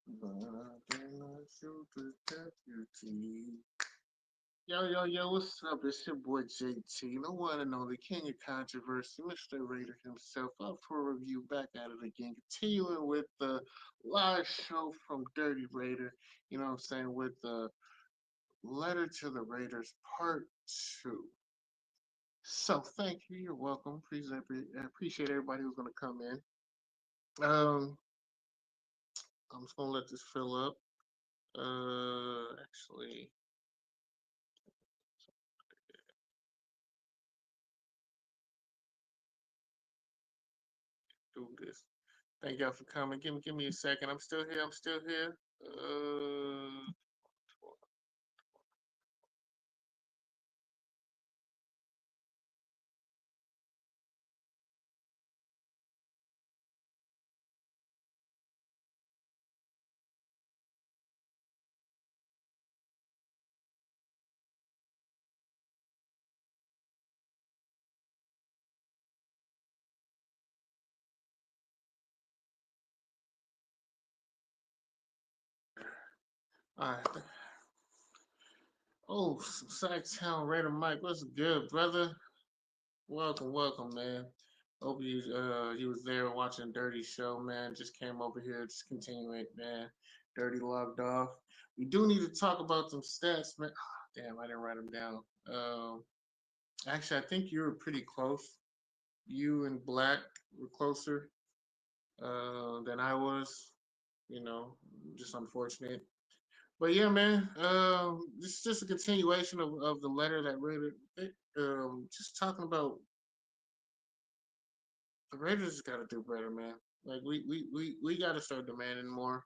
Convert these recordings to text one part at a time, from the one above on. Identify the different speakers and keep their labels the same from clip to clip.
Speaker 1: But I cannot shoot the deputy. Yo, what's up? It's your boy JT, the one and only King of Controversy, Mr. Raider himself, up for a review, back at it again, continuing with the live show from Dirty Raider, you know what I'm saying, with the Letter to the Raiders Part 2. So, thank you, you're welcome. Appreciate everybody who's going to come in. I'm just going to let this fill up. Actually, do this. Thank y'all for coming. Give me a second. I'm still here. I'm still here. All right. Oh, Sacktown Raider Mike, what's good, brother? Welcome, man. Hope you was there watching Dirty Show, man. Just came over here, just continuing it, man. Dirty logged off. We do need to talk about some stats, man. Damn, I didn't write them down. Actually, I think you were pretty close. You and Black were closer than I was. You know, just unfortunate. But yeah, man, this is just a continuation of the letter that Raiders. Just talking about the Raiders got to do better, man. Like we got to start demanding more.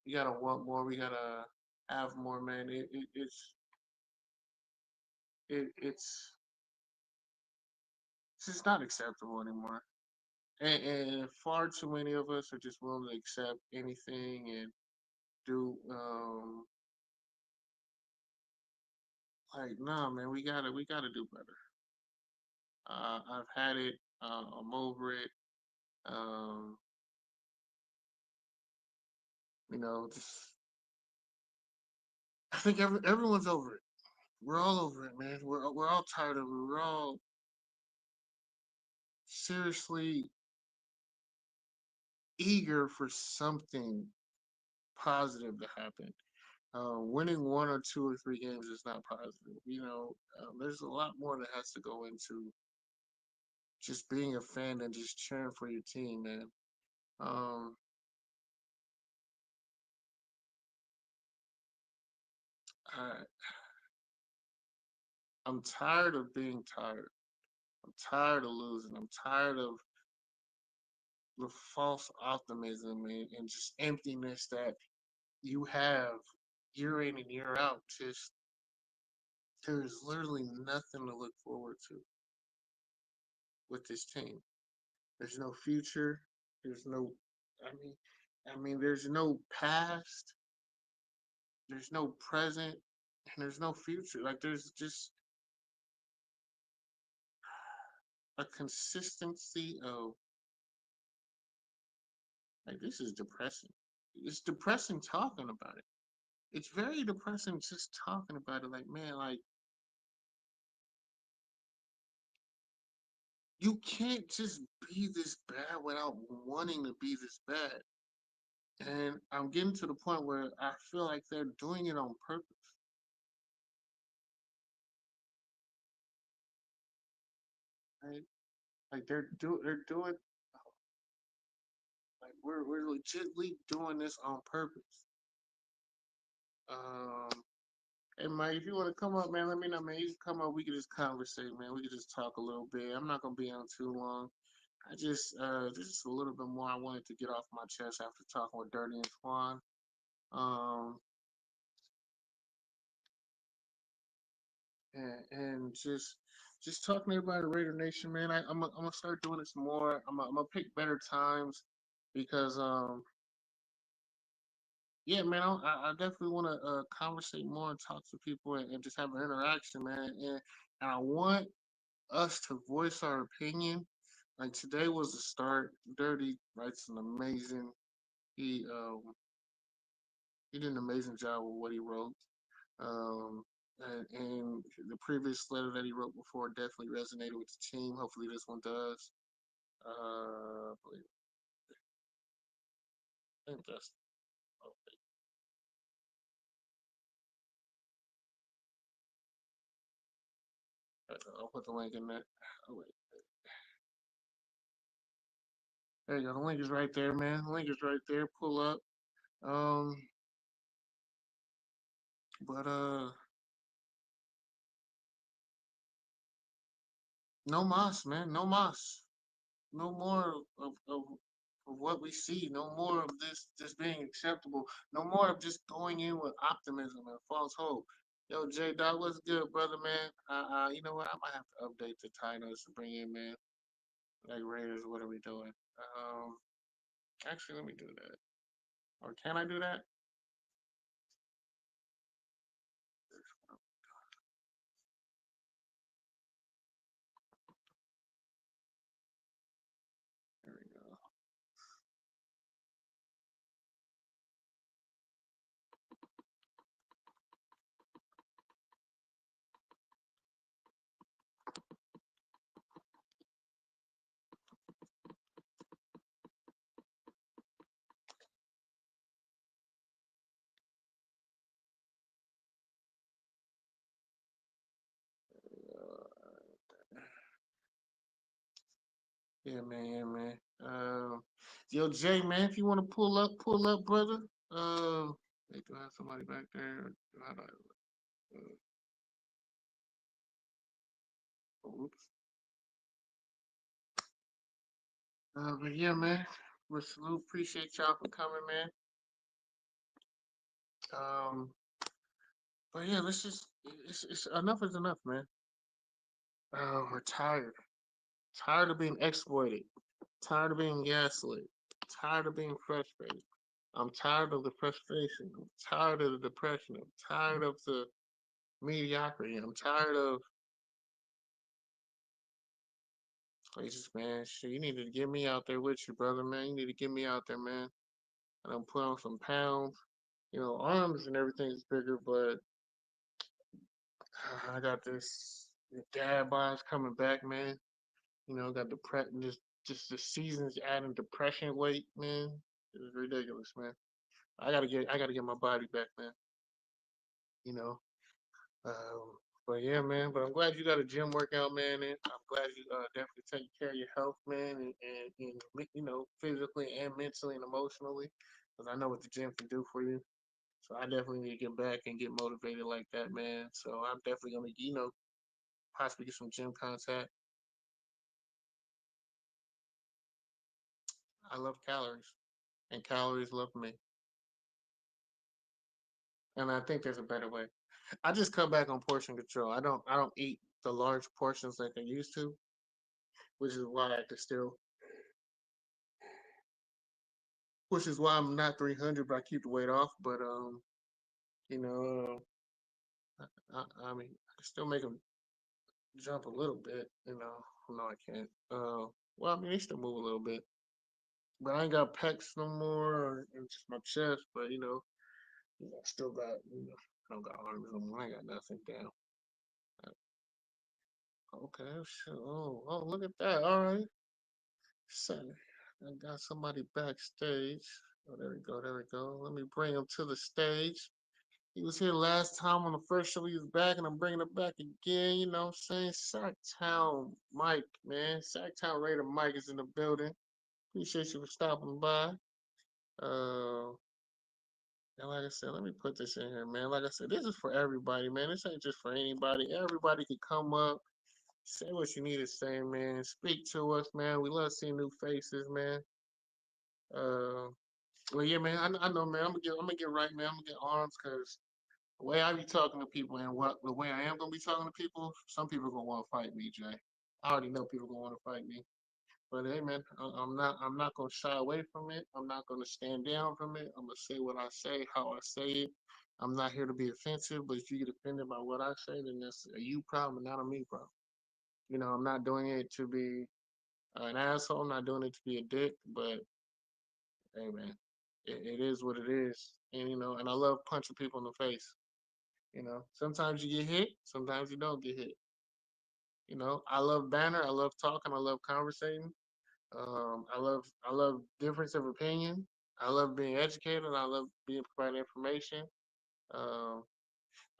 Speaker 1: We got to want more. We got to have more, man. It's just not acceptable anymore. And far too many of us are just willing to accept anything and do like nah, man. We gotta do better. I've had it. I'm over it. Um, just I think everyone's over it. We're all over it, man. We're all tired of it. We're all seriously eager for something positive to happen. Winning one or two or three games is not positive. There's a lot more that has to go into just being a fan than just cheering for your team, man. Um, I, I'm tired of being tired. I'm tired of losing. I'm tired of the false optimism and just emptiness that you have year in and year out. Just there's literally nothing to look forward to with this team. There's no future. There's no. I mean, there's no past. There's no present, and there's no future. Like there's just a consistency of like this is depressing. It's depressing talking about it. It's very depressing just talking about it. Like man, like you can't just be this bad without wanting to be this bad. And I'm getting to the point where I feel like they're doing it on purpose. Right? Like they're doing like we're legitimately doing this on purpose. Um, hey Mike, if you want to come up, man, let me know, man. You can come up. We can just conversate, man. We can just talk a little bit. I'm not gonna be on too long. Just a little bit more I wanted to get off my chest after talking with Dirty and Swan. Um, and just talking to everybody, Raider Nation, man. I'm gonna start doing this more. I'm gonna pick better times because yeah, man, I definitely want to conversate more and talk to people and just have an interaction, man. And I want us to voice our opinion. Like today was the start. Dirty writes an amazing. He he did an amazing job with what he wrote. Um, and the previous letter that he wrote before definitely resonated with the team. Hopefully, this one does. I think that's okay. I'll put the link in there. Oh, wait. There you go. The link is right there, man. The link is right there. Pull up. Um, but no mas, man. No mas. No more of what we see. No more of this being acceptable. No more of just going in with optimism and false hope. Yo, J Dog, what's good, brother, man? You know what? I might have to update the titles to bring in, man. Like Raiders, what are we doing? Actually, let me do that. Or can I do that? There we go. Yeah, man, yeah, man. Yo, Jay, man, if you want to pull up, brother. They do have somebody back there. How do oops. But yeah, man. With salute, appreciate y'all for coming, man. Um, but yeah, let's just it's enough is enough, man. We're tired. Tired of being exploited. Tired of being gaslit. Tired of being frustrated. I'm tired of the frustration. I'm tired of the depression. I'm tired of the mediocrity. I'm tired of places, man. Shit, you need to get me out there with you, brother, man. You need to get me out there, man. And I'm put on some pounds. You know, arms and everything is bigger, but I got this dad bods coming back, man. You know, got just the seasons adding depression weight, man. It's ridiculous, man. I gotta get my body back, man. You know. But yeah, man. But I'm glad you got a gym workout, man. And I'm glad you definitely taking care of your health, man, and you know, physically and mentally and emotionally. Because I know what the gym can do for you. So I definitely need to get back and get motivated like that, man. So I'm definitely gonna, you know, possibly get some gym contact. I love calories, and calories love me. And I think there's a better way. I just cut back on portion control. I don't eat the large portions like I used to, which is why I can still, which is why I'm not 300, but I keep the weight off. But you know, I mean, I can still make them jump a little bit. You know, no, I can't. Well, I mean, they still move a little bit, but I ain't got pecs no more, or it's just my chest. But I still got, I don't got arms no more. I ain't got nothing down. Okay, sure. Oh, look at that. All right. So I got somebody backstage. Oh, there we go. There we go. Let me bring him to the stage. He was here last time on the first show. He was back, and I'm bringing him back again. You know what I'm saying? Sacktown Mike, man. Sacktown Raider Mike is in the building. Appreciate you for stopping by. Uh, and like I said, let me put this in here, man. Like I said, this is for everybody, man. This ain't just for anybody. Everybody can come up, say what you need to say, man. Speak to us, man. We love seeing new faces, man. Uh, well, yeah, man. I know, man. I'm gonna get right, man. I'm gonna get arms, cause the way I be talking to people and what the way I am gonna be talking to people, some people gonna want to fight me, Jay. I already know people gonna want to fight me. But hey, man, I'm not gonna shy away from it. I'm not gonna stand down from it. I'm gonna say what I say, how I say it. I'm not here to be offensive, but if you get offended by what I say, then that's a you problem, not a me problem. You know, I'm not doing it to be an asshole. I'm not doing it to be a dick. But hey, man, it is what it is. and and I love punching people in the face. Sometimes you get hit, sometimes you don't get hit. I love banner, I love talking, I love conversating. I love difference of opinion. I love being educated. I love being providing information. Um,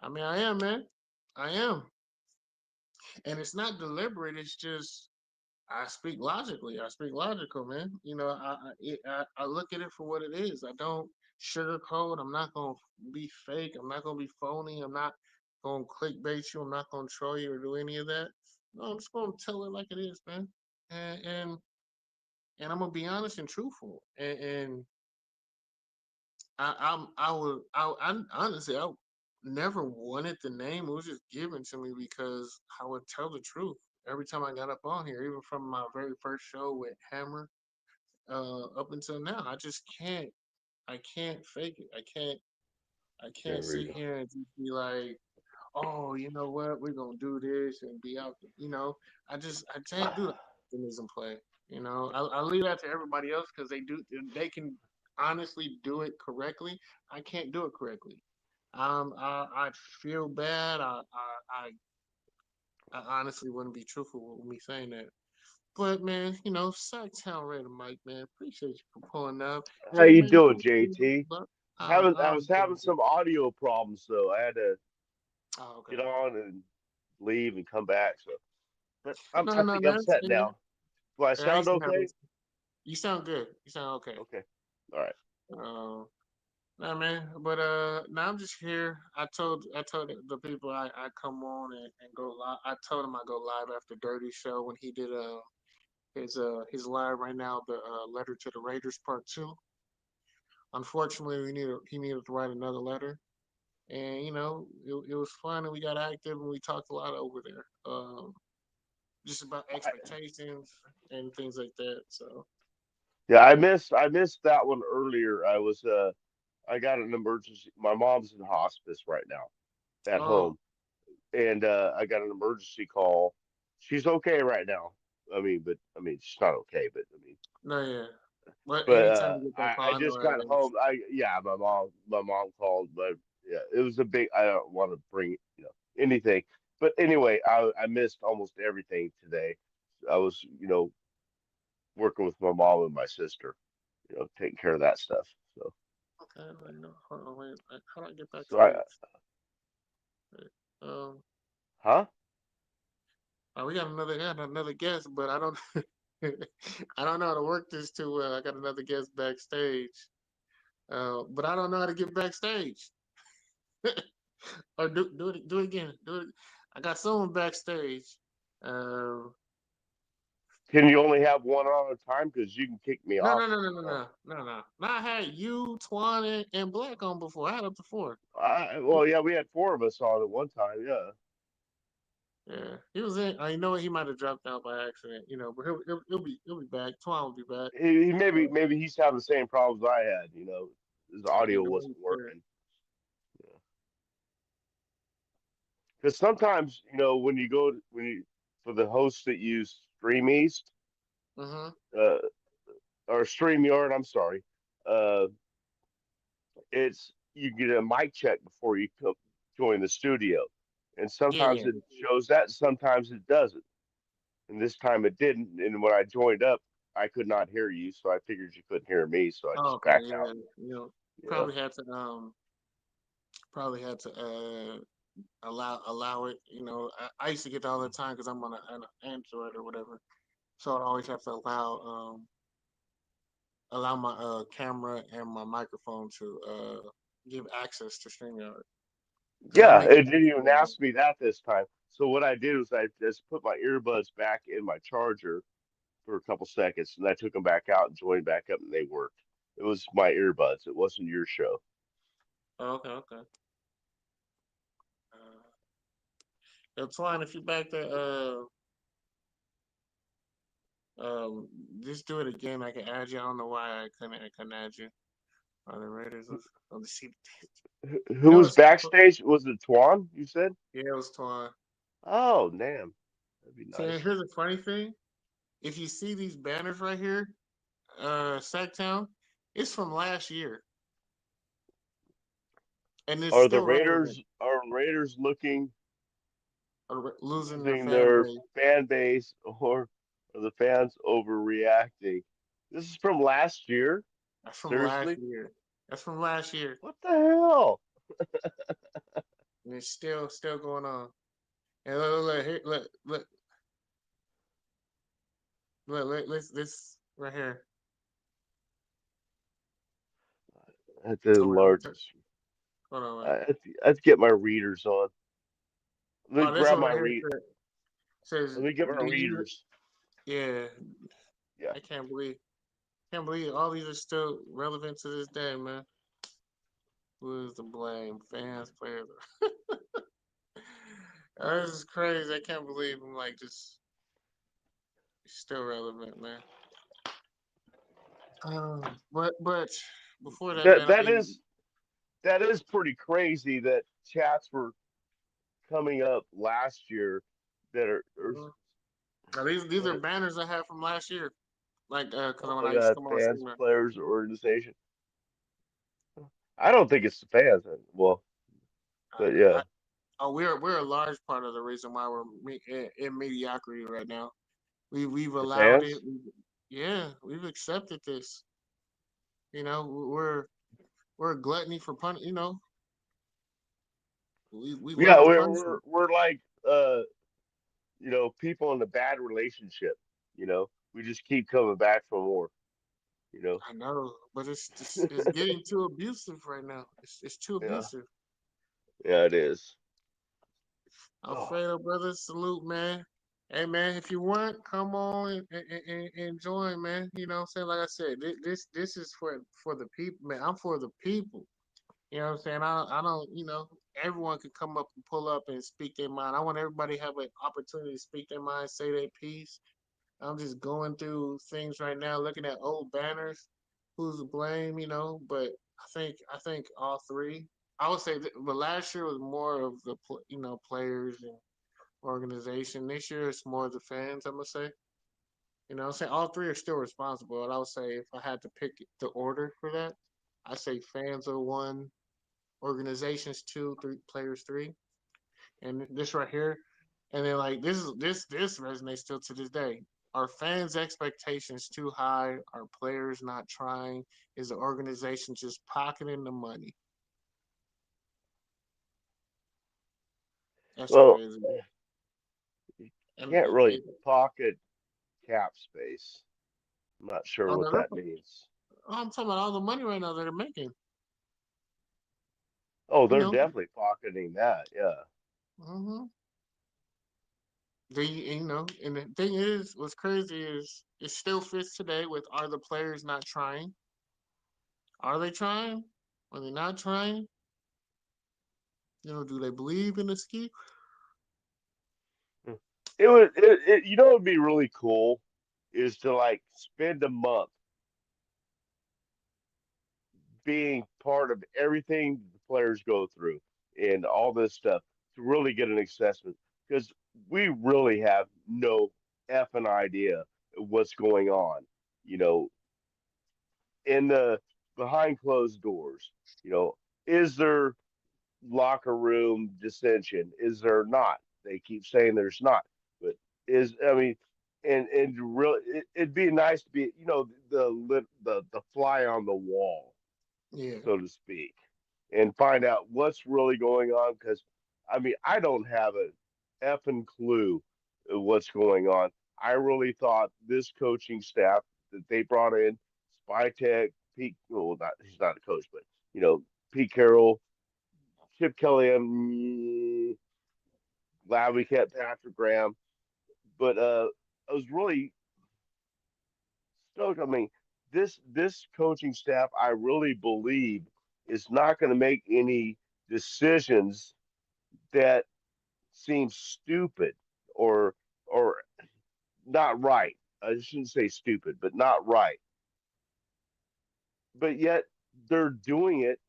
Speaker 1: I mean, I am, man. I am, and it's not deliberate. It's just I speak logically. I speak logical, man. I look at it for what it is. I don't sugarcoat. I'm not gonna be fake. I'm not gonna be phony. I'm not gonna clickbait you. I'm not gonna troll you or do any of that. No, I'm just gonna tell it like it is, man. And I'm gonna be honest and truthful. And I would I honestly I never wanted the name. It was just given to me because I would tell the truth every time I got up on here, even from my very first show with Hammer up until now. I can't fake it. I can't
Speaker 2: There we
Speaker 1: sit
Speaker 2: go.
Speaker 1: here and just be like, oh, you know what, we're gonna do this and be out. I can't do the optimism play. I leave that to everybody else because they can honestly do it correctly. I can't do it correctly. I feel bad. I honestly wouldn't be truthful with me saying that. But man, Sacktown Red and Mike, man, appreciate you for pulling up.
Speaker 2: How
Speaker 1: Jay,
Speaker 2: you
Speaker 1: man,
Speaker 2: doing,
Speaker 1: you
Speaker 2: JT?
Speaker 1: but
Speaker 2: I
Speaker 1: I'm
Speaker 2: was having
Speaker 1: doing good.
Speaker 2: some audio problems, so I had to
Speaker 1: Oh, okay.
Speaker 2: get on and leave and come back. So, but
Speaker 1: No,
Speaker 2: I
Speaker 1: no,
Speaker 2: think I'm
Speaker 1: that's
Speaker 2: set
Speaker 1: good.
Speaker 2: now. Do I
Speaker 1: Yeah, I
Speaker 2: sound
Speaker 1: used to have
Speaker 2: okay?
Speaker 1: those. You sound good. You sound okay.
Speaker 2: Okay. All right.
Speaker 1: Uh, nah, man. But now I'm just here. I told the people I come on and go live. I told him I go live after Dirty Show when he did his live right now, the letter to the Raiders part two. Unfortunately, he needed to write another letter, and it was fun and we got active and we talked a lot over there. Just about
Speaker 2: I,
Speaker 1: expectations and things like that. So.
Speaker 2: yeah, I missed that one earlier. I got an emergency. My mom's in hospice right now at
Speaker 1: Oh,
Speaker 2: home, and I got an emergency call. She's okay right now. I mean, she's not okay, but I mean,
Speaker 1: no, yeah. But
Speaker 2: but
Speaker 1: anytime you get that call,
Speaker 2: I
Speaker 1: I know
Speaker 2: just
Speaker 1: how
Speaker 2: got
Speaker 1: it is.
Speaker 2: home. Yeah, my mom called, but yeah, it was a big. I don't want to bring anything, but anyway, I missed almost everything today. I was working with my mom and my sister, taking care of that stuff. So
Speaker 1: Okay, wait, no, hold on, wait. How do I get
Speaker 2: so I
Speaker 1: backstage? Wait, Um,
Speaker 2: huh?
Speaker 1: we got another guest, but I don't, I don't know how to work this too well. I got another guest backstage, but I don't know how to get backstage. Or do it again. Do it. I got someone backstage. Uh,
Speaker 2: Can you only have one on at a time? Because you can kick me
Speaker 1: no,
Speaker 2: off
Speaker 1: no, no,
Speaker 2: if
Speaker 1: no,
Speaker 2: you
Speaker 1: no,
Speaker 2: want.
Speaker 1: no, no, no. No, I had you, Twan, and Black on before. I had up to four.
Speaker 2: Well, yeah, we had four of us on at one time. Yeah,
Speaker 1: Yeah, he was in. I know he might have dropped out by accident, but he'll be back. Twan will be back.
Speaker 2: he maybe he's having the same problems I had. His audio wasn't
Speaker 1: Sure.
Speaker 2: working. Because sometimes when you go when you for the hosts that use Stream East
Speaker 1: Mhm.
Speaker 2: uh, or StreamYard, I'm sorry, uh, it's you get a mic check before you join the studio, and
Speaker 1: Yeah,
Speaker 2: sometimes
Speaker 1: yeah.
Speaker 2: it shows that, sometimes it doesn't. And this time it didn't. And when I joined up, I could not hear you, so I figured you couldn't hear me, so I
Speaker 1: Oh,
Speaker 2: just
Speaker 1: okay.
Speaker 2: backed
Speaker 1: Yeah.
Speaker 2: out. You know,
Speaker 1: Probably had to probably had to allow it. I used to get that all the time because I'm on an Android or whatever, so I always have to allow my camera and my microphone to give access to StreamYard because that
Speaker 2: yeah,
Speaker 1: makes
Speaker 2: it
Speaker 1: it
Speaker 2: didn't even
Speaker 1: easier.
Speaker 2: ask me that this time. So what I did was I just put my earbuds back in my charger for a couple seconds, and I took them back out and joined back up, and they worked. It was my earbuds. It wasn't your show.
Speaker 1: Oh, okay, okay. Yo, Twine, if you back there, um, just do it again. I can add you. I don't know why I couldn't add you. On the Raiders, let's see.
Speaker 2: Who was
Speaker 1: It's
Speaker 2: backstage? Was it Twan? You said?
Speaker 1: yeah, it was Twine.
Speaker 2: Oh, damn, that'd be
Speaker 1: See, and
Speaker 2: nice.
Speaker 1: here's the funny thing: if you see these banners right here, Sacktown, it's from last year. and it's
Speaker 2: Are the
Speaker 1: still relevant.
Speaker 2: Raiders
Speaker 1: Losing their
Speaker 2: losing
Speaker 1: fan
Speaker 2: their
Speaker 1: base.
Speaker 2: fan base, or are the fans overreacting? This is from last year.
Speaker 1: That's from last
Speaker 2: Seriously?
Speaker 1: year. That's from last year,
Speaker 2: What the hell?
Speaker 1: and it's still going on. And look, this right here.
Speaker 2: At the
Speaker 1: Oh wait, let me
Speaker 2: largest.
Speaker 1: hold on. Wait.
Speaker 2: I'd get my readers on. Let me
Speaker 1: Oh, this
Speaker 2: grab
Speaker 1: one
Speaker 2: my
Speaker 1: right here
Speaker 2: read.
Speaker 1: says,
Speaker 2: Let me get my
Speaker 1: "Do you?"
Speaker 2: readers.
Speaker 1: Yeah,
Speaker 2: Yeah.
Speaker 1: I can't believe all these are still relevant to this day, man. Who is to blame? Fans, players. This is crazy. I can't believe I'm like just still relevant, man. But before that,
Speaker 2: That
Speaker 1: man, I
Speaker 2: that
Speaker 1: mean,
Speaker 2: is that is pretty crazy that chats were coming up last year that are
Speaker 1: mhm. Now, these are
Speaker 2: what
Speaker 1: banners I had from last year. Like, cause
Speaker 2: oh
Speaker 1: when
Speaker 2: my
Speaker 1: I used to
Speaker 2: god,
Speaker 1: come on
Speaker 2: fans,
Speaker 1: streamer.
Speaker 2: players, organization. I don't think it's the fans. Well, but
Speaker 1: I,
Speaker 2: yeah,
Speaker 1: oh, we're a large part of the reason why we're in mediocrity right now. We've
Speaker 2: the
Speaker 1: allowed it.
Speaker 2: fans.
Speaker 1: Yeah, we've accepted this. You know, we're a gluttony for pun. You know, we
Speaker 2: Yeah,
Speaker 1: love the
Speaker 2: we're we're
Speaker 1: punishment.
Speaker 2: we're like people in a bad relationship. We just keep coming back for more. You know,
Speaker 1: I know, but it's getting too abusive right now. It's too
Speaker 2: yeah,
Speaker 1: abusive.
Speaker 2: yeah, it is. Oh,
Speaker 1: Alfredo brothers, salute, man. Hey man, if you want, come on and join, man. You know what I'm saying? Like I said, this is for the people, man. I'm for the people. You know what I'm saying? I don't, everyone can come up and pull up and speak their mind. I want everybody to have an opportunity to speak their mind, say their piece. I'm just going through things right now, looking at old banners. Who's to blame? But I think all three. I would say, but last year was more of the players and organization. This year it's more the fans. I'm gonna say. I'm saying all three are still responsible. And I would say if I had to pick the order for that, I say fans are one, organizations two, three players three, and this right here, and then like this resonates still to this day. Are fans' expectations too high? Are players not trying? Is the organization just pocketing the money? That's
Speaker 2: well,
Speaker 1: crazy.
Speaker 2: you
Speaker 1: And
Speaker 2: can't really pocket cap space. I'm not sure
Speaker 1: oh
Speaker 2: what
Speaker 1: no,
Speaker 2: that means.
Speaker 1: I'm talking about all the money right now that they're making.
Speaker 2: Oh,
Speaker 1: You
Speaker 2: they're
Speaker 1: know,
Speaker 2: definitely pocketing that. Yeah.
Speaker 1: hmm and the thing is, what's crazy is it still fits today with are the players not trying? Are they trying? Are they not trying? Do they believe in the ski?
Speaker 2: It would, what would be really cool is to like spend a month being part of everything the players go through and all this stuff to really get an assessment because we really have no effing idea of what's going on, you know, in the behind closed doors. You know, is there locker room dissension? Is there not? They keep saying there's not, but I mean, and really, it'd be nice to be, the fly on the wall,
Speaker 1: Yeah,
Speaker 2: so to speak, and find out what's really going on. Because I mean, I don't have a effing clue of what's going on. I really thought this coaching staff that they brought in, Spytech, Pete, well, not he's not a coach, but Pete Carroll, Chip Kelly, I'm glad we kept Patrick Graham, but I was really stoked. I mean, this coaching staff, I really believe, is not going to make any decisions that seem stupid or or not right. I shouldn't say stupid, but not right. But yet they're doing it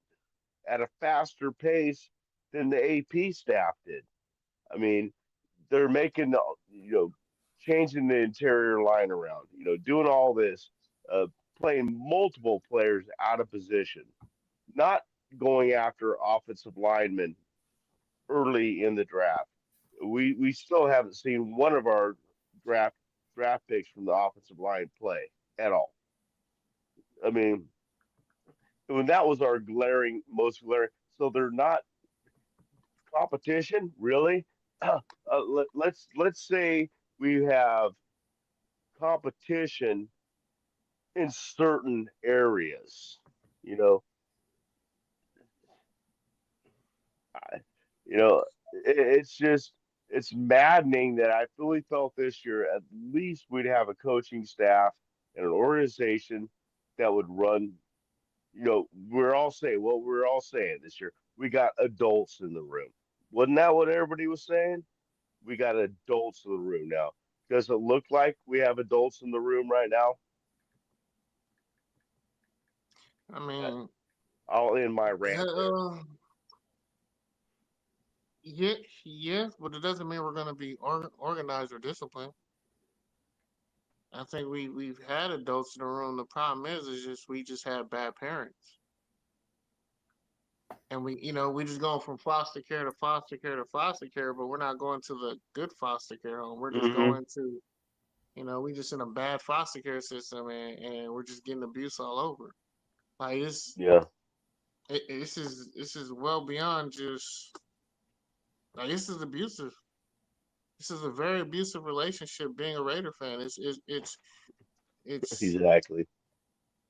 Speaker 2: at a faster pace than the AP staff did. I mean, they're making changing the interior line around, doing all this, uh, playing multiple players out of position. Not going after offensive linemen early in the draft. We still haven't seen one of our draft draft picks from the offensive line play at all. I mean, when that was our most glaring. So they're not competition, really. Let's say we have competition in certain areas. You know, I, you know, it's just it's maddening that I fully felt this year. At least we'd have a coaching staff and an organization that would run. We're all saying this year. We got adults in the room. Wasn't that what everybody was saying? We got adults in the room now. Does it look like we have adults in the room right now?
Speaker 1: I
Speaker 2: Uh,
Speaker 1: mean,
Speaker 2: I'll end my rant there.
Speaker 1: uh, yeah, yes, but it doesn't mean we're going to be organized or disciplined. I think we've had adults in the room. The problem is just we just had bad parents, and we just going from foster care to foster care to foster care, but we're not going to the good foster care home. We're just
Speaker 2: Hmm.
Speaker 1: going to we just in a bad foster care system, and we're just getting abuse all over. Like
Speaker 2: Yeah.
Speaker 1: this is well beyond just like this is abusive. This is a very abusive relationship. Being a Raider fan, it's
Speaker 2: Exactly.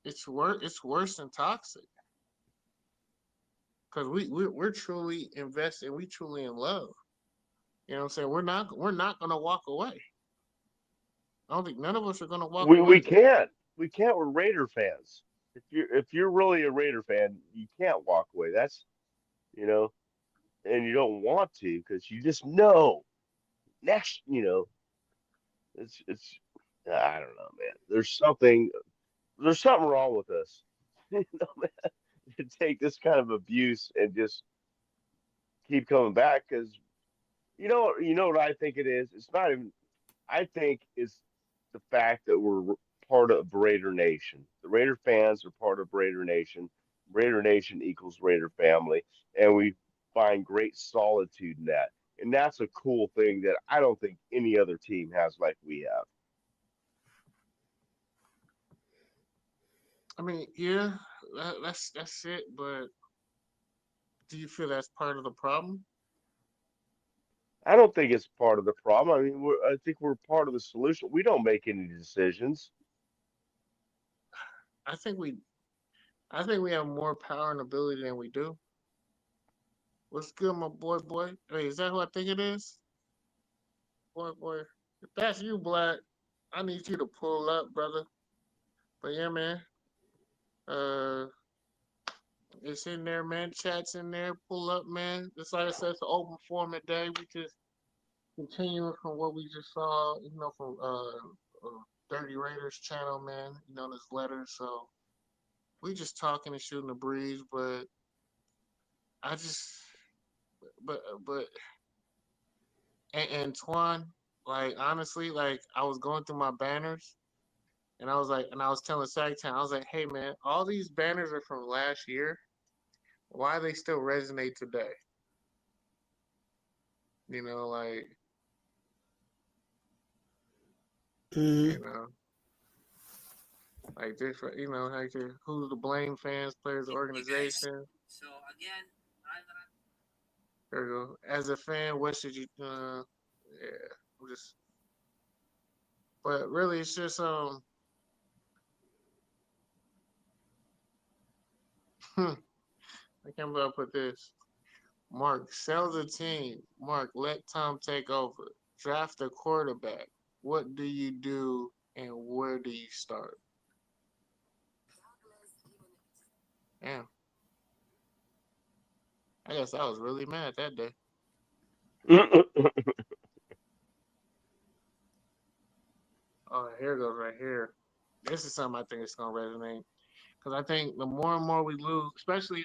Speaker 1: it's worse than toxic because we're truly invested. We truly in love. You know what I'm saying? We're not gonna walk away. I don't think none of us are gonna walk
Speaker 2: We
Speaker 1: away.
Speaker 2: can't. We can't. We're Raider fans. If you're really a Raider fan, you can't walk away. That's you know, and you don't want to because you just know next. It's. I don't know, man. There's something wrong with us. Man, to take this kind of abuse and just keep coming back because you know what I think it is. It's not even. I think it's the fact that we're part of Raider Nation. The Raider fans are part of Raider Nation. Raider Nation equals Raider family, and we find great solitude in that. And that's a cool thing that I don't think any other team has like we have.
Speaker 1: I mean, yeah, that's it. But do you feel that's part of the problem?
Speaker 2: I don't think it's part of the problem. I mean, I think we're part of the solution. We don't make any decisions.
Speaker 1: I think we I think we have more power and ability than we do. What's good, my boy, boy? Hey, is that who I think it is? Boy, boy. If that's you, Black, I need you to pull up, brother. But yeah, man. Uh, it's in there, man. Chat's in there. Pull up, man. Just like I said, it's an open forum today. We just continuing from what we just saw, from Dirty Raiders channel, man. This letter. So we just talking and shooting the breeze. But I just, but Antoine, like honestly, like I was going through my banners. And I was telling Sagtown, I was like, hey man, all these banners are from last year. Why they still resonate today? Like,
Speaker 3: Hmm.
Speaker 1: you know, like this, like who's to blame? Fans, players, organization. There we go. As a fan, what should you? Yeah, I'm just. But really, it's just I can't believe I put this. Mark, sell the team. Mark, let Tom take over. Draft a quarterback. What do you do and where do you start? Damn, I guess I was really mad that day. Oh, here it goes right here. This is something I think is gonna resonate because I think the more and more we lose, especially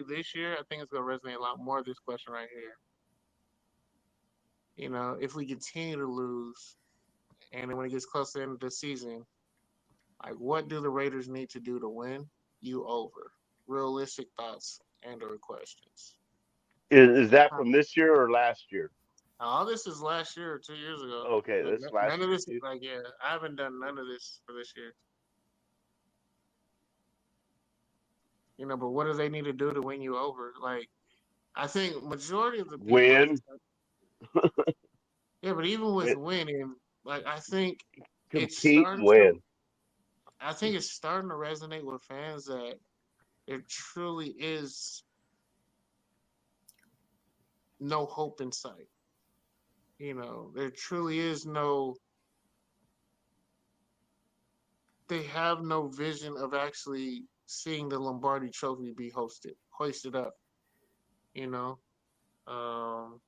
Speaker 1: this year, I think it's gonna resonate a lot more. This question right here. If we continue to lose, and then when it gets close to the end of the season, like what do the Raiders need to do to win you over? Realistic thoughts. and or questions.
Speaker 2: Is that from this year or last year?
Speaker 1: All this is last year or 2 years ago.
Speaker 2: Okay,
Speaker 1: Like
Speaker 2: that's
Speaker 1: none
Speaker 2: last
Speaker 1: of
Speaker 2: year
Speaker 1: this,
Speaker 2: too.
Speaker 1: like yeah, I haven't done none of this for this year. But what do they need to do to win you over? Like I think majority of the people, like
Speaker 2: Win,
Speaker 1: yeah, but even with
Speaker 2: win,
Speaker 1: winning, like it's
Speaker 2: compete, and
Speaker 1: starting to,
Speaker 2: win.
Speaker 1: I think it's starting to resonate with fans that there truly is no hope in sight. There truly is no. They have no vision of actually seeing the Lombardi Trophy be hoisted up. You know, um,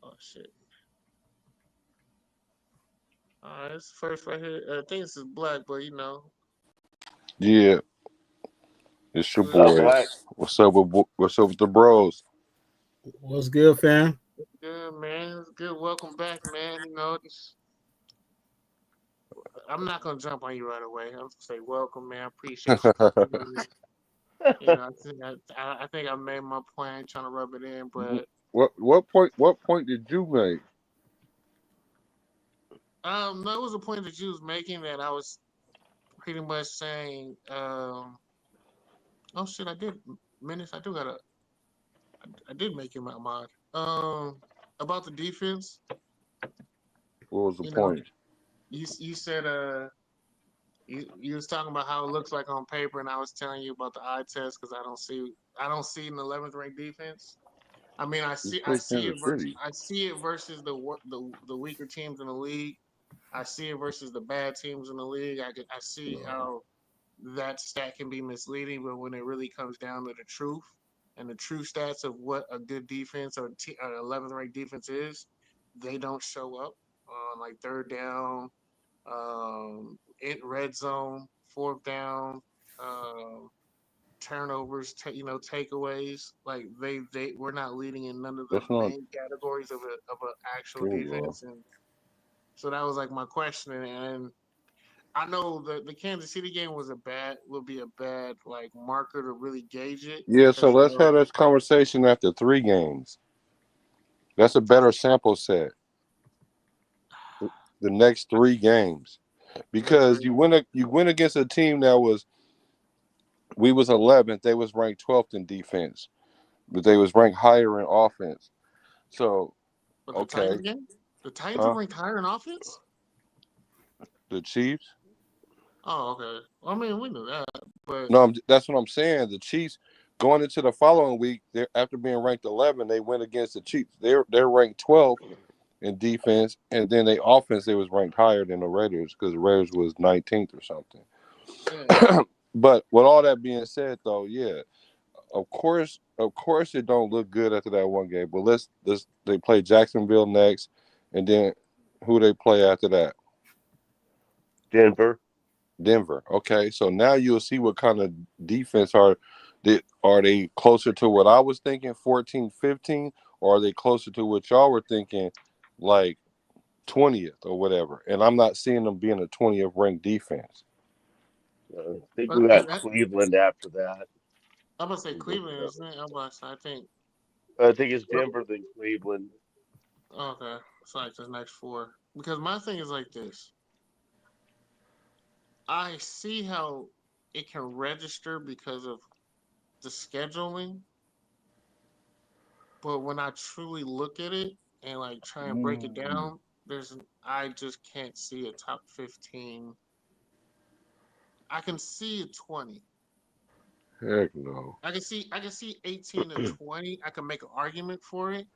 Speaker 1: oh shit. It's first right here. I think this is black, but
Speaker 3: Yeah, it's your
Speaker 1: what's
Speaker 2: Up,
Speaker 3: boy.
Speaker 2: black.
Speaker 3: What's up with the bros?
Speaker 4: What's good, fam?
Speaker 1: good, man. It's good. Welcome back, man. I'm not gonna jump on you right away. I'm gonna say welcome, man. I appreciate you coming in. I think I made my point, trying to rub it in, but
Speaker 3: what point did you make?
Speaker 1: no, it was a point that you was making that I was pretty much saying. Oh shit, I did minutes. I did make him my mod. About the defense,
Speaker 3: What was the
Speaker 1: you know,
Speaker 3: point?
Speaker 1: you said you was talking about how it looks like on paper, and I was telling you about the eye test because I don't see an 11th ranked defense. I mean,
Speaker 3: You
Speaker 1: I
Speaker 3: play
Speaker 1: see it
Speaker 3: Kansas City.
Speaker 1: I see it versus the weaker teams in the league. I see it versus the bad teams in the league. I see
Speaker 3: No,
Speaker 1: how that stat can be misleading, but when it really comes down to the truth and the true stats of what a good defense or 11th ranked defense is, they don't show up on like third down, in red zone, fourth down, um, turnovers, takeaways. Like they we're not leading in none of the
Speaker 3: that's not
Speaker 1: main categories of a actual
Speaker 3: true, bro.
Speaker 1: defense, and so that was like my question. And I know the Kansas City game would be a bad like marker to really gauge it
Speaker 3: Yeah, so
Speaker 1: because
Speaker 3: let's have this conversation after 3 games. That's a better sample set. The next 3 games,
Speaker 1: next
Speaker 3: because
Speaker 1: three.
Speaker 3: you went against a team that we was 11th, they was ranked 12th in defense, but they was ranked higher in offense. So
Speaker 1: But the
Speaker 3: okay,
Speaker 1: Titans game, the Titans are
Speaker 3: huh?
Speaker 1: ranked higher in offense.
Speaker 3: The Chiefs.
Speaker 1: Oh, okay. Well, I mean, we knew that, but
Speaker 3: No, that's what I'm saying. The Chiefs going into the following week, after being ranked 11, they went against the Chiefs. They're ranked 12th in defense, and then they offense they was ranked higher than the Raiders because the Raiders was 19th or something.
Speaker 1: yeah.
Speaker 3: But with all that being said, though, yeah, of course, it don't look good after that one game. But let's they play Jacksonville next, and then who they play after that?
Speaker 2: Denver.
Speaker 3: Denver. Okay, so now you'll see what kind of defense are they closer to what I was thinking, 14, 15, or are they closer to what y'all were thinking, like 20th or whatever? And I'm not seeing them being a 20th ranked defense.
Speaker 2: I think
Speaker 1: But
Speaker 2: we got Cleveland after that.
Speaker 1: I'm gonna say
Speaker 2: Let me look it
Speaker 1: Cleveland
Speaker 2: up.
Speaker 1: is. I'm gonna say I think.
Speaker 2: I think it's Denver then Cleveland.
Speaker 1: Okay, it's like the next four because my thing is like this. I see how it can register because of the scheduling, but when I truly look at it and like try and break it down, I just can't see a top 15. I can see a 20.
Speaker 3: Heck no.
Speaker 1: I can see 18 to 20. I can make an argument for it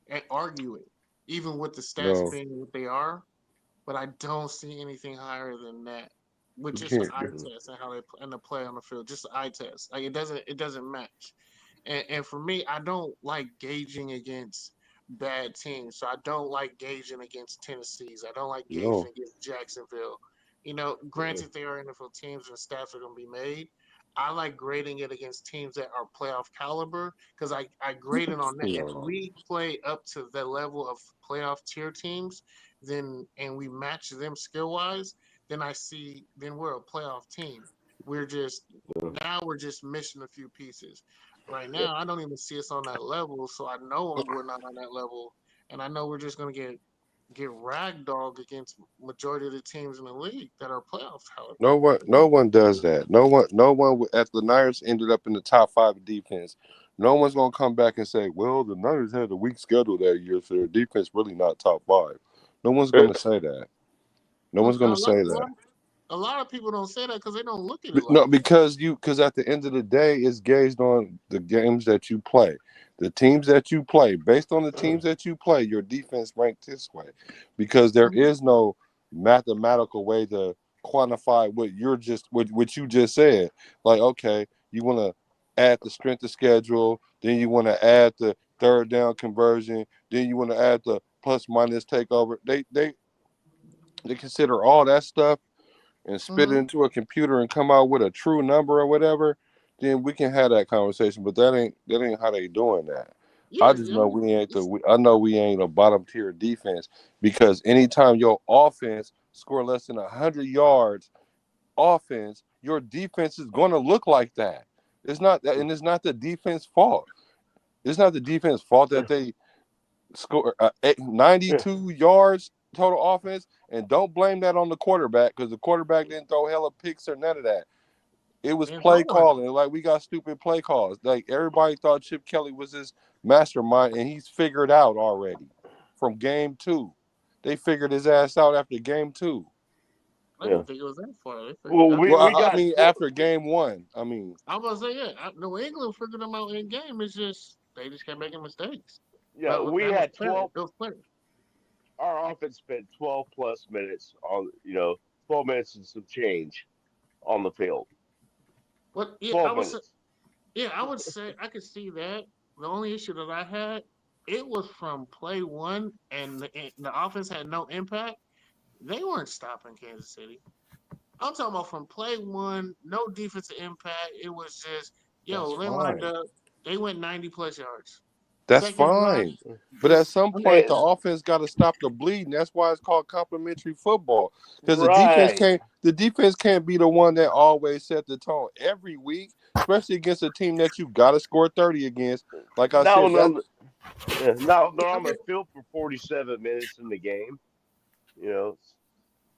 Speaker 1: and argue it, even with the stats
Speaker 3: No,
Speaker 1: being what they are. But I don't see anything higher than that with
Speaker 3: you
Speaker 1: just the
Speaker 3: can't.
Speaker 1: eye test and how they and the play on the field. Just the eye test, like it doesn't match. And for me, I don't like gauging against bad teams. So I don't like gauging against Tennessee's. I don't like gauging
Speaker 3: No.
Speaker 1: against Jacksonville. Granted they are NFL teams and stats are going to be made. I like grading it against teams that are playoff caliber because I grade it on that. If
Speaker 3: No.
Speaker 1: we play up to the level of playoff tier teams, then and we match them skill wise, then we're a playoff team. we're just now we're just missing a few pieces. Right now, I don't even see us on that level, so I know we're not on that level, and I know we're just gonna get ragdolled against majority of the teams in the league that are playoff caliber.
Speaker 3: No one does that. No one. At the Niners ended up in the top 5 of defense. No one's gonna come back and say, "Well, the Niners had a weak schedule that year, so their defense really not top 5." No one's gonna say that. No one's gonna say that.
Speaker 1: A lot of people don't say that because they don't look at it like
Speaker 3: No,
Speaker 1: that.
Speaker 3: because at the end of the day, it's gauged on the games that you play, the teams that you play. Based on the teams that you play, your defense ranked this way, because there
Speaker 1: Mhm.
Speaker 3: is no mathematical way to quantify what you just said. Like, okay, you want to add the strength of schedule, then you want to add the third down conversion, then you want to add the plus minus takeover. They consider all that stuff and spit it
Speaker 1: Mhm.
Speaker 3: into a computer and come out with a true number or whatever, then we can have that conversation. But that ain't how they doing that. I
Speaker 1: Yeah,
Speaker 3: just
Speaker 1: I
Speaker 3: know
Speaker 1: mean,
Speaker 3: we ain't I know we ain't a bottom tier defense, because anytime your offense score less than 100 yards offense, your defense is going to look like that. It's not that, and it's not the defense fault. It's not the defense fault that they score 92 yards total offense, and don't blame that on the quarterback, because the quarterback didn't throw hella picks or none of that. It was
Speaker 1: and
Speaker 3: play
Speaker 1: throwing.
Speaker 3: calling. Like, we got stupid play calls. Like, everybody thought Chip Kelly was this mastermind, and he's figured out already from game 2. They figured his ass out after game 2.
Speaker 1: I
Speaker 2: Yeah.
Speaker 1: didn't think it was that far. They figured
Speaker 2: Well,
Speaker 1: after
Speaker 2: we
Speaker 3: Well,
Speaker 2: we
Speaker 1: game.
Speaker 3: I
Speaker 2: got
Speaker 3: mean, after game 1. I mean,
Speaker 1: I was gonna say, yeah, New England figured them out in game. It's just they just kept making mistakes.
Speaker 2: yeah,
Speaker 1: But
Speaker 2: we
Speaker 1: that was
Speaker 2: had
Speaker 1: clear.
Speaker 2: 12.
Speaker 1: It was clear.
Speaker 2: Our offense spent 12 plus minutes on 12 minutes and some change on the field.
Speaker 1: But yeah,
Speaker 2: 12 minutes.
Speaker 1: I would say I could see that. The only issue that I had, it was from play one, and the offense had no impact. They weren't stopping Kansas City. I'm talking about from play one, no defensive impact. It was just,
Speaker 3: that's
Speaker 1: they lined
Speaker 3: fine.
Speaker 1: up. They went 90 plus yards.
Speaker 3: That's
Speaker 1: Second drive,
Speaker 3: fine. But at
Speaker 1: just
Speaker 3: some
Speaker 1: I mean,
Speaker 3: point, the
Speaker 2: And
Speaker 3: offense got to stop the bleeding. That's why it's called complementary football. Because
Speaker 2: right.
Speaker 3: the defense can't be the one that always set the tone every week, especially against a team that you got to score 30 against. Like I
Speaker 2: Now,
Speaker 3: said, that
Speaker 2: no, now
Speaker 1: yeah,
Speaker 2: they're
Speaker 1: I
Speaker 2: on
Speaker 1: mean,
Speaker 2: the field for 47 minutes in the game. You know,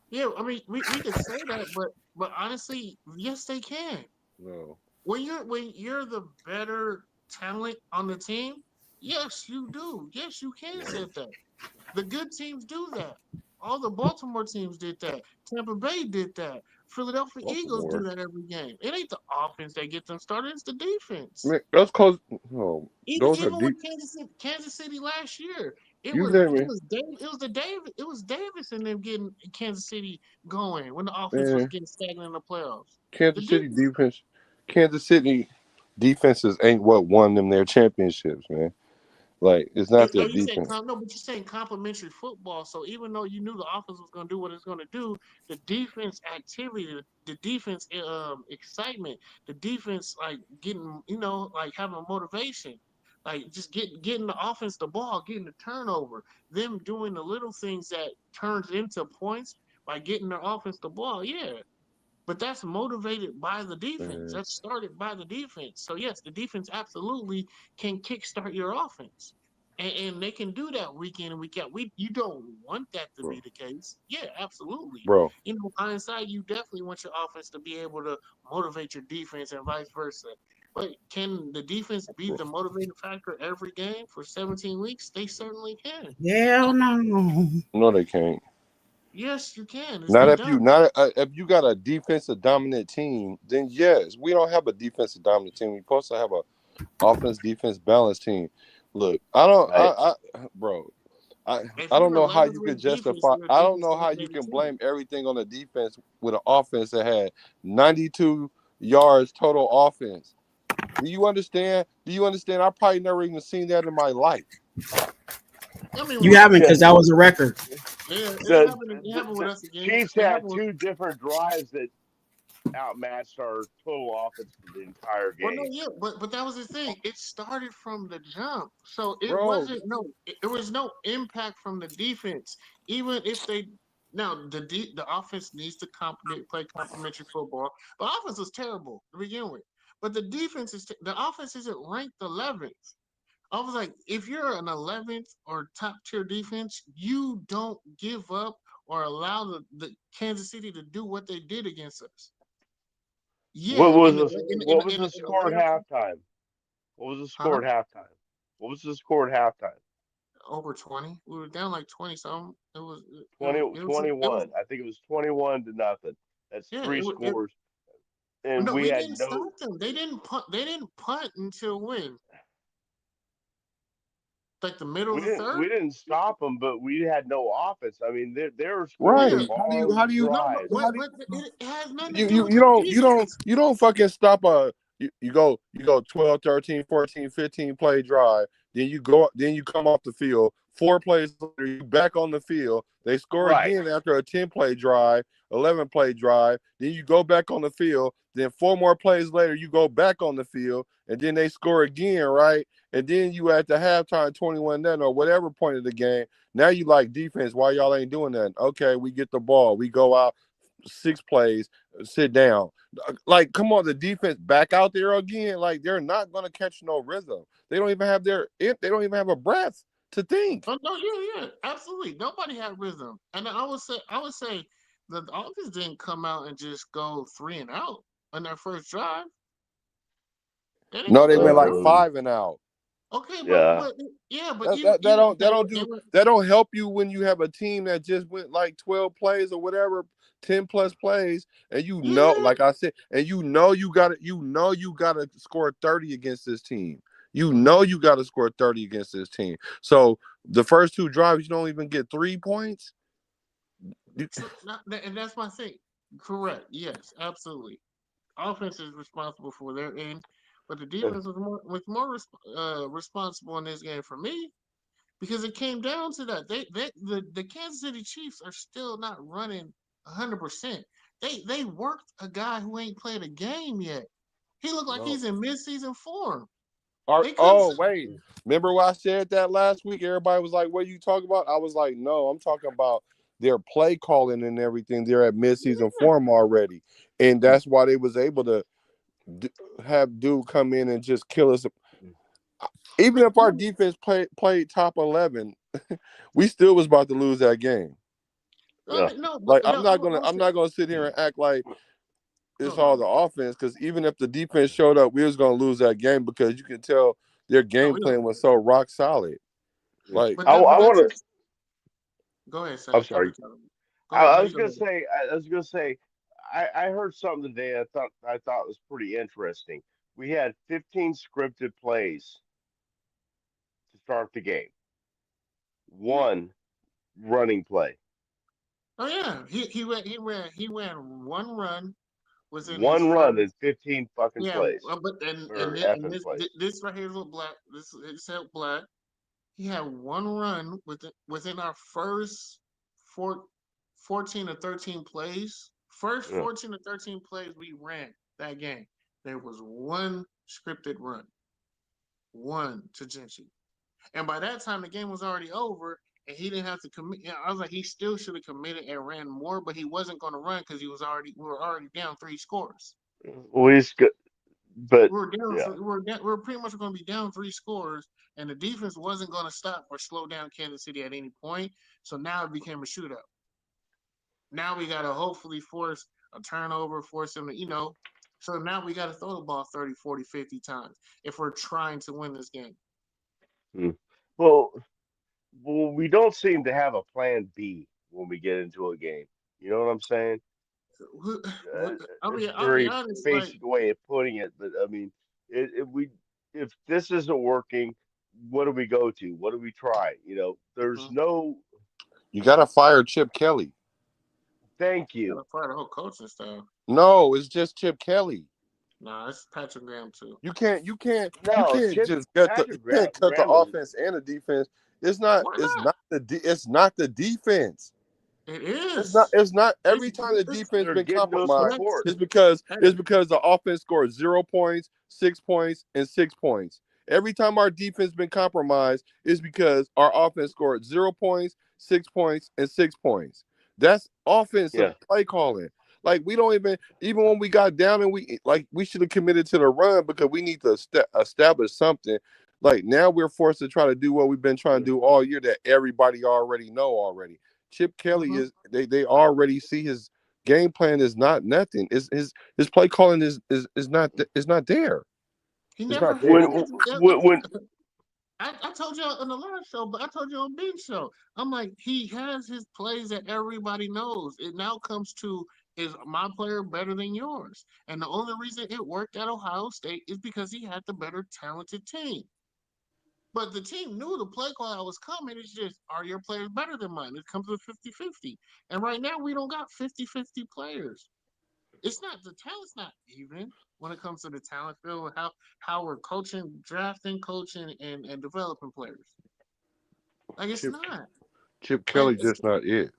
Speaker 1: yeah, I mean, we could say that, but honestly, yes, they can.
Speaker 3: no.
Speaker 1: When you're the better talent on the team, yes, you do. Yes, you can
Speaker 3: No.
Speaker 1: set that. The good teams do that. All the Baltimore teams did that. Tampa Bay did that. Philadelphia Eagles do
Speaker 3: Baltimore.
Speaker 1: that every game. It ain't the offense that get them started; it's the defense.
Speaker 3: Man, that's cause no,
Speaker 1: Even
Speaker 3: those are
Speaker 1: even with
Speaker 3: deep.
Speaker 1: Kansas City last year, it
Speaker 3: You
Speaker 1: was
Speaker 3: hear
Speaker 1: it
Speaker 3: me,
Speaker 1: was David, it was Davis and them getting Kansas City going when the offense was
Speaker 3: man?
Speaker 1: getting stagnant in the playoffs. The
Speaker 3: Kansas City
Speaker 1: defense.
Speaker 3: defense. Kansas City defenses ain't what won them their championships, man. Like, it's not their
Speaker 1: You said
Speaker 3: defense.
Speaker 1: no, but you're saying complimentary football. So even though you knew the offense was going to do what it's going to do, the defense activity, the defense excitement, the defense like getting, like having motivation, like just getting the offense the ball, getting the turnover, them doing the little things that turns into points by getting their offense the ball. Yeah, but that's motivated by the defense.
Speaker 3: Man,
Speaker 1: That's started by the defense. So yes, the defense absolutely can kickstart your offense, and they can do that week in and week out. You don't want that to
Speaker 3: bro,
Speaker 1: be the case. Yeah, absolutely.
Speaker 3: bro,
Speaker 1: Hindsight, you definitely want your offense to be able to motivate your defense and vice versa. But can the defense be
Speaker 3: bro.
Speaker 1: the motivating factor every game for 17 weeks? They certainly can.
Speaker 4: Hell no.
Speaker 3: No, they can't.
Speaker 1: Yes, you can. It's
Speaker 3: Not
Speaker 1: been
Speaker 3: if you
Speaker 1: done.
Speaker 3: not if you got a defensive dominant team, then yes. We don't have a defensive dominant team. We're supposed to have a offense defense balanced team. Look,
Speaker 2: right.
Speaker 3: bro, I
Speaker 1: If
Speaker 3: I
Speaker 1: you're
Speaker 3: don't
Speaker 1: a
Speaker 3: know how
Speaker 1: 11th
Speaker 3: you could
Speaker 1: ranked defense,
Speaker 3: justify.
Speaker 1: you're a
Speaker 3: I don't
Speaker 1: defense
Speaker 3: know how you
Speaker 1: dominated
Speaker 3: can
Speaker 1: team.
Speaker 3: blame everything on the defense with an offense that had 92 yards total offense. Do you understand? Do you understand? I probably never even seen that in my life.
Speaker 1: I mean,
Speaker 4: You
Speaker 1: with us,
Speaker 4: haven't
Speaker 2: Yeah.
Speaker 4: because that was a record.
Speaker 1: yeah, it
Speaker 2: The,
Speaker 1: happened. It happened with
Speaker 2: the
Speaker 1: us again.
Speaker 2: Chiefs
Speaker 1: It
Speaker 2: had
Speaker 1: happened with.
Speaker 2: two different drives that outmatched our total offense for the entire
Speaker 1: Well, no,
Speaker 2: game.
Speaker 1: yeah, but that was the thing. It started from the jump, so it
Speaker 3: Bro,
Speaker 1: wasn't no. There was no impact from the defense, even if they Now the offense needs to play complementary football. The offense was terrible to begin with, but the offense isn't ranked 11th. I was like, if you're an 11th or top tier defense, you don't give up or allow the Kansas City to do what they did against us.
Speaker 2: What
Speaker 1: Yeah,
Speaker 2: was
Speaker 1: in the
Speaker 2: the what was the
Speaker 1: in the
Speaker 2: score
Speaker 1: later,
Speaker 2: at halftime? What was the
Speaker 1: huh?
Speaker 2: score at halftime? What was the score at halftime?
Speaker 1: Over 20. We were down like 20 something. It was
Speaker 2: Twenty
Speaker 1: it
Speaker 2: twenty-one.
Speaker 1: was
Speaker 2: I think it was 21-0. That's
Speaker 1: yeah,
Speaker 2: three scores, and
Speaker 1: no,
Speaker 2: we
Speaker 1: we
Speaker 2: had
Speaker 1: didn't
Speaker 2: no.
Speaker 1: stop them. They didn't punt until when? Like the middle of the third?
Speaker 2: We didn't stop them, but we had no offense. I mean, they were scoring
Speaker 1: Yeah.
Speaker 3: Right. How
Speaker 2: long
Speaker 3: do you
Speaker 1: No,
Speaker 2: drives.
Speaker 1: but it has nothing to
Speaker 3: you
Speaker 1: do
Speaker 3: you
Speaker 1: with
Speaker 3: you
Speaker 1: your
Speaker 3: don't you don't
Speaker 1: defense.
Speaker 3: you don't fucking stop a you go 12, 13, 14, 15 play drive, then you come off the field, 4 plays later you back on the field, they score
Speaker 2: Right,
Speaker 3: again after a 10-play drive, 11-play drive, then you go back on the field, then 4 more plays later you go back on the field, and then they score again, right? And then you at the halftime 21 nothing or whatever point of the game. Now you like defense, why y'all ain't doing that? Okay, we get the ball, we go out 6 plays, sit down. Like, come on, the defense back out there again. Like, they're not gonna catch no rhythm. They don't even have they don't even have a breath to think.
Speaker 1: Oh no, yeah, absolutely. Nobody had rhythm, and I would say the offense didn't come out and just go 3-and-out on their first drive. They didn't
Speaker 3: No,
Speaker 1: go
Speaker 3: they
Speaker 1: three
Speaker 3: went
Speaker 1: and
Speaker 3: like
Speaker 1: out.
Speaker 2: um,
Speaker 3: 5 and out.
Speaker 1: Okay,
Speaker 2: yeah.
Speaker 1: but yeah, but
Speaker 3: That, that, that
Speaker 1: even
Speaker 3: don't
Speaker 1: if
Speaker 3: that don't do
Speaker 1: they were
Speaker 3: that don't help you when you have a team that just went like 12 plays or whatever, 10 plus plays, and
Speaker 1: yeah,
Speaker 3: like I said, and you gotta score 30 against this team.
Speaker 1: mm-hmm.
Speaker 3: You gotta score 30 against this team. So the first 2 drives, you don't even get 3 points.
Speaker 1: And that's my thing. Correct. Yes, absolutely. Offense is responsible for their end, but the defense was more responsible in this game for me because it came down to that. The Kansas City Chiefs are still not running 100%. They worked a guy who ain't played a game yet. He looked like
Speaker 3: No.
Speaker 1: he's in midseason form.
Speaker 3: Or,
Speaker 1: They couldn't.
Speaker 3: oh wait, remember what I said that last week? Everybody was like, "What are you talking about?" I was like, "No, I'm talking about their play calling and everything. They're at midseason
Speaker 1: Yeah.
Speaker 3: form already, and that's why they was able to have dude come in and just kill us. Even
Speaker 1: But
Speaker 3: if our defense played top 11, we still was about to lose that game.
Speaker 1: I
Speaker 2: Yeah.
Speaker 1: mean, no, but
Speaker 3: Like
Speaker 1: no, I'll
Speaker 3: I'm
Speaker 1: say
Speaker 3: not gonna sit here and act like it's all
Speaker 1: no.
Speaker 3: the offense, because even if the defense showed up, we was gonna lose that game, because you can tell their
Speaker 1: No,
Speaker 3: game
Speaker 1: we don't.
Speaker 3: plan was so rock solid. Like,
Speaker 1: But
Speaker 2: I want
Speaker 1: that's
Speaker 2: to.
Speaker 1: just go ahead,
Speaker 2: I'm
Speaker 1: Sam. Cut
Speaker 2: sorry.
Speaker 1: the time. Go ahead. No,
Speaker 2: I
Speaker 1: you
Speaker 2: was
Speaker 1: go
Speaker 2: gonna
Speaker 1: ahead.
Speaker 2: say. I was gonna say. I heard something today. I thought was pretty interesting. We had 15 scripted plays to start the game.
Speaker 1: Yeah.
Speaker 2: One running play.
Speaker 1: Oh yeah. He ran one run within his
Speaker 2: One run
Speaker 1: first.
Speaker 2: and 15 fucking
Speaker 1: Yeah,
Speaker 2: plays
Speaker 1: but
Speaker 2: or
Speaker 1: and
Speaker 2: effing plays.
Speaker 1: this right here is what black. This is help black. He had one run within our first four, 14 or 13 plays. First
Speaker 2: Yeah.
Speaker 1: 14 or 13 plays we ran that game. There was one scripted run, one to Genchi. And by that time, the game was already over, and he didn't have to commit. I was like, he still should have committed and ran more, but he wasn't going to run because we were already down 3 scores.
Speaker 2: Well, he's good, but
Speaker 1: We were down.
Speaker 2: yeah.
Speaker 1: We were pretty much going to be down 3 scores, and the defense wasn't going to stop or slow down Kansas City at any point. So now it became a shootout. Now we got to hopefully force a turnover, force them to, So now we got to throw the ball 30, 40, 50 times if we're trying to win this game.
Speaker 2: Hmm. Well, we don't seem to have a plan B when we get into a game. You know what I'm saying? Uh, it's a
Speaker 1: I'll be
Speaker 2: very
Speaker 1: honest. Like,
Speaker 2: basic way of putting it, but I mean, if this isn't working, what do we go to? What do we try? There's
Speaker 1: mm-hmm.
Speaker 2: no
Speaker 3: you gotta fire Chip Kelly.
Speaker 2: thank
Speaker 1: Got
Speaker 2: you.
Speaker 1: to fire the whole coaching staff.
Speaker 3: No, it's just Chip Kelly.
Speaker 1: Nah, it's Patrick Graham too.
Speaker 3: You
Speaker 2: No,
Speaker 3: can't
Speaker 2: Chip
Speaker 3: just cut
Speaker 2: Patrick
Speaker 3: the
Speaker 2: Graham is
Speaker 3: offense and the defense.
Speaker 1: Why not?
Speaker 3: It's not the defense.
Speaker 1: It is.
Speaker 3: It's not
Speaker 1: It's
Speaker 3: every time the
Speaker 1: it's
Speaker 3: defense
Speaker 2: they're
Speaker 3: been
Speaker 2: getting no
Speaker 3: compromised.
Speaker 1: that's
Speaker 2: support.
Speaker 3: It's because the offense scored 0 points, 6 points, and 6 points. Every time our defense been compromised is because our offense scored 0 points, 6 points, and 6 points. That's offensive
Speaker 2: Yeah.
Speaker 3: play calling. Like we don't even when we got down and we should have committed to the run because we need to establish something. Like now we're forced to try to do what we've been trying to do all year that everybody already know already. Chip Kelly
Speaker 1: Mm-hmm.
Speaker 3: is they already see his game plan is not nothing. His play calling is not there.
Speaker 1: He
Speaker 3: It's
Speaker 1: never
Speaker 3: not
Speaker 1: had
Speaker 3: there.
Speaker 2: When
Speaker 1: I told y'all on the last show, but I told you on Big Show. I'm like, he has his plays that everybody knows. It now comes to, is my player better than yours? And the only reason it worked at Ohio State is because he had the better talented team. But the team knew the play call was coming. It's just, are your players better than mine? It comes with 50-50. And right now, we don't got 50-50 players. It's not, the talent's not even when it comes to the talent field, how we're coaching, drafting, coaching, and developing players. Like it's
Speaker 3: Chip
Speaker 1: not.
Speaker 3: Chip
Speaker 1: Like
Speaker 3: Kelly just not it.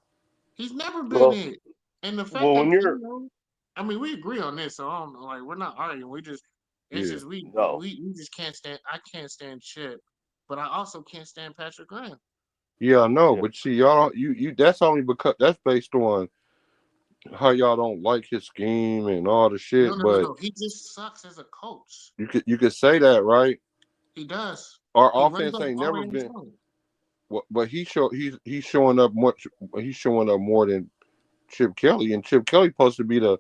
Speaker 1: he's never been
Speaker 2: well
Speaker 1: it. And the fact
Speaker 2: well
Speaker 1: that
Speaker 2: when you're
Speaker 1: I mean, we agree on this, so I don't know, like we're not arguing. We just it's
Speaker 3: Yeah.
Speaker 1: just
Speaker 2: no
Speaker 1: we just can't stand. I can't stand Chip, but I also can't stand Patrick Graham.
Speaker 3: Yeah, I know,
Speaker 2: yeah
Speaker 3: but see, y'all don't you that's only because that's based on how y'all don't like his scheme and all the
Speaker 1: No,
Speaker 3: shit.
Speaker 1: no, no,
Speaker 3: But
Speaker 1: no. He just sucks as a coach.
Speaker 3: you could say that, right?
Speaker 1: He does.
Speaker 3: Our
Speaker 1: He runs
Speaker 3: offense
Speaker 1: up
Speaker 3: ain't
Speaker 1: all the
Speaker 3: never
Speaker 1: way in his
Speaker 3: been.
Speaker 1: zone.
Speaker 3: But he's showing up much. He's showing up more than Chip Kelly, and Chip Kelly supposed to be the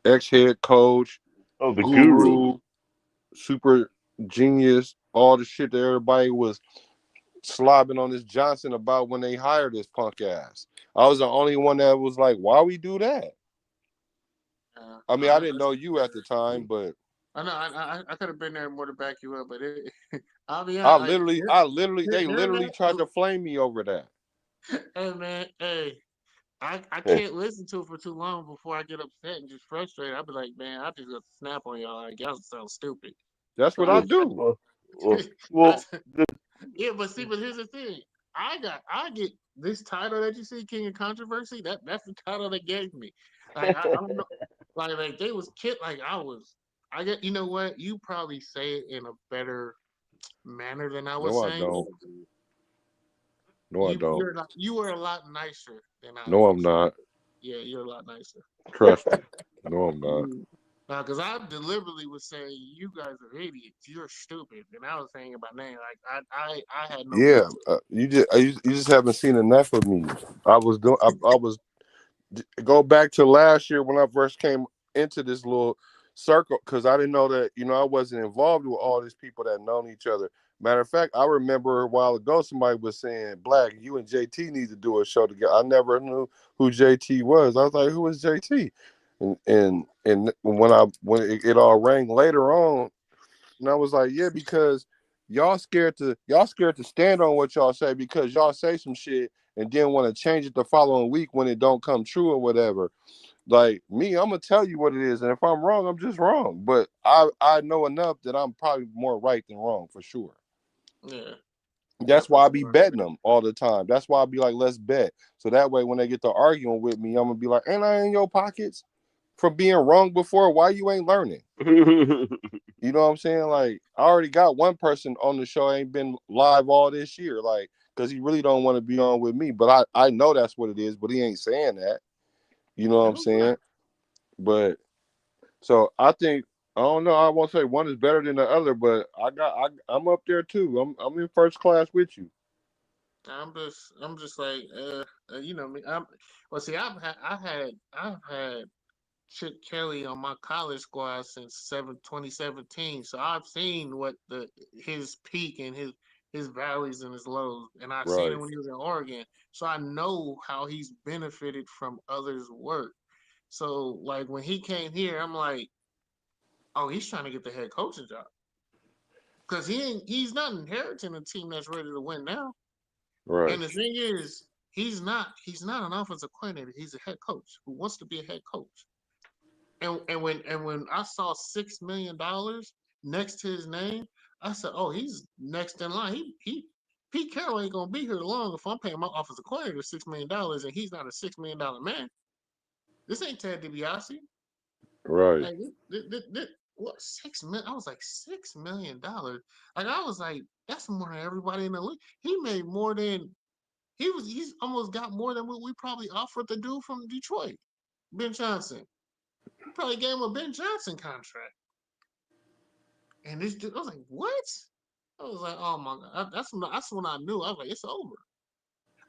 Speaker 3: ex head coach,
Speaker 2: oh the guru
Speaker 3: guru, super genius, all the shit that everybody was slobbing on this Johnson about when they hired this punk ass. I was the only one that was like, "Why we do that?" I mean, I didn't know you at the time, but
Speaker 1: I know I could have been there more to back you up, but I'll be honest,
Speaker 3: I
Speaker 1: like
Speaker 3: literally, they
Speaker 1: they're
Speaker 3: literally tried
Speaker 1: that.
Speaker 3: to flame me over that.
Speaker 1: Hey man, hey, I
Speaker 2: hey,
Speaker 1: can't listen to it for too long before I get upset and just frustrated. I'll be like, man, I just got to snap on y'all. Like y'all sound stupid.
Speaker 3: That's
Speaker 1: So
Speaker 3: what I
Speaker 2: yeah
Speaker 3: do.
Speaker 2: well
Speaker 1: I,
Speaker 2: well the,
Speaker 1: yeah, but see, but here's the thing. I get this title that you see, King of Controversy. That's the title they gave me. Like I don't know, like they was kid. Like I was. I get. You know what? You probably say it in a better manner than I was
Speaker 3: No, I
Speaker 1: saying
Speaker 3: don't.
Speaker 1: it.
Speaker 3: No, I don't.
Speaker 1: You were a lot nicer than I
Speaker 3: No, I'm
Speaker 1: was.
Speaker 3: not.
Speaker 1: Yeah, you're a lot nicer.
Speaker 3: Trust me. No, I'm not.
Speaker 1: Now, because I deliberately was saying you guys are idiots, you're stupid, and I was saying about name like I had no
Speaker 3: Yeah,
Speaker 1: filter.
Speaker 3: you just haven't seen enough of me. I was doing. I was go back to last year when I first came into this little circle because I didn't know that I wasn't involved with all these people that known each other. Matter of fact, I remember a while ago somebody was saying, "Black, you and JT need to do a show together." I never knew who JT was. I was like, "Who is JT?" And when it all rang later on, and I was like, "Yeah," because y'all scared to stand on what y'all say because y'all say some shit and then want to change it the following week when it don't come true or whatever. Like me, I'm gonna tell you what it is, and if I'm wrong, I'm just wrong. But I know enough that I'm probably more right than wrong for sure.
Speaker 1: Yeah, yeah,
Speaker 3: That's
Speaker 1: for
Speaker 3: why I be
Speaker 1: sure.
Speaker 3: betting them all the time. That's why I be like, let's bet. So that way, when they get to arguing with me, I'm gonna be like, ain't I in your pockets from being wrong before? Why you ain't learning? You know what I'm saying? Like, I already got one person on the show ain't been live all this year, like, because he really don't want to be on with me. But I know that's what it is, but he ain't saying that. You know what
Speaker 1: And
Speaker 3: I'm
Speaker 1: who's that?
Speaker 3: saying? But so I think I don't know. I won't say one is better than the other, but I'm up there too. I'm in first class with you.
Speaker 1: I'm just like, you know me. Well, see, I've had Chip Kelly on my college squad since 2017. So I've seen what his peak and his valleys and his lows, and I've seen it
Speaker 3: Right.
Speaker 1: when he was in Oregon. So I know how he's benefited from others' work. So like when he came here, I'm like, oh, he's trying to get the head coaching job because he's not inheriting a team that's ready to win now.
Speaker 3: Right.
Speaker 1: And the thing is, he's not an offensive coordinator. He's a head coach who wants to be a head coach. And when I saw $6 million next to his name, I said, "Oh, he's next in line. He Pete Carroll ain't gonna be here long if I'm paying my offensive coordinator $6 million and he's not a $6 million man. This ain't Ted DiBiase.
Speaker 3: Right.
Speaker 1: Like what 6 million? I was like $6 million. Like I was like, that's more than everybody in the league. He made more than he's almost got more than what we probably offered the dude from Detroit, Ben Johnson. We probably gave him a Ben Johnson contract. And this dude, I was like, what? I was like, oh my God. That's when I knew. I was like, it's over.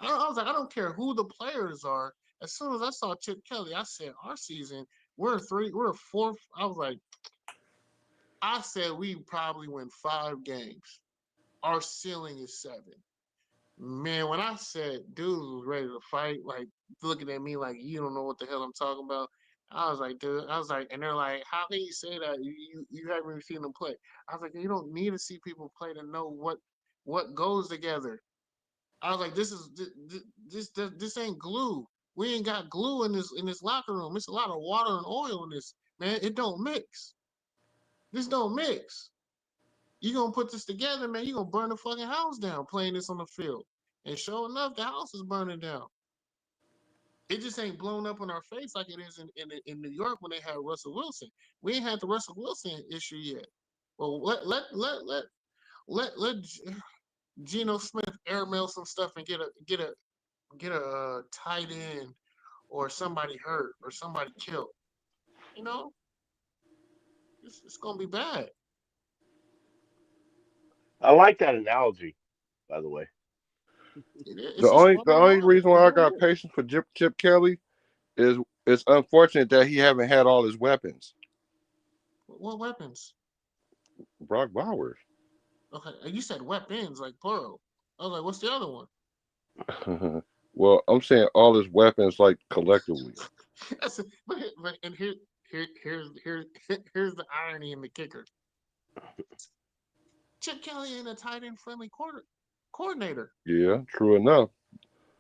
Speaker 1: I was like, I don't care who the players are. As soon as I saw Chip Kelly, I said, our season, we're fourth. I was like, I said we probably win 5 games. Our ceiling is 7. Man, when I said dudes was ready to fight, like looking at me like you don't know what the hell I'm talking about. I was like, dude, I was like, and they're like, how can you say that? You haven't even seen them play. I was like, you don't need to see people play to know what goes together. I was like, this ain't glue. We ain't got glue in this locker room. It's a lot of water and oil in this, man. It don't mix. This don't mix. You gonna put this together, man. You gonna burn the fucking house down playing this on the field. And sure enough, the house is burning down. It just ain't blown up in our face like it is in New York when they had Russell Wilson. We ain't had the Russell Wilson issue yet. Well, let Geno Smith airmail some stuff and get a tight end or somebody hurt or somebody killed. You know, it's gonna be bad.
Speaker 2: I like that analogy, by the way.
Speaker 1: It's
Speaker 3: The
Speaker 1: just
Speaker 3: only
Speaker 1: one
Speaker 3: the
Speaker 1: on
Speaker 3: only
Speaker 1: one.
Speaker 3: reason
Speaker 1: That's
Speaker 3: why I
Speaker 1: what
Speaker 3: got
Speaker 1: it is.
Speaker 3: patience for Chip Kelly is it's unfortunate that he haven't had all his weapons.
Speaker 1: What weapons?
Speaker 3: Brock Bowers.
Speaker 1: Okay, you said weapons, like plural. I was like, what's the other one?
Speaker 3: Well, I'm saying all his weapons like collectively.
Speaker 1: but and here's the irony and the kicker. Chip Kelly ain't a tight end friendly coordinator.
Speaker 3: Yeah, true enough.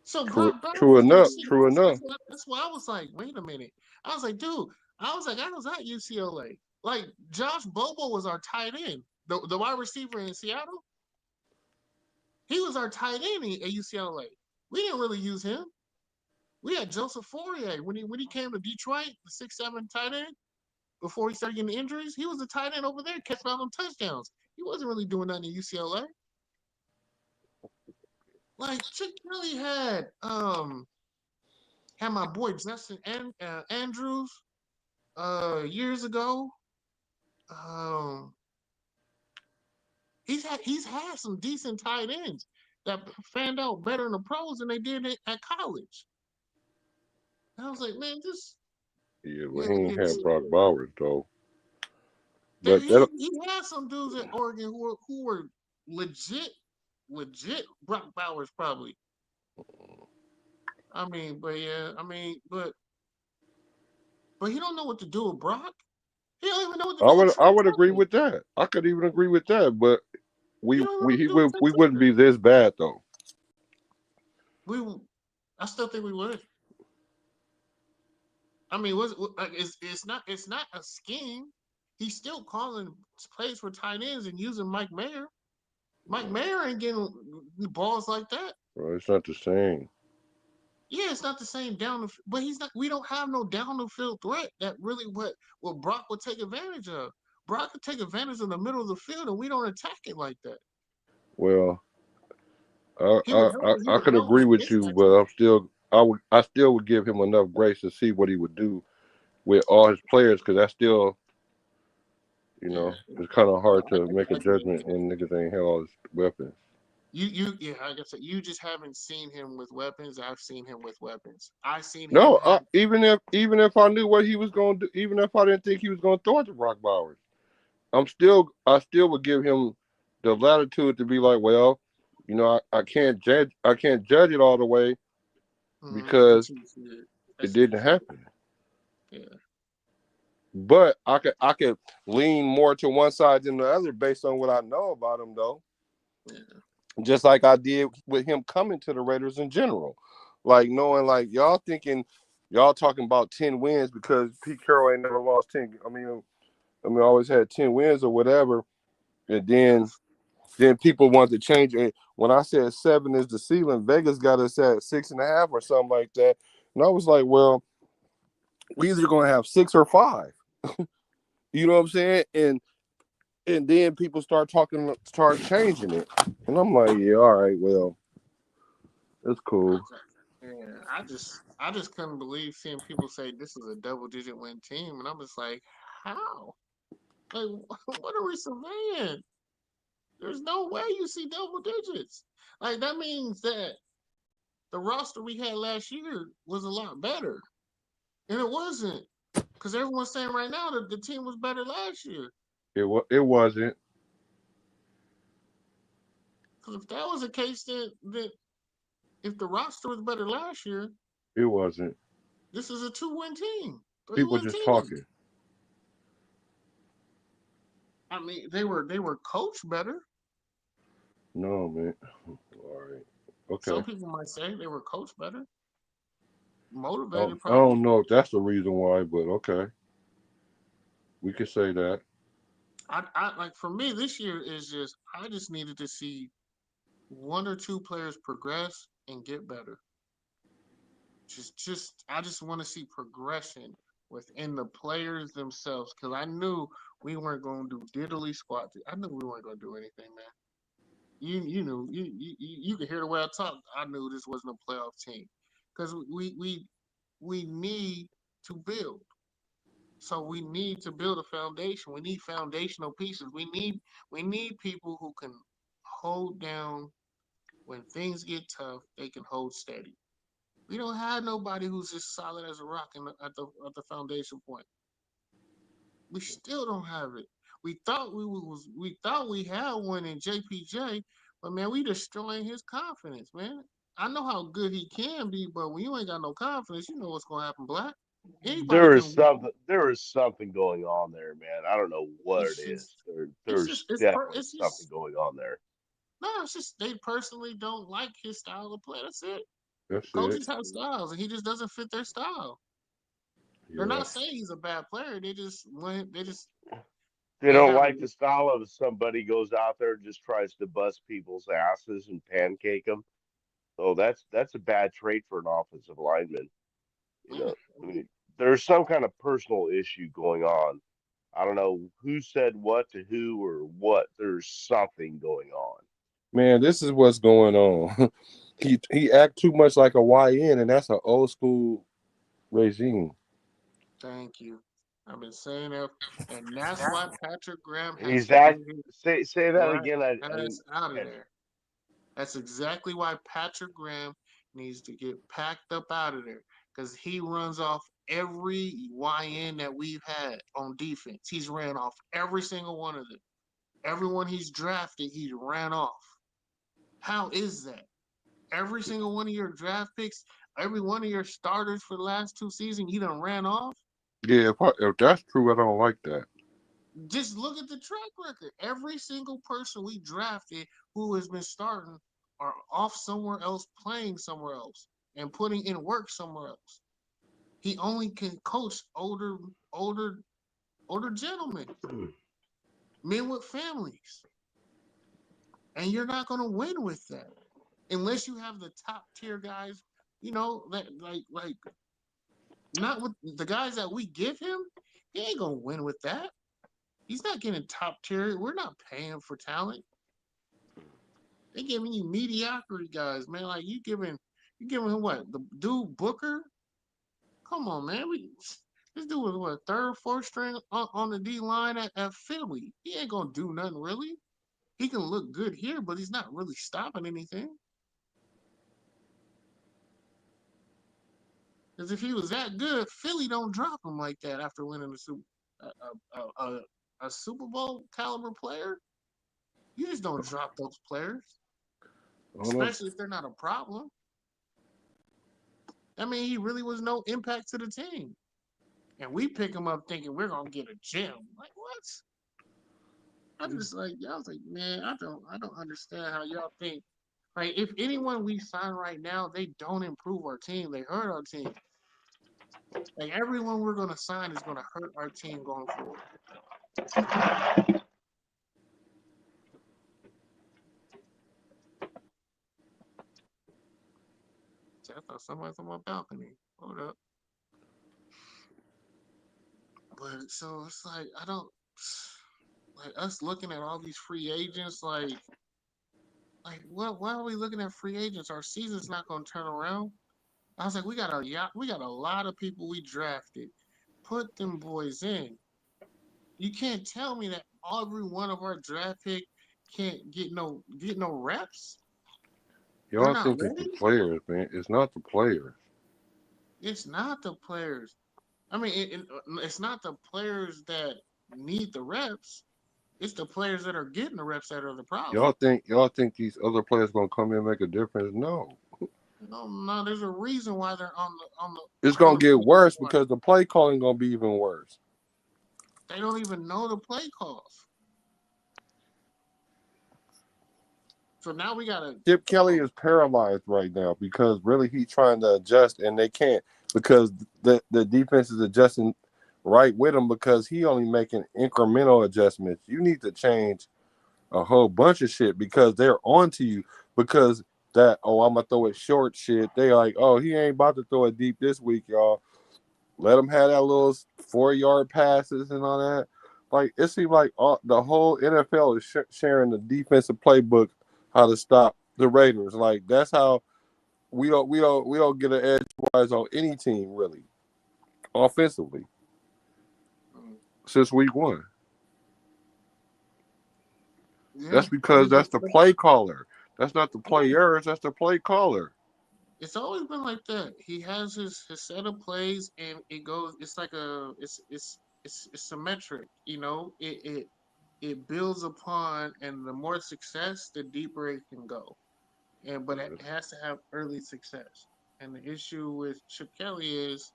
Speaker 1: So
Speaker 3: True,
Speaker 1: Brock
Speaker 3: true
Speaker 1: Bowers got
Speaker 3: enough.
Speaker 1: shit.
Speaker 3: True enough.
Speaker 1: That's why I was like, wait a minute. I was like, dude. I was like, I was at UCLA. Like Josh Bobo was our tight end, the wide receiver in Seattle. He was our tight end at UCLA. We didn't really use him. We had Joseph Fourier when he came to Detroit, the 6'7" tight end. Before he started getting injuries, he was a tight end over there catching all them touchdowns. He wasn't really doing nothing at UCLA. Like Chip Kelly had my boy Justin Andrews years ago. Um, he's had some decent tight ends that fanned out better in the pros than they did at college. And I was like, man, this
Speaker 3: Yeah,
Speaker 1: we
Speaker 3: well, he
Speaker 1: ain't
Speaker 3: ain't
Speaker 1: getting
Speaker 3: had
Speaker 1: shit.
Speaker 3: Brock Bowers though.
Speaker 1: There,
Speaker 3: But that
Speaker 1: he had some dudes at Oregon who were legit Brock Bowers probably. I mean, but yeah, I mean, but he don't know what to do with Brock. He don't even know what to do with
Speaker 3: I
Speaker 1: Trent
Speaker 3: would agree
Speaker 1: Taylor.
Speaker 3: with that. I could even agree with that. But
Speaker 1: He don't know what to do with Trent
Speaker 3: we wouldn't
Speaker 1: Taylor.
Speaker 3: be this bad though.
Speaker 1: We, I still think we would. I mean, it's not a scheme. He's still calling plays for tight ends and using Mike Mayer. Mike Mayer ain't getting balls like that.
Speaker 3: Well, it's not the same.
Speaker 1: Yeah, it's not the same but he's not. We don't have no down the field threat that really what Brock would take advantage of. Brock could take advantage of the middle of the field, and we don't attack it like that.
Speaker 3: Well,
Speaker 1: He
Speaker 3: I
Speaker 1: would
Speaker 3: could
Speaker 1: help
Speaker 3: agree
Speaker 1: with
Speaker 3: with you, but
Speaker 1: mismatches.
Speaker 3: I still would give him enough grace to see what he would do with all his players because that's still
Speaker 1: Yeah,
Speaker 3: it's kind of hard to make
Speaker 1: I
Speaker 3: a
Speaker 1: get what you're
Speaker 3: judgment
Speaker 1: saying.
Speaker 3: when niggas ain't had all his weapons.
Speaker 1: Yeah, like I said, you just haven't seen him with weapons. I've seen him with weapons. I've seen him
Speaker 3: No,
Speaker 1: have.
Speaker 3: even if I knew what he was going to do, even if I didn't think he was going to throw it to Brock Bowers, I still would give him the latitude to be like, well, I can't judge it all the way because
Speaker 1: Until you see it.
Speaker 3: it
Speaker 1: That's it.
Speaker 3: didn't happen.
Speaker 1: Yeah.
Speaker 3: But I could lean more to one side than the other based on what I know about him, though.
Speaker 1: Yeah.
Speaker 3: Just like I did with him coming to the Raiders in general, like knowing like y'all talking about 10 wins because Pete Carroll ain't never lost 10. I mean, always had 10 wins or whatever, and then people want to change it. When I said 7 is the ceiling, Vegas got us at 6.5 or something like that, and I was like, well, we either gonna have 6 or 5. You know what I'm saying? And then people start changing it, and I'm like, yeah, all right, well, It's
Speaker 1: I
Speaker 3: cool.
Speaker 1: just, yeah, I just couldn't believe seeing people say this is a double-digit win team, and I'm just like, how? Like, what are we surveying? There's no way you see double digits. Like that means that the roster we had last year was a lot better, and it wasn't because everyone's saying right now that the team was better last year.
Speaker 3: It wasn't.
Speaker 1: Because if that was the case, then if the roster was better last year,
Speaker 3: It wasn't.
Speaker 1: this is a two-win team,
Speaker 3: People
Speaker 1: three-win
Speaker 3: just
Speaker 1: team.
Speaker 3: talking.
Speaker 1: I mean, they were coached better.
Speaker 3: No, man. All right.
Speaker 1: Some
Speaker 3: Okay.
Speaker 1: people might say they were coached better,
Speaker 3: I
Speaker 1: motivated
Speaker 3: don't, I
Speaker 1: probably.
Speaker 3: don't know if that's the reason why, but okay. We could say that.
Speaker 1: I like for me this year is just I just needed to see one or two players progress and get better. Just I just want to see progression within the players themselves because I knew we weren't going to do diddly squat. I knew we weren't going to do anything, man. You knew you could hear the way I talked. I knew this wasn't a playoff team because we need to build. So we need to build a foundation. We need foundational pieces. We need people who can hold down when things get tough. They can hold steady. We don't have nobody who's just solid as a rock at the foundation point. We still don't have it. We thought we had one in JPJ, but man, we destroying his confidence, man. I know how good he can be, but when you ain't got no confidence, you know what's gonna happen, Black. Anybody can.
Speaker 2: There is something going on there, man. I don't know what it
Speaker 1: It's
Speaker 2: is.
Speaker 1: just
Speaker 2: There's definitely something going on there.
Speaker 1: no. It's just they personally don't like his style of play. That's it.
Speaker 3: That's it.
Speaker 1: Coaches have styles, and he just doesn't fit their style. They're
Speaker 3: Yeah.
Speaker 1: not saying he's a bad player.
Speaker 2: They
Speaker 1: They
Speaker 2: don't
Speaker 1: have a
Speaker 2: like the style of somebody goes out there and just tries to bust people's asses and pancake them. So that's a bad trait for an offensive lineman. You
Speaker 1: yeah.
Speaker 2: know, I mean, there's some kind of personal issue going on. I don't know who said what to who or what. There's something going on.
Speaker 3: Man, this is what's going on. He act too much like a YN, and that's an old school regime.
Speaker 1: Thank you. I've been saying that, and that's why Patrick Graham has
Speaker 2: He's
Speaker 1: to get
Speaker 2: act.
Speaker 1: his
Speaker 2: Say that
Speaker 1: black
Speaker 2: again. I
Speaker 1: ass
Speaker 2: didn't
Speaker 1: out of
Speaker 2: catch
Speaker 1: there. That's exactly why Patrick Graham needs to get packed up out of there because he runs off every YN that we've had on defense. He's ran off every single one of them. Everyone he's drafted, he ran off. How is that? Every single one of your draft picks, every one of your starters for the last two seasons, you done ran off.
Speaker 3: Yeah, if that's true, I don't like that.
Speaker 1: Just look at the track record. Every single person we drafted who has been starting are off somewhere else, playing somewhere else, and putting in work somewhere else. He only can coach older, older gentlemen,
Speaker 2: it.
Speaker 1: men with families, and you're not going to win with that unless you have the top tier guys. You know that like not with the guys that we give him. He ain't gonna win with that. He's not getting top tier. We're not paying for talent. They giving you mediocrity guys, man. Like you giving him what? The dude Booker? Come on, man. This dude was what third, fourth string on the D line at Philly. He ain't gonna do nothing really. He can look good here, but he's not really stopping anything. Because if he was that good, Philly don't drop him like that after winning a Super Bowl caliber player. You just don't drop those players,
Speaker 3: I don't know.
Speaker 1: especially if they're not a problem. I mean, he really was no impact to the team. And we pick him up thinking we're gonna get a gem. Like what? I just like I was like, man, I don't understand how y'all think. Like if anyone we sign right now, they don't improve our team. They hurt our team. Like everyone we're gonna sign is gonna hurt our team going forward. So I thought somebody's on my balcony. Hold up. But so it's like I don't like us looking at all these free agents like Like, what? Why are we looking at free agents? Our season's not going to turn around. I was like, we got a lot of people we drafted. Put them boys in. You can't tell me that every one of our draft pick can't get no reps. They're
Speaker 3: Y'all
Speaker 1: not
Speaker 3: think it's
Speaker 1: ready.
Speaker 3: the players, man. It's not the players.
Speaker 1: It's not the players. I mean, it's not the players that need the reps. It's the players that are getting the reps that are the problem.
Speaker 3: Y'all think these other players gonna come in and make a difference? No.
Speaker 1: No, no, there's a reason why they're
Speaker 3: It's
Speaker 1: on
Speaker 3: gonna
Speaker 1: the
Speaker 3: get
Speaker 1: practice
Speaker 3: worse
Speaker 1: squad.
Speaker 3: because the play calling gonna be even worse.
Speaker 1: They don't even know the play calls. So now we gotta.
Speaker 3: Chip Kelly
Speaker 1: Oh,
Speaker 3: is paralyzed right now because really he's trying to adjust and they can't because the defense is adjusting right with him because he only making incremental adjustments. You need to change a whole bunch of shit because they're onto you because that I'm gonna throw it short shit. They like, oh, he ain't about to throw it deep this week, y'all. Let him have that little 4 yard passes and all that. Like it seems like the whole NFL is sharing the defensive playbook how to stop the Raiders. Like that's how we don't get an edge wise on any team really offensively
Speaker 1: mm,
Speaker 3: since week 1.
Speaker 1: yeah.
Speaker 3: That's
Speaker 1: I
Speaker 3: because
Speaker 1: mean,
Speaker 3: that's the play caller. That's not the players. That's the play caller.
Speaker 1: it's always been like that. He has his set of plays, and it goes. It's like it's symmetric. You know, it builds upon, and the more success, the deeper it can go. And but it has to have early success. And the issue with Chip Kelly is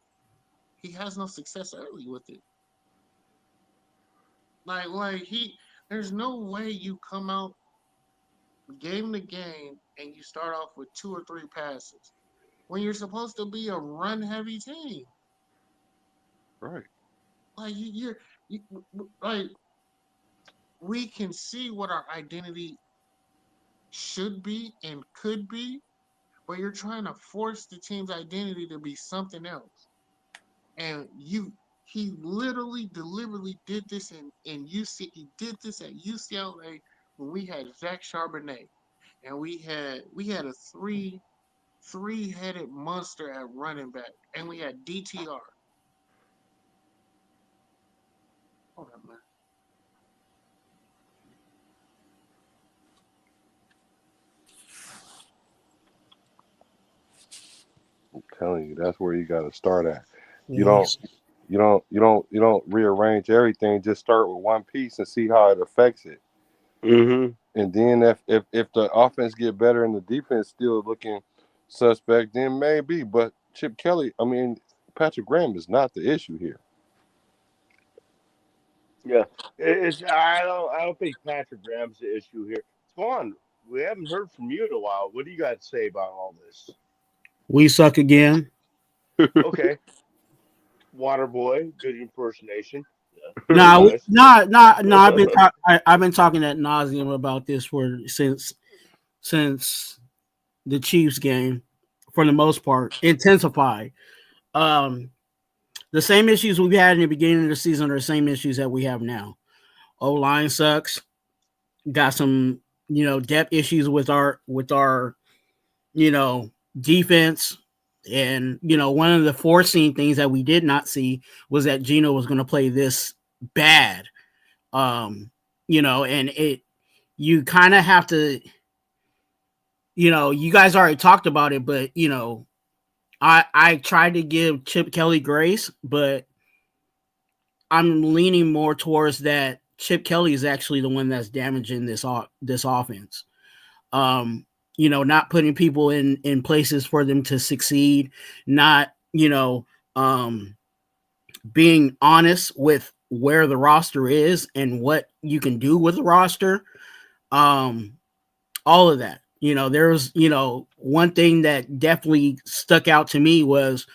Speaker 1: he has no success early with it. Like there's no way you come out game to game and you start off with 2 or 3 passes when you're supposed to be a run heavy team.
Speaker 3: Right.
Speaker 1: Like you, like we can see what our identity should be and could be, but you're trying to force the team's identity to be something else. And he literally deliberately did this in UC. He did this at UCLA when we had Zach Charbonnet, and we had a three-headed monster at running back, and we had DTR. Hold up, man.
Speaker 3: I'm telling you, that's where you got to start at. You don't
Speaker 4: Yes.
Speaker 3: you don't rearrange everything. Just start with one piece and see how it affects it.
Speaker 2: Mm-hmm.
Speaker 3: And then if the offense get better and the defense still looking suspect, then maybe. But Chip Kelly, I mean Patrick Graham is not the issue here.
Speaker 2: Yeah, it's I don't think Patrick Graham's the issue here. Spawn, we haven't heard from you in a while. What do you got to say about all this?
Speaker 4: We suck again.
Speaker 2: Okay, Waterboy, good impersonation. Yeah, very
Speaker 4: No,
Speaker 2: nice.
Speaker 4: no. I've been talking at nauseum about this for since the Chiefs game, for the most part, intensified. Um, the same issues we had in the beginning of the season are the same issues that we have now. O line sucks. Got some depth issues with our you know defense. And one of the foreseen things that we did not see was that Gino was going to play this bad. Um, and you kind of have to, you guys already talked about it, but I tried to give Chip Kelly grace, but I'm leaning more towards that Chip Kelly is actually the one that's damaging this offense. Not putting people in places for them to succeed, not being honest with where the roster is and what you can do with the roster. Um, all of that. There's one thing that definitely stuck out to me was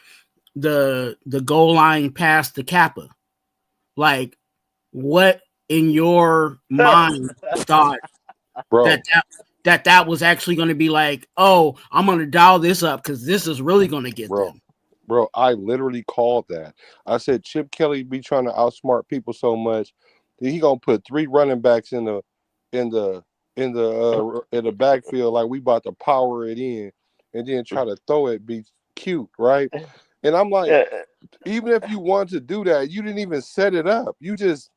Speaker 4: the goal line pass to Kappa. Like, what in your mind thought that
Speaker 3: Bro,
Speaker 4: that was actually going to be like, oh, I'm going to dial this up because this is really going to get
Speaker 3: bro,
Speaker 4: them.
Speaker 3: bro, I literally called that. I said Chip Kelly be trying to outsmart people so much that he gonna put 3 running backs in the in the backfield like we about to power it in, and then try to throw it be cute, right? And I'm like,
Speaker 2: Yeah,
Speaker 3: even if you want to do that, you didn't even set it up. You just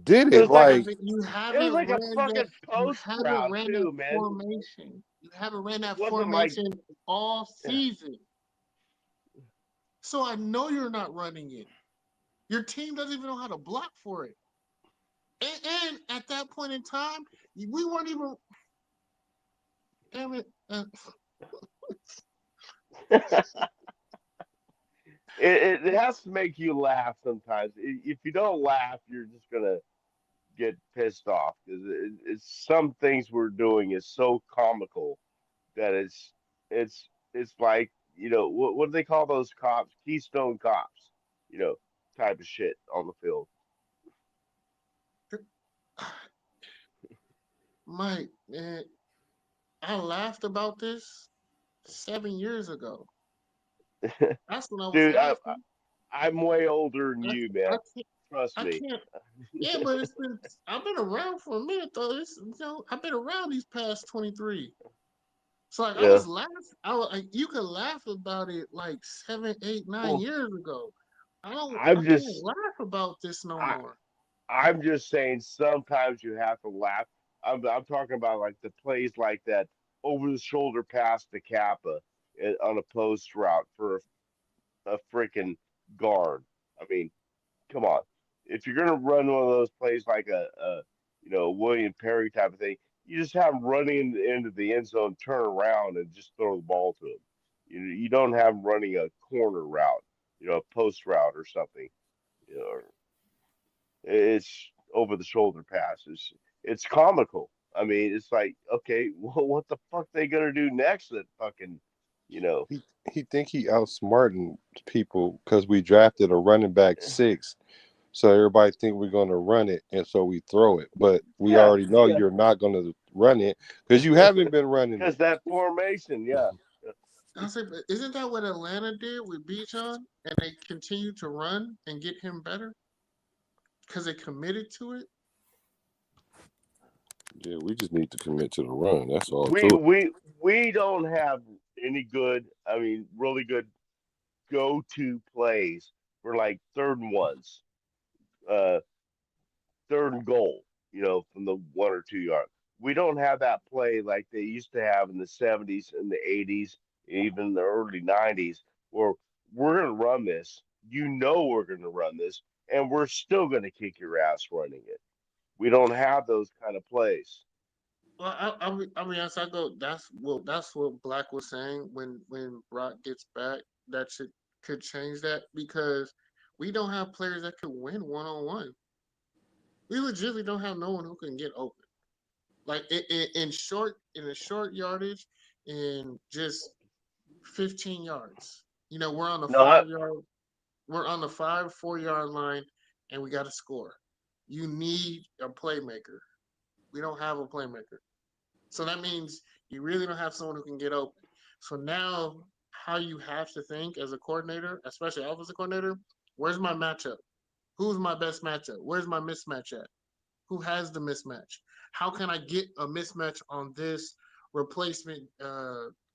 Speaker 3: did
Speaker 2: it
Speaker 3: it.
Speaker 2: was like
Speaker 3: Like
Speaker 1: Brother, you
Speaker 2: it was
Speaker 1: haven't
Speaker 2: like a
Speaker 1: ran that.
Speaker 2: fucking
Speaker 1: You
Speaker 2: post
Speaker 1: haven't
Speaker 2: route
Speaker 1: ran that
Speaker 2: too, man.
Speaker 1: formation. You haven't ran
Speaker 2: It
Speaker 1: that
Speaker 2: wasn't like
Speaker 1: formation all season. So I know you're not running it. Your team doesn't even know how to block for it. And at that point in time, we weren't even. Damn it.
Speaker 2: it has to make you laugh sometimes. If you don't laugh, you're just gonna get pissed off because it's some things we're doing is so comical that it's like what do they call those cops? Keystone cops, you know, type of shit on the field.
Speaker 1: Mike, man, I laughed about this 7 years ago. That's when I was
Speaker 2: Dude,
Speaker 1: laughing.
Speaker 2: I'm way older than
Speaker 1: I,
Speaker 2: you,
Speaker 1: I
Speaker 2: man.
Speaker 1: can't.
Speaker 2: Trust
Speaker 1: I
Speaker 2: me.
Speaker 1: can't. Yeah, but it's been. I've been around for a minute though. I've been around these past 23. So like, I
Speaker 2: Yeah.
Speaker 1: was laughing. You could laugh about it like 7, 8, nine
Speaker 2: Well,
Speaker 1: years ago. I
Speaker 2: I'm
Speaker 1: can't
Speaker 2: just
Speaker 1: laugh about this no
Speaker 2: I
Speaker 1: more.
Speaker 2: I'm just saying sometimes you have to laugh. I'm talking about like the plays like that over the shoulder pass to Kappa on a post route for a freaking guard. I mean, come on. If you're gonna run one of those plays like a William Perry type of thing, you just have him running into the end zone, turn around, and just throw the ball to him. You don't have him running a corner route, a post route or something. Or it's over the shoulder passes. It's comical. I mean, it's like, okay, well, what the fuck they gonna do next? That fucking, you know,
Speaker 3: he he think he outsmarting people because we drafted a running back 6. So everybody think we're going to run it, and so we throw it. But we
Speaker 2: yeah,
Speaker 3: already know
Speaker 2: yeah,
Speaker 3: you're not going to run it because you haven't been running
Speaker 2: because
Speaker 3: it.
Speaker 2: that formation, yeah.
Speaker 1: I said, but isn't that what Atlanta did with Bijan? And they continued to run and get him better because they committed to it.
Speaker 3: Yeah, we just need to commit to the run. That's all to
Speaker 2: we
Speaker 3: it.
Speaker 2: we we don't have any good, I mean, really good go-to plays for like third and ones, uh, third and goal, from the 1 or 2 yard. We don't have that play like they used to have in the 70s and the 80s, even the early 90s, where we're going to run this. We're going to run this, and we're still going to kick your ass running it. We don't have those kind of plays.
Speaker 1: Well, I mean, as I go, that's what Black was saying when Brock gets back. That should could change that because we don't have players that could win 1-on-1. We legitimately don't have no one who can get open. Like in a short yardage, in just 15 yards. We're on the
Speaker 2: No,
Speaker 1: 5 yard, we're on the 4 yard line, and we got to score. You need a playmaker. We don't have a playmaker. So that means you really don't have someone who can get open. So now, how you have to think as a coordinator, especially offensive coordinator, where's my matchup? Who's my best matchup? Where's my mismatch at? Who has the mismatch? How can I get a mismatch on this replacement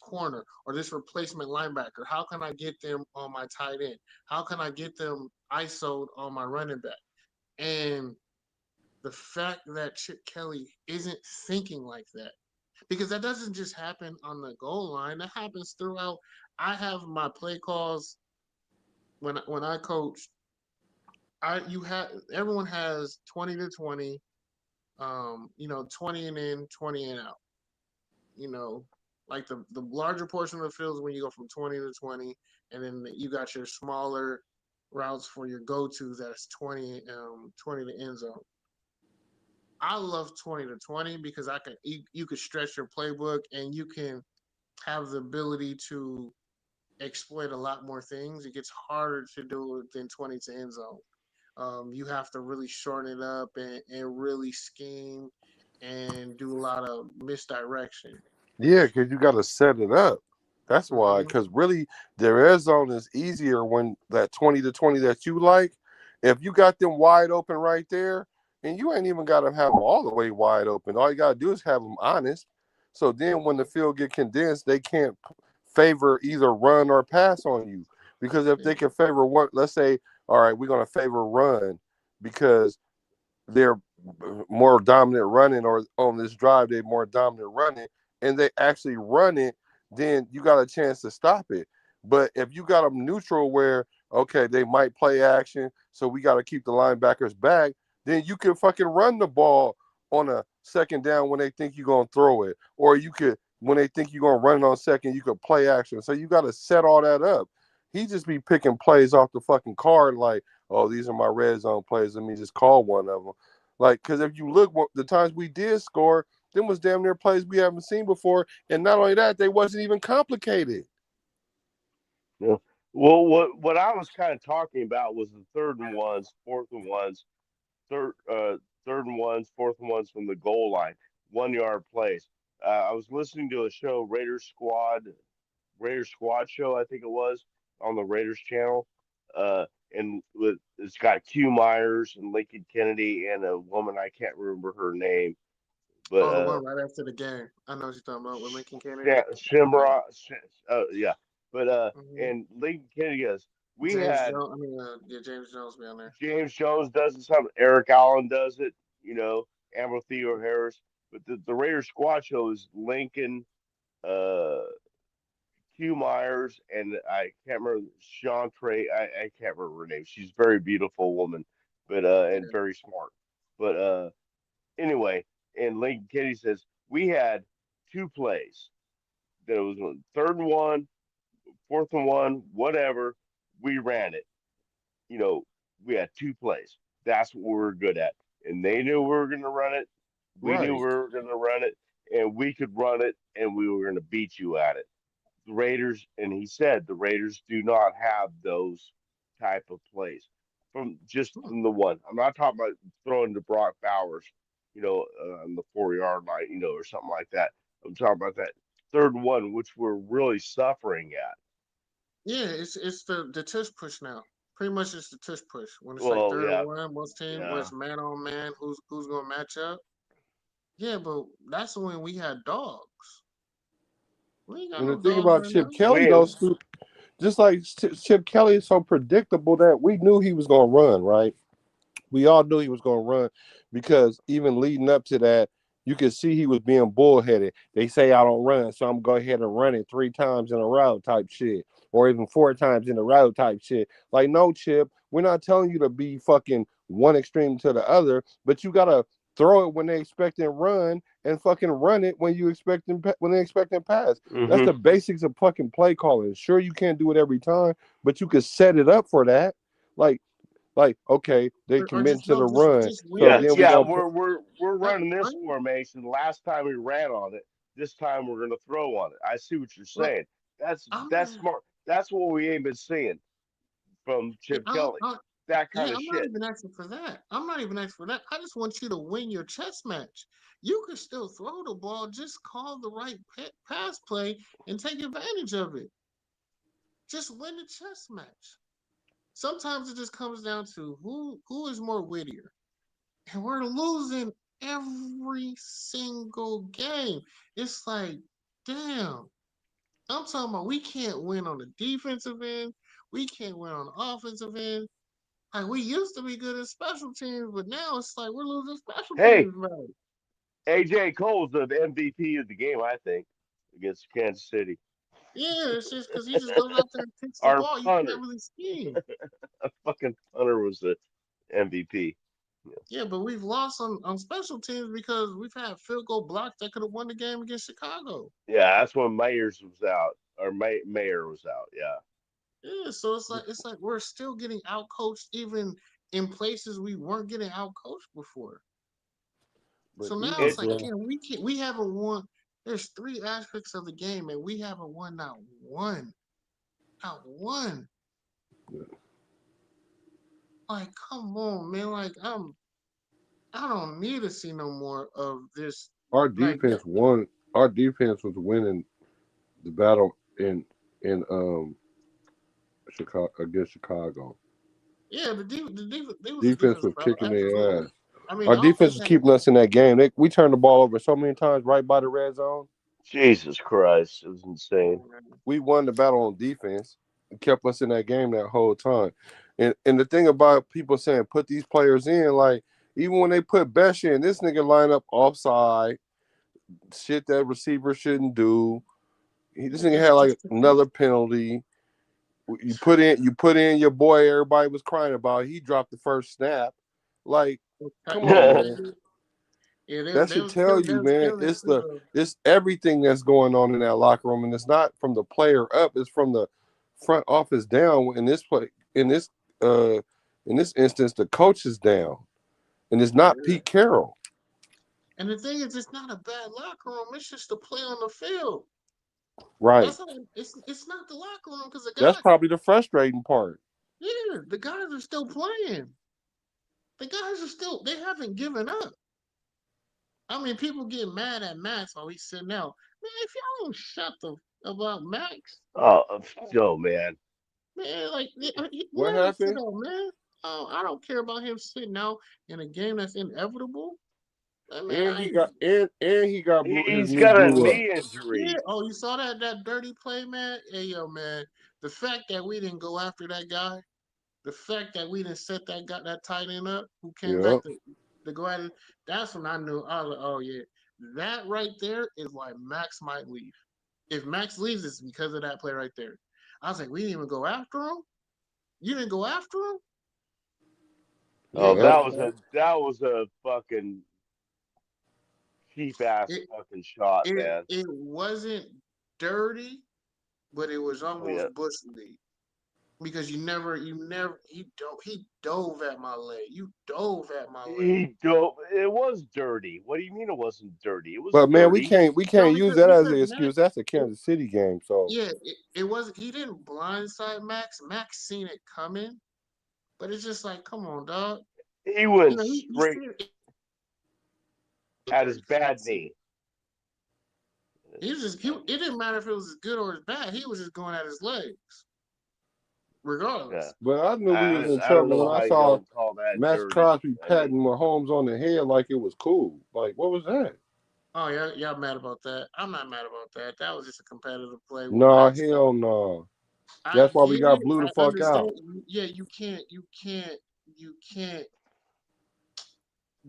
Speaker 1: corner or this replacement linebacker? How can I get them on my tight end? How can I get them ISO'd on my running back? And the fact that Chip Kelly isn't thinking like that, because that doesn't just happen on the goal line. That happens throughout. I have my play calls when I coach. I you have everyone has 20 to 20, 20 and in, 20 and out. You know, like the larger portion of the field is when you go from 20 to 20, and then you got your smaller routes for your go tos that's 20 to end zone. I love 20 to 20 because you could stretch your playbook and you can have the ability to exploit a lot more things. It gets harder to do it than 20 to end zone. You have to really shorten it up and really scheme and do a lot of misdirection.
Speaker 3: Yeah, because you got to set it up. That's why.
Speaker 1: Mm-hmm.
Speaker 3: Because really, the red zone is easier when that 20 to 20 that you like. If you got them wide open right there, and you ain't even got to have them all the way wide open. All you got to do is have them honest. So then when the field get condensed, they can't favor either run or pass on you. Because if
Speaker 1: Yeah.
Speaker 3: they can favor one, let's say, all right, we're going to favor run because they're more dominant running, or on this drive, they're more dominant running, and they actually run it, then you got a chance to stop it. But if you got them neutral where, okay, they might play action, so we got to keep the linebackers back, then you can fucking run the ball on a second down when they think you're going to throw it. Or you could, when they think you're going to run it on second, you could play action. So you got to set all that up. He just be picking plays off the fucking card like, oh, these are my red zone plays. Let me just call one of them. Like, because if you look, the times we did score, them was damn near plays we haven't seen before. And not only that, they wasn't even complicated.
Speaker 2: Yeah. Well, what I was kind of talking about was the third and ones, fourth and ones, third third and ones, fourth and ones from the goal line, 1 yard plays. I was listening to a show, Raiders Squad show, I think it was, on the Raiders channel. And it's got Q Myers and Lincoln Kennedy and a woman I can't remember her name, but
Speaker 1: Oh, the one right after the game. I know what you're talking about with Lincoln Kennedy. Yeah.
Speaker 2: Shimra, yeah. But
Speaker 1: Hmm.
Speaker 2: and Lincoln Kennedy goes, we
Speaker 1: James
Speaker 2: had
Speaker 1: Jones. I mean, yeah, James Jones be on there.
Speaker 2: James Jones does it, some Eric Allen does it, Amber Theo Harris. But the Raiders squad show is Lincoln, uh, Q Myers, and I can't remember Sean Trey. I can't remember her name. She's a very beautiful woman, but and
Speaker 1: Yeah.
Speaker 2: very smart. But anyway, and Lincoln Kennedy says we had two plays. There was one, third and one, fourth and one, whatever. We ran it. You know, we had two plays. That's what we were good at. And they knew we were going to run it. We knew we
Speaker 3: Right.
Speaker 2: were going to run it, and we could run it, and we were going to beat you at it. The Raiders, and he said the Raiders do not have those type of plays from just
Speaker 1: Hmm.
Speaker 2: from the one. I'm not talking about throwing to Brock Bowers, on the 4 yard line, or something like that. I'm talking about that third one, which we're really suffering at.
Speaker 1: Yeah, it's the tush push now. Pretty much it's the tush push. When it's like
Speaker 2: Well,
Speaker 1: third and
Speaker 2: yeah,
Speaker 1: one, most teams when
Speaker 2: yeah.
Speaker 1: it's man on man, who's gonna match up? Yeah, but that's when we had dogs. We ain't got
Speaker 3: And the
Speaker 1: no
Speaker 3: thing
Speaker 1: dogs
Speaker 3: about
Speaker 1: right
Speaker 3: Chip
Speaker 1: now.
Speaker 3: Kelly,
Speaker 2: We
Speaker 3: though, just like Chip Kelly is so predictable that we knew he was going to run, right? We all knew he was going to run because even leading up to that, you could see he was being bullheaded. They say I don't run, so I'm going to go ahead and run it 3 times in a row type shit, or even 4 times in a row type shit. Like, no, Chip, we're not telling you to be fucking one extreme to the other, but you got to throw it when they expect and run, and fucking run it when you expect them when they expect and pass. That's
Speaker 2: hmm
Speaker 3: the basics of fucking play calling. Sure, you can't do it every time, but you could set it up for that. Like, okay, they
Speaker 1: Or
Speaker 3: commit
Speaker 1: just
Speaker 3: to
Speaker 1: no,
Speaker 3: the run,
Speaker 1: just win
Speaker 3: so
Speaker 2: Yeah,
Speaker 1: your
Speaker 3: then we're
Speaker 2: yeah.
Speaker 3: gonna
Speaker 1: chess.
Speaker 3: put.
Speaker 2: We're
Speaker 1: Right,
Speaker 2: running this
Speaker 1: right.
Speaker 2: formation. Last time we ran on it. This time we're going to throw on it. I see what you're
Speaker 1: Like
Speaker 2: saying. That's
Speaker 1: I'm
Speaker 2: that's
Speaker 1: not.
Speaker 2: smart. That's what we ain't been seeing from
Speaker 1: Yeah,
Speaker 2: Chip Kelly. That kind
Speaker 1: yeah,
Speaker 2: of
Speaker 1: I'm not
Speaker 2: shit.
Speaker 1: even asking for that. I'm not even asking for that. I just want you to win your chess match. You can still throw the ball. Just call the right pass play and take advantage of it. Just win the chess match. Sometimes it just comes down to who is more wittier, and we're losing every single game. It's like, damn. I'm talking about we can't win on the defensive end. We can't win on the offensive end. Like we used to be good at special teams, but now it's like we're losing special
Speaker 2: Hey,
Speaker 1: teams, right?
Speaker 2: AJ Cole's the MVP of the game, I think, against Kansas City.
Speaker 1: Yeah, it's just because he just goes out there and kicks the
Speaker 2: Our
Speaker 1: ball. You can't
Speaker 2: punter,
Speaker 1: really scheme.
Speaker 2: a fucking punter, was the MVP.
Speaker 1: Yeah, but we've lost on special teams because we've had field goal blocks that could have won the game against Chicago.
Speaker 2: Yeah, that's when Mayers was out, or Mayer was out. Yeah.
Speaker 1: Yeah, so it's like we're still getting out coached even in places we weren't getting out coached before.
Speaker 3: But
Speaker 1: So now
Speaker 3: even
Speaker 1: it's
Speaker 2: It
Speaker 1: like,
Speaker 3: bro,
Speaker 1: damn, we haven't won. There's three aspects of the game, and we haven't won not one, not one. Like, come on, man. Like, I don't need to see no more of this.
Speaker 3: our
Speaker 1: Like, yeah,
Speaker 3: defense won. Our defense was winning the battle in Chicago against Chicago.
Speaker 1: the defense, they was a
Speaker 3: Defense
Speaker 1: defensive
Speaker 3: was
Speaker 1: battle,
Speaker 3: kicking their
Speaker 1: absolutely.
Speaker 3: ass.
Speaker 1: I mean,
Speaker 3: Our
Speaker 1: the
Speaker 3: defense
Speaker 1: offense
Speaker 3: is
Speaker 1: had
Speaker 3: keeping us in that game. We turned the ball over so many times right by the red zone.
Speaker 2: Jesus Christ, it was insane.
Speaker 3: We won the battle on defense. It kept us in that game that whole time. And the thing about people saying put these players in, like even when they put Besh in, this nigga line up offside, shit that receiver shouldn't do. This nigga had like another penalty. You put in your boy everybody was crying about. He dropped the first snap. Like, come on,
Speaker 1: yeah,
Speaker 3: man.
Speaker 1: yeah,
Speaker 3: That should tell
Speaker 1: they
Speaker 3: you,
Speaker 1: was
Speaker 3: man.
Speaker 1: killing it
Speaker 3: It's
Speaker 1: too,
Speaker 3: the
Speaker 1: though.
Speaker 3: it's everything that's going on in that locker room, and it's not from the player up. It's from the front office down. Uh in this instance, the coach is down, and it's not
Speaker 1: Yeah.
Speaker 3: Pete Carroll.
Speaker 1: And the thing is, it's not a bad locker room. It's just the play on the field.
Speaker 3: Right.
Speaker 1: That's not. It's not the locker room because the
Speaker 3: That's
Speaker 1: guys.
Speaker 3: probably the frustrating part.
Speaker 1: Yeah, the guys are still playing. The guys are still. They haven't given up. I mean, people get mad at Max while he's sitting out. Man, if y'all don't shut the about Max,
Speaker 2: Oh, no, man.
Speaker 1: man, like
Speaker 3: What
Speaker 1: let him sit
Speaker 3: happened?
Speaker 1: out, man. I don't care about him sitting out in a game that's inevitable. Man,
Speaker 3: And
Speaker 1: I
Speaker 3: he
Speaker 1: ain't.
Speaker 3: got and he got his
Speaker 2: He's
Speaker 3: knee
Speaker 2: got a
Speaker 3: blew up.
Speaker 2: knee
Speaker 1: Yeah.
Speaker 2: injury.
Speaker 1: Oh, you saw that dirty play, man. Hey, yo, man. The fact that we didn't go after that guy, the fact that we didn't set that tight end up who came back
Speaker 3: Yep.
Speaker 1: to go at it, that's when I knew. I was like, oh yeah, that right there is why Max might leave. If Max leaves, it's because of that play right there. I was like, we didn't even go after him. You didn't go after him. Yeah,
Speaker 2: Oh,
Speaker 1: you
Speaker 3: Yep.
Speaker 1: didn't go.
Speaker 2: that was a fucking cheap ass
Speaker 1: It
Speaker 2: fucking shot,
Speaker 1: it
Speaker 2: man.
Speaker 1: it wasn't dirty, but it was
Speaker 2: Oh yeah.
Speaker 1: almost bush league. Because he dove at my leg. You dove at my leg.
Speaker 2: He don't. It was dirty. What do you mean it wasn't dirty? It was
Speaker 3: But man, we
Speaker 2: dirty.
Speaker 3: can't we
Speaker 1: No,
Speaker 3: can't use that as
Speaker 1: because
Speaker 3: an
Speaker 1: Max,
Speaker 3: excuse. That's a
Speaker 1: it,
Speaker 3: Kansas City game. So
Speaker 1: yeah, it was. He didn't blindside Max. Max seen it coming, but it's just like, come on, dog.
Speaker 2: He
Speaker 1: You
Speaker 2: went
Speaker 1: know, he
Speaker 2: straight
Speaker 1: seen it
Speaker 2: at his
Speaker 1: dirty because he
Speaker 2: bad
Speaker 1: seen it.
Speaker 2: knee.
Speaker 1: He was just he. It didn't matter if it was as good or as bad. He was just going at his legs,
Speaker 2: Yeah.
Speaker 1: regardless.
Speaker 3: but I knew we was in
Speaker 2: I don't
Speaker 3: trouble
Speaker 2: know
Speaker 3: when I
Speaker 2: how you
Speaker 3: saw
Speaker 2: don't call that
Speaker 3: Max
Speaker 2: dirty.
Speaker 3: Crosby
Speaker 2: I mean,
Speaker 3: patting Mahomes on the head like it was cool. Like, what was that?
Speaker 1: Oh yeah, y'all mad about that? I'm not mad about that. That was just a competitive play with
Speaker 3: Nah,
Speaker 1: Max.
Speaker 3: hell no.
Speaker 1: I
Speaker 3: That's why we
Speaker 1: get
Speaker 3: got
Speaker 1: it.
Speaker 3: blew the
Speaker 1: I
Speaker 3: fuck
Speaker 1: understand.
Speaker 3: out.
Speaker 1: Yeah, you can't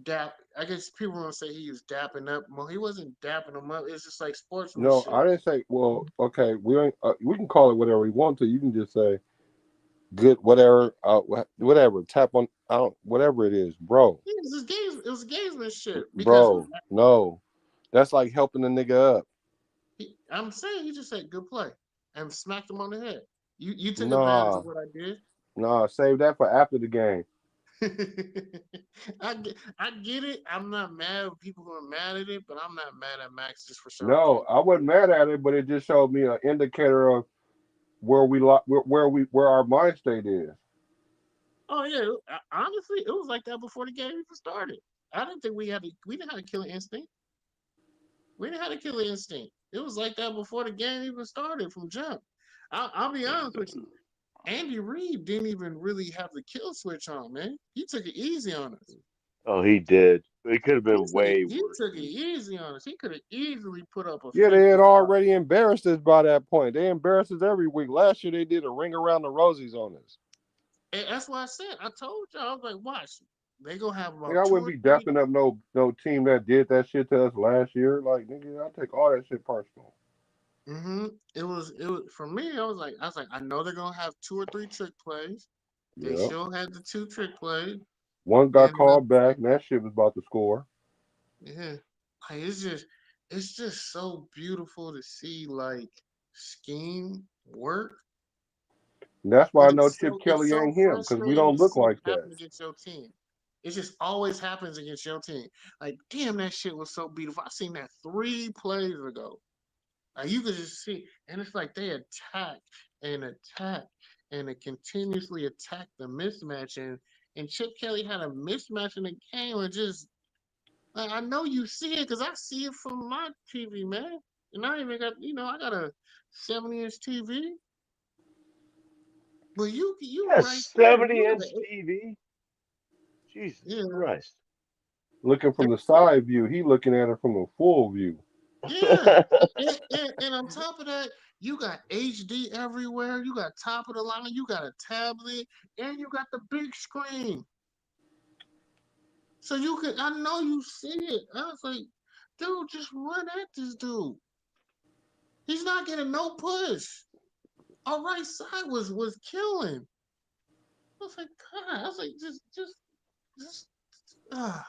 Speaker 1: dap. I guess people want to say he was dapping up. Well, he wasn't dapping him up. It's just like
Speaker 3: No,
Speaker 1: sportsmanship.
Speaker 3: I didn't say. Well, okay, we ain't, we can call it whatever we want to. You can just say good, whatever, whatever. Tap on, I don't, whatever it is, bro,
Speaker 1: Yeah, it was games. It was gamesmanship because
Speaker 3: bro. No, that's like helping the nigga up.
Speaker 1: I'm saying he just said good play and smacked him on the head. You took advantage of
Speaker 3: Nah,
Speaker 1: what I did.
Speaker 3: nah. Save that for after the game.
Speaker 1: I get it. I'm not mad at people who are mad at it, but I'm not mad at Max just for showing
Speaker 3: No,
Speaker 1: up.
Speaker 3: I wasn't mad at it, but it just showed me an indicator of where our mind state is.
Speaker 1: Oh yeah, honestly, it was like that before the game even started. I didn't think we didn't have a killer instinct. We didn't have a killer instinct. It was like that before the game even started from jump. I'll be honest with you. Andy Reid didn't even really have the kill switch on, man. He took it easy on us.
Speaker 2: oh, he did. It could have been way
Speaker 1: He
Speaker 2: worse.
Speaker 1: took it easy on us. He could have easily put up a
Speaker 3: Yeah, they had
Speaker 1: 55.
Speaker 3: already embarrassed us by that point. They embarrassed us every week. Last year they did a ring around the rosies on us.
Speaker 1: And that's why I said, I told y'all, I was like, watch. They gonna have
Speaker 3: Nigga,
Speaker 1: about
Speaker 3: I
Speaker 1: two
Speaker 3: wouldn't
Speaker 1: or
Speaker 3: be
Speaker 1: three.
Speaker 3: dapping up no team that did that shit to us last year. Like, nigga, I take all that shit personal.
Speaker 1: It was for me. I was like, I know they're gonna have two or three trick plays. They
Speaker 3: Yeah.
Speaker 1: sure had the two trick plays,
Speaker 3: One got
Speaker 1: and
Speaker 3: called back, and that shit was about to score.
Speaker 1: yeah, like it's just so beautiful to see like scheme work,
Speaker 3: And that's why
Speaker 1: but
Speaker 3: I know Chip
Speaker 1: it's
Speaker 3: Kelly
Speaker 1: so
Speaker 3: ain't him, because we
Speaker 1: frustrating
Speaker 3: don't
Speaker 1: to
Speaker 3: look
Speaker 1: see it
Speaker 3: like that.
Speaker 1: happen against your team. It just always happens against your team. Like, damn, that shit was so beautiful. I seen that 3 plays ago. Like, you could just see, and it's like they and attack and they continuously attack the mismatch. And Chip Kelly had a mismatch in the game, and just like, I know you see it because I see it from my TV, man. And I even got, I got a 70-inch TV. But you
Speaker 2: Yeah,
Speaker 1: right there.
Speaker 2: 70-inch TV. Jesus
Speaker 1: Yeah,
Speaker 2: Christ.
Speaker 3: Looking from the side view, he looking at it from a full view.
Speaker 1: Yeah. And on top of that, you got HD everywhere. You got top of the line. You got a tablet, and you got the big screen. So you could, I know you see it. I was like, dude, just run at this dude. He's not getting no push. Our right side was killing. I was like, God, I was like, just, ah.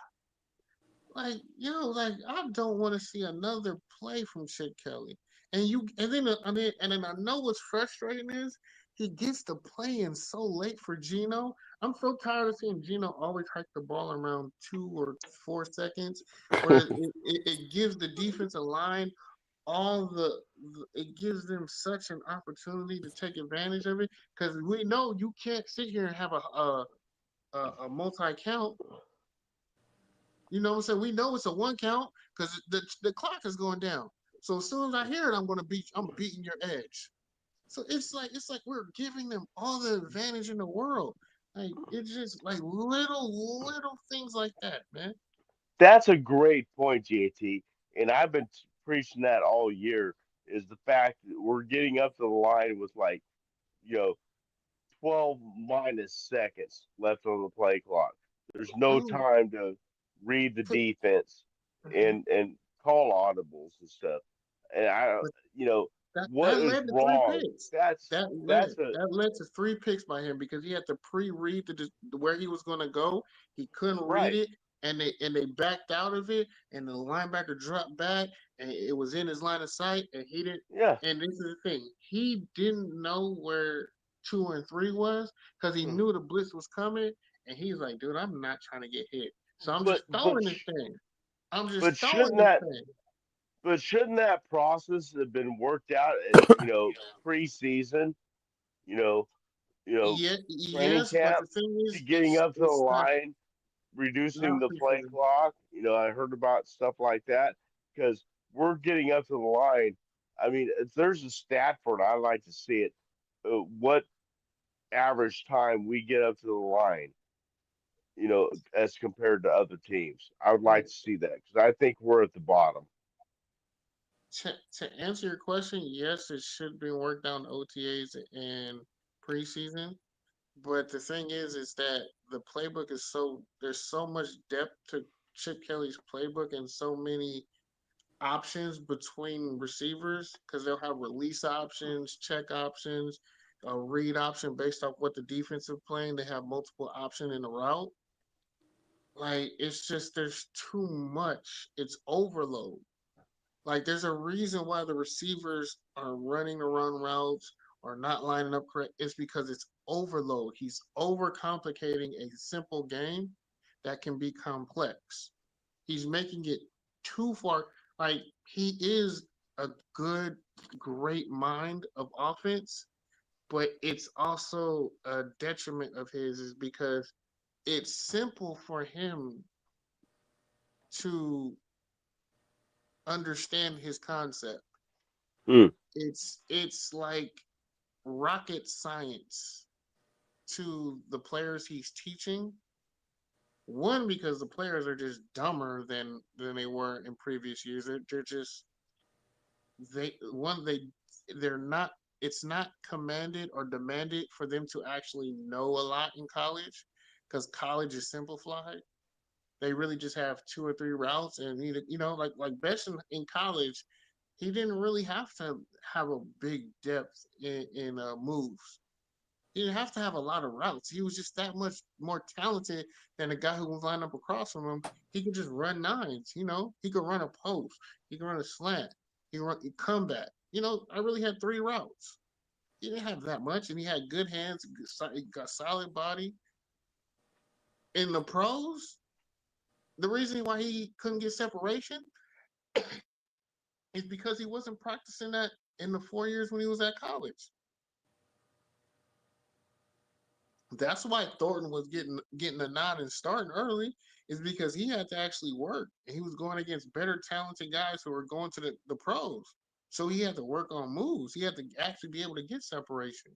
Speaker 1: Like, yo, like I don't want to see another play from Chip Kelly. And then I know what's frustrating is he gets the play in so late for Gino. I'm so tired of seeing Gino always hike the ball around 2 or 4 seconds, where it gives the defensive line it gives them such an opportunity to take advantage of it because we know you can't sit here and have a multi count. You know what I'm saying? We know it's a one count because the clock is going down. So as soon as I hear it, I'm beating your edge. So it's like we're giving them all the advantage in the world. Like it's just like little things like that, man.
Speaker 2: That's a great point, JT. And I've been preaching that all year. Is the fact that we're getting up to the line with like you know 12 minus seconds left on the play clock. There's no
Speaker 1: Oh,
Speaker 2: time to read the
Speaker 1: put,
Speaker 2: defense
Speaker 1: mhm.
Speaker 2: and call audibles and stuff. And I,
Speaker 1: But
Speaker 2: you know,
Speaker 1: that
Speaker 2: what
Speaker 1: that
Speaker 2: is
Speaker 1: led to three
Speaker 2: wrong?
Speaker 1: picks.
Speaker 2: That's
Speaker 1: That led
Speaker 2: that's a
Speaker 1: that led to 3 picks by him because he had to pre-read where he was going to go. He couldn't read
Speaker 2: right.
Speaker 1: it, and they backed out of it, and the linebacker dropped back, and it was in his line of sight, and he didn't.
Speaker 2: Yeah.
Speaker 1: And this is the thing: he didn't know where 2 and 3 was because he
Speaker 2: Hmm.
Speaker 1: knew the blitz was coming, and he's like, "Dude, I'm not trying to get hit, so I'm
Speaker 2: But
Speaker 1: just
Speaker 2: but
Speaker 1: throwing this thing. I'm just
Speaker 2: but
Speaker 1: throwing
Speaker 2: shouldn't
Speaker 1: this
Speaker 2: that
Speaker 1: thing."
Speaker 2: but shouldn't that process have been worked out at preseason? You know
Speaker 1: Yeah,
Speaker 2: training
Speaker 1: yes, but
Speaker 2: camp
Speaker 1: the thing
Speaker 2: to
Speaker 1: is,
Speaker 2: getting up to the
Speaker 1: it's
Speaker 2: line, reducing
Speaker 1: not
Speaker 2: the play
Speaker 1: preseason.
Speaker 2: clock. I heard about stuff like that because we're getting up to the line. I mean, if there's a stat for it, I'd like to see it. What average time we get up to the line, as compared to other teams. I would like
Speaker 1: Like
Speaker 2: to see that because I think we're at the bottom.
Speaker 1: to answer your question, yes, it should be worked down to OTAs and preseason. But the thing is that the playbook is there's so much depth to Chip Kelly's playbook and so many options between receivers because they'll have release options, check options, a read option based off what the defensive playing. They have multiple options in the route. Like it's just there's too much. It's overload. Like there's a reason why the receivers are running the run routes or not lining up correct. It's because it's overload. He's overcomplicating a simple game that can be complex. He's making it too far. Like he is a great mind of offense, but it's also a detriment of his is because it's simple for him to understand his concept.
Speaker 2: Hmm.
Speaker 1: It's like rocket science to the players he's teaching. One, because the players are just dumber than they were in previous years. They're just they they're not. It's not commanded or demanded for them to actually know a lot in college because college is simplified. They really just have 2 or 3 routes, and like Best in college, he didn't really have to have a big depth in moves. He didn't have to have a lot of routes. He was just that much more talented than the guy who was lined up across from him. He could just run nines. He could run a post. He could run a slant. He could run a comeback. I really had 3 routes. He didn't have that much, and he had good hands. He got solid body. In the pros, the reason why he couldn't get separation is because he wasn't practicing that in the 4 years when he was at college. That's why Thornton was getting a nod and starting early, is because he had to actually work and he was going against better talented guys who were going to the pros. So he had to work on moves. He had to actually be able to get separation.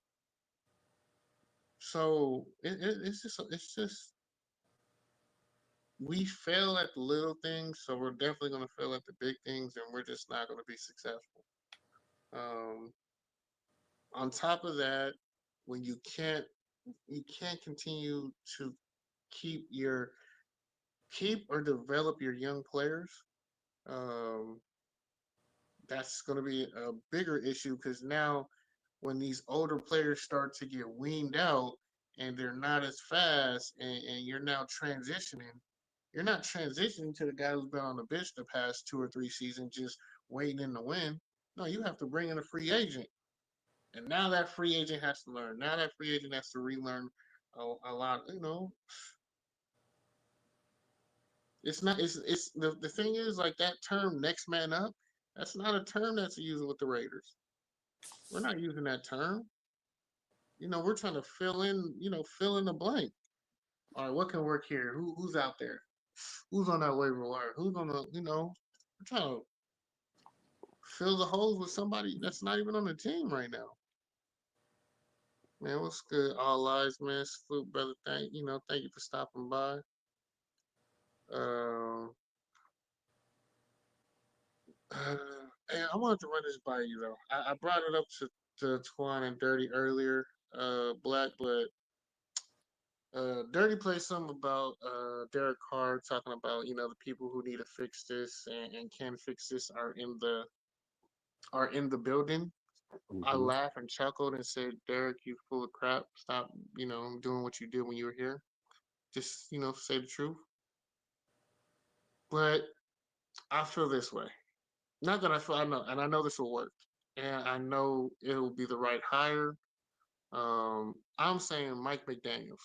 Speaker 1: So it's just we fail at the little things, so we're definitely going to fail at the big things, and we're just not going to be successful. Um, on top of that, when you can't continue to keep your keep or develop your young players. Um, that's going to be a bigger issue because now when these older players start to get weaned out and they're not as fast and you're not transitioning to the guy who's been on the bench the past 2 or 3 seasons just waiting in the win. No, you have to bring in a free agent. And now that free agent has to learn. Now that free agent has to relearn a lot. It's not. It's the thing is like that term "next man up." That's not a term that's used with the Raiders. We're not using that term. We're trying to fill in. Fill in the blank. All right, what can work here? Who's out there? Who's on that waiver wire? Who's on the? We're trying to fill the holes with somebody that's not even on the team right now. Man, what's good? All lies, man. Salute, brother. Thank you for stopping by. Um, and I wanted to run this by you though. I brought it up to Twan and Dirty earlier, Black, but Dirty played something about Derek Carr talking about the people who need to fix this and can fix this are in the building. I
Speaker 2: Hmm.
Speaker 1: laughed and chuckled and said, Derek, you full of crap. Stop, doing what you did when you were here. Just say the truth. But I feel this way. Not that I know, and I know this will work, and I know it will be the right hire. I'm saying Mike McDaniels.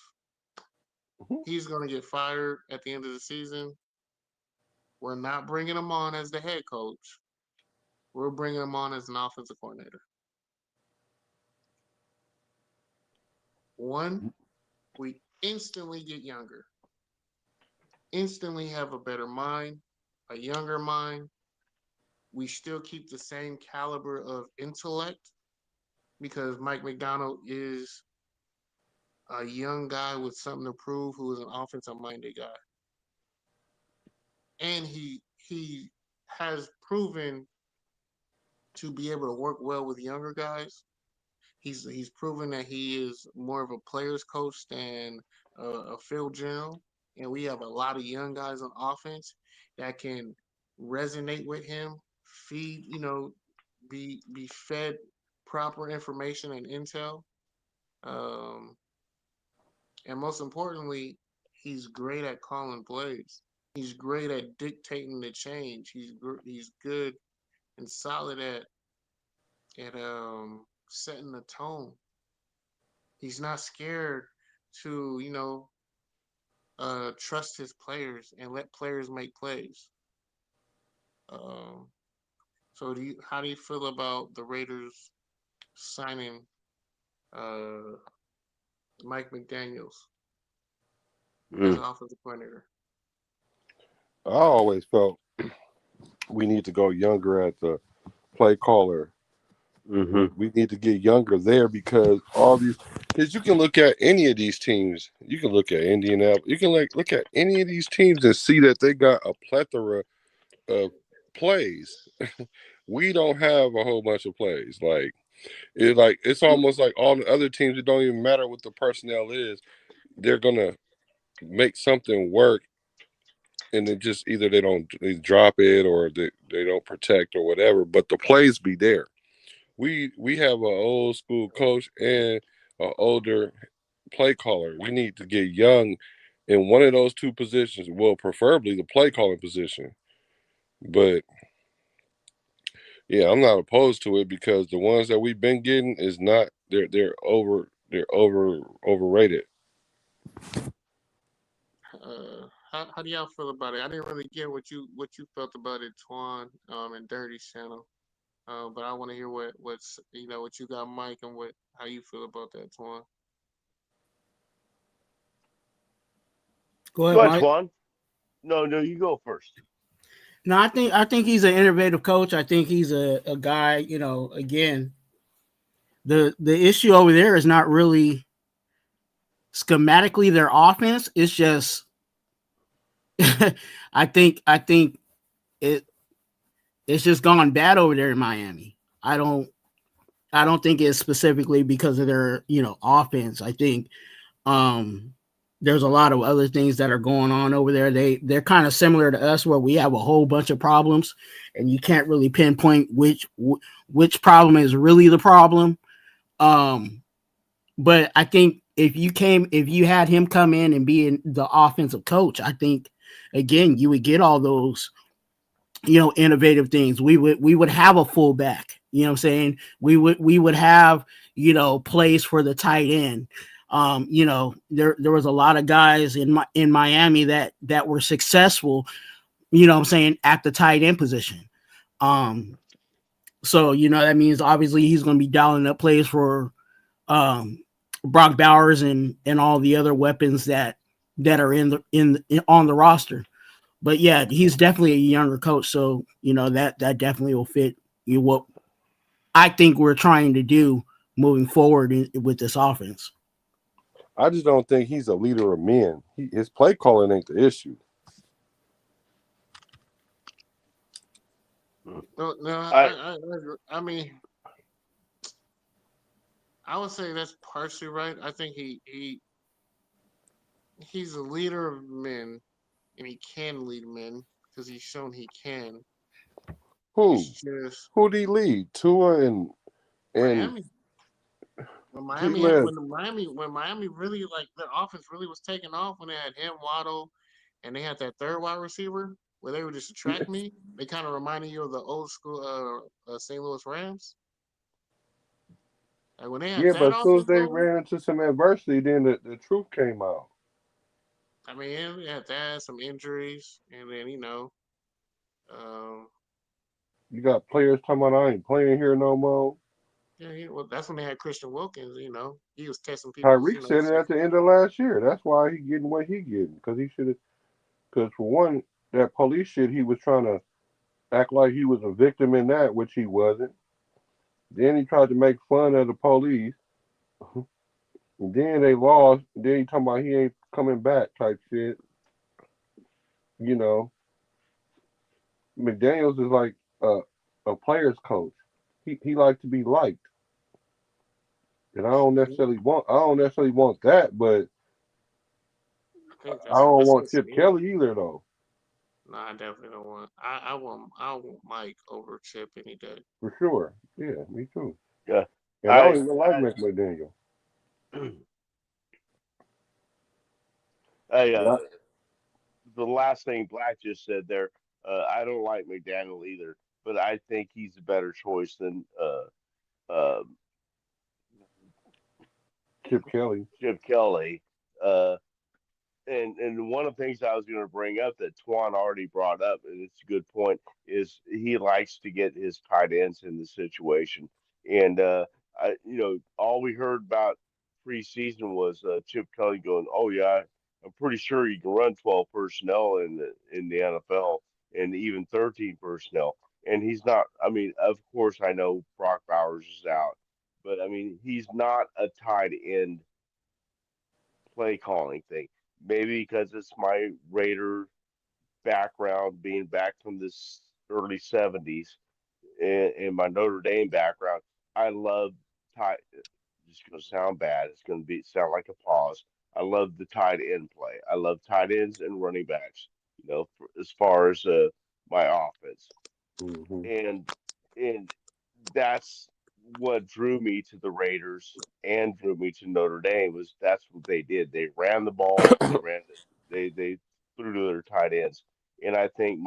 Speaker 1: He's going to get fired at the end of the season. We're not bringing him on as the head coach. We're bringing him on as an offensive coordinator. One, we instantly get younger, instantly have a better mind, a younger mind. We still keep the same caliber of intellect because Mike McDonald is a young guy with something to prove who is an offensive minded guy. And he has proven to be able to work well with younger guys. He's proven that he is more of a player's coach than a field general. And we have a lot of young guys on offense that can resonate with him, feed, be fed proper information and intel. Um, and most importantly, he's great at calling plays. He's great at dictating the change. He's good and solid at setting the tone. He's not scared to trust his players and let players make plays. Um, so how do you feel about the Raiders signing uh, Mike McDaniels as
Speaker 2: Mm.
Speaker 1: an offensive coordinator?
Speaker 3: I always felt we need to go younger at the play caller.
Speaker 2: Hmm.
Speaker 3: We need to get younger there because all these, because you can look at any of these teams. You can look at Indianapolis. You can look at any of these teams and see that they got a plethora of plays. We don't have a whole bunch of plays. It's almost like all the other teams. It don't even matter what the personnel is. They're gonna make something work, and then just either they drop it or they don't protect or whatever. But the plays be there. We have an old school coach and an older play caller. We need to get young in one of those two positions. Well, preferably the play calling position. But yeah, I'm not opposed to it because the ones that we've been getting is not overrated.
Speaker 1: How do y'all feel about it? I didn't really get what you felt about it, Twan, and Dirty channel. But I want to hear what you got, Mike, and how you feel about that, Twan.
Speaker 4: Go
Speaker 2: Go
Speaker 4: ahead,
Speaker 2: ahead,
Speaker 4: Mike.
Speaker 2: Twan. No, you go first.
Speaker 4: No, I think he's an innovative coach. I think he's a guy. Again, the issue over there is not really schematically their offense. It's just I think it it's just gone bad over there in Miami. I don't think it's specifically because of their offense. I think um there's a lot of other things that are going on over there. They're kind of similar to us where we have a whole bunch of problems and you can't really pinpoint which problem is really the problem. Um but I think if you had him come in and be the offensive coach, I think again you would get all those innovative things. We would have a fullback, what I'm saying. We would have plays for the tight end. There was a lot of guys in Miami that were successful, what I'm saying, at the tight end position. um so that means obviously he's going to be dialing up plays for um Brock Bowers and all the other weapons that are on the roster. But yeah, he's definitely a younger coach, so that definitely will fit what I think we're trying to do moving forward with this offense.
Speaker 3: I just don't think he's a leader of men. His play calling ain't the issue.
Speaker 1: No, no,
Speaker 2: I
Speaker 1: I mean, I would say that's partially right. I think he's a leader of men, and he can lead men because he's shown he can. It's
Speaker 3: Who?
Speaker 1: just
Speaker 3: Who'd he lead? Tua and
Speaker 1: Miami. When
Speaker 3: he
Speaker 1: Miami had
Speaker 3: led.
Speaker 1: when Miami really like their offense really was taking off when they had him Waddle, and they had that third wide receiver where they would just attract me. They kind of reminded you of the old school St. Louis Rams. Like when they had
Speaker 3: Yeah,
Speaker 1: that
Speaker 3: but as soon as
Speaker 1: offense
Speaker 3: they
Speaker 1: going,
Speaker 3: ran into some adversity, then the truth came out.
Speaker 1: I mean, they had that, some injuries, and then um,
Speaker 3: You got players talking about I ain't playing here no more.
Speaker 1: yeah, well, that's when they had Christian Wilkins. He was testing people's,
Speaker 3: Tyreek said it at the end of last year. That's why he getting what he getting because he should have. Because for one, that police shit, he was trying to act like he was a victim in that, which he wasn't. Then he tried to make fun of the police. And then they lost. And then he talking about he ain't coming back type shit. You know, McDaniels is like a player's coach. He likes to be liked, and I don't necessarily want that, but
Speaker 1: I think
Speaker 3: I don't
Speaker 1: that's
Speaker 3: want
Speaker 1: what's
Speaker 3: Chip
Speaker 1: needed.
Speaker 3: Kelly either though,
Speaker 1: No, I definitely don't want. I want Mike over Chip any day.
Speaker 3: for sure. Yeah, me too.
Speaker 2: yeah,
Speaker 3: And I don't
Speaker 2: I,
Speaker 3: even like McDaniel.
Speaker 2: I
Speaker 3: But
Speaker 2: the last thing Black just said there. I don't like McDaniel either, but I think he's a better choice than uh,
Speaker 3: Chip Kelly.
Speaker 2: Chip Kelly. Uh, and one of the things I was going to bring up that Twan already brought up, and it's a good point, is he likes to get his tight ends in the situation. And all we heard about preseason was Chip Kelly going, "Oh yeah, I'm pretty sure you can run 12 personnel in the NFL and even 13 personnel." And he's not. I mean, of course, I know Brock Bowers is out, but I mean, he's not a tight end play calling thing. Maybe because it's my Raider background, being back from the early '70s, and my Notre Dame background. I love tight. It's going to sound bad. It's going to be sound like a pause. I love the tight end play. I love tight ends and running backs. As far as my offense,
Speaker 3: Hmm.
Speaker 2: and and that's what drew me to the Raiders and drew me to Notre Dame was that's what they did. They ran the ball. They threw to their tight ends, and I think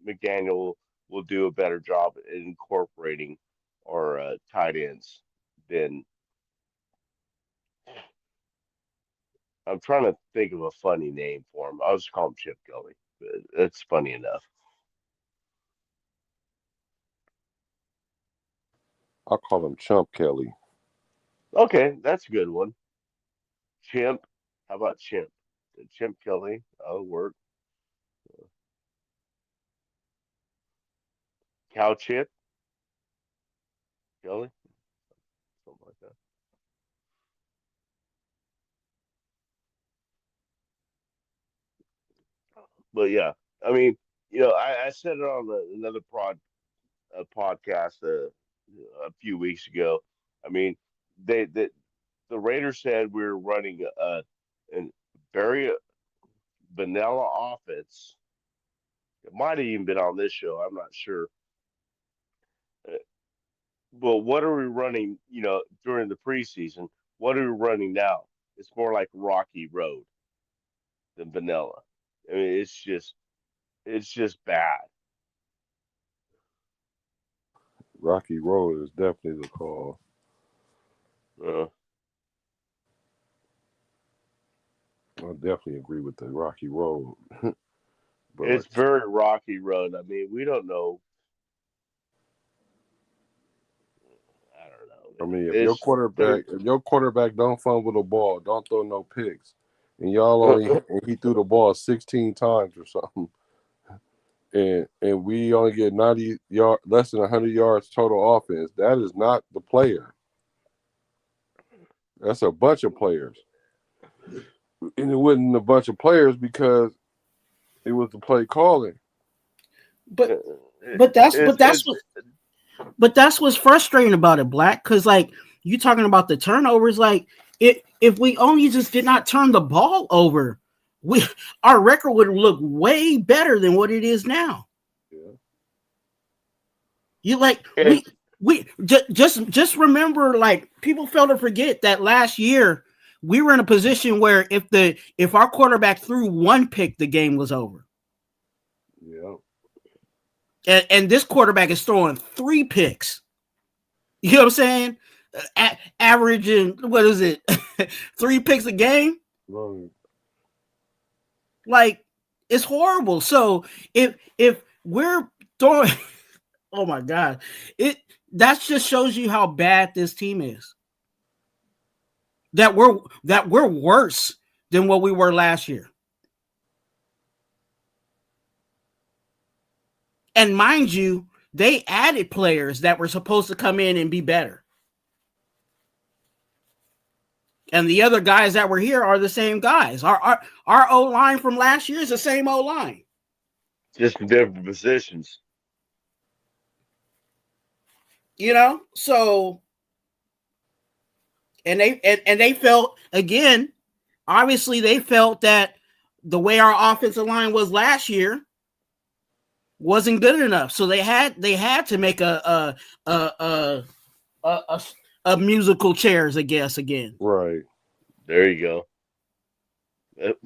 Speaker 2: McDaniel will do a better job at incorporating our tight ends than I'm trying to think of a funny name for him. I'll just call him Chip Kelly. But it's funny enough.
Speaker 3: I call him Chump Kelly.
Speaker 2: Okay, that's a good one. Chimp. How about Chimp? Chimp Kelly. That'll work. Cow Chip Kelly. Something like that. But yeah, I mean, I said it on another podcast a few weeks ago. I mean, the Raiders said we are running a very vanilla offense. It might have even been on this show. I'm not sure. Uh, But what are we running? During the preseason, what are we running now? It's more like Rocky Road than vanilla. I mean, it's just bad.
Speaker 3: Rocky Road is definitely the call.
Speaker 2: Uh,
Speaker 3: I definitely agree with the Rocky Road. But like,
Speaker 2: it's very Rocky Road. I mean, we don't know. I don't know,
Speaker 3: I
Speaker 2: man.
Speaker 3: mean,
Speaker 2: It's there.
Speaker 3: if your quarterback don't fumble the ball, don't throw no picks, and y'all only and he threw the ball 16 times or something, and we only get less than 100 yards total offense. That is not the player. That's a bunch of players, and it wasn't a bunch of players because it was the play calling.
Speaker 4: But
Speaker 2: It,
Speaker 4: but that's but
Speaker 2: it's
Speaker 4: that's
Speaker 2: it's
Speaker 4: what but that's what's frustrating about it, Black. Because like you talking about the turnovers, like if we only just did not turn the ball over, we our record would look way better than what it is now.
Speaker 3: Yeah.
Speaker 4: You like
Speaker 2: it,
Speaker 4: we just remember, like, people fail to forget that last year we were in a position where if our quarterback threw one pick, the game was over.
Speaker 3: Yeah.
Speaker 4: And this quarterback is throwing three picks. You know what I'm saying? Averaging, what is it? Three picks a game?
Speaker 3: Right.
Speaker 4: Like, it's horrible. So if we're throwing oh my god, it that just shows you how bad this team is. That we're worse than what we were last year. And mind you, they added players that were supposed to come in and be better. And the other guys that were here are the same guys. Our O line from last year is the same O line.
Speaker 2: just in different positions.
Speaker 4: You know, so and they felt, again, obviously they felt that the way our offensive line was last year wasn't good enough. So they had to make a, a, a musical chairs, I guess, again.
Speaker 3: Right.
Speaker 2: There you go. That-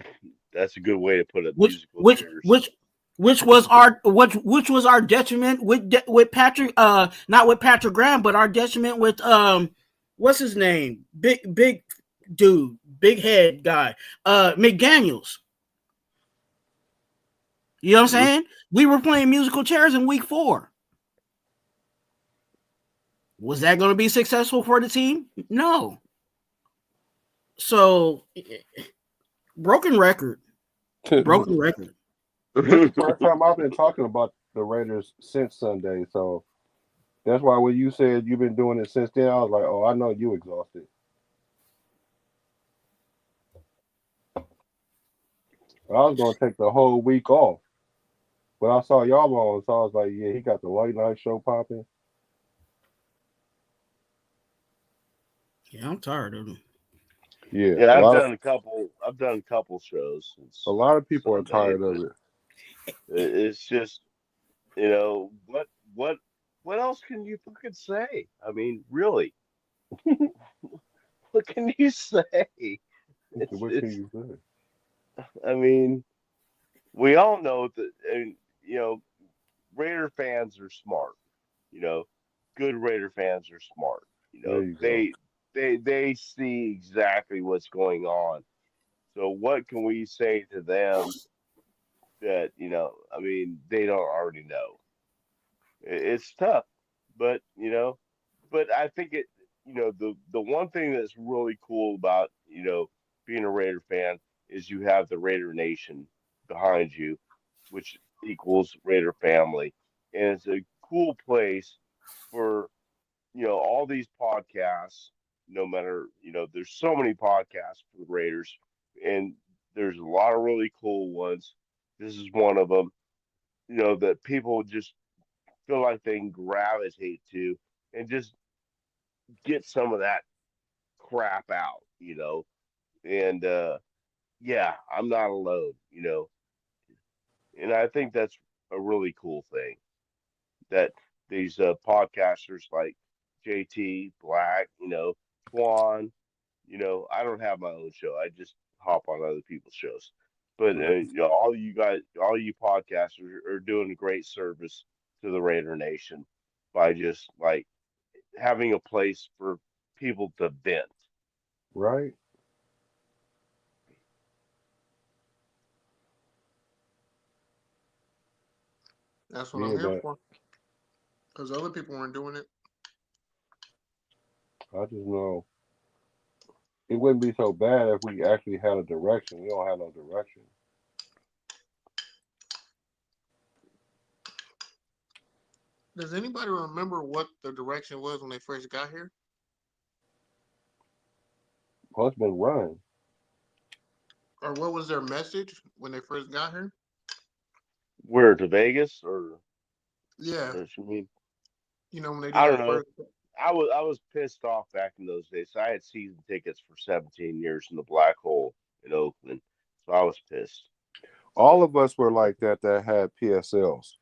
Speaker 2: That's a good way to put it.
Speaker 4: Which
Speaker 2: Musical
Speaker 4: which
Speaker 2: chairs.
Speaker 4: which which was our detriment with Patrick, not with Patrick Graham, but our detriment with what's his name, big dude, big head guy, McDaniels. You know what I'm
Speaker 2: Hmm.
Speaker 4: saying? We were playing musical chairs in week 4. Was that going to be successful for the team? No. So, broken record.
Speaker 3: This
Speaker 4: Broken record.
Speaker 3: is the first time I've been talking about the Raiders since Sunday, so that's why when you said you've been doing it since then, I was like, oh, I know you exhausted. I was gonna take the whole week off, but I saw y'all on, so I was like, yeah, he got the late night show popping.
Speaker 4: Yeah, I'm tired of them.
Speaker 3: Yeah,
Speaker 2: Yeah, I've done a couple. I've done a couple shows
Speaker 3: a
Speaker 2: since
Speaker 3: lot of people are
Speaker 2: Sunday.
Speaker 3: tired of it.
Speaker 2: It's just what else can you fucking say? I mean, really, what can you say?
Speaker 3: What can
Speaker 2: It's.
Speaker 3: you say?
Speaker 2: I mean, we all know that, and you know, Raider fans are smart. You know, good Raider fans are smart.
Speaker 3: There you go.
Speaker 2: They see exactly what's going on. So what can we say to them that, I mean, they don't already know? It's tough, but but I think the one thing that's really cool about, being a Raider fan is you have the Raider Nation behind you, which equals Raider family. And it's a cool place for, all these podcasts, no matter, there's so many podcasts for the Raiders, and there's a lot of really cool ones. This is one of them. That people just feel like they can gravitate to and just get some of that crap out. And yeah, I'm not alone. And I think that's a really cool thing that these podcasters like JT, Black, Twan, I don't have my own show. I just hop on other people's shows. But all you guys, all you podcasters are doing a great service to the Raider Nation by just like having a place for people to vent.
Speaker 3: Right?
Speaker 1: That's what I'm
Speaker 3: Yeah,
Speaker 1: here
Speaker 3: but
Speaker 1: for. Because other people weren't doing it.
Speaker 3: I just know it wouldn't be so bad if we actually had a direction. We don't have no direction.
Speaker 1: Does anybody remember what the direction was when they first got here?
Speaker 3: Plus, been running.
Speaker 1: Or what was their message when they first got here?
Speaker 2: Where to Vegas or
Speaker 1: Yeah,
Speaker 2: what you mean?
Speaker 1: when they did
Speaker 2: I don't
Speaker 1: their
Speaker 2: know.
Speaker 1: first.
Speaker 2: I was pissed off back in those days. I had season tickets for 17 years in the Black Hole in Oakland, so I was pissed.
Speaker 3: All of us were like that had PSLs.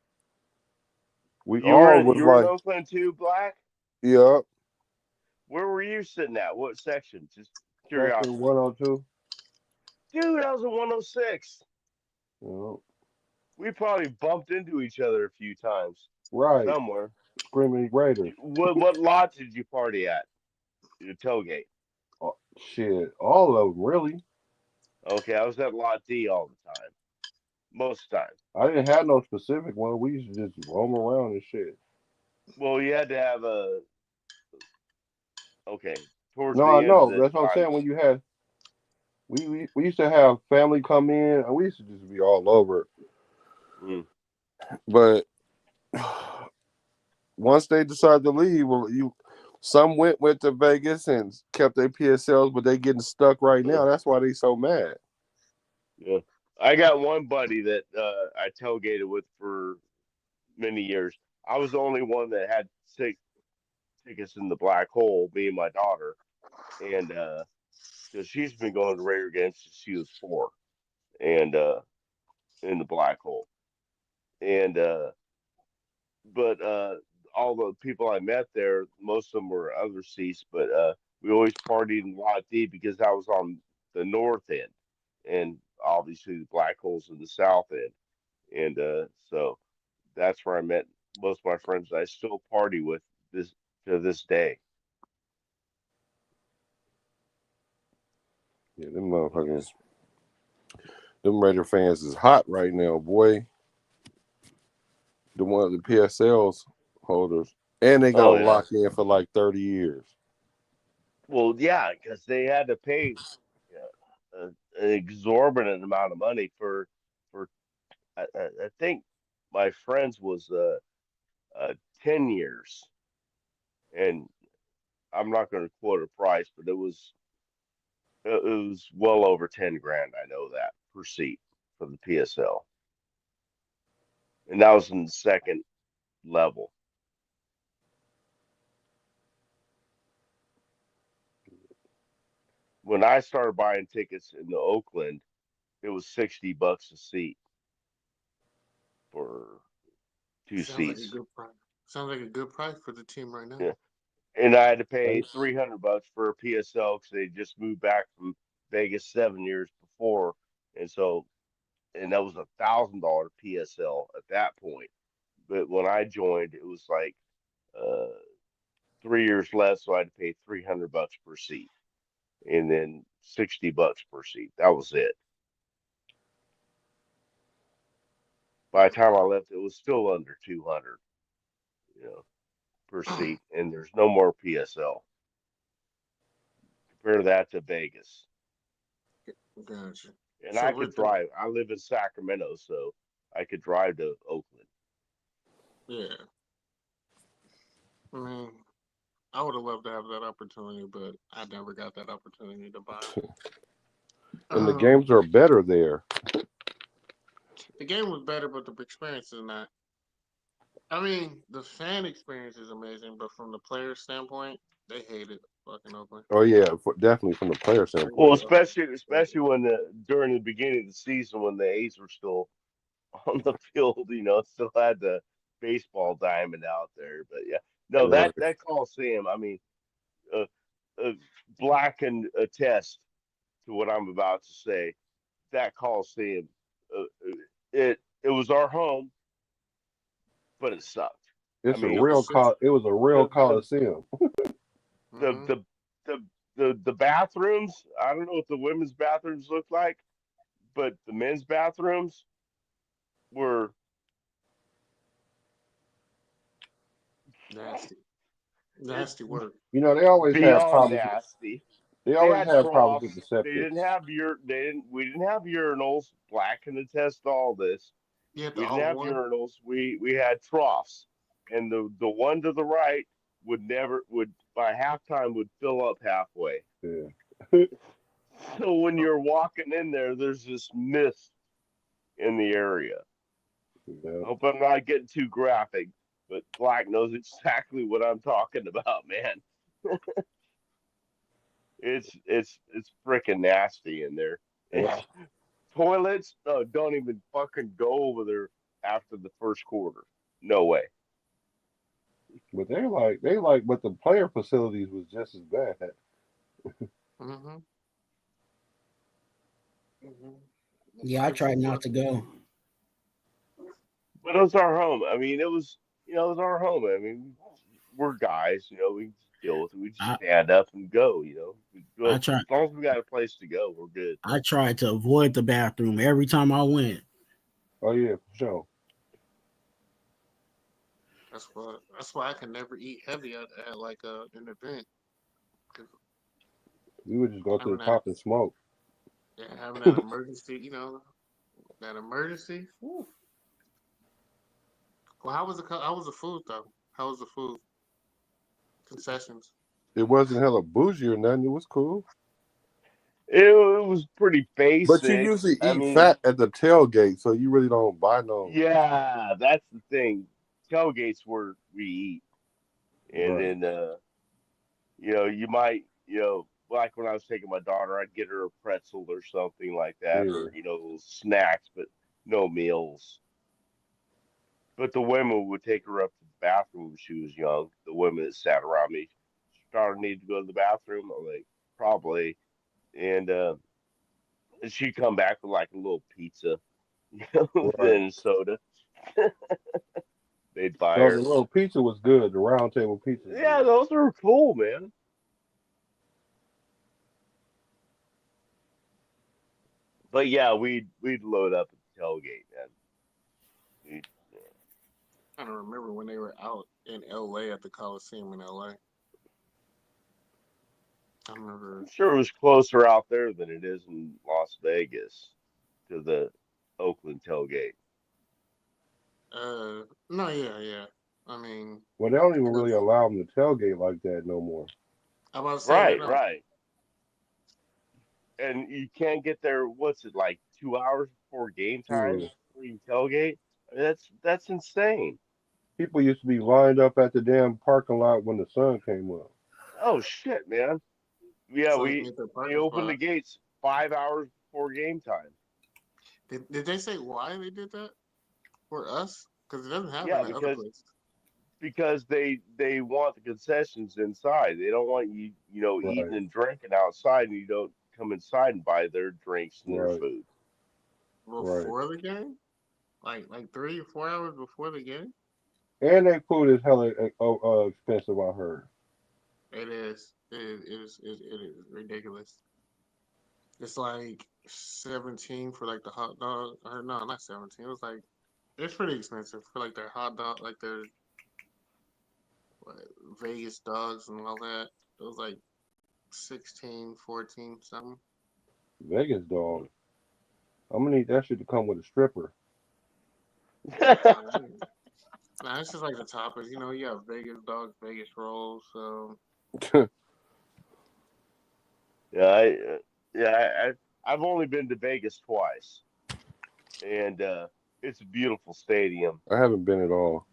Speaker 3: We
Speaker 2: You were
Speaker 3: all
Speaker 2: in
Speaker 3: was
Speaker 2: you were in
Speaker 3: like,
Speaker 2: Oakland too, Black?
Speaker 3: yeah,
Speaker 2: Where were you sitting at? What section? Just
Speaker 3: section
Speaker 2: curiosity.
Speaker 3: 102.
Speaker 2: Dude, I was in 106.
Speaker 3: You know,
Speaker 2: We probably bumped into each other a few times
Speaker 3: right.
Speaker 2: somewhere.
Speaker 3: Screaming Raiders.
Speaker 2: What lot did you party at? Your tailgate.
Speaker 3: Oh, shit. All of them, really.
Speaker 2: Okay, I was at lot D all the time. Most of the time.
Speaker 3: I didn't have no specific one. We used to just roam around and shit.
Speaker 2: Well, you had to have a okay. Towards
Speaker 3: No, I
Speaker 2: the end of
Speaker 3: know.
Speaker 2: the
Speaker 3: That's what I'm saying.
Speaker 2: times.
Speaker 3: When you had, we used to have family come in, and we used to just be all over.
Speaker 2: Mm.
Speaker 3: But once they decided to leave, well, some went to Vegas and kept their PSLs, but they getting stuck right now. That's why they so mad.
Speaker 2: Yeah. I got one buddy that I tailgated with for many years. I was the only one that had tickets in the black hole, me and my daughter. And because she's been going to Raider games since she was 4 and in the black hole. And but all the people I met there, most of them were other seats, but we always partied in Lot D because I was on the north end, and obviously the black holes in the south end, and so that's where I met most of my friends. I still party with this to this day.
Speaker 3: Yeah, them motherfuckers, them Raider fans is hot right now, boy. The PSLs holders, and they got to
Speaker 2: Oh yeah.
Speaker 3: lock in for like 30 years.
Speaker 2: Well, yeah, because they had to pay an exorbitant amount of money for I think my friends was 10 years, and I'm not going to quote a price, but it was well over 10 grand. I know that per seat for the PSL, and that was in the second level. When I started buying tickets in the Oakland, it was $60 a seat for two
Speaker 1: Sounds like a
Speaker 2: seats.
Speaker 1: good price. Sounds like a good price for the team right now.
Speaker 2: Yeah. And I had to pay
Speaker 3: Right?
Speaker 2: $300 for a PSL because they just moved back from Vegas 7 years before, and so and that was $1,000 PSL at that point. But when I joined, it was like uh, 3 years less, so I had to pay $300 per seat, and then $60 per seat. That was it. By the time I left, it was still under 200, you know, per seat, and there's no more PSL. Compare that to Vegas.
Speaker 1: Gotcha.
Speaker 2: And
Speaker 1: So
Speaker 2: I
Speaker 1: we're
Speaker 2: could
Speaker 1: talking.
Speaker 2: drive. I live in Sacramento, so I could drive to Oakland.
Speaker 1: Yeah. I mean, I would have loved to have that opportunity, but I never got that opportunity to buy.
Speaker 3: And the
Speaker 1: Um,
Speaker 3: games are better there.
Speaker 1: The game was better, but the experience is not. I mean, the fan experience is amazing, but from the player standpoint, they hated fucking Oakland.
Speaker 3: Oh yeah, definitely from the player
Speaker 1: They
Speaker 2: Well,
Speaker 3: standpoint.
Speaker 1: hated Oakland.
Speaker 2: especially when during the beginning of the season when the A's were still on the field, still had the baseball diamond out there. But yeah, no,
Speaker 3: Right.
Speaker 2: that Coliseum, I mean, uh, Black can attest to what I'm about to say. That Coliseum, it was our home, but it sucked. I
Speaker 3: It's a
Speaker 2: mean,
Speaker 1: It was
Speaker 3: real
Speaker 1: six.
Speaker 3: it was a real
Speaker 2: the the
Speaker 3: coliseum.
Speaker 2: the
Speaker 1: Mm-hmm.
Speaker 2: the the bathrooms. I don't know what the women's bathrooms look like, but the men's bathrooms were
Speaker 1: Nasty, nasty work.
Speaker 3: They always have
Speaker 2: beyond
Speaker 3: problems.
Speaker 2: nasty.
Speaker 3: They
Speaker 2: They
Speaker 3: always
Speaker 2: had
Speaker 3: have problems with
Speaker 2: troughs.
Speaker 3: the
Speaker 2: They
Speaker 3: septic.
Speaker 2: didn't have we didn't have urinals. Black can attest to all this.
Speaker 1: You had the
Speaker 2: We didn't
Speaker 1: alt
Speaker 2: have
Speaker 1: one.
Speaker 2: urinals. We had troughs, and the one to the right would by halftime would fill up halfway.
Speaker 3: Yeah.
Speaker 2: So when
Speaker 1: Oh,
Speaker 2: you're walking in there, there's this mist in the area.
Speaker 3: Yeah.
Speaker 2: I hope I'm not getting too graphic, but Black knows exactly what I'm talking about, man. It's freaking nasty in there.
Speaker 3: Yeah.
Speaker 2: Toilets, no, don't even fucking go over there after the first quarter. No way.
Speaker 3: But but the player facilities was just as bad.
Speaker 1: mm-hmm. Mm-hmm. The
Speaker 4: Yeah, I
Speaker 1: place
Speaker 4: tried
Speaker 1: was
Speaker 4: not
Speaker 2: But
Speaker 4: to go.
Speaker 2: but it was our home. I mean, it was our home. I mean, we're guys, we just deal with it. We just
Speaker 4: I
Speaker 2: stand up and go. Well,
Speaker 4: I
Speaker 2: as
Speaker 4: tried
Speaker 2: long as we got a place to go, we're good.
Speaker 4: I tried to avoid the bathroom every time I went.
Speaker 3: Oh yeah, for sure.
Speaker 1: That's why I can never eat heavy at like an event. 'Cause
Speaker 3: We would just go to the
Speaker 1: having that
Speaker 3: top and smoke.
Speaker 1: yeah, having that emergency, that emergency. Whew. Well, how was the food though? How was the food? Concessions.
Speaker 3: It wasn't hella bougie or nothing. It was cool.
Speaker 2: It was pretty
Speaker 3: But you
Speaker 2: basic.
Speaker 3: usually
Speaker 2: I
Speaker 3: eat
Speaker 2: mean,
Speaker 3: fat at the tailgate, so you really don't buy no.
Speaker 2: yeah, that's the thing. Tailgates where we eat, and
Speaker 3: Right.
Speaker 2: then you might, like when I was taking my daughter, I'd get her a pretzel or something like that,
Speaker 3: Yeah.
Speaker 2: or snacks, but no meals. But the women would take her up to the bathroom when she was young. The women that sat around me, started need to go to the bathroom. I'm like, probably, and she'd come back with like a little pizza,
Speaker 3: Right.
Speaker 2: and soda. They'd buy
Speaker 3: No, the
Speaker 2: her.
Speaker 3: little pizza was good. The round table pizza was
Speaker 2: Yeah,
Speaker 3: good.
Speaker 2: those are cool, man. But yeah, we'd load up at the tailgate, man. We'd,
Speaker 1: I don't remember when they were out in L.A. at the Coliseum in L.A. I
Speaker 2: I'm
Speaker 1: remember.
Speaker 2: sure it was closer out there than it is in Las Vegas to the Oakland tailgate.
Speaker 1: No, yeah, yeah. I mean,
Speaker 3: Well, they don't even really
Speaker 1: 'cause
Speaker 3: allow them to tailgate like that no more.
Speaker 1: I'm about to say they
Speaker 2: Right,
Speaker 1: don't.
Speaker 2: right. And you can't get there. What's it like? 2 hours before game time
Speaker 3: Yeah.
Speaker 2: before you tailgate? I mean, that's insane.
Speaker 3: People used to be lined up at the damn parking lot when the sun came up.
Speaker 2: Oh shit, man. Yeah,
Speaker 1: So they can get their
Speaker 2: they
Speaker 1: parking
Speaker 2: opened the
Speaker 1: spot.
Speaker 2: gates 5 hours before game time.
Speaker 1: Did they say why they did that for us? Because it doesn't happen
Speaker 2: Yeah,
Speaker 1: at other places.
Speaker 2: because they want the concessions inside. They don't want you eating
Speaker 3: Right.
Speaker 2: and drinking outside, and you don't come inside and buy their drinks and their
Speaker 3: Right.
Speaker 2: food.
Speaker 3: Right.
Speaker 1: Before the game, like 3 or 4 hours before the game.
Speaker 3: And they food is hella expensive. I heard.
Speaker 1: It is. It is ridiculous. It's like 17 for like the hot dog. Or no, not 17. It was like it's pretty expensive for like their hot dog, like their what, Vegas dogs and all that. It was like 16, 14, something.
Speaker 3: Vegas dog. I'm gonna need that shit to come with a stripper.
Speaker 1: Nah, nah, it's just like the toppers. You have Vegas dogs, Vegas rolls. So
Speaker 2: Yeah, yeah, I've only been to Vegas twice, and It's a beautiful stadium.
Speaker 3: I haven't been at all.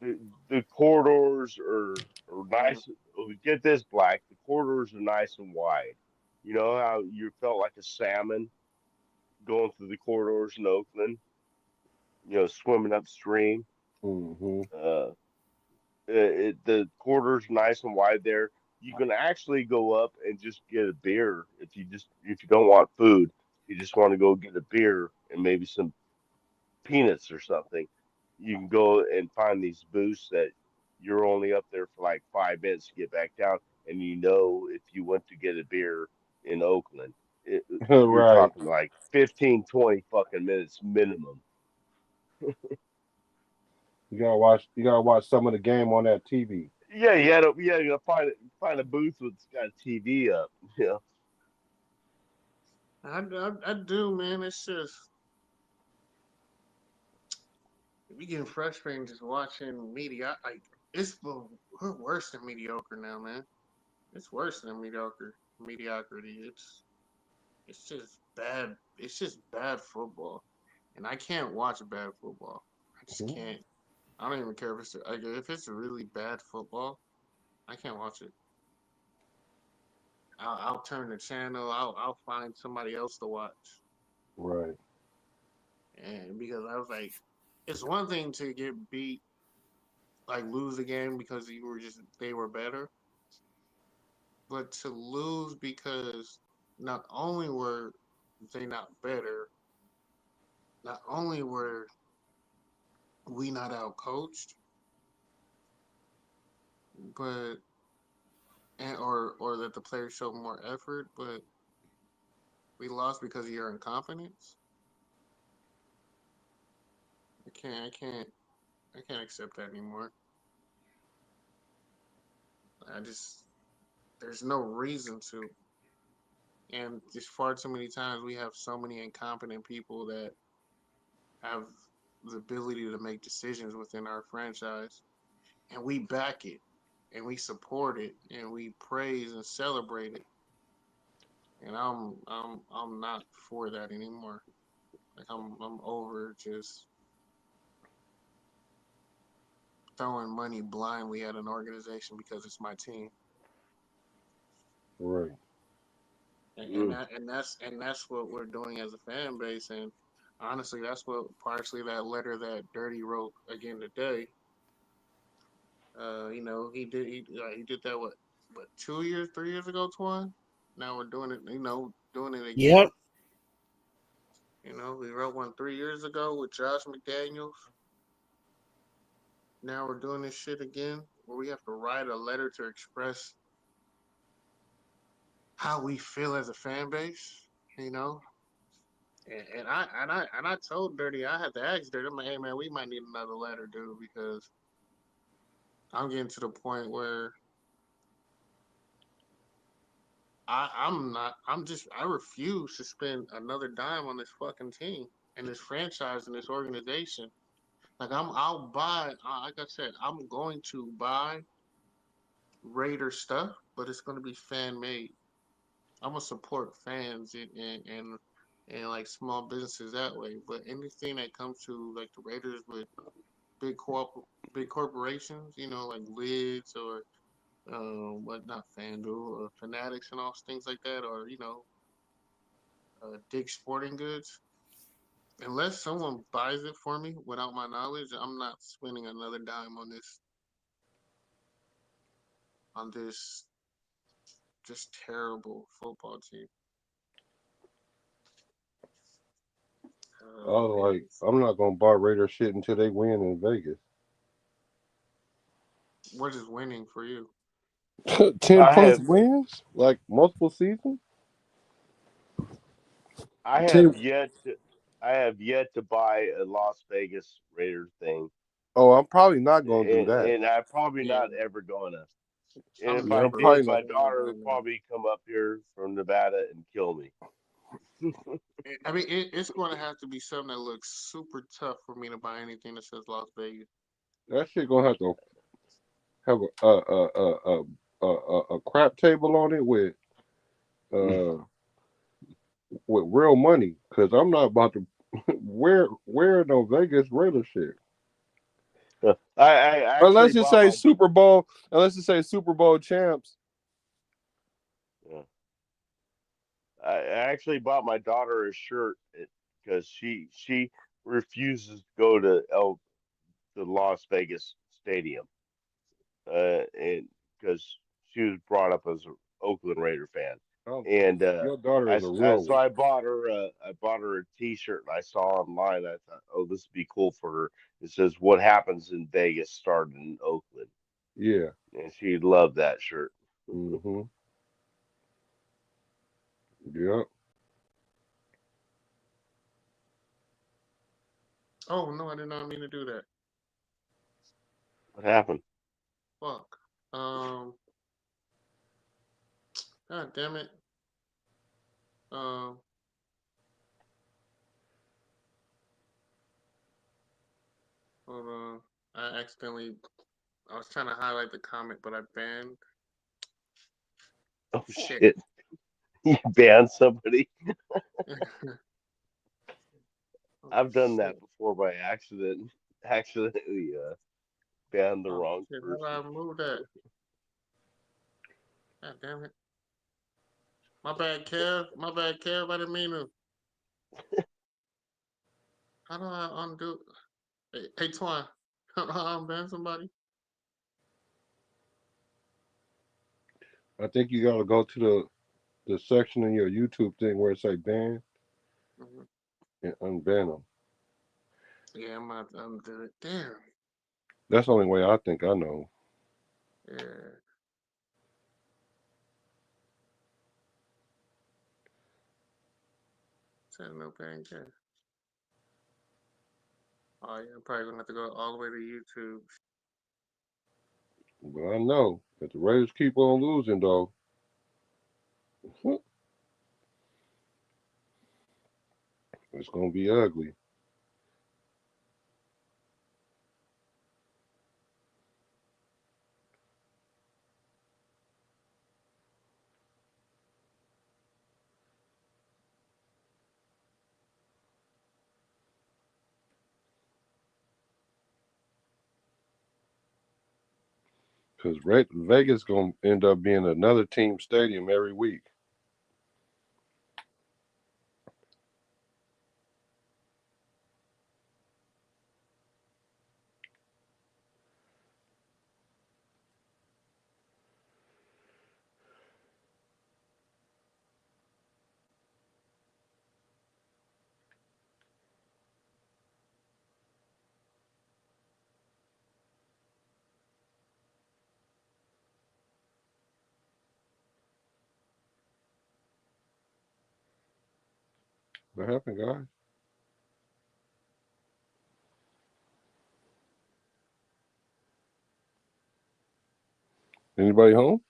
Speaker 2: The corridors are
Speaker 1: Mm.
Speaker 2: nice. Oh, get this, Black. The corridors are nice and wide. You know how you felt like a salmon going through the corridors in Oakland. Swimming upstream.
Speaker 3: Hmm.
Speaker 2: Uh, the corridors nice and wide there. You can actually go up and just get a beer if you don't want food. You just want to go get a beer and maybe some peanuts or something. You can go and find these booths that you're only up there for like 5 minutes to get back down, and if you went to get a beer in Oakland, you're
Speaker 3: Right.
Speaker 2: talking like 15, 20 fucking minutes minimum.
Speaker 3: You gotta watch some of the game on that TV.
Speaker 2: Yeah, you gotta find a booth that's got a TV up. Yeah.
Speaker 1: I do, man. It's just we getting frustrating just watching media. Like we're worse than mediocre now, man. It's worse than mediocrity. It's just bad. It's just bad football, and I can't watch bad football. I just can't. I don't even care if it's really bad football. I can't watch it. I'll turn the channel. I'll find somebody else to watch.
Speaker 3: Right.
Speaker 1: And because I was like, it's one thing to get beat, like lose the game because they were better, but to lose because not only were they not better, not only were we not out coached, but or that the players showed more effort, but we lost because of your incompetence. I can't, I can't, I can't accept that anymore. I just there's no reason to, and just far too many times we have so many incompetent people that have the ability to make decisions within our franchise, and we back it, and we support it, and we praise and celebrate it. And I'm not for that anymore. Like I'm over just throwing money blindly at an organization because it's my team.
Speaker 3: Right.
Speaker 1: And
Speaker 2: Mm.
Speaker 1: that's what we're doing as a fan base. And honestly, that's what partially that letter that Dirty wrote again today. He did that what 2 years, 3 years ago, Twan. Now we're doing it. Doing it
Speaker 4: Yep.
Speaker 1: again. We wrote one 3 years ago with Josh McDaniels. Now we're doing this shit again, where we have to write a letter to express how we feel as a fan base. You know, and I told Dirty I had to ask Dirty. I'm like, hey man, we might need another letter, dude, because I'm getting to the point where I'm not. I refuse to spend another dime on this fucking team and this franchise and this organization. Like I'll buy. Like I said, I'm going to buy Raider stuff, but it's going to be fan made. I'm gonna support fans and like small businesses that way. But anything that comes to like the Raiders with big big corporations, like Lids or what not FanDuel or Fanatics and all things like that, or Dick's Sporting Goods. Unless someone buys it for me without my knowledge, I'm not spending another dime on this just terrible football team.
Speaker 3: I
Speaker 1: Oh
Speaker 3: was
Speaker 1: man,
Speaker 3: like, I'm not gonna buy Raider shit until they win in Vegas.
Speaker 1: what is winning for you?
Speaker 3: 10
Speaker 2: I
Speaker 3: plus
Speaker 2: have
Speaker 3: wins, like multiple seasons.
Speaker 2: I have
Speaker 3: 10.
Speaker 2: yet to I have yet to buy a Las Vegas Raiders thing,
Speaker 3: Oh, I'm probably not gonna do
Speaker 2: and
Speaker 3: that.
Speaker 2: and I'm probably
Speaker 1: Yeah,
Speaker 2: not ever gonna. And
Speaker 1: I'm
Speaker 2: if
Speaker 3: Yeah,
Speaker 2: I
Speaker 3: I'm
Speaker 1: never
Speaker 3: probably
Speaker 2: did,
Speaker 3: not.
Speaker 2: my
Speaker 1: considering
Speaker 2: daughter
Speaker 1: doing
Speaker 2: would
Speaker 1: that.
Speaker 2: probably come up here from Nevada and kill me.
Speaker 1: I mean, it's going to have to be something that looks super tough for me to buy anything that says Las Vegas.
Speaker 3: That shit gonna have to have a crap table on it uh with real money, because I'm not about to Where no Vegas Raiders shit.
Speaker 2: I actually
Speaker 3: Unless you
Speaker 2: bought
Speaker 3: say
Speaker 2: my
Speaker 3: Super Bowl, unless you say Super Bowl champs.
Speaker 2: uh, I actually bought my daughter a shirt because she refuses to go to the Las Vegas Stadium, and because she was brought up as an Oakland Raider fan,
Speaker 3: Oh,
Speaker 2: and
Speaker 3: your daughter is a real
Speaker 2: so
Speaker 3: one.
Speaker 2: I bought her a T-shirt and I saw online. I thought, oh, this would be cool for her. It says "What happens in Vegas started in Oakland,"
Speaker 3: Yeah.
Speaker 2: and she loved that shirt.
Speaker 3: Mm-hmm. Yep.
Speaker 1: Oh no, I did not mean to do that.
Speaker 2: What happened?
Speaker 1: Fuck. Um. God damn it. Um. Hold on. I accidentally. I was trying to highlight the comment, but I banned.
Speaker 2: Oh
Speaker 1: Shit.
Speaker 2: shit! You banned somebody.
Speaker 1: Oh
Speaker 2: I've done
Speaker 1: shit.
Speaker 2: that before by accident. Accidentally banned the
Speaker 1: Oh
Speaker 2: wrong
Speaker 1: shit. How do
Speaker 2: person.
Speaker 1: I move that? God damn it. My bad, Kev. My bad, Kev. I didn't mean to. How do I undo? Hey Twan. How do I unban somebody?
Speaker 3: I think you gotta go to the section in your YouTube thing where it say ban
Speaker 1: Hmm.
Speaker 3: and unban them.
Speaker 1: Yeah, I'm about to undo it. Damn.
Speaker 3: That's the only way I think I know.
Speaker 1: Yeah. Said no ban Kev. Oh yeah, I'm probably gonna have to go all the way to YouTube.
Speaker 3: But I know if the Raiders keep on losing though, it's gonna be ugly. Because Vegas gonna end up being another team stadium every week. What happened, guys? Anybody home?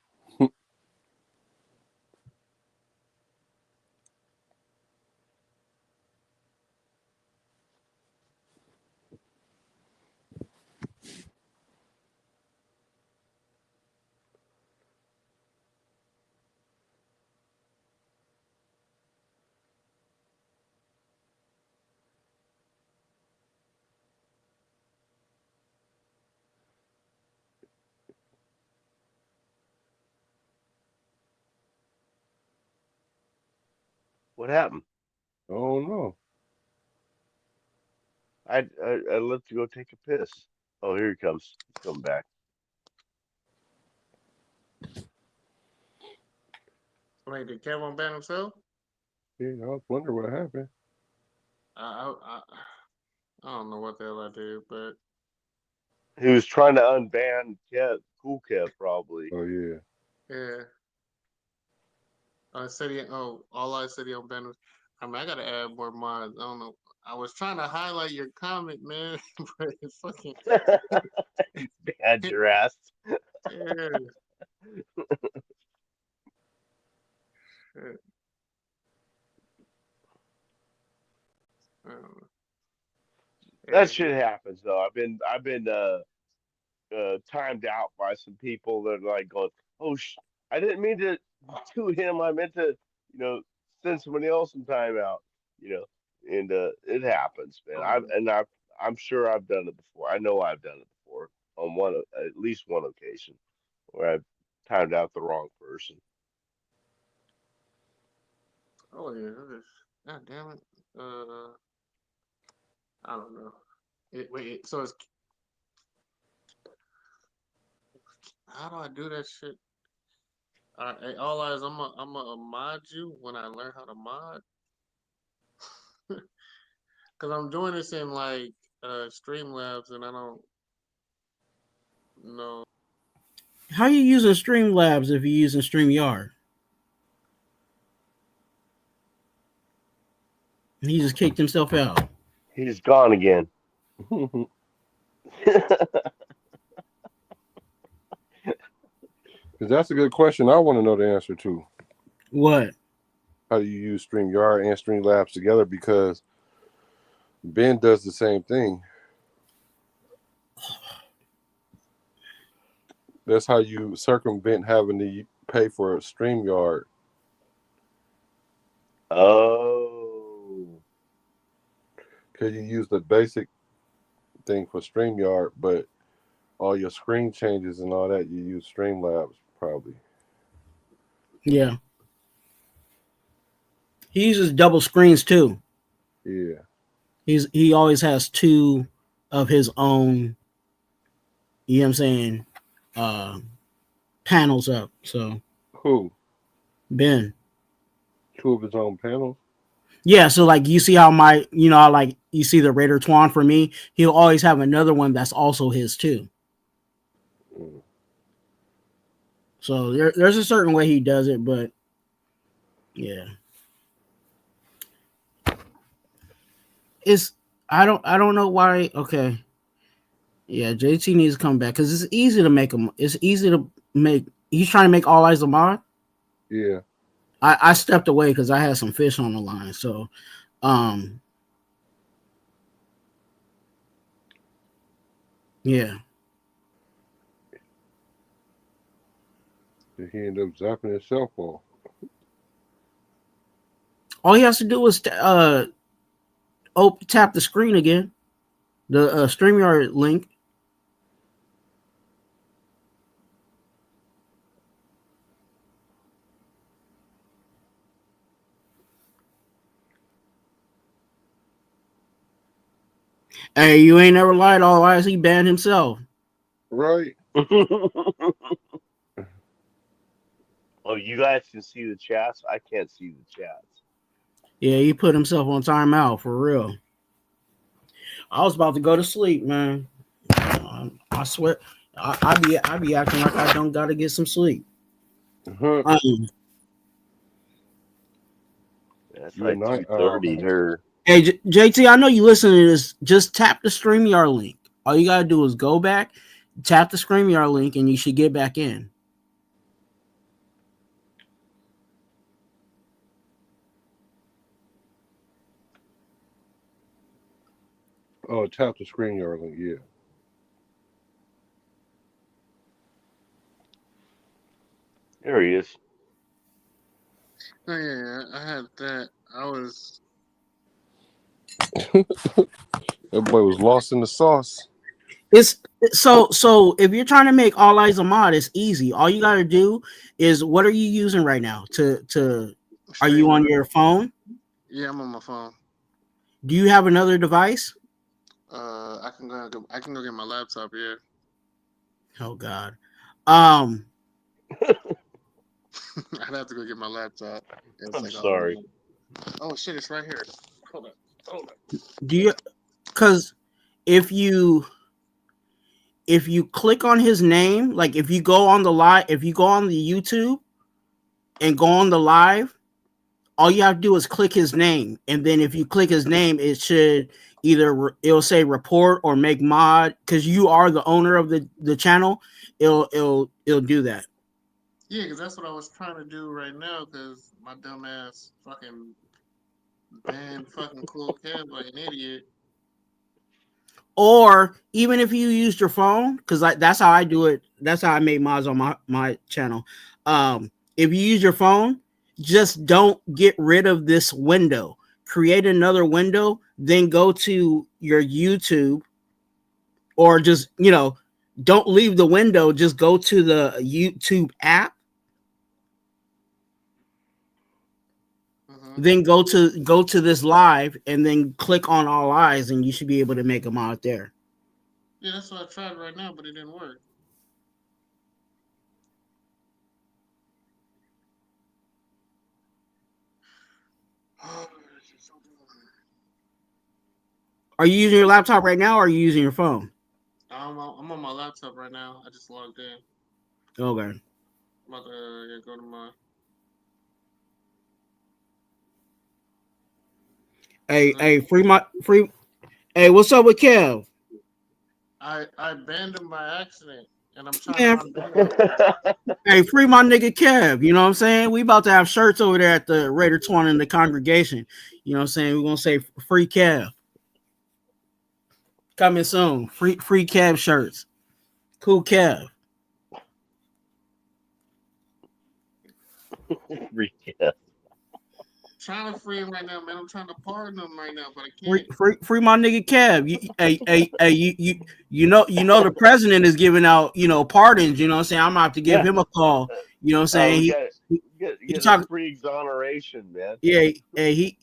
Speaker 2: What happened?
Speaker 3: Oh no.
Speaker 2: I left to go take a piss. Oh, here he comes. He's coming back.
Speaker 1: Wait, did Kev unban himself?
Speaker 3: Yeah, I was wondering what happened.
Speaker 1: I, I, I don't know what the hell I did, but
Speaker 2: He was trying to unban Kev, Cool Kev, probably.
Speaker 3: Oh yeah.
Speaker 1: yeah. I said he. Oh, all I said he unbanned was. I mean, I gotta add more mods. I don't know. I was trying to highlight your comment, man, but it fucking.
Speaker 2: Banned your ass.
Speaker 1: Yeah. Shit. I don't know.
Speaker 2: That
Speaker 1: Yeah,
Speaker 2: shit happens though. I've been timed out by some people that are like going, "Oh, I didn't mean to do him. I meant to, you know, send somebody else some time out." You know, and it happens, man.
Speaker 1: Oh,
Speaker 2: I'm sure I've done it before. I know I've done it before on at least one occasion where I've timed out the wrong person.
Speaker 1: oh yeah. God damn it. I don't know. So it's how do I do that shit? All right, hey, all eyes. I'm a mod you when I learn how to mod, cause I'm doing this in like Streamlabs and I don't know.
Speaker 4: How you using Streamlabs if you're using StreamYard? He just kicked himself out.
Speaker 2: He's gone again.
Speaker 3: Because that's a good question. I want to know the answer to.
Speaker 4: What?
Speaker 3: How do you use StreamYard and Streamlabs together? Because Ben does the same thing. That's how you circumvent having to pay for a StreamYard.
Speaker 2: Oh.
Speaker 3: Because you use the basic thing for StreamYard, but all your screen changes and all that, you use Streamlabs probably.
Speaker 4: Yeah. He uses double screens too.
Speaker 3: Yeah.
Speaker 4: He always has two of his own, you know what I'm saying, panels up. So
Speaker 3: Who?
Speaker 4: Ben.
Speaker 3: Two of his own panels?
Speaker 4: Yeah, so like you see how like you see the Raider Twan for me, he'll always have another one that's also his too.
Speaker 3: Mm.
Speaker 4: So there's a certain way he does it, but yeah. I don't know why. Okay. Yeah, JT needs to come back because it's easy to make him. It's easy to make. He's trying to make all eyes a mod.
Speaker 3: Yeah.
Speaker 4: I stepped away because I had some fish on the line. So, yeah.
Speaker 3: He ended up zapping himself off.
Speaker 4: All he has to do is tap the screen again, the StreamYard link. Hey, you ain't never lied. All eyes, he banned himself.
Speaker 3: Right.
Speaker 2: Oh, you guys can see the chats. I can't see the chats.
Speaker 4: Yeah, he put himself on timeout for real. I was about to go to sleep, man. I swear, I be acting like I don't gotta get some sleep.
Speaker 3: Uh-huh.
Speaker 2: That's
Speaker 3: You're
Speaker 2: like
Speaker 3: not.
Speaker 2: 2:30 here.
Speaker 4: Hey, JT, I know you listen to this. Just tap the StreamYard link. All you gotta do is go back, tap the StreamYard link, and you should get back in.
Speaker 3: Oh, tap the screen, Yarling. Yeah.
Speaker 2: There he is.
Speaker 1: Oh yeah, I had that. I was.
Speaker 3: That boy was lost in the sauce.
Speaker 4: It's so if you're trying to make all eyes a mod, it's easy. All you gotta do is what are you using right now? Are you on your phone?
Speaker 1: Yeah, I'm on my phone.
Speaker 4: Do you have another device?
Speaker 1: I can go get my laptop. Yeah.
Speaker 4: Oh God.
Speaker 1: I'd have to go get my laptop.
Speaker 2: I'm sorry.
Speaker 1: Oh shit, it's right here. Hold up.
Speaker 4: Do you? Because if you click on his name, like if you go on the YouTube and go on the live, all you have to do is click his name, and then if you click his name, it should it'll say report or make mod because you are the owner of the channel. It'll do that.
Speaker 1: Yeah, because that's what I was trying to do right now. Because my dumb ass fucking banned fucking Cool Kev like an idiot.
Speaker 4: Or even if you used your phone, because that's how I do it. That's how I made mods on my channel. If you use your phone, just don't get rid of this window create another window, then go to your YouTube, or just, don't leave the window, just go to the YouTube app, then go to this live, and then click on all eyes, and you should be able to make them out there.
Speaker 1: Yeah, that's what I tried right now, but it didn't work.
Speaker 4: Are you using your laptop right now, or are you using your phone?
Speaker 1: I'm on my laptop right now. I just logged in.
Speaker 4: Okay.
Speaker 1: I'm about to go to my.
Speaker 4: Hey, free. Hey, what's up with Kev?
Speaker 1: I banned him by accident, and I'm trying to unban him.
Speaker 4: Hey, free my nigga Kev. You know what I'm saying? We about to have shirts over there at the Raider 20 in the congregation. You know what I'm saying? We're gonna say free Kev. Coming soon. Free Kev shirts. Cool Kev.
Speaker 2: Free Kev.
Speaker 1: Trying to free him right now, man. I'm trying to pardon him right now, but I can't.
Speaker 4: Free my nigga Kev. You know the president is giving out, pardons. You know what I'm saying? I'm gonna have to give him a call. You know what I'm saying?
Speaker 2: You get a free exoneration, man.
Speaker 4: Yeah, he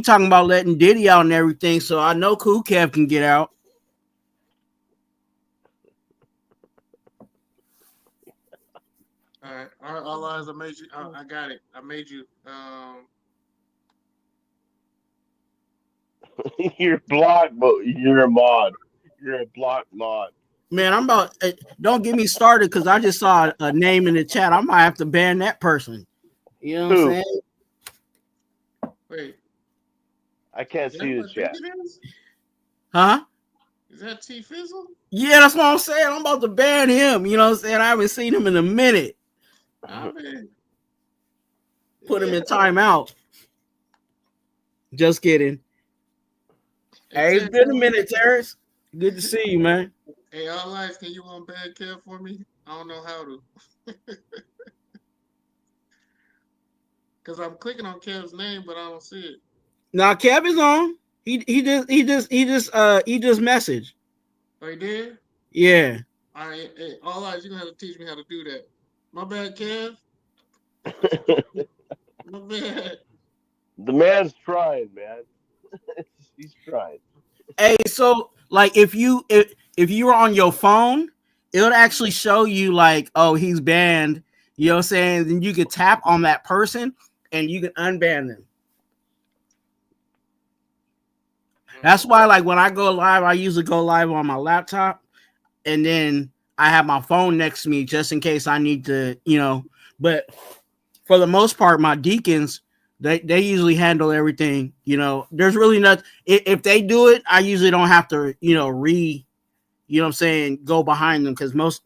Speaker 4: talking about letting Diddy out and everything. So I know Cool Kev can get out.
Speaker 1: All right, all eyes. I made you. I got it. I made you.
Speaker 2: You're blocked, but you're a mod. You're a blocked mod.
Speaker 4: Man, I'm about. Don't get me started, because I just saw a name in the chat. I might have to ban that person. You know what I'm saying?
Speaker 1: Wait.
Speaker 2: I can't see the chat.
Speaker 4: Huh?
Speaker 1: Is that T Fizzle?
Speaker 4: Yeah, that's what I'm saying. I'm about to ban him. You know what I'm saying? I haven't seen him in a minute. Put him in timeout. Just kidding. Hey, it's been a minute, Terrence. Good to see you, man.
Speaker 1: Hey, all eyes, can you unban Kev for me? I don't know how to. Because I'm clicking on Kev's name, but I don't see it.
Speaker 4: Now Kev is on. He just messaged.
Speaker 1: Oh, he did?
Speaker 4: Yeah.
Speaker 1: All right. Hey, all eyes, you're gonna have to teach me how to do that. My bad, Kev. My bad.
Speaker 2: The man's trying, man. He's trying.
Speaker 4: Hey, so like if you were on your phone, it would actually show you like, oh, he's banned. You know what I'm saying? Then you could tap on that person and you can unban them. That's why, like, when I go live, I usually go live on my laptop, and then I have my phone next to me just in case I need to, But for the most part, my deacons, they usually handle everything. There's really not. If they do it, I usually don't have to, go behind them, because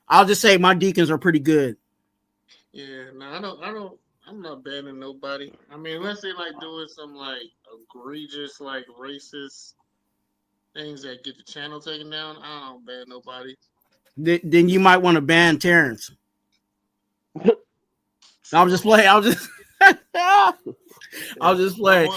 Speaker 4: I'll just say my deacons are pretty good.
Speaker 1: Yeah, no, I'm not banning nobody. I mean, unless they like doing some like egregious, like racist things that get the channel taken down, I don't ban nobody.
Speaker 4: Then you might want to ban Terrence. I'll just play. I'll just play.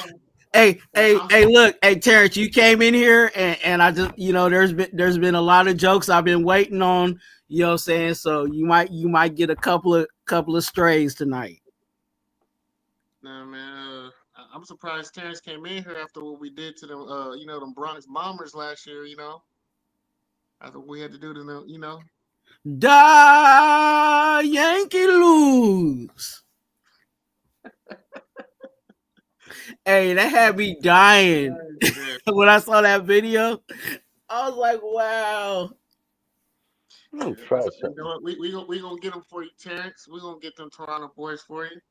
Speaker 4: Hey, look, hey Terrence, you came in here and I just, there's been a lot of jokes I've been waiting on, you know what I'm saying? So you might get a couple of strays tonight.
Speaker 1: Nah, man, I'm surprised Terrence came in here after what we did to them, them Bronx Bombers last year, after we had to do to them,
Speaker 4: Da Yankee lose. Hey, that had me dying when I saw that video. I was like, wow.
Speaker 2: Try
Speaker 1: you know what? We gonna get them for you, Terrence. We gonna get them Toronto boys for you.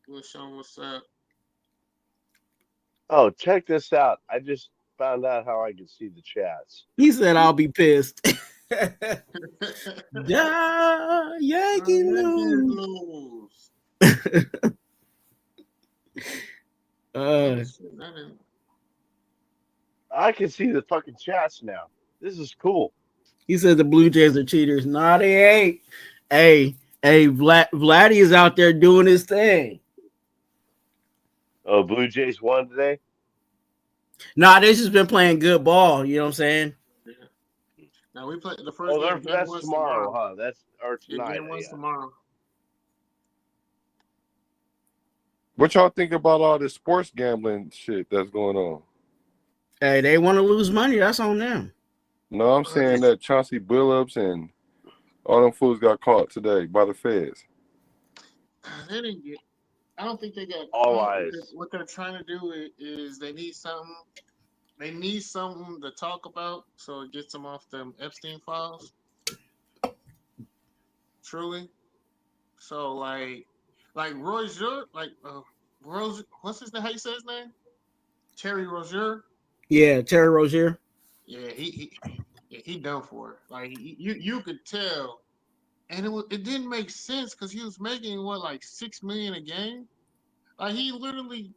Speaker 1: We'll show them what's up.
Speaker 2: Oh, check this out. I just found out how I can see the chats.
Speaker 4: He said, I'll be pissed. Da Yankee lose.
Speaker 2: I can see the fucking chats now. This is cool.
Speaker 4: He said the Blue Jays are cheaters. No, they ain't. Hey, Vladdy is out there doing his thing.
Speaker 2: Oh, Blue Jays won today.
Speaker 4: Nah, they just been playing good ball. You know what I'm saying?
Speaker 1: Yeah. Now we play the first
Speaker 2: Oh,
Speaker 1: game. Game
Speaker 2: that's
Speaker 1: one's
Speaker 2: tomorrow,
Speaker 1: tomorrow.
Speaker 2: huh? That's or
Speaker 1: Yeah,
Speaker 2: tonight.
Speaker 1: game one's
Speaker 2: Yeah.
Speaker 1: tomorrow.
Speaker 3: What y'all think about all this sports gambling shit that's going on?
Speaker 4: Hey, they want to lose money. That's on them.
Speaker 3: No, I'm saying that Chauncey Billups and all them fools got caught today by the feds.
Speaker 1: They didn't get. I don't think they got
Speaker 2: All
Speaker 1: caught.
Speaker 2: eyes.
Speaker 1: What they're trying to do is they need something. They need something to talk about, so it gets them off them Epstein files. Truly. So like Rozier, what's his name? How you say his name? Terry Rozier.
Speaker 4: Yeah, Terry Rozier.
Speaker 1: Yeah, he done for it. Like you could tell, and it didn't make sense because he was making what like $6 million a game. Like he literally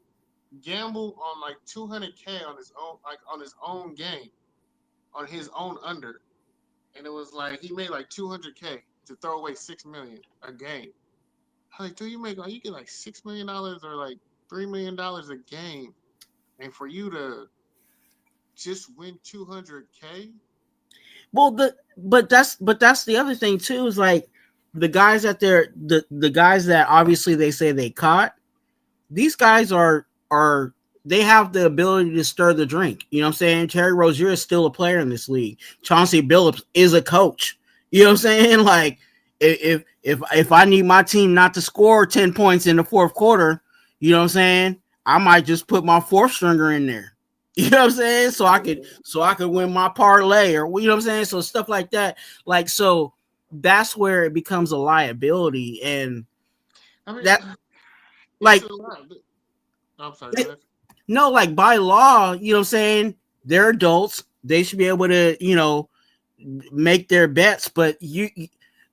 Speaker 1: gambled on like 200K on his own game, on his own under, and it was like he made like 200K to throw away 6 million a game. Like, dude, you get like $6 million or like $3 million a game, and for you to just win 200K.
Speaker 4: Well, but that's the other thing too. Is like the guys that the guys that obviously they say they caught. These guys are they have the ability to stir the drink. You know what I'm saying? Terry Rozier is still a player in this league. Chauncey Billups is a coach. You know what I'm saying? Like if I need my team not to score 10 points in the fourth quarter, you know what I'm saying? I might just put my fourth stringer in there. You know what I'm saying? So I could win my parlay or you know what I'm saying? So stuff like that. Like so that's where it becomes a liability and
Speaker 1: I mean,
Speaker 4: that
Speaker 1: it's
Speaker 4: like
Speaker 1: a lot. I'm sorry, go ahead.
Speaker 4: no, like by law, you know what I'm saying? They're adults. They should be able to, you know, make their bets, but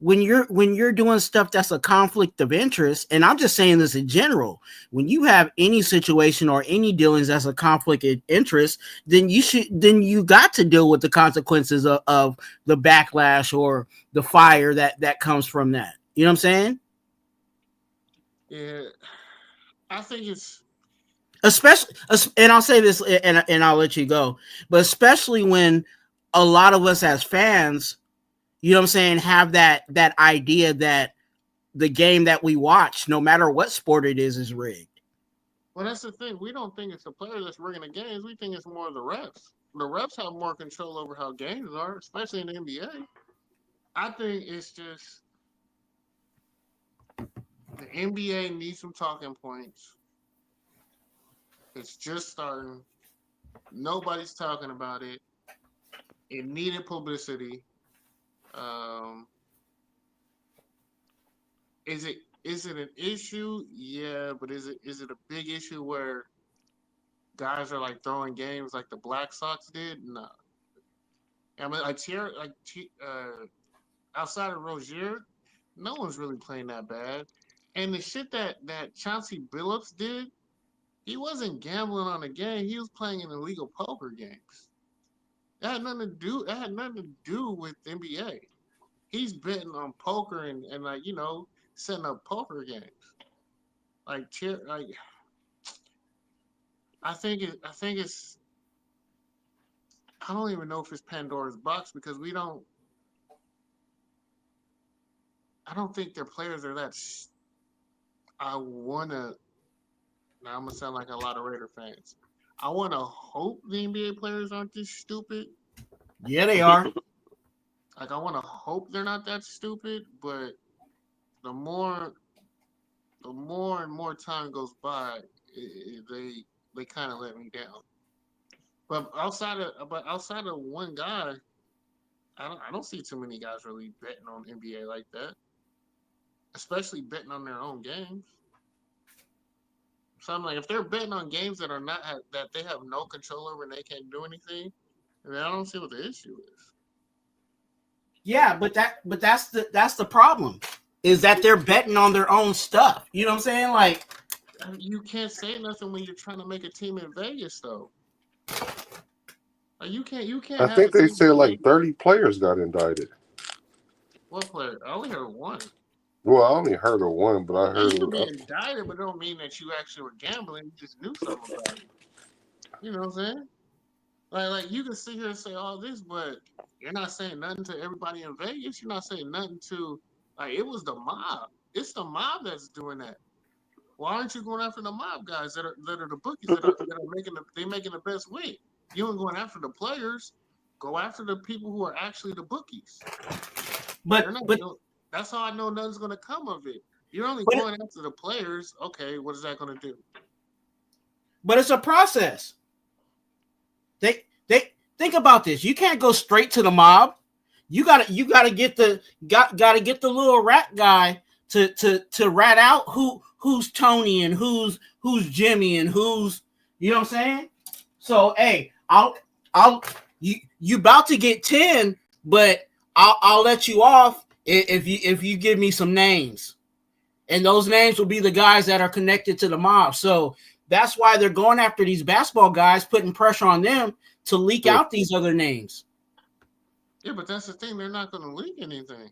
Speaker 4: when you're doing stuff that's a conflict of interest, and I'm just saying this in general, when you have any situation or any dealings that's a conflict of interest, then you got to deal with the consequences of the backlash or the fire that comes from that. You know what I'm saying?
Speaker 1: Yeah, I think it's.
Speaker 4: Especially, and I'll say this and I'll let you go, but especially when a lot of us as fans, you know what I'm saying, have that idea that the game that we watch, no matter what sport it is rigged.
Speaker 1: Well, that's the thing. We don't think it's the player that's rigging the games. We think it's more of the refs. The refs have more control over how games are, especially in the NBA. I think it's just the NBA needs some talking points. It's just starting. Nobody's talking about it. It needed publicity. Um, is it an issue? Yeah, but is it a big issue where guys are like throwing games like the Black Sox did? No. I mean, outside of Rozier, no one's really playing that bad. And the shit that Chauncey Billups did, he wasn't gambling on a game. He was playing in illegal poker games. That had nothing to do. That had nothing to do with NBA. He's betting on poker and like setting up poker games. Like I think it's I don't even know if it's Pandora's box because I don't think their players are that. I wanna. Now I'm gonna sound like a lot of Raider fans. I wanna hope the NBA players aren't this stupid.
Speaker 4: Yeah, they are.
Speaker 1: Like I wanna hope they're not that stupid. But the more and more time goes by, they kind of let me down. But outside of one guy, I don't see too many guys really betting on NBA like that, especially betting on their own games. So I'm like, if they're betting on games that are not that they have no control over and they can't do anything, then I don't see what the issue is.
Speaker 4: Yeah, but that's the problem is that they're betting on their own stuff. You know what I'm saying? Like,
Speaker 1: I mean, you can't say nothing when you're trying to make a team in Vegas, though. Like, you can't
Speaker 3: I
Speaker 1: have a
Speaker 3: think they
Speaker 1: team in
Speaker 3: said like
Speaker 1: Vegas.
Speaker 3: 30 players got indicted.
Speaker 1: What player? I only heard one.
Speaker 3: Well, I only heard of one, but I
Speaker 1: Like,
Speaker 3: heard
Speaker 1: you could be
Speaker 3: of,
Speaker 1: indicted, but it don't mean that you actually were gambling. You just knew something about it. You know what I'm saying? Like you can sit here and say all this, but you're not saying nothing to everybody in Vegas. You're not saying nothing to like it was the mob. It's the mob that's doing that. Why aren't you going after the mob guys that are the bookies that are making the best win? You ain't going after the players. Go after the people who are actually the bookies.
Speaker 4: But
Speaker 1: They're not.
Speaker 4: but
Speaker 1: That's how I know nothing's going to come of it. You're only
Speaker 4: but
Speaker 1: going after the players. Okay, what is that going to do?
Speaker 4: but it's a process. They think about this. You can't go straight to the mob. You gotta get gotta get the little rat guy to rat out who's Tony and who's Jimmy and who's, you know what I'm saying? So hey, I'll you about to get 10, but I'll let you off if you give me some names. And those names will be the guys that are connected to the mob. So that's why they're going after these basketball guys, putting pressure on them to leak out these other names.
Speaker 1: Yeah, but that's the thing. They're not going to leak anything.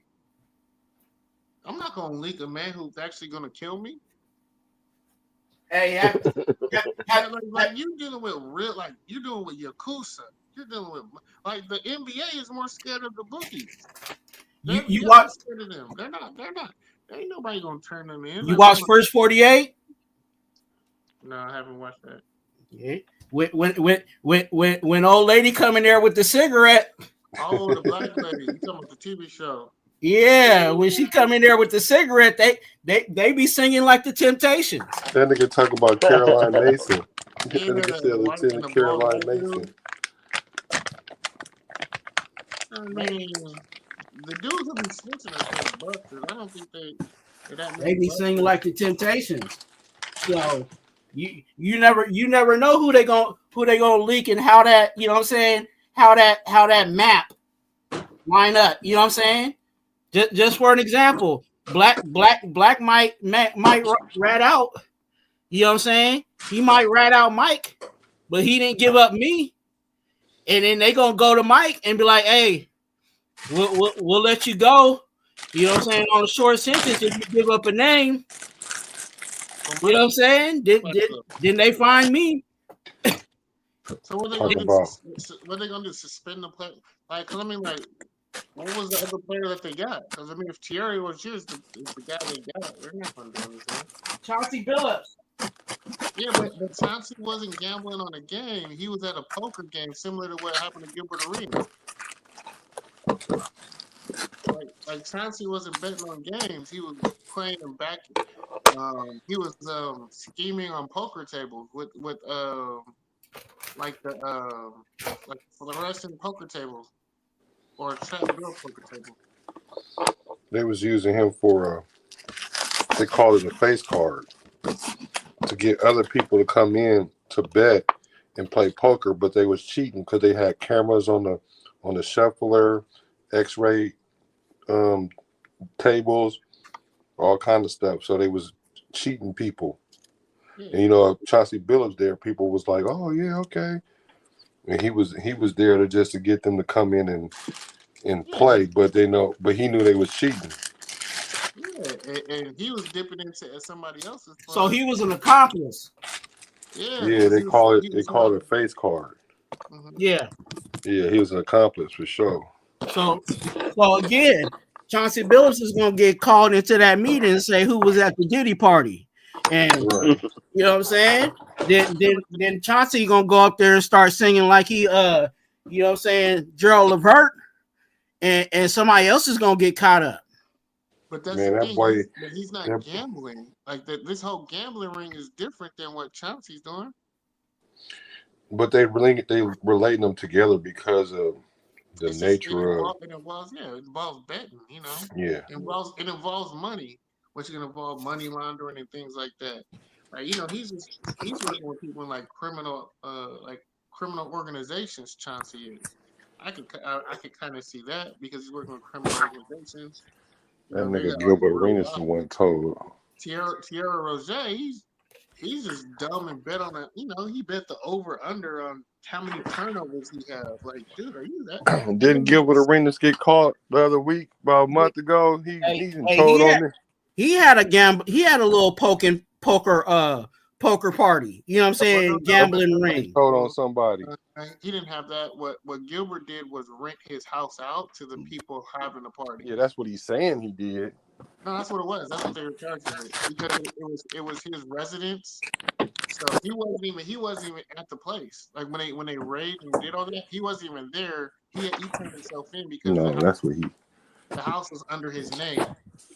Speaker 1: I'm not going to leak a man who's actually going to kill me.
Speaker 4: Hey,
Speaker 1: Like you dealing with real, like you're dealing with Yakuza. You're dealing with like the NBA is more scared of the bookies. The
Speaker 4: you
Speaker 1: NBA
Speaker 4: watch
Speaker 1: is scared of them. They're not. There ain't nobody gonna turn them in.
Speaker 4: you watch First 48?
Speaker 1: No, I haven't watched that.
Speaker 4: Yeah. When old lady come in there with the cigarette.
Speaker 1: Oh, the black lady. You talking about the TV show?
Speaker 4: Yeah, when she come in there with the cigarette, they be singing like the Temptations.
Speaker 3: that nigga talk about Caroline Mason.
Speaker 1: Yeah,
Speaker 3: That nigga said
Speaker 1: the white and
Speaker 3: Lieutenant
Speaker 1: the bald
Speaker 3: Caroline
Speaker 1: white
Speaker 3: Mason.
Speaker 1: dude. I mean, the dudes will be snitching are straight busters. I don't think they're that
Speaker 4: They
Speaker 1: many
Speaker 4: be singing
Speaker 1: busters.
Speaker 4: like the Temptations. So you never know who they gonna leak and how that, you know what I'm saying, how that map line up. You know what I'm saying? Just for an example, Black might rat out. You know what I'm saying? He might rat out Mike, but he didn't give up me. And then they gonna go to Mike and be like, "Hey, we'll let you go." You know what I'm saying? On a short sentence, if you give up a name,
Speaker 1: Well,
Speaker 4: you know what
Speaker 1: Mike,
Speaker 4: I'm saying? Didn't they find me?
Speaker 1: so what they
Speaker 3: Talk
Speaker 1: gonna do?
Speaker 3: about
Speaker 1: What they gonna do? Suspend the play? Like, cause I mean, like, what was the other player that they got? Because I mean, if Thierry was yours, the guy they got, they're not gonna do anything.
Speaker 4: Chauncey Billups.
Speaker 1: Yeah, but Chauncey wasn't gambling on a game. He was at a poker game, similar to what happened to Gilbert Arenas. Like Chauncey wasn't betting on games. He was playing and back. He was scheming on poker tables with like the like fluorescent poker tables or trap door poker tables.
Speaker 3: they was using him for they call it a face card to get other people to come in to bet and play poker, but they was cheating because they had cameras on the shuffler, X-ray um, tables, all kind of stuff. So they was cheating people.
Speaker 1: Yeah,
Speaker 3: And you know, Chauncey Billups there, people was like, "Oh yeah, okay," and he was there to just to get them to come in and
Speaker 1: yeah,
Speaker 3: play, but he knew they was cheating.
Speaker 1: yeah. And he was dipping into somebody else's
Speaker 4: So
Speaker 1: funds.
Speaker 4: he was an accomplice.
Speaker 1: Yeah,
Speaker 3: Yeah,
Speaker 1: because he
Speaker 3: they
Speaker 1: was
Speaker 3: call it a
Speaker 1: helping.
Speaker 3: face card.
Speaker 1: Hmm.
Speaker 4: Yeah.
Speaker 3: Yeah, he was an accomplice for sure.
Speaker 4: So again, Chauncey Billups is gonna get called into that meeting and say who was at the Diddy party, and
Speaker 3: Right.
Speaker 4: you know what I'm saying. Then
Speaker 1: Yeah,
Speaker 4: then then Chauncey gonna go up there and start singing like he you know what I'm saying, Gerald Levert, and somebody else is gonna get caught up.
Speaker 1: but that's the
Speaker 3: Man, that
Speaker 1: thing.
Speaker 3: boy,
Speaker 1: He's not
Speaker 3: that,
Speaker 1: gambling. Like this whole gambling ring is different than what Chauncey's doing.
Speaker 3: but they relating them together because of the
Speaker 1: It's just
Speaker 3: nature of
Speaker 1: it involves betting. You know,
Speaker 3: yeah.
Speaker 1: it involves money, which can involve money laundering and things like that. Like he's working with people in like criminal organizations. Chauncey is. I could kind of see that because he's working with criminal organizations. You
Speaker 3: That
Speaker 1: know, they
Speaker 3: nigga
Speaker 1: got like
Speaker 3: Gilbert
Speaker 1: real
Speaker 3: Arenas the
Speaker 1: wild.
Speaker 3: one told.
Speaker 1: Tierra Roger, he's just dumb and bet on it. You know, he bet the over under on how many turnovers he has. Like, dude, are you that?
Speaker 3: Didn't Gilbert Arenas get caught the other week, about a month ago? He
Speaker 4: Hey,
Speaker 3: even
Speaker 4: hey,
Speaker 3: told on me.
Speaker 4: he had a gamble. He had a little poker party. You know what I'm
Speaker 1: Well, no,
Speaker 4: saying?
Speaker 1: no,
Speaker 4: Gambling
Speaker 3: They
Speaker 4: ring.
Speaker 3: told on somebody.
Speaker 1: he didn't have that. What Gilbert did was rent his house out to the people having the party.
Speaker 3: Yeah, that's what he's saying he did.
Speaker 1: No, that's what it was. That's what they were charging with because it was his residence. So he wasn't even at the place. Like when they raided and did all that, he wasn't even there. He turned himself in because
Speaker 3: No, that's what he.
Speaker 1: the house was under his name.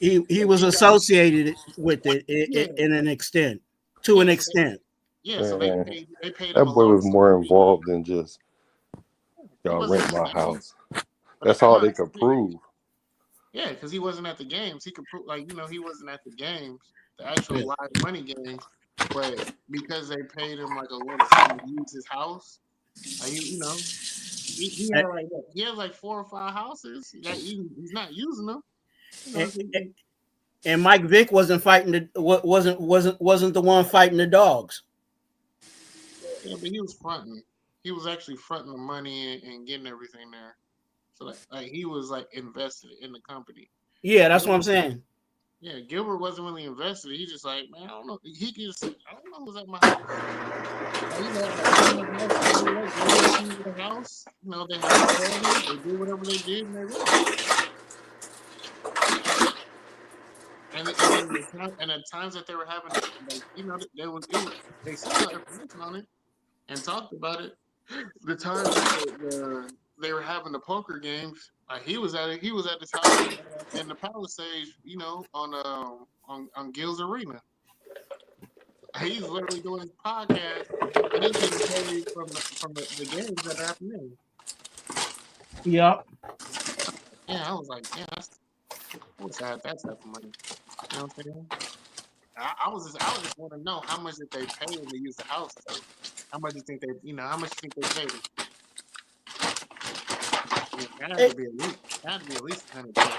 Speaker 4: He
Speaker 1: So
Speaker 4: was
Speaker 1: he got
Speaker 4: associated with it
Speaker 1: yeah
Speaker 4: in an extent, to an
Speaker 1: yeah
Speaker 4: extent.
Speaker 1: so they
Speaker 3: Man,
Speaker 1: paid him
Speaker 3: that
Speaker 1: a
Speaker 3: boy
Speaker 1: large
Speaker 3: was
Speaker 1: sum
Speaker 3: more
Speaker 1: of money.
Speaker 3: involved than just
Speaker 1: He
Speaker 3: y'all
Speaker 1: wasn't
Speaker 3: rent
Speaker 1: at
Speaker 3: my
Speaker 1: the game,
Speaker 3: house.
Speaker 1: but
Speaker 3: That's
Speaker 1: I
Speaker 3: all
Speaker 1: know
Speaker 3: they
Speaker 1: that's the
Speaker 3: could
Speaker 1: thing.
Speaker 3: prove.
Speaker 1: Yeah, because he wasn't at the games. He could prove he wasn't at the games, the actual
Speaker 4: Yeah.
Speaker 1: live money games. But because they paid him like a lump sum to use his house, he had like what, he has like 4 or 5 houses. Like he's not using them. You know,
Speaker 4: And,
Speaker 1: so
Speaker 4: and Mike Vick wasn't fighting wasn't the one fighting the dogs.
Speaker 1: yeah, but he was fronting. He was actually fronting the money and getting everything there. So like he was like invested in the company.
Speaker 4: Yeah, that's what I'm saying.
Speaker 1: Yeah, Gilbert wasn't really invested. He just like, man, I don't know. I don't know who's at my house. Like they had the house. They let me into the house. They had a party. They did whatever they did, and they left. And then at times that they were having, like, there was it was they sent no information on it and talked about it. The times that they were having the poker games, like he was at it. He was at his house in the Palisades, on Gil's Arena. He's literally doing his podcast and getting paid from the games that afternoon.
Speaker 4: Yep.
Speaker 1: Yeah, I was like, yeah, I wish I had that type of money. You know what I'm saying? I was just want to know how much did they pay him to use the house though? How much do you think how much do you think they paid him? It had to
Speaker 4: It,
Speaker 1: be at least 100K.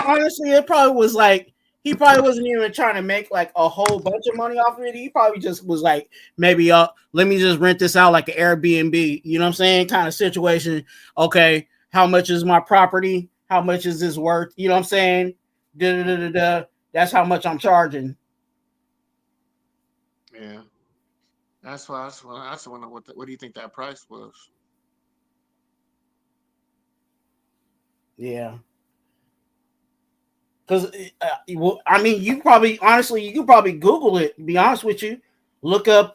Speaker 4: honestly, it probably was like he probably wasn't even trying to make like a whole bunch of money off of it. He probably just was like, maybe let me just rent this out like an Airbnb, you know what I'm saying? Kind of situation. Okay, how much is my property? How much is this worth? You know what I'm saying? Da, da, da, da, da. That's how much I'm charging.
Speaker 1: Yeah, that's why. That's why. What do you think that price was?
Speaker 4: Yeah. Because I mean, you probably honestly, you could probably Google it. To be honest with you, look up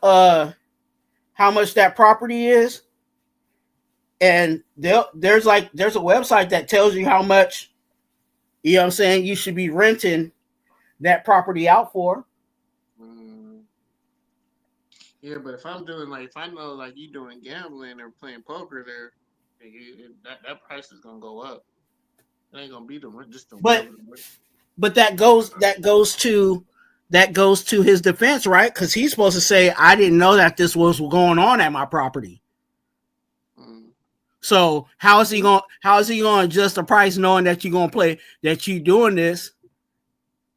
Speaker 4: how much that property is, and there's a website that tells you how much, you know what I'm saying, you should be renting that property out for.
Speaker 1: Mm, yeah, but if I know like you doing gambling or playing poker there, that price is gonna go up. It ain't gonna be just the
Speaker 4: But
Speaker 1: whatever.
Speaker 4: but that goes to his defense, right? Because he's supposed to say, I didn't know that this was going on at my property.
Speaker 1: Mm.
Speaker 4: So how is he going to adjust the price knowing that you're going to play, that you doing this?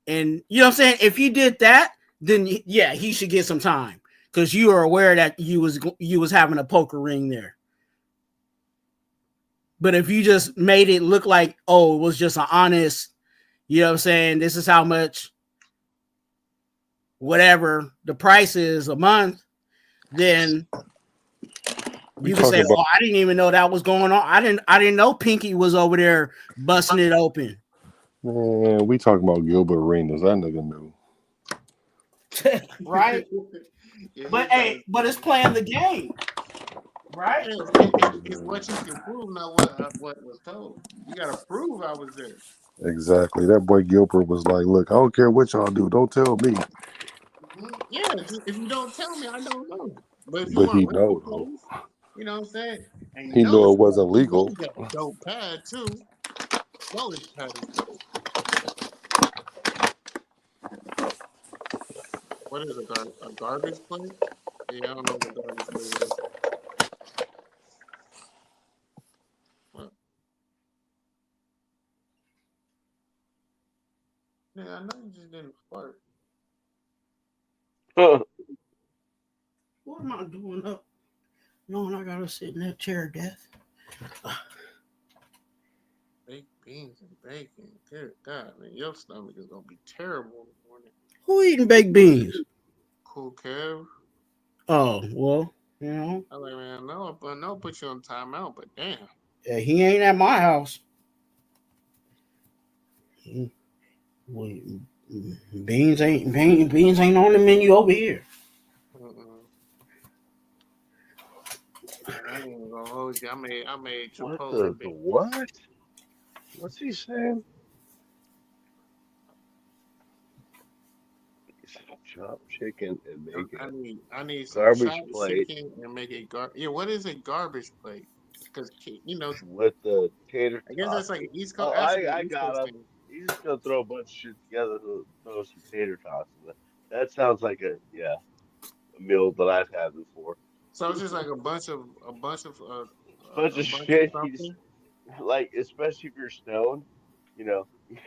Speaker 4: And you know what I'm saying? If he did that, then yeah, he should get some time because you are aware that you was having a poker ring there. But if you just made it look like, oh, it was just an honest, you know what I'm saying, this is how much whatever the price is a month, then
Speaker 3: We
Speaker 4: you can
Speaker 3: talking
Speaker 4: say,
Speaker 3: about,
Speaker 4: oh, I didn't even know that was going on. I didn't know Pinky was over there busting it open.
Speaker 3: man, we talking about Gilbert Arenas. That nigga knew.
Speaker 4: Right?
Speaker 1: Yeah,
Speaker 4: But
Speaker 1: he got
Speaker 4: hey,
Speaker 1: it.
Speaker 4: but it's playing the game, right?
Speaker 1: Yeah, it's what you can prove, not what was told. You gotta prove I was there.
Speaker 3: Exactly. That boy Gilbert was like, look, I don't care what y'all do. Don't tell me.
Speaker 1: Yeah, if you don't tell me, I don't know. But if you
Speaker 3: But
Speaker 1: want
Speaker 3: he
Speaker 1: to rent the
Speaker 3: know though.
Speaker 1: place, you know what I'm saying? And
Speaker 3: He knew it wasn't legal.
Speaker 1: you got a dope pad too. Know his pad is dope. What is a garbage plate? Yeah, I don't know what a garbage plate is. What? Yeah, I know you just didn't fart.
Speaker 4: What am I doing up? No, I gotta sit in that chair, Death.
Speaker 1: Big beans and bacon. Good God, man, your stomach is gonna be terrible in the morning.
Speaker 4: Who eating baked beans?
Speaker 1: Cool, Kev.
Speaker 4: Oh, well, you know,
Speaker 1: I'm like, man, no, but no, put you on timeout. But damn,
Speaker 4: yeah, he ain't at my house. We- beans ain't on the menu over here.
Speaker 1: mm-mm. I ain't even gonna hold you. I made
Speaker 2: What
Speaker 1: Chipotle
Speaker 2: the
Speaker 1: bacon.
Speaker 2: what? What's he saying? Chopped chicken and make
Speaker 1: I
Speaker 2: a
Speaker 1: need I need some
Speaker 2: garbage
Speaker 1: chopped
Speaker 2: plate
Speaker 1: chicken and make a yeah. What is a garbage plate? Because you know,
Speaker 2: with the tater
Speaker 1: I guess that's
Speaker 2: tots.
Speaker 1: like an East Coast.
Speaker 2: Oh,
Speaker 1: That's like an
Speaker 2: I
Speaker 1: East
Speaker 2: got
Speaker 1: Coast
Speaker 2: him.
Speaker 1: thing.
Speaker 2: He's just gonna throw a bunch of shit together, throw some tater tots in there. That sounds like a meal that I've had before.
Speaker 1: So it's just like
Speaker 2: Bunch
Speaker 1: a
Speaker 2: of
Speaker 1: bunch of
Speaker 2: shit. You just
Speaker 1: something.
Speaker 2: like, especially if you're stoned, you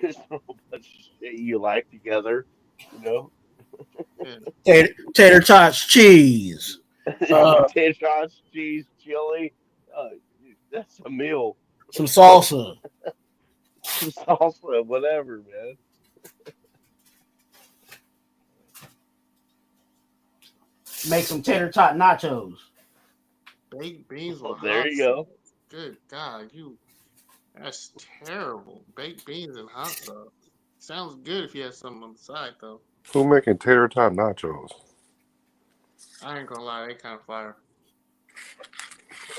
Speaker 2: just throw a bunch of shit you like together. You know,
Speaker 1: Yeah.
Speaker 4: Tater tots, cheese, uh,
Speaker 2: Tater tots, cheese, chili. Uh, that's a meal.
Speaker 4: some salsa,
Speaker 2: Some salsa, whatever, man.
Speaker 4: make some tater tot nachos.
Speaker 1: Baked beans
Speaker 2: Oh,
Speaker 1: with
Speaker 2: there
Speaker 1: hot
Speaker 2: you go.
Speaker 1: sauce. Good God, that's terrible. Baked beans and hot sauce. Sounds good if you had something on the side though.
Speaker 3: Who making tater tot nachos?
Speaker 1: I ain't gonna lie, they kind of fire.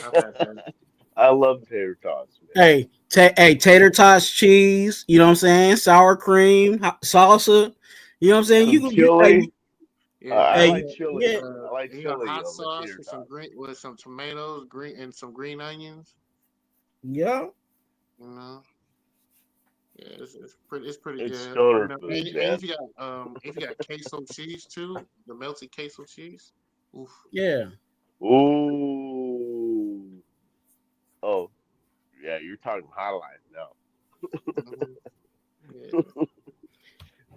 Speaker 1: I've had that.
Speaker 2: I love tater tots, man.
Speaker 4: Hey, tater tots, cheese. You know what I'm saying? Sour cream, salsa. You know what I'm saying?
Speaker 2: Some chili.
Speaker 1: Yeah,
Speaker 2: I
Speaker 1: then
Speaker 2: like
Speaker 4: Hey,
Speaker 2: chili.
Speaker 4: yeah,
Speaker 2: I like
Speaker 1: you got
Speaker 2: chili
Speaker 1: hot
Speaker 2: on my
Speaker 1: sauce
Speaker 2: tater tots.
Speaker 1: with some tomatoes, green and some green onions.
Speaker 4: yeah.
Speaker 1: You know, yeah, it's pretty
Speaker 2: It's
Speaker 1: good. You
Speaker 2: stoner
Speaker 1: know,
Speaker 2: food,
Speaker 1: and
Speaker 2: man.
Speaker 1: if you got queso cheese too, the melted queso cheese. Oof.
Speaker 4: Yeah.
Speaker 2: Ooh. Oh, yeah, you're talking high life now.
Speaker 1: Mhm. Yeah.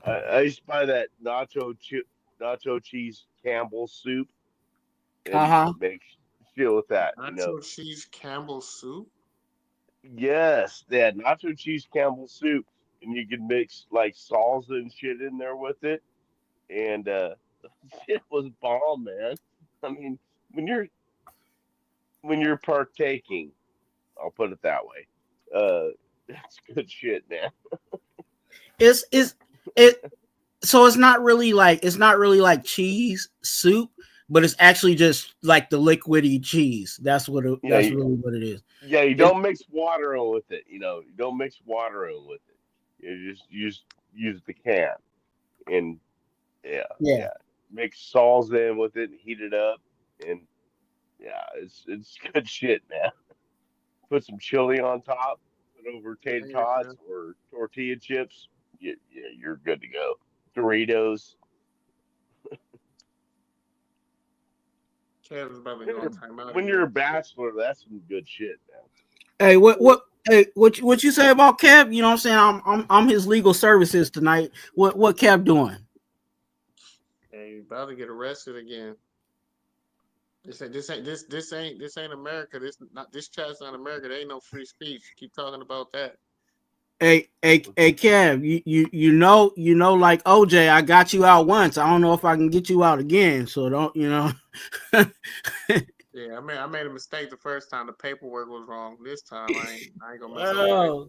Speaker 2: I used to buy that nacho cheese Campbell soup
Speaker 4: Uh
Speaker 2: and
Speaker 4: huh.
Speaker 2: make shit with that.
Speaker 1: Nacho cheese Campbell soup.
Speaker 2: Yes, they had nacho cheese Campbell soup, and you could mix like salsa and shit in there with it, and shit was bomb, man. I mean, when you're partaking, I'll put it that way. That's good shit, man.
Speaker 4: It's it. So it's not really like cheese soup, but it's actually just like the liquidy cheese.
Speaker 2: Yeah,
Speaker 4: That's really what it is.
Speaker 2: yeah. You
Speaker 4: It,
Speaker 2: don't mix water in with it. You don't mix water in with it. You just use the can, and yeah,
Speaker 4: yeah.
Speaker 2: yeah. Mix salsa in with it, and heat it up, and yeah, it's good shit, man. Put some chili on top, put over tater
Speaker 1: Yeah,
Speaker 2: tots or tortilla chips. Yeah, you're good to go. Doritos.
Speaker 1: Kevin's about to
Speaker 2: When
Speaker 1: go on
Speaker 2: you're
Speaker 1: timeout
Speaker 2: when you're
Speaker 1: again.
Speaker 2: a bachelor, that's some good shit,
Speaker 4: Hey, what you say about Kev? You know what I'm saying? I'm his legal services tonight. What Kev doing?
Speaker 1: Hey, you about to get arrested again. This ain't America. This chat's not America. There ain't no free speech. Keep talking about that.
Speaker 4: Hey, Kev, you know, like OJ, I got you out once. I don't know if I can get you out again. So don't, you know.
Speaker 1: Yeah, I made a mistake the first time. The paperwork was wrong. This time I ain't gonna mess up the
Speaker 4: Oh,
Speaker 1: paperwork.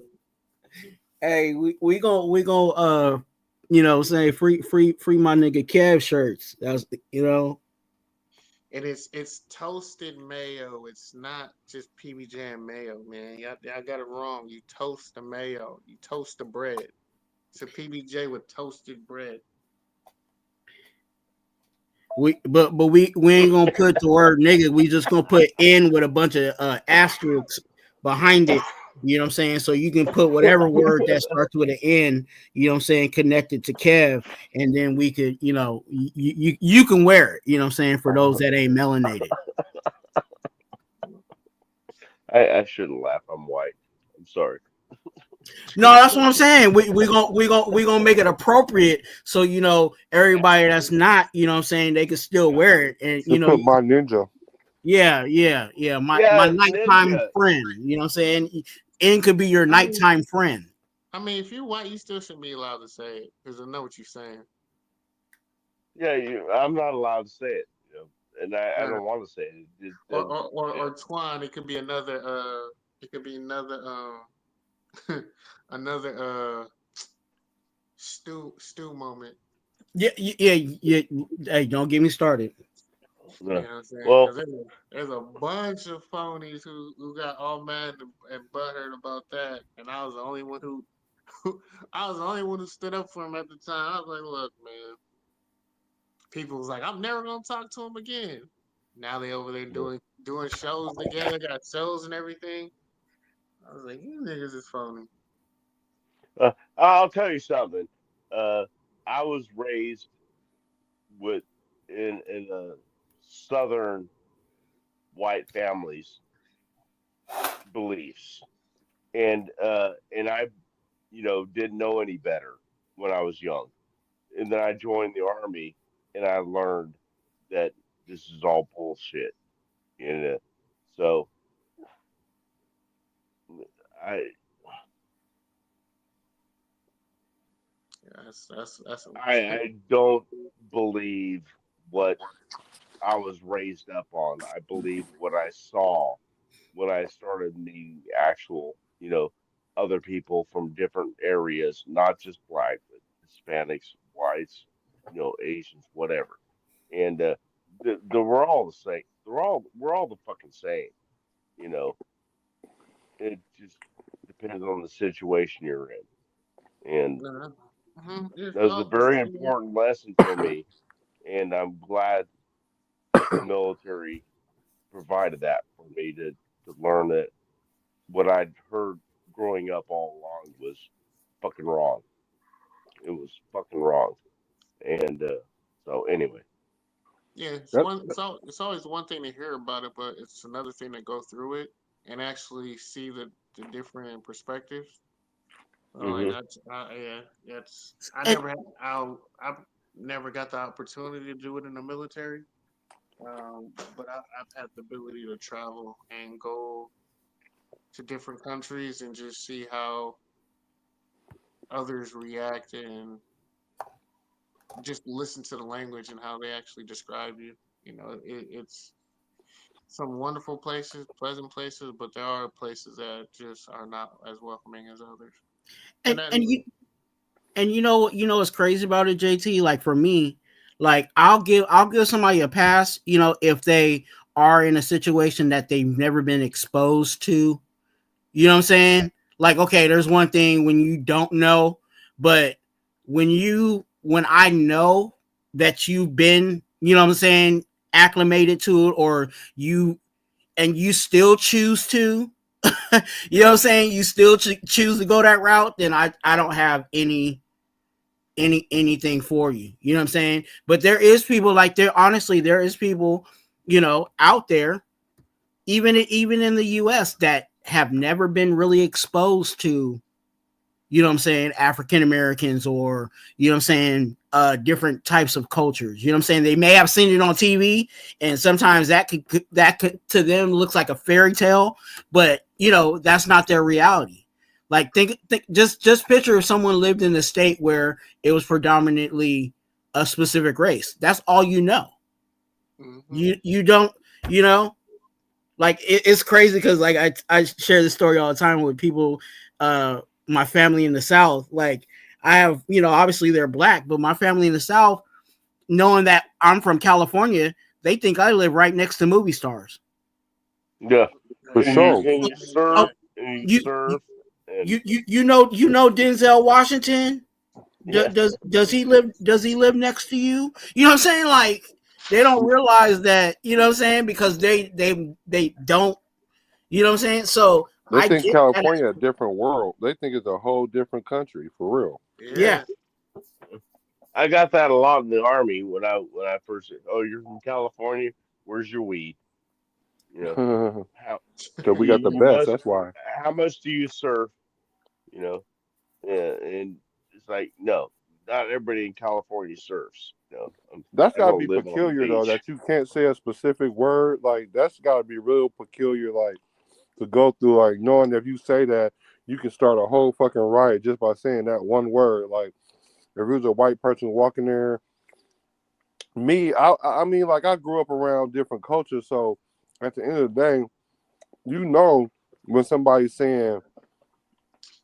Speaker 4: hey, we gonna say free my nigga Kev shirts. That's
Speaker 1: And it's toasted mayo. It's not just PB Jam mayo, man. Y'all got it wrong. You toast the mayo. You toast the bread. It's a PBJ with toasted bread.
Speaker 4: we ain't gonna put the word nigga. We just gonna put in with a bunch of asterisks behind it. You know what I'm saying? So you can put whatever word that starts with an N, you know what I'm saying, connected to Kev, and then we could, you can wear it, you know what I'm saying, for those that ain't melanated.
Speaker 2: I shouldn't laugh. I'm white. I'm sorry.
Speaker 4: No, that's what I'm saying. We gonna make it appropriate so everybody that's not, you know what I'm saying, they can still wear it. And
Speaker 3: Should put my ninja.
Speaker 4: yeah. My
Speaker 2: Yeah,
Speaker 4: nighttime
Speaker 2: ninja.
Speaker 4: friend, you know what I'm saying? N could be your
Speaker 1: I mean,
Speaker 4: nighttime friend.
Speaker 1: I mean, if you're white, you still shouldn't be allowed to say it because I know what you're saying.
Speaker 2: Yeah, I'm not allowed to say it, and I
Speaker 1: Uh,
Speaker 2: don't want to say it.
Speaker 1: or twine. It could be another. It could be another. Another stew moment.
Speaker 4: Yeah, yeah, yeah. Hey, don't get me started.
Speaker 1: You
Speaker 2: Yeah.
Speaker 1: know what I'm saying?
Speaker 2: Well,
Speaker 1: Because there's a bunch of phonies who got all mad and butthurt about that, and I was the only one who I was the only one who stood up for him at the time. I was like, look, man. People was like, I'm never gonna talk to him again. Now they over there
Speaker 2: yeah.
Speaker 1: doing shows together, got shows and everything. I was like, you niggas is phony.
Speaker 2: I'll tell you something. Uh, I was raised with in a southern white family's beliefs, and I didn't know any better when I was young, and then I joined the army, and I learned that this is all bullshit. And so I
Speaker 1: Yeah, that's some
Speaker 2: I don't believe what I was raised up on. I believe what I saw when I started meeting actual, other people from different areas, not just black, but Hispanics, whites, Asians, whatever. And we're all the same. We're all the fucking same. You know, it just depends on the situation you're in. And
Speaker 1: It's
Speaker 2: that was a
Speaker 1: all
Speaker 2: very important lesson for me. And I'm glad the military provided that for me to learn that what I'd heard growing up all along was fucking wrong. It was fucking wrong. And so anyway,
Speaker 1: yeah.
Speaker 3: That,
Speaker 1: It's always one thing to hear about it, but it's another thing to go through it and actually see the different perspectives. Like
Speaker 2: hmm
Speaker 1: yeah, that's
Speaker 4: And,
Speaker 1: I've never got the opportunity to do it in the military. But I've had the ability to travel and go to different countries and just see how others react and just listen to the language and how they actually describe you. You know, it's some wonderful places, pleasant places, but there are places that just are not as welcoming as others. And
Speaker 4: and
Speaker 1: then,
Speaker 4: and you and you know what's crazy about it, JT? Like for me, like I'll give somebody a pass, if they are in a situation that they've never been exposed to. You know what I'm saying? Like, okay, there's one thing when you don't know, but when I know that you've been, what I'm saying, acclimated to it, or you still choose to, you know what I'm saying, you still choose to go that route, then I don't have anything for you. You know what I'm saying? But there is people, like, there is people, out there, even in the US, that have never been really exposed to, what I'm saying, African Americans, or, what I'm saying, different types of cultures. You know what I'm saying? They may have seen it on TV, and sometimes that could to them looks like a fairy tale, but that's not their reality. Like, think just picture if someone lived in a state where it was predominantly a specific race. That's all you know.
Speaker 1: hmm
Speaker 4: You don't, you know like, it's crazy because, like, I share this story all the time with people, my family in the South. Like, I have, obviously they're black, but my family in the South, knowing that I'm from California, they think I live right next to movie stars.
Speaker 2: yeah,
Speaker 3: for
Speaker 2: and you
Speaker 3: sure.
Speaker 2: and you
Speaker 4: Oh,
Speaker 2: serve and you
Speaker 4: you
Speaker 2: serve and
Speaker 4: you know Denzel Washington.
Speaker 2: yeah,
Speaker 4: Does he live next to you? You know what I'm saying? Like, they don't realize that, what I'm saying, because they don't, what I'm saying? So
Speaker 3: They
Speaker 4: I
Speaker 3: think
Speaker 4: get that.
Speaker 3: California a different world. They think it's a whole different country for real.
Speaker 4: Yeah.
Speaker 1: yeah,
Speaker 2: I got that a lot in the army when I first said, "Oh, you're from California? Where's your weed?" You know,
Speaker 3: Because
Speaker 2: how
Speaker 3: we got the
Speaker 2: you
Speaker 3: best.
Speaker 2: must.
Speaker 3: That's why.
Speaker 2: How much do you serve? You know, and it's like no, not everybody in California surfs.
Speaker 3: That's
Speaker 2: I
Speaker 3: got to
Speaker 2: don't
Speaker 3: be
Speaker 2: live on the
Speaker 3: peculiar though.
Speaker 2: beach.
Speaker 3: That you can't say a specific word. Like, that's got to be real peculiar. Like, to go through, like, knowing that if you say that, you can start a whole fucking riot just by saying that one word. Like if it was a white person walking there, I mean, like I grew up around different cultures, so at the end of the day, you know when somebody's saying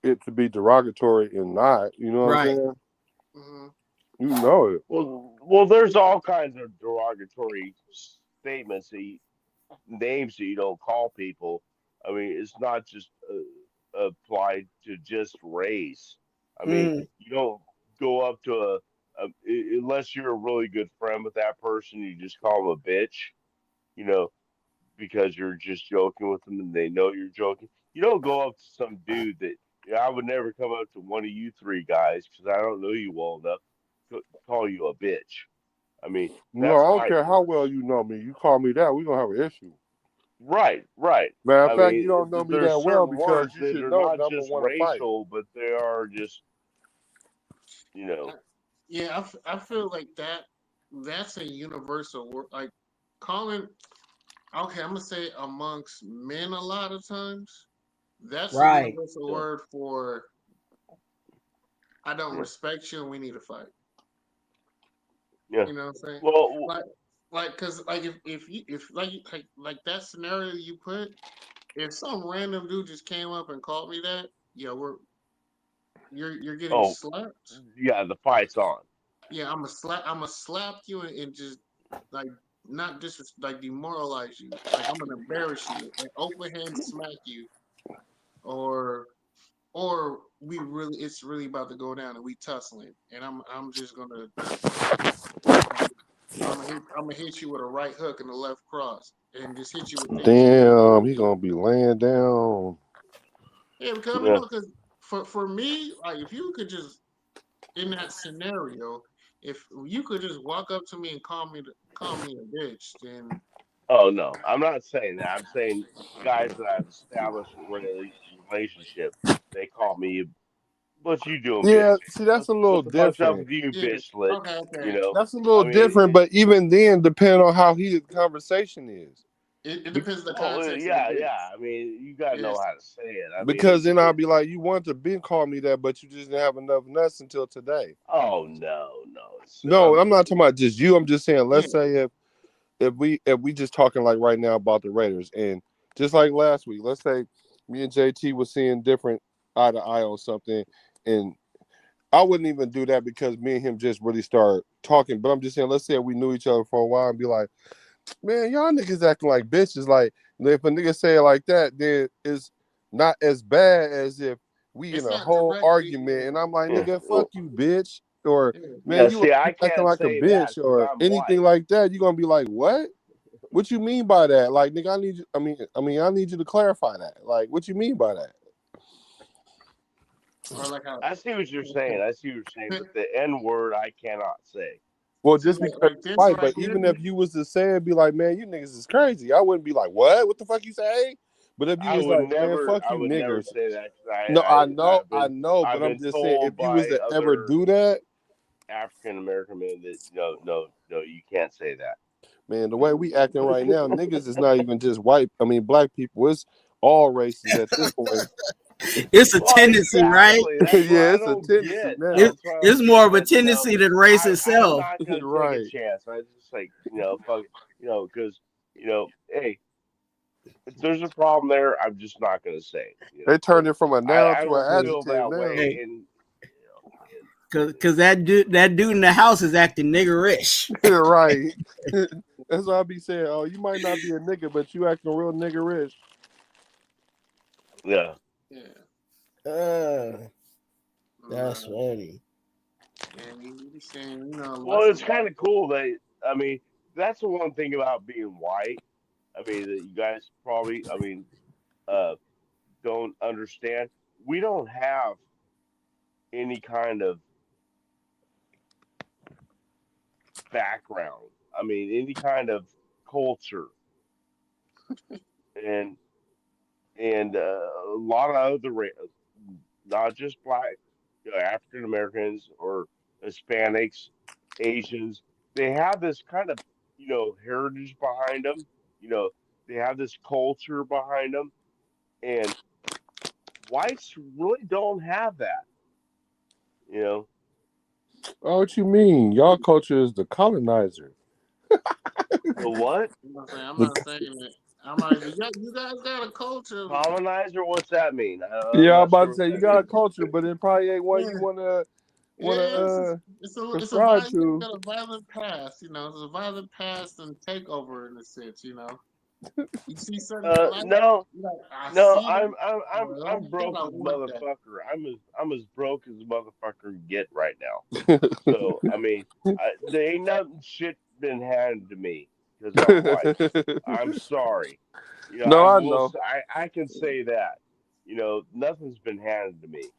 Speaker 3: it to be derogatory and not, you know what I'm
Speaker 4: Right.
Speaker 3: saying?
Speaker 1: Hmm.
Speaker 3: You know it.
Speaker 2: Well, there's all kinds of derogatory statements names that you don't call people. I mean, it's not just applied to just race. I mean,
Speaker 4: Mm,
Speaker 2: you don't go up to unless you're a really good friend with that person, you just call them a bitch, you know, because you're just joking with them and they know you're joking. You don't go up to some dude that I would never come up to one of you three guys because I don't know you well enough to call you a bitch. I mean,
Speaker 3: No,
Speaker 2: that's
Speaker 3: I don't
Speaker 2: my
Speaker 3: care how well you know me. You call me that, we gonna have an issue.
Speaker 2: right, right.
Speaker 3: Matter of
Speaker 2: I
Speaker 3: fact, you
Speaker 2: mean,
Speaker 3: don't know me
Speaker 2: there's
Speaker 3: that well
Speaker 2: certain
Speaker 3: because
Speaker 2: words
Speaker 3: you
Speaker 2: that
Speaker 3: should
Speaker 2: are
Speaker 3: know that
Speaker 2: not
Speaker 3: I'm gonna
Speaker 2: just
Speaker 3: want to fight.
Speaker 2: racial, but they are just, you
Speaker 1: I,
Speaker 2: know,
Speaker 1: yeah, I feel like that's a universal word. Like calling, okay, I'm gonna say amongst men a lot of times. That's a
Speaker 4: right.
Speaker 1: universal
Speaker 2: yeah,
Speaker 1: word for I don't
Speaker 2: yeah,
Speaker 1: respect you and we need to fight.
Speaker 2: yeah.
Speaker 1: You know what I'm saying?
Speaker 2: Well,
Speaker 1: Like, cause like if you if like that scenario you put, if some random dude just came up and called me that, yeah, you're getting
Speaker 2: oh,
Speaker 1: slapped.
Speaker 2: yeah, the fight's on.
Speaker 1: Yeah, I'm a slap you and just like not like demoralize you. Like I'm gonna embarrass you and open hand smack you, or we really it's really about to go down and we tussling and I'm just gonna like I'm gonna hit you with a right hook and a left cross and just hit you with things you never
Speaker 3: Damn,
Speaker 1: did.
Speaker 3: he gonna be laying down.
Speaker 1: Yeah, because I mean
Speaker 2: Yeah.
Speaker 1: no, because for me, like if you could just in that scenario, if you could just walk up to me and call me a bitch, then
Speaker 2: Oh no, I'm not saying that. I'm saying guys that I've established a relationship, they call me, "What you doing,
Speaker 3: Yeah,
Speaker 2: bitch?
Speaker 3: see, that's a little
Speaker 2: What the fuck's up
Speaker 3: different.
Speaker 2: with you,
Speaker 1: yeah,
Speaker 2: bitch slit?"
Speaker 1: okay,
Speaker 2: You
Speaker 1: okay.
Speaker 2: know,
Speaker 3: That's a little
Speaker 2: I
Speaker 3: different,
Speaker 2: mean,
Speaker 3: but even then, depending on how heated the conversation is.
Speaker 1: It
Speaker 3: Be-
Speaker 1: depends on the
Speaker 2: well,
Speaker 1: context of the
Speaker 2: yeah, yeah.
Speaker 1: bitch.
Speaker 2: I mean, you gotta know
Speaker 1: Yes,
Speaker 2: how to say it. I mean,
Speaker 3: because then I'll be like, you want to be call me that, but you just didn't have enough nuts until today.
Speaker 2: oh no, no, it's
Speaker 3: No, I'm not talking about just you. I'm just saying,
Speaker 1: yeah,
Speaker 3: let's say if we just talking like right now about the Raiders, and just like last week, let's say me and JT was seeing different eye to eye on something, and I wouldn't even do that because me and him just really start talking. But I'm just saying, let's say we knew each other for a while and be like, man, y'all niggas acting like bitches. Like if a nigga say it like that, then it's not as bad as if we in
Speaker 1: it's
Speaker 3: a
Speaker 1: not
Speaker 3: whole
Speaker 1: directly.
Speaker 3: argument
Speaker 1: Yeah,
Speaker 3: and I'm like,
Speaker 2: yeah.
Speaker 3: nigga, fuck you, bitch. Or
Speaker 1: yeah.
Speaker 3: man,
Speaker 2: Yeah,
Speaker 3: you
Speaker 2: see, I
Speaker 3: acting
Speaker 2: can't
Speaker 3: like a
Speaker 2: say that
Speaker 3: bitch
Speaker 2: because
Speaker 3: or
Speaker 2: I'm
Speaker 3: anything
Speaker 2: white.
Speaker 3: like that. You're gonna be like, what? What you mean by that? Like, nigga, I need you. I mean, I need you to clarify that. Like, what you mean by that?
Speaker 1: Or like how
Speaker 2: I see what you're saying. I see what you're saying, but the N word I cannot say.
Speaker 3: Well,
Speaker 1: see
Speaker 3: just
Speaker 1: like
Speaker 3: because you're
Speaker 1: this
Speaker 3: white,
Speaker 1: right
Speaker 3: but
Speaker 1: here.
Speaker 3: even if you was to say it, be like, man, you niggas is crazy. I wouldn't be like, what? What the fuck you say? But if you was like, man, fuck
Speaker 2: I
Speaker 3: you
Speaker 2: would never
Speaker 3: niggers.
Speaker 2: say that because
Speaker 3: No, I know, but
Speaker 2: I've
Speaker 3: I'm
Speaker 2: been
Speaker 3: just saying, if
Speaker 2: told
Speaker 3: you was
Speaker 2: by
Speaker 3: to ever
Speaker 2: other
Speaker 3: do that,
Speaker 2: African American men that no, no, no, you can't say that.
Speaker 3: man, the way we acting right now, niggas is not even just white. I mean, black people. It's all races at this point.
Speaker 4: It's a
Speaker 2: Well,
Speaker 4: tendency, right?
Speaker 2: exactly. That's what
Speaker 3: Yeah,
Speaker 2: I
Speaker 3: it's a
Speaker 2: don't
Speaker 3: tendency
Speaker 2: get.
Speaker 3: now.
Speaker 4: It,
Speaker 2: That's what I
Speaker 4: it's
Speaker 2: don't
Speaker 4: more
Speaker 2: get.
Speaker 4: of a
Speaker 2: But
Speaker 4: tendency than race
Speaker 2: I'm
Speaker 4: itself.
Speaker 2: not gonna take a
Speaker 3: Right.
Speaker 2: chance. I just like fuck, because hey, if there's a problem there, I'm just not gonna say it,
Speaker 3: They turned it from a noun
Speaker 2: I
Speaker 3: to an
Speaker 2: don't
Speaker 4: Cause,
Speaker 2: feel
Speaker 3: adjective
Speaker 2: that
Speaker 3: now.
Speaker 2: way,
Speaker 4: hey,
Speaker 2: and
Speaker 4: cause that dude in the house is acting niggerish.
Speaker 3: Right. That's what I be saying. Oh, you might not be a nigga, but you acting real niggerish.
Speaker 2: yeah.
Speaker 1: Yeah,
Speaker 4: Uh, that's
Speaker 1: nah,
Speaker 4: funny.
Speaker 1: and you be saying
Speaker 2: Well,
Speaker 1: less
Speaker 2: it's kind
Speaker 1: about
Speaker 2: of cool that I mean that's the one thing about being white. I mean that you guys probably uh don't understand. We don't have any kind of background. I mean any kind of culture and a lot of other not just black, African Americans or Hispanics, Asians, they have this kind of, heritage behind them. You know, they have this culture behind them. And whites really don't have that. You know,
Speaker 3: Oh, what you mean? Y'all culture is the colonizer.
Speaker 2: the what?
Speaker 1: I'm
Speaker 3: The,
Speaker 1: not saying that. I'm like, you guys got a culture.
Speaker 2: Colonizer? What's that mean? I'm
Speaker 3: yeah, I'm
Speaker 2: not
Speaker 3: about
Speaker 2: sure
Speaker 3: to
Speaker 2: what
Speaker 3: say you
Speaker 2: that
Speaker 3: got a
Speaker 2: means.
Speaker 3: culture, but it probably ain't one you
Speaker 1: Yeah,
Speaker 3: wanna
Speaker 1: yeah. It's a
Speaker 3: prescribe
Speaker 1: violent,
Speaker 3: to.
Speaker 1: got a violent past. It's a violent past and takeover in a sense. You see certain life,
Speaker 2: No,
Speaker 1: you're like, I
Speaker 2: no,
Speaker 1: see that.
Speaker 2: I'm
Speaker 1: Well, I
Speaker 2: broke
Speaker 1: gotta
Speaker 2: as
Speaker 1: want that.
Speaker 2: motherfucker. I'm as broke as a motherfucker can get right now. So I mean, there ain't nothing shit been handed to me because I'm white. I'm sorry.
Speaker 3: no, I know.
Speaker 2: I can say that. Nothing's been handed to me.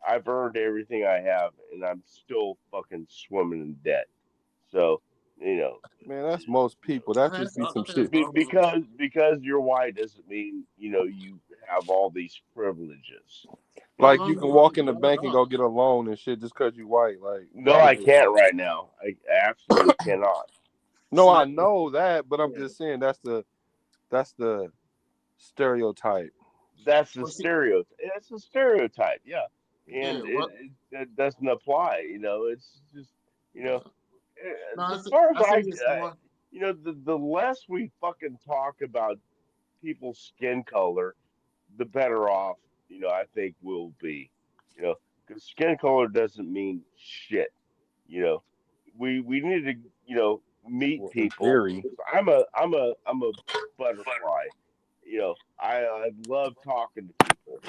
Speaker 2: I've earned everything I have, and I'm still fucking swimming in debt. So, you know,
Speaker 3: Man, that's most people. That
Speaker 1: I
Speaker 3: just be some
Speaker 1: think that's
Speaker 3: shit.
Speaker 1: all of us.
Speaker 2: because you're white doesn't mean you have all these privileges.
Speaker 1: No,
Speaker 3: Like
Speaker 1: no,
Speaker 3: you can
Speaker 1: no,
Speaker 3: walk in the
Speaker 1: not at
Speaker 3: bank and
Speaker 1: all.
Speaker 3: go get a loan and shit just cause you white. Like
Speaker 2: No,
Speaker 3: that
Speaker 2: I
Speaker 3: ain't.
Speaker 2: can't right now. I absolutely cannot.
Speaker 3: No, I
Speaker 1: See,
Speaker 3: know that, but I'm
Speaker 1: yeah.
Speaker 3: just saying that's the stereotype.
Speaker 2: That's the
Speaker 1: Well, see,
Speaker 2: stereotype. It's a stereotype, yeah,
Speaker 1: yeah.
Speaker 2: and
Speaker 1: What?
Speaker 2: it doesn't apply. It's just you know,
Speaker 1: Yeah. No,
Speaker 2: as far as
Speaker 1: I think it's more.
Speaker 2: the less we fucking talk about people's skin color, the better off I think we'll be. You know, because skin color doesn't mean shit. You know, we need to meet
Speaker 3: Well, in
Speaker 2: people.
Speaker 3: theory,
Speaker 2: 'Cause I'm a butterfly. I love talking to people.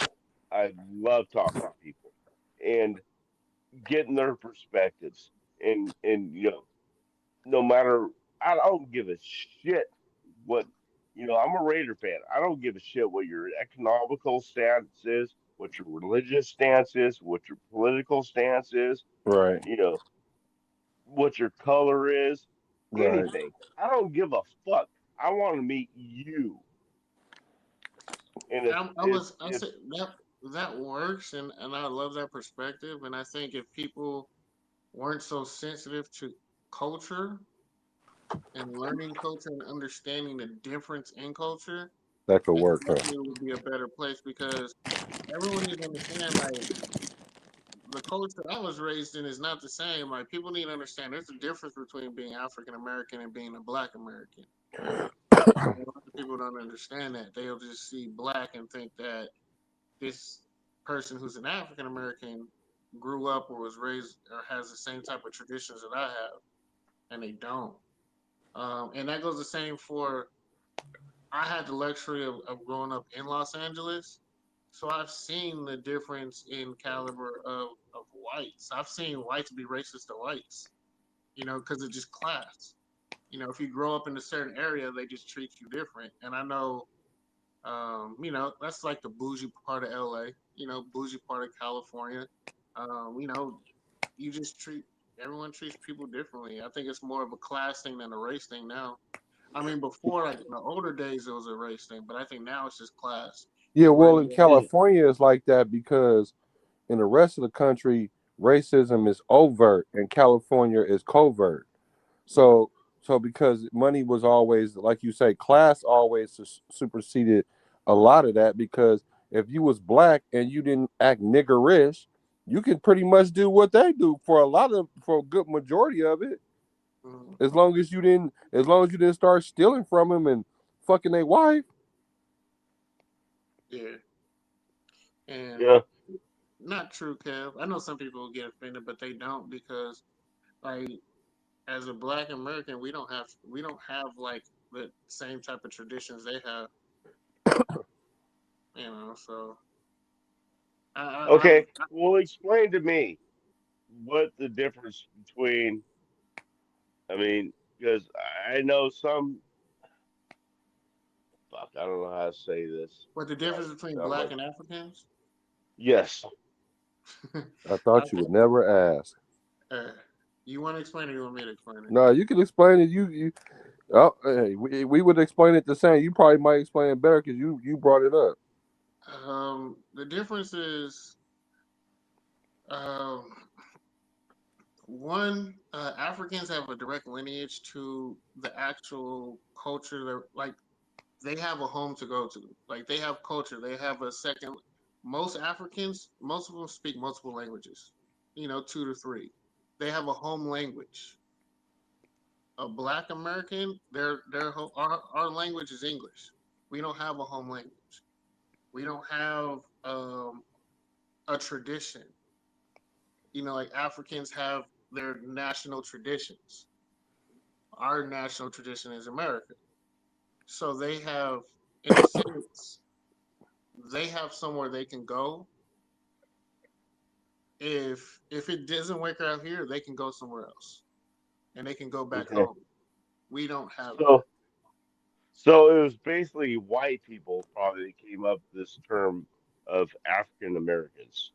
Speaker 2: I love talking to people and getting their perspectives. And no matter, I don't give a shit what I'm a Raider fan. I don't give a shit what your economical stance is, what your religious stance is, what your political stance is.
Speaker 3: right,
Speaker 2: You know what your color is,
Speaker 3: right.
Speaker 2: anything. I don't give a fuck. I want to meet you. And
Speaker 1: I
Speaker 2: if
Speaker 1: said that works, and I love that perspective. And I think if people weren't so sensitive to culture and learning culture and understanding the difference in culture,
Speaker 3: That could
Speaker 1: then
Speaker 3: work, huh?
Speaker 1: definitely would be a better place because everyone needs to understand like the culture I was raised in is not the same. Like people need to understand there's a difference between being African American and being a Black American. A lot of people don't understand that. They'll just see black and think that this person who's an African American grew up or was raised or has the same type of traditions that I have, and they don't. And that goes the same for. I had the luxury of growing up in Los Angeles, so I've seen the difference in caliber of whites. I've seen whites be racist to whites, because it's just class. If you grow up in a certain area, they just treat you different. And I know, that's like the bougie part of LA, bougie part of California. You just everyone treats people differently. I think it's more of a class thing than a race thing now. I mean, before, like in the older days, it was a race thing, but I think now it's just class.
Speaker 3: Yeah,
Speaker 1: Where
Speaker 3: well, in
Speaker 1: you,
Speaker 2: it,
Speaker 3: California, it's like that because in the rest of the country, racism is overt and California is covert.
Speaker 1: yeah,
Speaker 3: So, so because money was always, like you say, class always superseded a lot of that. Because if you was black and you didn't act niggerish, you could pretty much do what they do for a good majority of it.
Speaker 1: mm,
Speaker 3: As long as you didn't start stealing from them and fucking their wife.
Speaker 1: yeah, and
Speaker 2: yeah.
Speaker 1: not true, Kev. I know some people get offended, but they don't because, like, as a Black American, we don't have like the same type of traditions they have. So
Speaker 2: Okay. Well, explain to me what the difference between. I mean, because I know some. Fuck, I don't know how to say this
Speaker 1: what the
Speaker 2: without
Speaker 1: difference between
Speaker 2: sound
Speaker 1: Black
Speaker 2: like.
Speaker 1: and Africans?
Speaker 2: Yes.
Speaker 3: I
Speaker 1: I,
Speaker 3: thought you would never ask.
Speaker 1: uh, you want to explain it? Or you want me to explain it?
Speaker 3: No, you can explain it. You Oh, hey, we would explain it the same. You probably might explain it better because you brought it up.
Speaker 1: The difference is, um, one, Africans have a direct lineage to the actual culture. Like they have a home to go to. Like they have culture. They have a second. most of them speak multiple languages. 2 to 3. They have a home language. A Black American, our language is English. We don't have a home language. We don't have a tradition. Like Africans have their national traditions. Our national tradition is America. So they have, in a sense, they have somewhere they can go. If it doesn't work out here, they can go somewhere else and they can go back
Speaker 2: Okay.
Speaker 1: home. We don't have that.
Speaker 2: So so it was basically white people probably that came up with this term of African Americans.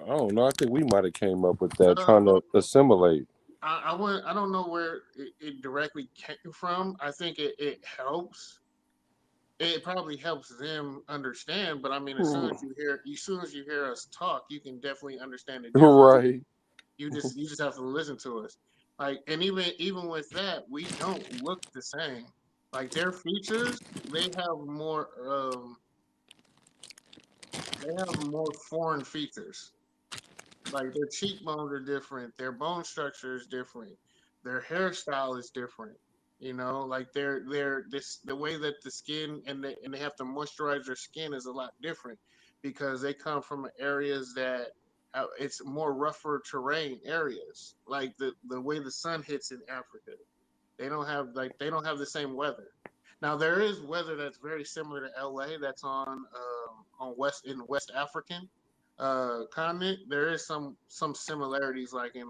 Speaker 3: I don't know. I think we might have came up with that trying
Speaker 1: Um,
Speaker 3: to assimilate.
Speaker 1: I don't know where it directly came from. I think it helps. It probably helps them understand. But I mean, as soon as you hear us talk, you can definitely understand the difference.
Speaker 3: Right.
Speaker 1: You just have to listen to us. Like, and even with that, we don't look the same. Like their features, they have more foreign features. Like their cheekbones are different, their bone structure is different, their hairstyle is different. Like they're this the way that the skin and they have to moisturize their skin is a lot different because they come from areas that it's more rougher terrain areas. Like the way the sun hits in Africa, they don't have the same weather. Now there is weather that's very similar to LA that's on West African continent. There is some similarities like in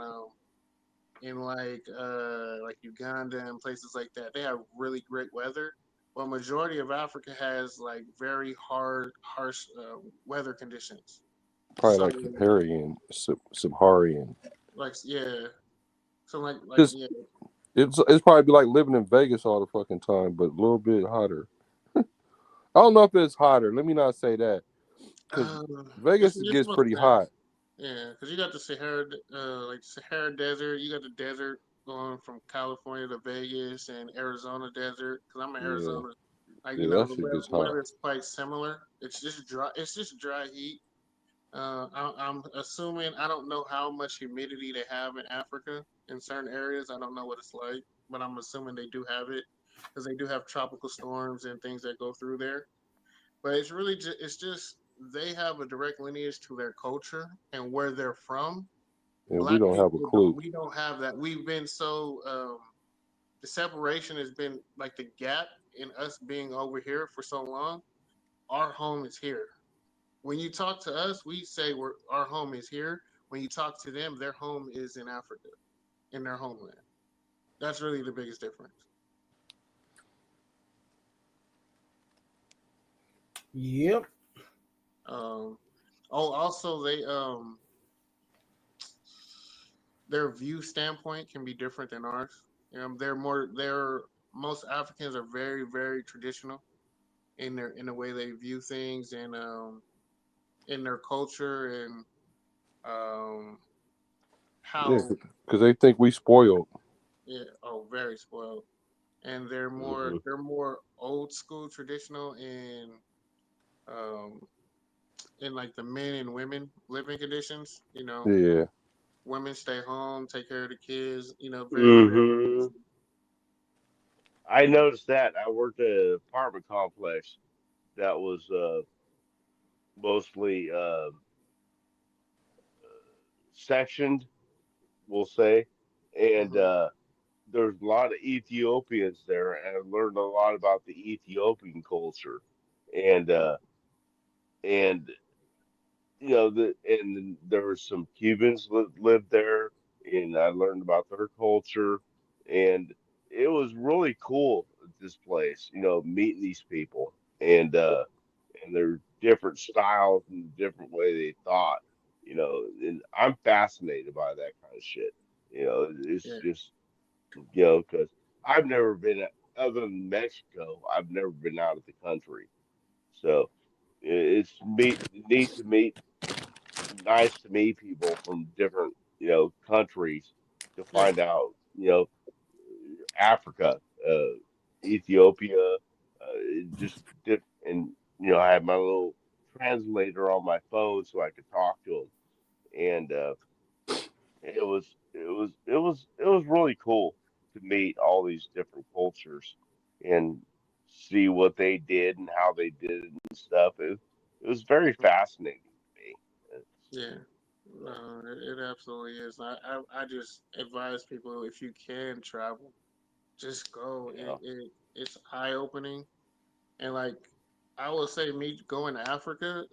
Speaker 1: Uganda and places like that. They have really great weather. But majority of Africa has like very harsh weather conditions.
Speaker 3: Probably
Speaker 1: So
Speaker 3: like Saharan.
Speaker 1: like yeah, so like
Speaker 3: Just
Speaker 1: yeah.
Speaker 3: it's probably be like living in Vegas all the fucking time, but a little bit hotter. I don't know if it's hotter. Let me not say that because
Speaker 1: It's
Speaker 3: Vegas
Speaker 1: it's
Speaker 3: gets
Speaker 1: about
Speaker 3: pretty
Speaker 1: the same.
Speaker 3: hot.
Speaker 1: Yeah, because you got the Sahara Desert. You got the desert going from California to Vegas and Arizona desert. Because I'm in
Speaker 3: Yeah,
Speaker 1: Arizona, like
Speaker 3: yeah, that
Speaker 1: the
Speaker 3: shit gets hot.
Speaker 1: weather is quite similar. It's just dry. It's just dry heat. I'm assuming I don't know how much humidity they have in Africa in certain areas. I don't know what it's like, but I'm assuming they do have it because they do have tropical storms and things that go through there. But it's just they have a direct lineage to their culture and where they're from.
Speaker 3: And we
Speaker 1: Black
Speaker 3: don't have a
Speaker 1: people don't.
Speaker 3: clue.
Speaker 1: We don't have that. We've been so the separation has been like the gap in us being over here for so long. Our home is here. When you talk to us, we say our home is here. When you talk to them, their home is in Africa, in their homeland. That's really the biggest difference.
Speaker 4: Yep.
Speaker 1: Um, also their view standpoint can be different than ours. They're most Africans are very, very traditional in the way they view things and in their culture and um
Speaker 3: Yeah,
Speaker 1: how
Speaker 3: because they think we spoiled.
Speaker 1: yeah, oh, very spoiled. And
Speaker 2: Hmm.
Speaker 1: they're more old school traditional um in like the men and women living conditions.
Speaker 3: Yeah,
Speaker 1: Women stay home, take care of the kids, very, very
Speaker 2: Hmm.
Speaker 1: traditional.
Speaker 2: I noticed that. I worked at an apartment complex that was mostly sectioned, we'll say, and
Speaker 1: Hmm.
Speaker 2: there's a lot of Ethiopians there, and I learned a lot about the Ethiopian culture, and and and there were some Cubans lived there, and I learned about their culture, and it was really cool at this place, meeting these people and their different styles and different way they thought, and I'm fascinated by that kind of shit. It's
Speaker 1: Yeah,
Speaker 2: just, because I've never been, other than Mexico, I've never been out of the country. So it's neat to meet, nice to meet people from different, countries to
Speaker 1: yeah,
Speaker 2: find out, Africa, Ethiopia, just and I had my little translator on my phone so I could talk to him, and it was really cool to meet all these different cultures and see what they did and how they did it and stuff. It was very fascinating to me. It's,
Speaker 1: Yeah.
Speaker 2: uh,
Speaker 1: No, it absolutely is. I just advise people, if you can travel, just go.
Speaker 2: you know,
Speaker 1: It's eye opening. And like I would say, me going to Africa,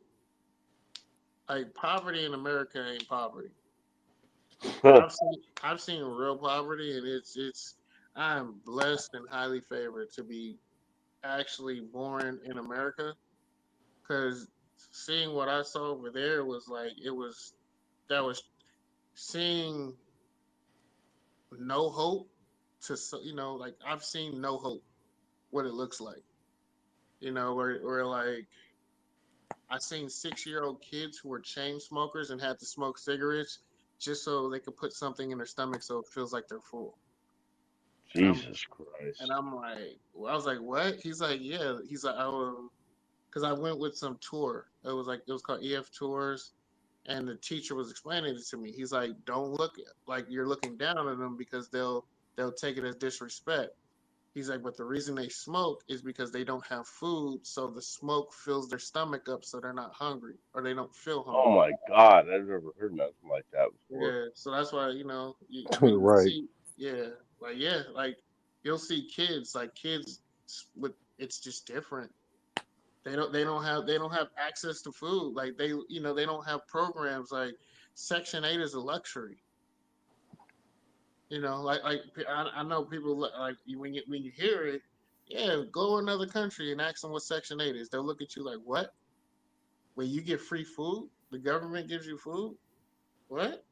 Speaker 1: like poverty in America ain't poverty. I've seen real poverty, and it's I'm blessed and highly favored to be actually born in America, because seeing what I saw over there was like, that was seeing no hope like I've seen no hope, what it looks like, where like I seen 6-year-old kids who were chain smokers and had to smoke cigarettes just so they could put something in their stomach so it feels like they're full. And I'm
Speaker 2: Jesus
Speaker 1: and
Speaker 2: Christ.
Speaker 1: I'm like, well, I was like, what? He's like, yeah. He's like, because I went with some tour. It was called EF Tours, and the teacher was explaining it to me. He's like, don't look like you're looking down on them, because they'll take it as disrespect. He's like, but the reason they smoke is because they don't have food, so the smoke fills their stomach up, so they're not hungry, or they don't feel
Speaker 2: Oh
Speaker 1: hungry.
Speaker 2: my God, I've never heard nothing like that before.
Speaker 1: Yeah, so that's why you
Speaker 3: Right.
Speaker 1: see, yeah, like you'll see kids with, it's just different. They don't have access to food. Like they don't have programs like Section 8 is a luxury. I know people like when you hear it, yeah, go another country and ask them what Section 8 is. They'll look at you like, what? When you get free food, the government gives you food. What?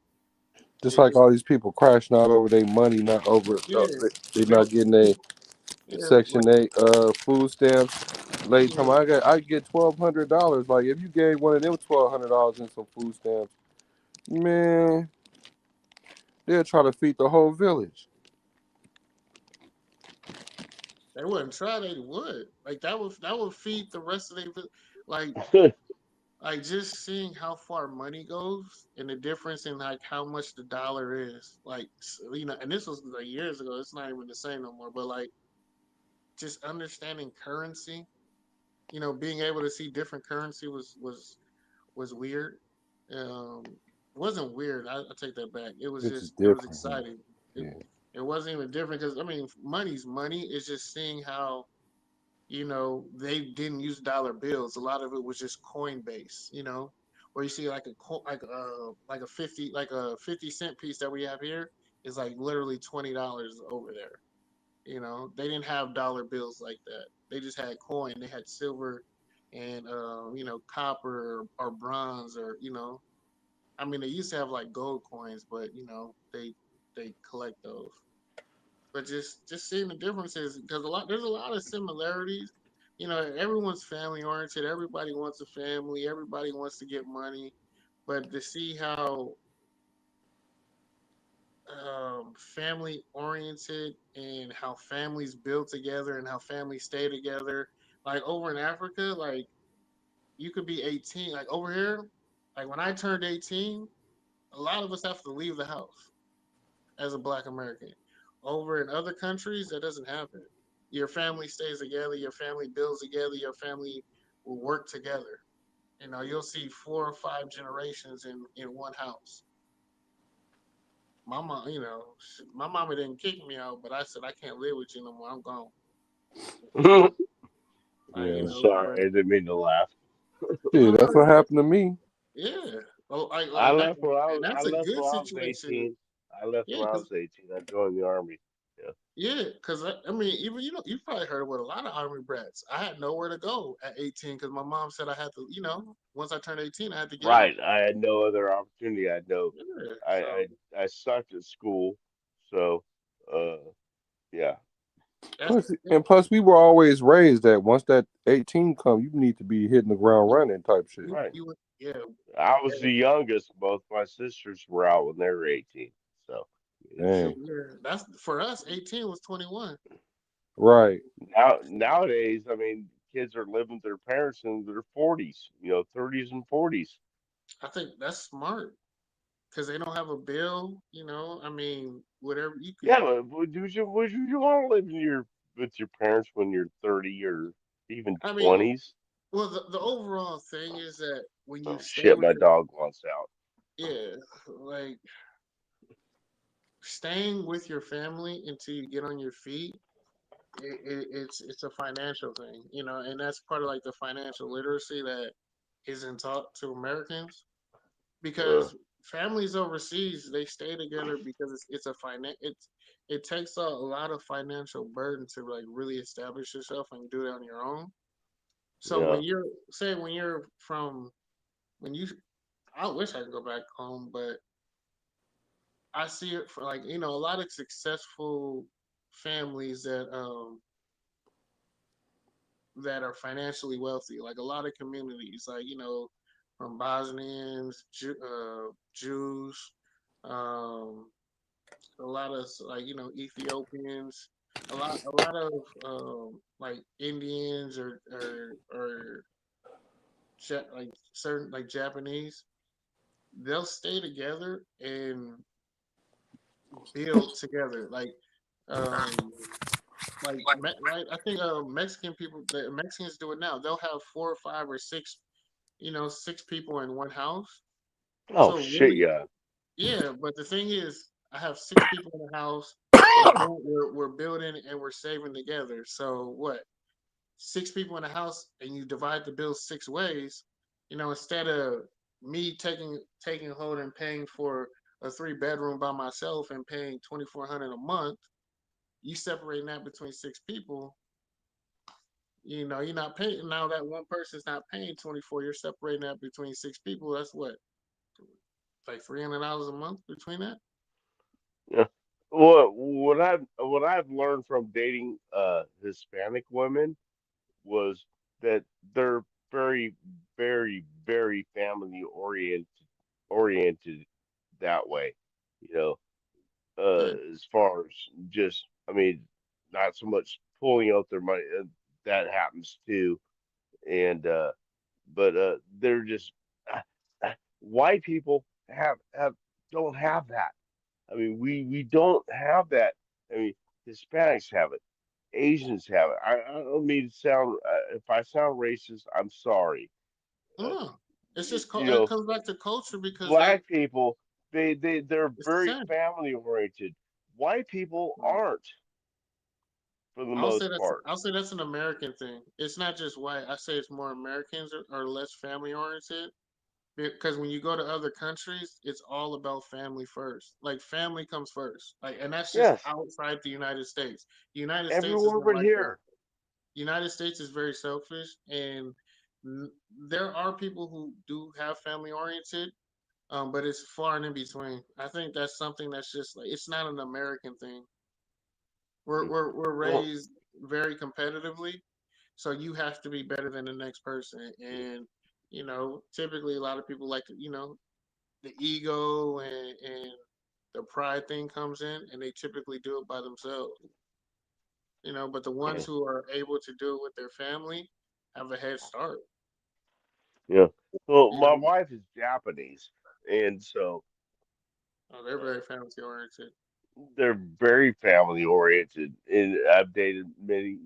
Speaker 3: Just
Speaker 1: It,
Speaker 3: like all these people crashing out over their money, not over
Speaker 1: yeah,
Speaker 3: they
Speaker 1: they'll
Speaker 3: not getting a
Speaker 1: yeah like
Speaker 3: Section 8 food stamps. Late time
Speaker 1: yeah.
Speaker 3: I get $1,200. Like if you gave one of them $1,200 in some food stamps, man, they'll try to feed the whole village.
Speaker 1: They wouldn't try. They would. Like that would feed the rest of their like like just seeing how far money goes and the difference in like how much the dollar is. Like and this was like years ago. It's not even the same no more. But like just understanding currency. Being able to see different currency was weird. It wasn't weird. I take that back.
Speaker 3: It's just
Speaker 1: It was
Speaker 3: different. Huh?
Speaker 1: exciting. It
Speaker 3: Yeah.
Speaker 1: it wasn't even different, because I mean money's money. It's just seeing how they didn't use dollar bills. A lot of it was just coin base, where you see like like a 50-cent piece that we have here is like literally $20 over there. They didn't have dollar bills like that. They just had coin. They had silver and copper or bronze, or I mean they used to have like gold coins, but they collect those. But just seeing the differences, because there's a lot of similarities. Everyone's family oriented. Everybody wants a family. Everybody wants to get money. But to see how family oriented and how families build together and how families stay together, like over in Africa, like you could be 18, like over here, like when I turned 18, a lot of us have to leave the house as a Black American. Over in other countries, that doesn't happen. Your family stays together. Your family builds together. Your family will work together. You'll see 4 or 5 generations in one house. My mama didn't kick me out, but I said I can't live with you no more. I'm gone. Like
Speaker 3: Yeah.
Speaker 2: Sorry,
Speaker 1: but
Speaker 2: I didn't mean to laugh.
Speaker 3: Yeah,
Speaker 1: no, no,
Speaker 3: that's what happened to me.
Speaker 1: yeah. Oh,
Speaker 2: I
Speaker 1: like that,
Speaker 2: left when
Speaker 1: and
Speaker 2: I
Speaker 1: that's a
Speaker 2: left
Speaker 1: good
Speaker 2: when I was
Speaker 1: situation.
Speaker 2: 18. I left
Speaker 1: Yeah,
Speaker 2: when I
Speaker 1: because
Speaker 2: was 18. I joined the army. Yeah.
Speaker 1: yeah, because I mean, even you've probably heard what a lot of army brats. I had nowhere to go at 18 because my mom said I had to. Once I turned 18, I had to get out.
Speaker 2: Right. I had no other opportunity. I had no.
Speaker 1: Yeah,
Speaker 2: I
Speaker 1: so
Speaker 2: I sucked at school. So, uh, yeah.
Speaker 1: that's
Speaker 3: Plus, we were always raised that once that 18 come, you need to be hitting the ground running type shit.
Speaker 2: Right.
Speaker 1: yeah,
Speaker 2: I was
Speaker 1: yeah,
Speaker 2: the youngest. Both my sisters were out when they were 18. So, it's
Speaker 3: Dang.
Speaker 1: That's for us. 18 was 21.
Speaker 3: Right.
Speaker 2: nowadays. I mean, kids are living with their parents in their 40s, 30s and 40s.
Speaker 1: I think that's smart because they don't have a bill. I mean, whatever you could.
Speaker 2: Yeah, but would you want to live with your parents when you're 30 or even
Speaker 1: I mean,
Speaker 2: 20s?
Speaker 1: well, the overall thing is that when you
Speaker 2: Oh
Speaker 1: stay
Speaker 2: shit,
Speaker 1: with
Speaker 2: my
Speaker 1: your,
Speaker 2: dog wants out.
Speaker 1: yeah, like staying with your family until you get on your feet, it's a financial thing, and that's part of like the financial literacy that isn't taught to Americans
Speaker 2: Uh,
Speaker 1: because families overseas they stay together because it's a it takes a lot of financial burden to like really establish yourself and do it on your own. So
Speaker 2: yeah,
Speaker 1: when you're from when you I wish I could go back home, but I see it for like a lot of successful families that are financially wealthy, like a lot of communities, like from Bosnians, Jews, um, a lot of like Ethiopians, a lot of like Indians or like certain like Japanese. They'll stay together and build together, um, like I think the Mexicans do it now. They'll have four or five or six, six people in one house.
Speaker 2: oh
Speaker 1: So
Speaker 2: shit,
Speaker 1: really,
Speaker 2: yeah,
Speaker 1: yeah. But the thing is, I have six people in the house. We're building and we're saving together. So what? Six people in the house, and you divide the bill six ways. Instead of me taking hold and paying for a three-bedroom by myself and paying 2,400 a month, you separating that between six people. You're not paying now that one person's not paying 24. You're separating that between six people. That's what, like $300 a month between that.
Speaker 2: yeah. What I've learned from dating Hispanic women was that they're very, very, very family oriented that way. You know,
Speaker 1: Yeah.
Speaker 2: as far as just, I mean, not so much pulling out their money. That happens too, and but they're just white people have don't have that. I mean, we don't have that. I mean, Hispanics have it. Asians have it. I don't mean to sound, if I sound racist, I'm sorry. Uh,
Speaker 1: No, it's just
Speaker 2: you
Speaker 1: it
Speaker 2: know,
Speaker 1: comes back to culture because
Speaker 2: black people, they're
Speaker 1: it's the
Speaker 2: very
Speaker 1: same.
Speaker 2: family oriented. White people aren't for the most part.
Speaker 1: I'll say that's an American thing. It's not just white. I say it's more Americans are less family oriented because when you go to other countries, it's all about family first. Like family comes first. Like, and that's just
Speaker 2: Yes,
Speaker 1: outside the United States. The United States
Speaker 2: everywhere
Speaker 1: isn't
Speaker 2: but
Speaker 1: like that.
Speaker 2: here.
Speaker 1: The United States is very selfish, and there are people who do have family oriented, but it's far and in between. I think that's something that's just like it's not an American thing. We're
Speaker 2: Mm.
Speaker 1: we're
Speaker 2: Well,
Speaker 1: raised very competitively, so you have to be better than the next person, and typically a lot of people like to, the ego and the pride thing comes in, and they typically do it by themselves. But the
Speaker 2: yeah,
Speaker 1: ones who are able to do it with their family have a head start.
Speaker 2: yeah. Well,
Speaker 1: You
Speaker 2: my
Speaker 1: know,
Speaker 2: wife is Japanese, and so
Speaker 1: oh, they're
Speaker 2: uh,
Speaker 1: very family oriented.
Speaker 2: they're very family oriented. And I've dated many,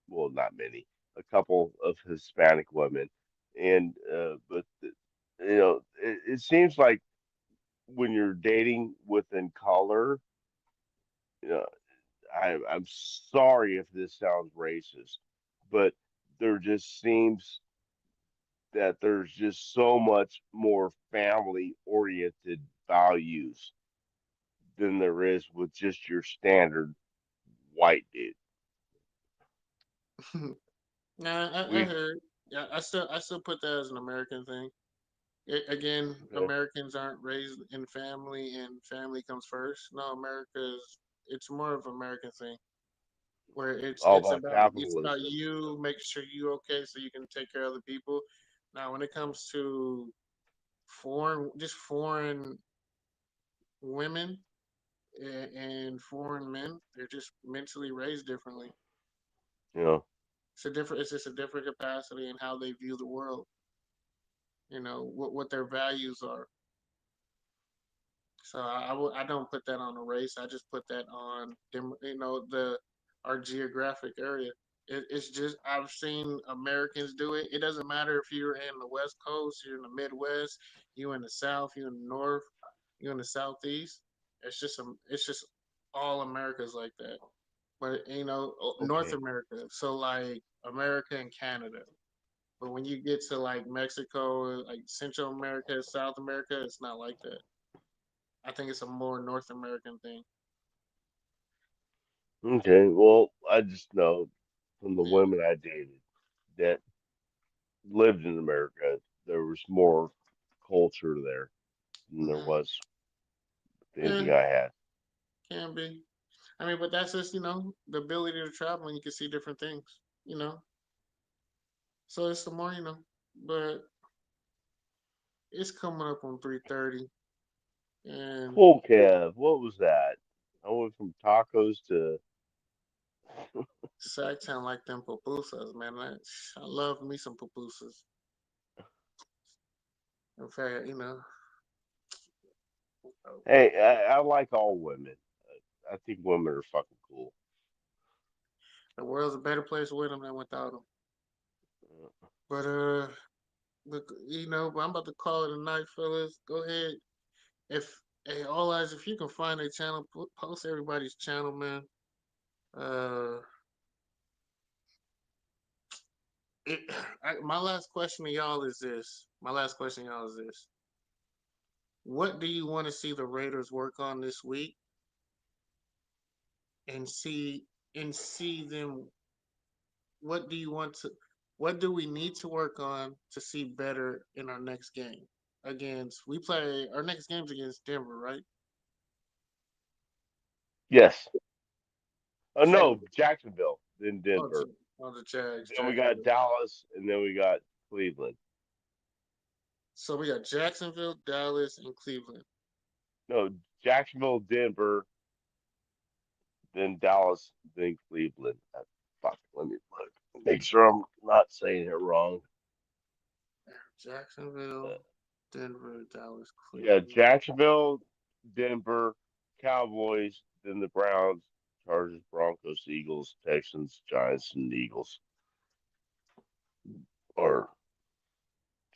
Speaker 2: well, not many, a couple of Hispanic women, and but it seems like when you're dating within color, you know, I'm sorry if this sounds racist, but there just seems that there's just so much more family oriented values than there is with just your standard white dude.
Speaker 1: Nah, I
Speaker 2: We
Speaker 1: heard. Yeah, I still put that as an American thing. Again,
Speaker 2: okay,
Speaker 1: Americans aren't raised in family, and family comes first. No, it's more of an American thing where
Speaker 2: all about
Speaker 1: it's about
Speaker 2: capitalism.
Speaker 1: you making sure you okay so you can take care of other people. Now, when it comes to foreign women and foreign men, they're just mentally raised differently.
Speaker 2: You know.
Speaker 1: It's a different. It's just a different capacity in how they view the world. What their values are. So I don't put that on a race. I just put that on them. The our geographic area. It's just I've seen Americans do it. It doesn't matter if you're in the West Coast, you're in the Midwest, you in the South, you in the North, you in the Southeast. It's just all Americas like that. But North
Speaker 2: Okay.
Speaker 1: America. So like America and Canada. But when you get to like Mexico, like Central America, South America, it's not like that. I think it's a more North American thing.
Speaker 2: Okay. Well, I just know from the
Speaker 1: Yeah.
Speaker 2: women I dated that lived in America, there was more culture there than there was
Speaker 1: Yeah,
Speaker 2: anything I had.
Speaker 1: can be. I mean, but that's just, the ability to travel and you can see different things, you know. So it's the more, but it's coming up on 3:30 and
Speaker 2: Cool, Kev. What was that? I went from tacos to.
Speaker 1: Sacktown like them pupusas, man. I love me some pupusas. In fact,
Speaker 2: Hey, I like all women. I think women are fucking cool.
Speaker 1: the world's a better place with them than without them. But look, but I'm about to call it a night, fellas. Go ahead. If Hey, all eyes, if you can find a channel, post everybody's channel, man. Uh, it, my last question to y'all is this. My last question to y'all is this. What do you want to see the Raiders work on this week, and see them? What do you want to? What do we need to work on to see better in our next game? We play our next game's against Denver, right?
Speaker 2: Yes. Oh
Speaker 1: So,
Speaker 2: no, Jacksonville, then
Speaker 1: oh,
Speaker 2: Denver.
Speaker 1: the Jags,
Speaker 2: Then we got
Speaker 1: Jacksonville.
Speaker 2: Dallas, and then we got Cleveland.
Speaker 1: So we got Jacksonville, Dallas, and Cleveland.
Speaker 2: No, Jacksonville, Denver, then Dallas, then Cleveland. Fuck, let me look. Make sure I'm not saying it wrong. Uh,
Speaker 1: Jacksonville, Denver, Dallas,
Speaker 2: yeah,
Speaker 1: Cleveland.
Speaker 2: Jacksonville, Denver, Cowboys, then the Browns, Chargers, Broncos, Eagles, Texans, Giants, and Eagles. Or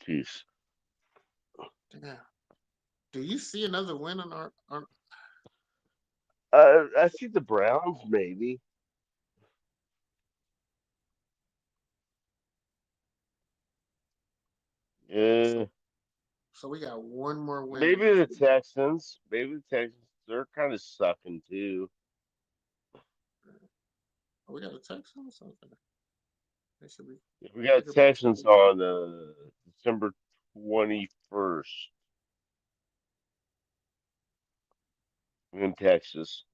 Speaker 2: Chiefs.
Speaker 1: Damn. Do you see another win on our
Speaker 2: I see the Browns, maybe.
Speaker 1: so,
Speaker 2: Yeah,
Speaker 1: so we got one more win
Speaker 2: maybe
Speaker 1: against
Speaker 2: the
Speaker 1: them.
Speaker 2: Texans. Maybe the Texans. They're kind of sucking too.
Speaker 1: Oh, we got a Texans? Okay. They should be
Speaker 2: We
Speaker 1: they
Speaker 2: got
Speaker 1: could be
Speaker 2: Texans on December 21st in Texas,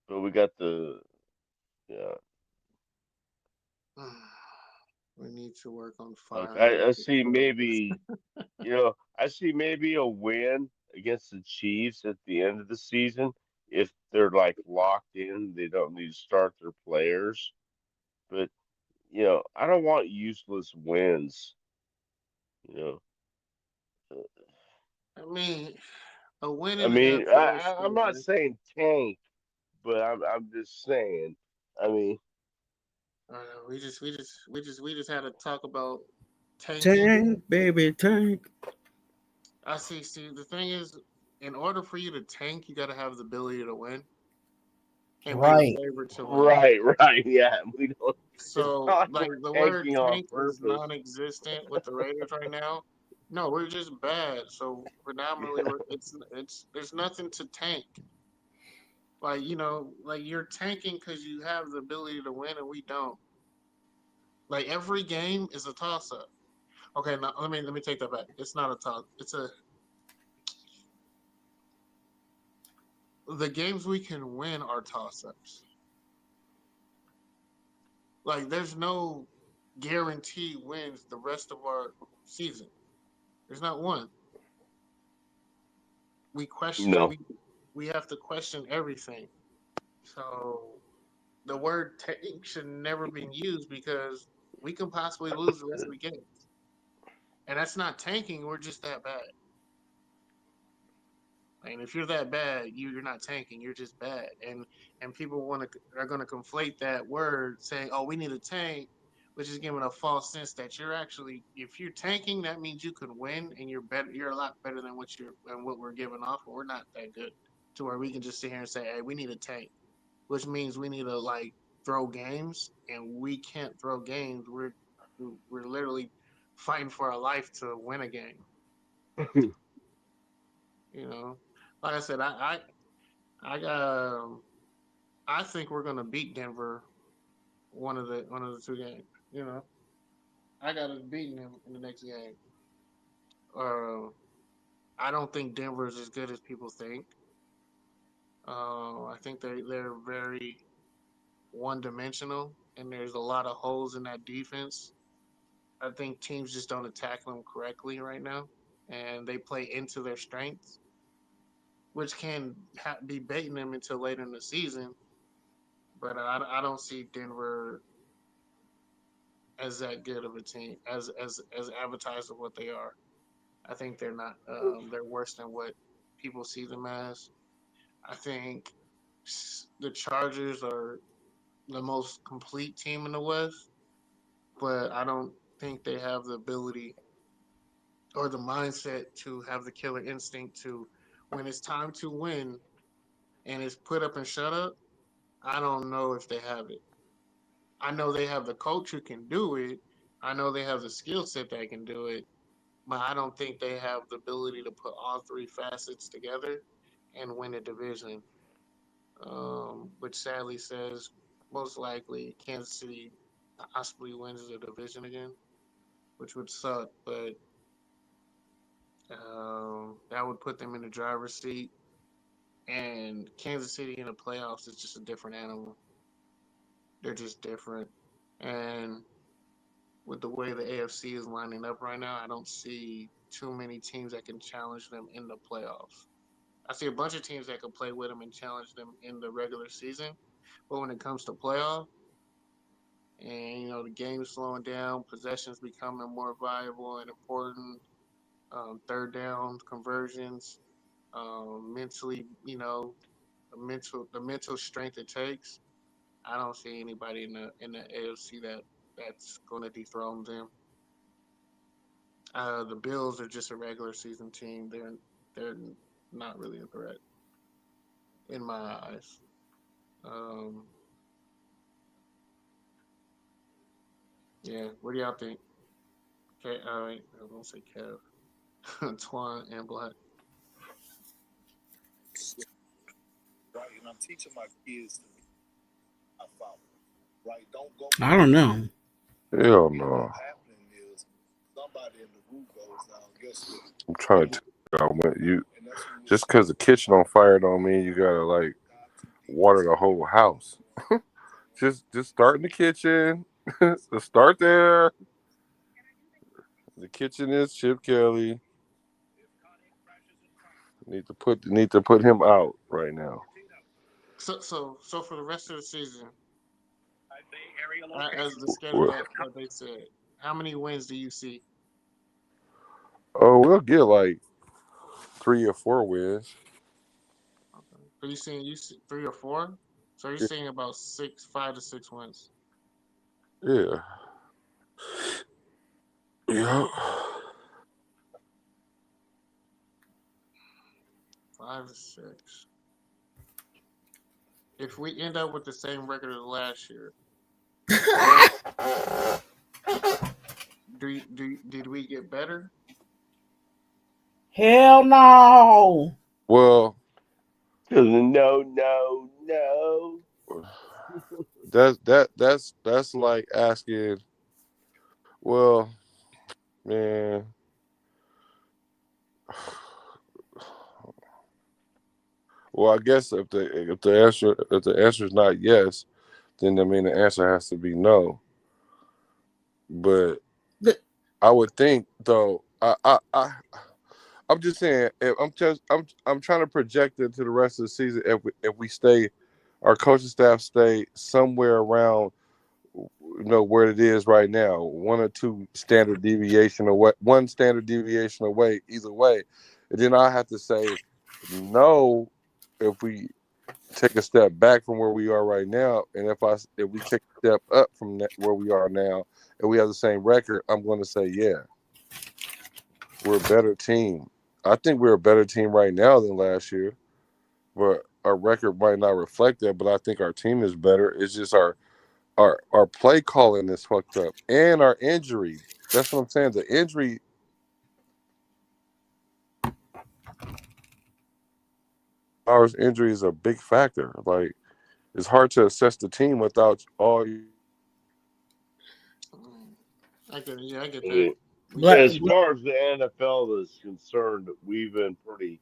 Speaker 2: but we got the yeah.
Speaker 1: we need to work on
Speaker 2: Like
Speaker 1: firing
Speaker 2: I
Speaker 1: the
Speaker 2: see
Speaker 1: coordinators.
Speaker 2: maybe I see maybe a win against the Chiefs at the end of the season if they're like locked in. They don't need to start their players, but I don't want useless wins. You know,
Speaker 1: I mean, a win
Speaker 2: I
Speaker 1: and a half
Speaker 2: mean,
Speaker 1: always
Speaker 2: I'm
Speaker 1: feels
Speaker 2: not
Speaker 1: nice.
Speaker 2: saying tank, but I'm just saying. I mean,
Speaker 1: We just had to talk about tanking.
Speaker 4: Tank, baby, tank.
Speaker 1: I see. See, the thing is, in order for you to tank, you got to have the ability to win and be the
Speaker 4: Right.
Speaker 1: favorite to win.
Speaker 2: right, right, yeah. We don't. It's
Speaker 1: So,
Speaker 2: not like
Speaker 1: like
Speaker 2: we're
Speaker 1: the word
Speaker 2: tanking on
Speaker 1: tank is
Speaker 2: purpose.
Speaker 1: non-existent with the Raiders right now. No, we're just bad. So predominantly, it's there's nothing to tank. Like like you're tanking because you have the ability to win and we don't. Like every game is a toss-up. Okay, now let me take that back. It's not a toss. The games we can win are toss-ups. Like there's no guarantee wins the rest of our season. There's not one. We question
Speaker 2: No,
Speaker 1: we have to question everything. So the word tank should never been used because we can possibly lose the rest of the game. And that's not tanking. We're just that bad. And if you're that bad, you're not tanking. You're just bad. And people are going to conflate that word saying, "Oh, we need a tank," which is giving a false sense that you're actually, if you're tanking, that means you can win and you're better. You're a lot better than what we're giving off. But we're not that good to where we can just sit here and say, "Hey, we need a tank," which means we need to like throw games, and we can't throw games. We're literally fighting for our life to win a game. You know, like I said, I got. I think we're gonna beat Denver one of the two games. You know, I got us beating them in the next game. Uh, I don't think Denver is as good as people think. I think they're very one dimensional, and there's a lot of holes in that defense. I think teams just don't attack them correctly right now, and they play into their strengths, which can be baiting them until later in the season. But I don't see Denver as that good of a team as advertised of what they are. I think they're not. They're worse than what people see them as. I think the Chargers are the most complete team in the West, but I don't think they have the ability or the mindset to have the killer instinct to, when it's time to win and it's put up and shut up. I don't know if they have it. I know they have the coach who can do it. I know they have the skill set that can do it, but I don't think they have the ability to put all three facets together and win a division. Which sadly says most likely Kansas City possibly wins the division again, which would suck, but that would put them in the driver's seat. And Kansas City in the playoffs is just a different animal. They're just different. And with the way the AFC is lining up right now, I don't see too many teams that can challenge them in the playoffs. I see a bunch of teams that can play with them and challenge them in the regular season. But when it comes to playoff, and the game's slowing down, possessions becoming more viable and important, third down conversions, mentally, the mental strength it takes. I don't see anybody in the AFC that's going to dethrone them. The Bills are just a regular season team. They're not really a threat in my eyes. Um, yeah, what do y'all think? Okay, all right, I was gonna say Kev, Twan, and Black.
Speaker 5: Right, and I'm teaching my kids to be my father. Right, don't go.
Speaker 4: I don't know.
Speaker 3: Hell no.
Speaker 5: What's happening is somebody in the roof goes down. Guess what?
Speaker 3: I'm trying to tell you, you
Speaker 5: And that's what
Speaker 3: just because the kitchen on fire don't mean you gotta like water the whole house. Just start in the kitchen. Just start there. The kitchen is Chip Kelly. Need to put him out right now.
Speaker 1: So for the rest of the season, as the schedule
Speaker 3: Well,
Speaker 1: that they said, how many wins do you see?
Speaker 3: oh, we'll get like 3 or 4 wins.
Speaker 1: Okay. So you see 3 or 4? So you're saying about 5 to 6 wins.
Speaker 3: Yeah. Yeah.
Speaker 1: 5 to 6. If we end up with the same record as last year, did we get better?
Speaker 4: Hell no.
Speaker 3: Well,
Speaker 2: No, no, no.
Speaker 3: that's like asking. Well, man. Well, I guess if the answer is not yes, then I mean the answer has to be no. But
Speaker 4: The-
Speaker 3: I would think though. I'm just saying. If I'm trying to project into the rest of the season. If we stay our coaching staff stay somewhere around where it is right now, one or two standard deviation away, one standard deviation away, either way, and then I have to say no if we take a step back from where we are right now, and if we take a step up from where we are now, and we have the same record, I'm going to say yeah, we're a better team. I think we're a better team right now than last year, but our record might not reflect that. But I think our team is better. It's just our play calling is fucked up, and our injury. That's what I'm saying. The injury is a big factor. Like it's hard to assess the team without all you
Speaker 1: I get
Speaker 2: I
Speaker 1: that.
Speaker 2: mean,
Speaker 4: Black,
Speaker 2: as far as the NFL is concerned, we've been pretty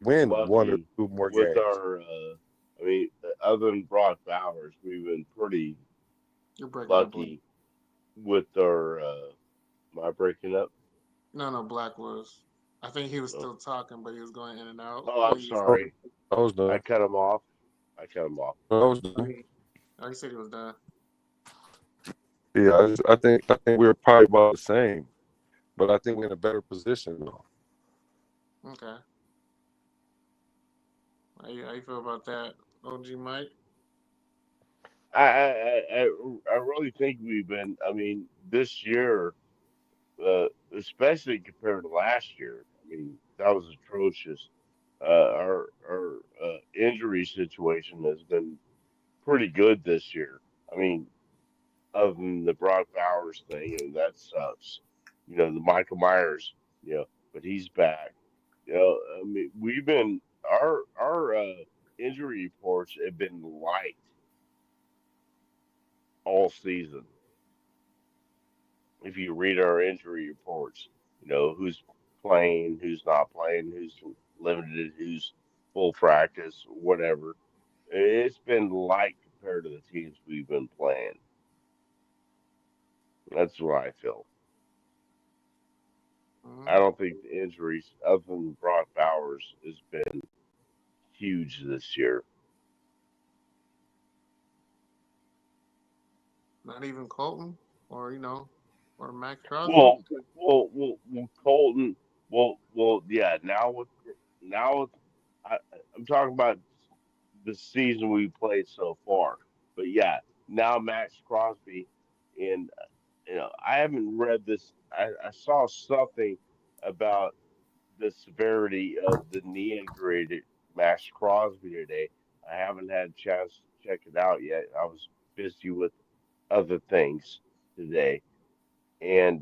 Speaker 3: win one or
Speaker 2: lucky
Speaker 3: two more
Speaker 2: with
Speaker 3: games.
Speaker 2: our. I mean, other than Brock Bowers, we've been pretty
Speaker 1: You're breaking up, Black.
Speaker 2: lucky with our. Am I breaking up?
Speaker 1: No, Black was. I think he was
Speaker 2: Oh,
Speaker 1: still talking, but he was going in and out.
Speaker 2: oh,
Speaker 1: But
Speaker 2: I'm
Speaker 1: he's.
Speaker 3: Oh,
Speaker 2: sorry.
Speaker 3: I was
Speaker 2: I
Speaker 3: done.
Speaker 2: cut him off. I cut him off.
Speaker 3: I was
Speaker 1: Oh,
Speaker 3: done.
Speaker 1: he said he was done.
Speaker 3: Yeah, I think we're probably about the same, but I think we're in a better position though.
Speaker 1: Okay. How you feel about that, OG Mike?
Speaker 2: I really think we've been. I mean, this year, especially compared to last year. I mean, that was atrocious. Our injury situation has been pretty good this year. I mean, other than the Brock Bowers thing, and that sucks. The Michael Myers, but he's back. I mean, we've been our injury reports have been light all season. If you read our injury reports, who's playing, who's not playing, who's limited, who's full practice, whatever. It's been light compared to the teams we've been playing. That's what I feel. I
Speaker 1: Mm-hmm.
Speaker 2: don't think the injuries, other than Brock Bowers, has been huge this year.
Speaker 1: Not even Colton, or or Max Crosby.
Speaker 2: Well, Colton. Yeah. Now, I, I'm talking about the season we played so far. But yeah, now Max Crosby, and I haven't read this. I saw something about the severity of the knee injury to Max Crosby today. I haven't had a chance to check it out yet. I was busy with other things today, and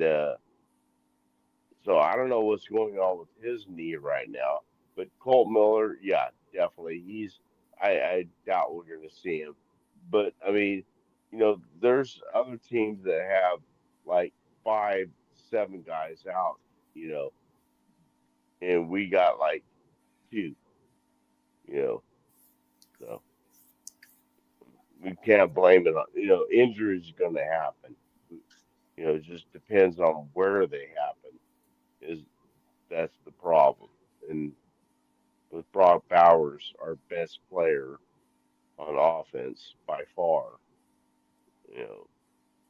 Speaker 2: so I don't know what's going on with his knee right now. But Colt Miller, yeah, definitely. I doubt we're going to see him. But I mean, there's other teams that have like 5, 7 guys out, you know, and we got like 2, you know. So we can't blame it on, injuries are going to happen. It just depends on where they happen. Is That's the problem. And with Brock Bowers, our best player on offense by far, you know,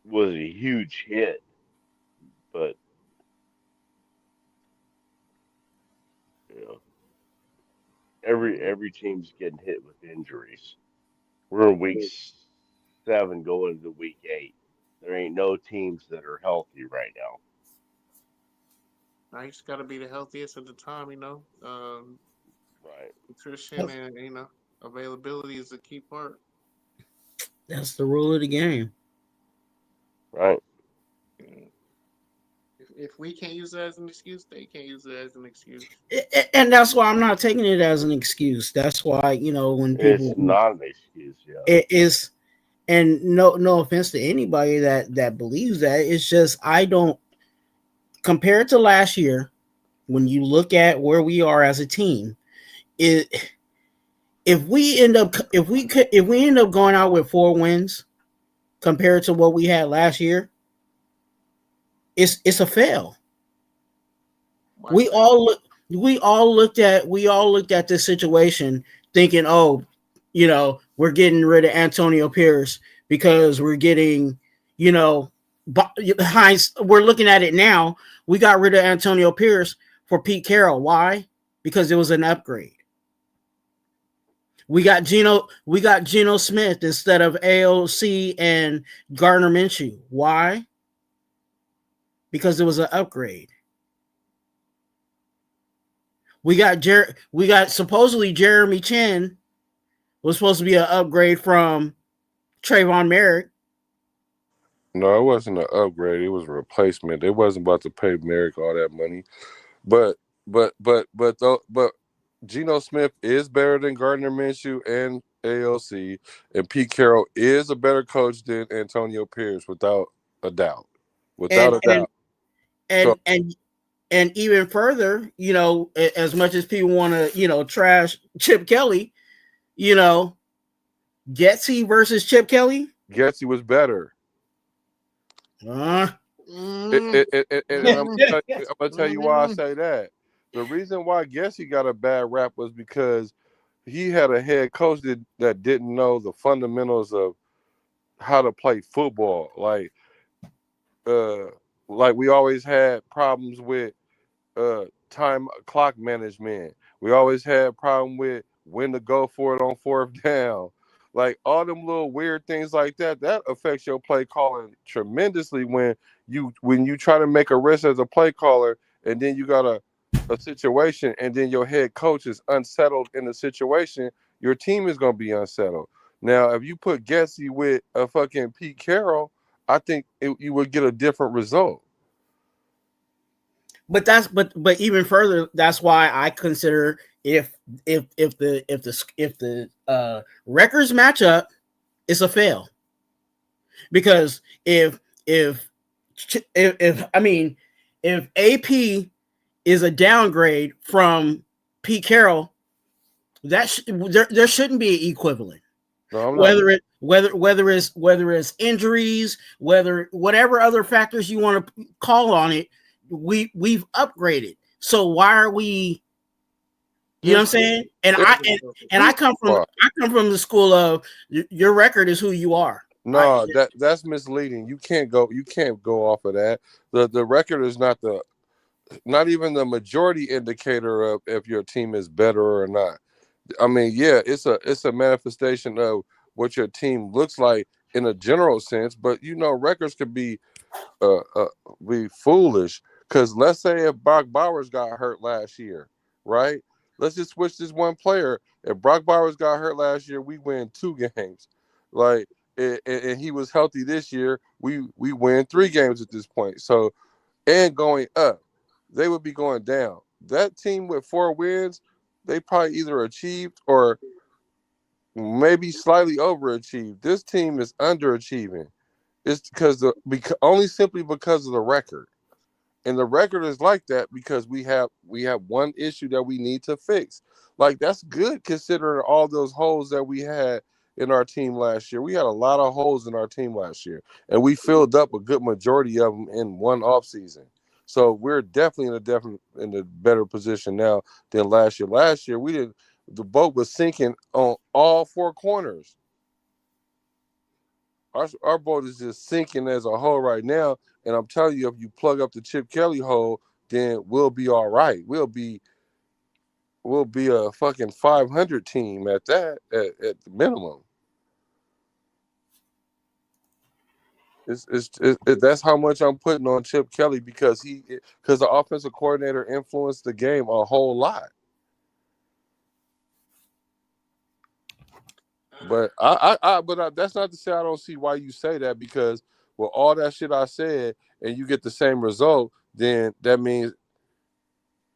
Speaker 2: was a huge hit. But you know, every team's getting hit with injuries. We're in week 7 going into week 8. There ain't no teams that are healthy right now.
Speaker 1: Now you just got to be the healthiest at the time.
Speaker 2: Right,
Speaker 1: Nutrition and availability is a key part.
Speaker 4: that's the rule of the game.
Speaker 2: right.
Speaker 1: Mm. If we can't use that as an excuse, they can't use it as an excuse.
Speaker 4: And that's why I'm not taking it as an excuse. That's why when
Speaker 2: It's
Speaker 4: people
Speaker 2: not an excuse, yeah.
Speaker 4: it is, and no offense to anybody that believes that. It's just I don't, compared to last year. When you look at where we are as a team, it if we end up going out with 4 wins compared to what we had last year, it's a fail.
Speaker 1: Why
Speaker 4: We
Speaker 1: fail?
Speaker 4: all look we all looked at this situation thinking, oh, we're we're getting rid of Antonio Pierce because we're getting, you know, we're looking at it now. We got rid of Antonio Pierce for Pete Carroll. Why? Because it was an upgrade. We got Geno Smith instead of AOC and Gardner Minshew. Why? Because it was an upgrade. We got supposedly Jeremy Chin was supposed to be an upgrade from Trayvon Merrick.
Speaker 3: No, it wasn't an upgrade. It was a replacement. They wasn't about to pay Merrick all that money. But Geno Smith is better than Gardner Minshew and AOC, and Pete Carroll is a better coach than Antonio Pierce, without a doubt. Without
Speaker 4: And
Speaker 3: a doubt. So
Speaker 4: and even further, you know, as much as people want to, you know, trash Chip Kelly, you know, Getsy versus Chip Kelly.
Speaker 3: Getsy was better. And I'm gonna tell you why I say that. The reason why Getsy got a bad rap was because he had a head coach that didn't know the fundamentals of how to play football. Like we always had problems with time clock management. We always had problem with when to go for it on fourth down. Like all them little weird things like that affects your play calling tremendously when you try to make a risk as a play caller, and then you got a situation, and then your head coach is unsettled in the situation. Your team is going to be unsettled. Now, if you put Getsy with a fucking Pete Carroll, I think you would get a different result.
Speaker 4: But even further, that's why I consider if the records match up, it's a fail. Because if I mean, if AP is a downgrade from Pete Carroll, there shouldn't be an equivalent.
Speaker 3: No, I'm not.
Speaker 4: Whether it's injuries, whatever other factors you want to call on it, we've upgraded. So why are we? You know what I'm saying? And I come from the school of your record is who you are.
Speaker 3: No, that's misleading. You can't go off of that. The record is not even the majority indicator of if your team is better or not. I mean, yeah, it's a manifestation of what your team looks like in a general sense, but you know, records could be foolish. Because let's say if Brock Bowers got hurt last year, right? Let's just switch this one player. If Brock Bowers got hurt last year, we win 2 games. Like, and he was healthy this year, we win 3 games at this point. So, and going up, they would be going down. That team with 4 wins, they probably either achieved or maybe slightly overachieved. This team is underachieving. It's only simply because of the record. And the record is like that because we have one issue that we need to fix. Like, that's good considering all those holes that we had in our team last year. We had a lot of holes in our team last year, and we filled up a good majority of them in one offseason. So we're definitely in a better position now than last year. Last year the boat was sinking on all 4 corners. Our boat is just sinking as a whole right now, and I'm telling you, if you plug up the Chip Kelly hole, then we'll be all right. We'll be a fucking 500 team at that, at the minimum. That's how much I'm putting on Chip Kelly because the offensive coordinator influenced the game a whole lot. But that's not to say I don't see why you say that, because with all that shit I said and you get the same result, then that means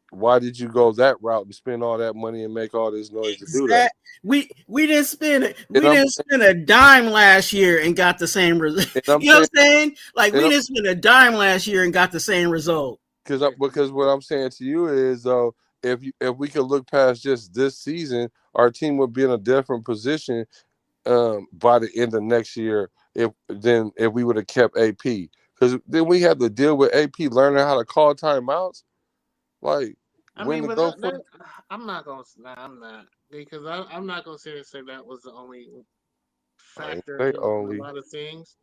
Speaker 3: why did you go that route and spend all that money and make all this noise to do that?
Speaker 4: We didn't spend it. We didn't spend a dime last year and got the same result. You know what I'm saying? Like, we didn't spend a dime last year and got the same result.
Speaker 3: Because what I'm saying to you is, though, if we could look past just this season, our team would be in a different position by the end of next year if we would have kept AP. Because then we had to deal with AP learning how to call timeouts. Like,
Speaker 1: I'm not gonna. Nah, I'm not because I'm not gonna say that was the only
Speaker 3: I ain't
Speaker 1: factor
Speaker 3: say
Speaker 1: in a
Speaker 3: only.
Speaker 1: lot of things.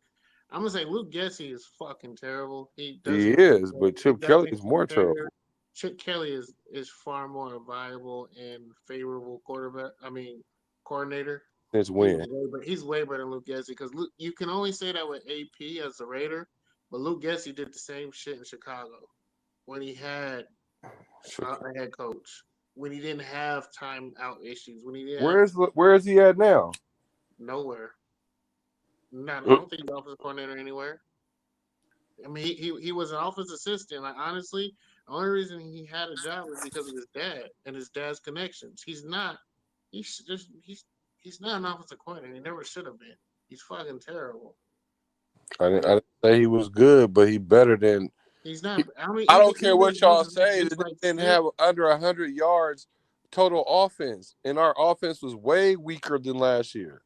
Speaker 1: I'm gonna say Luke Getsy is fucking terrible. He
Speaker 3: He
Speaker 1: doesn't
Speaker 3: is,
Speaker 1: compare.
Speaker 3: but
Speaker 1: He
Speaker 3: Chip Kelly
Speaker 1: doesn't
Speaker 3: is more
Speaker 1: compare.
Speaker 3: terrible.
Speaker 1: Chip Kelly is far more viable and favorable quarterback. I mean, coordinator.
Speaker 3: Since when?
Speaker 1: He's way better than Luke Getsy because you can only say that with AP as a Raider, but Luke Getsy did the same shit in Chicago when he had a head coach, when he didn't have timeout issues, when he didn't have
Speaker 3: Where is he at now?
Speaker 1: nowhere. Not, I don't think he's offensive coordinator anywhere. I mean, he was an offensive assistant. Like honestly, the only reason he had a job is because of his dad and his dad's connections. He's not. He's not an offensive coordinator. He never should have been. He's fucking terrible.
Speaker 3: I didn't say he was good, but he better than.
Speaker 1: He's not. I mean,
Speaker 3: I don't care
Speaker 1: even
Speaker 3: what y'all say.
Speaker 1: just
Speaker 3: The nigga
Speaker 1: like
Speaker 3: didn't
Speaker 1: Skip.
Speaker 3: have under 100 yards total offense, and our offense was way weaker than last year.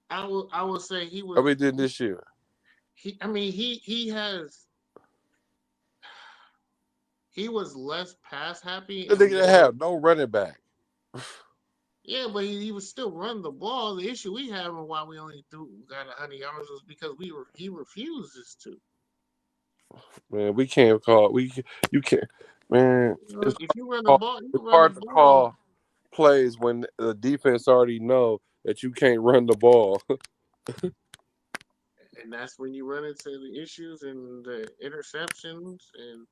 Speaker 1: I will say he
Speaker 3: I
Speaker 1: was.
Speaker 3: mean, than this year.
Speaker 1: I mean, he has. He was less pass happy
Speaker 3: The
Speaker 1: and
Speaker 3: nigga didn't
Speaker 1: more.
Speaker 3: have no running back.
Speaker 1: Yeah, but he was still running the ball. The issue we have and why we only got 100 yards was because he refuses to.
Speaker 3: Man, we can't call. You can't. Man, it's
Speaker 1: If you run the
Speaker 3: hard,
Speaker 1: ball, you
Speaker 3: it's
Speaker 1: can run the
Speaker 3: hard to
Speaker 1: ball,
Speaker 3: call plays when the defense already know that you can't run the ball.
Speaker 1: and that's when you run into the issues and the interceptions. And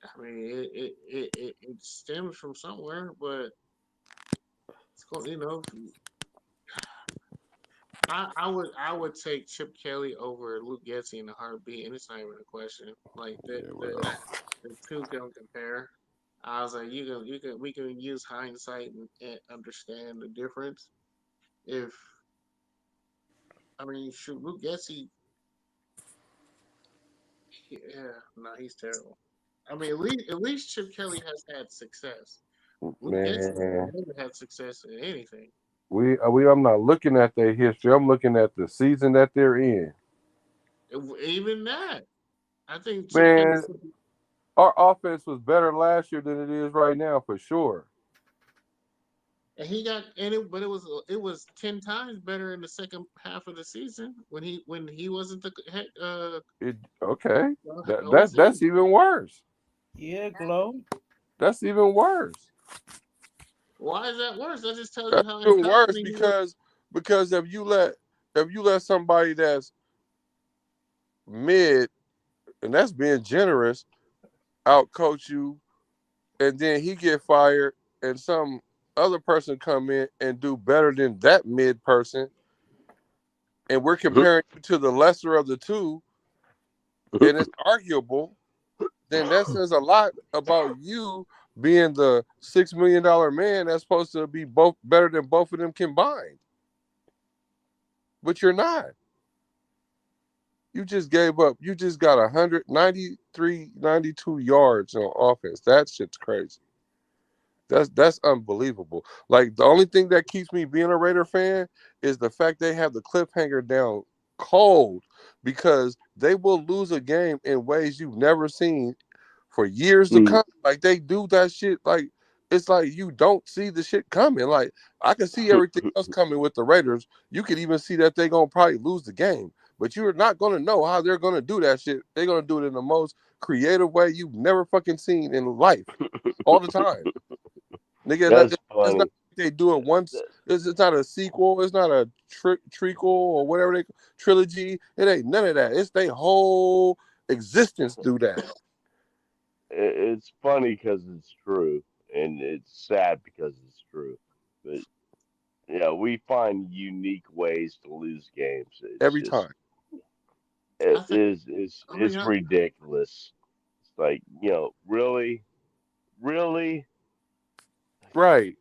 Speaker 1: I mean, it stems from somewhere, but it's going. I would take Chip Kelly over Luke Getsy in a heartbeat, and it's not even a question. Like
Speaker 3: Yeah, well,
Speaker 1: the two don't compare. I was like, we can use hindsight and understand the difference. If I mean, shoot, Luke Getsy, yeah, no, he's terrible. I mean, at least Chip Kelly has had success. Luke Getsy has
Speaker 3: man,
Speaker 1: never had success in anything.
Speaker 3: I'm not looking at their history. I'm looking at the season that they're in.
Speaker 1: Even that, I think Chip Kelly.
Speaker 3: Man, our offense was better last year than it is right now for sure.
Speaker 1: And but it was 10 times better in the second half of the season when he wasn't the head
Speaker 3: Okay,
Speaker 1: OC.
Speaker 3: that's even worse.
Speaker 4: Yeah, Glow.
Speaker 3: That's even worse.
Speaker 1: Why is that worse? That just tells you
Speaker 3: That's
Speaker 1: how
Speaker 3: even worse
Speaker 1: incompetent he was.
Speaker 3: because if you let somebody that's mid, and that's being generous, outcoach you, and then he get fired, and some other person come in and do better than that mid person, and we're comparing you to the lesser of the two, and it's arguable, then that says a lot about you being the $6 million man that's supposed to be both better than both of them combined. But you're not. You just gave up. You just got 193, 92 yards on offense. That shit's crazy. That's unbelievable. Like the only thing that keeps me being a Raider fan is the fact they have the cliffhanger down cold because they will lose a game in ways you've never seen for years to come. Like they do that shit. Like it's like you don't see the shit coming. Like I can see everything else coming with the Raiders. You can even see that they're gonna probably lose the game, but you're not gonna know how they're gonna do that shit. They're gonna do it in the most creative way you've never fucking seen in life, all the time. Nigga,
Speaker 2: That's
Speaker 3: it's not
Speaker 2: funny.
Speaker 3: like they do it once. It's not a sequel. It's not a trequel or whatever they trilogy. It ain't none of that. It's their whole existence do that.
Speaker 2: It's funny because it's true, and it's sad because it's true. But yeah, we find unique ways to lose games. It's
Speaker 3: Every
Speaker 2: just
Speaker 3: time.
Speaker 1: I think. I mean,
Speaker 2: it's ridiculous. It's like, really, really.
Speaker 3: Right.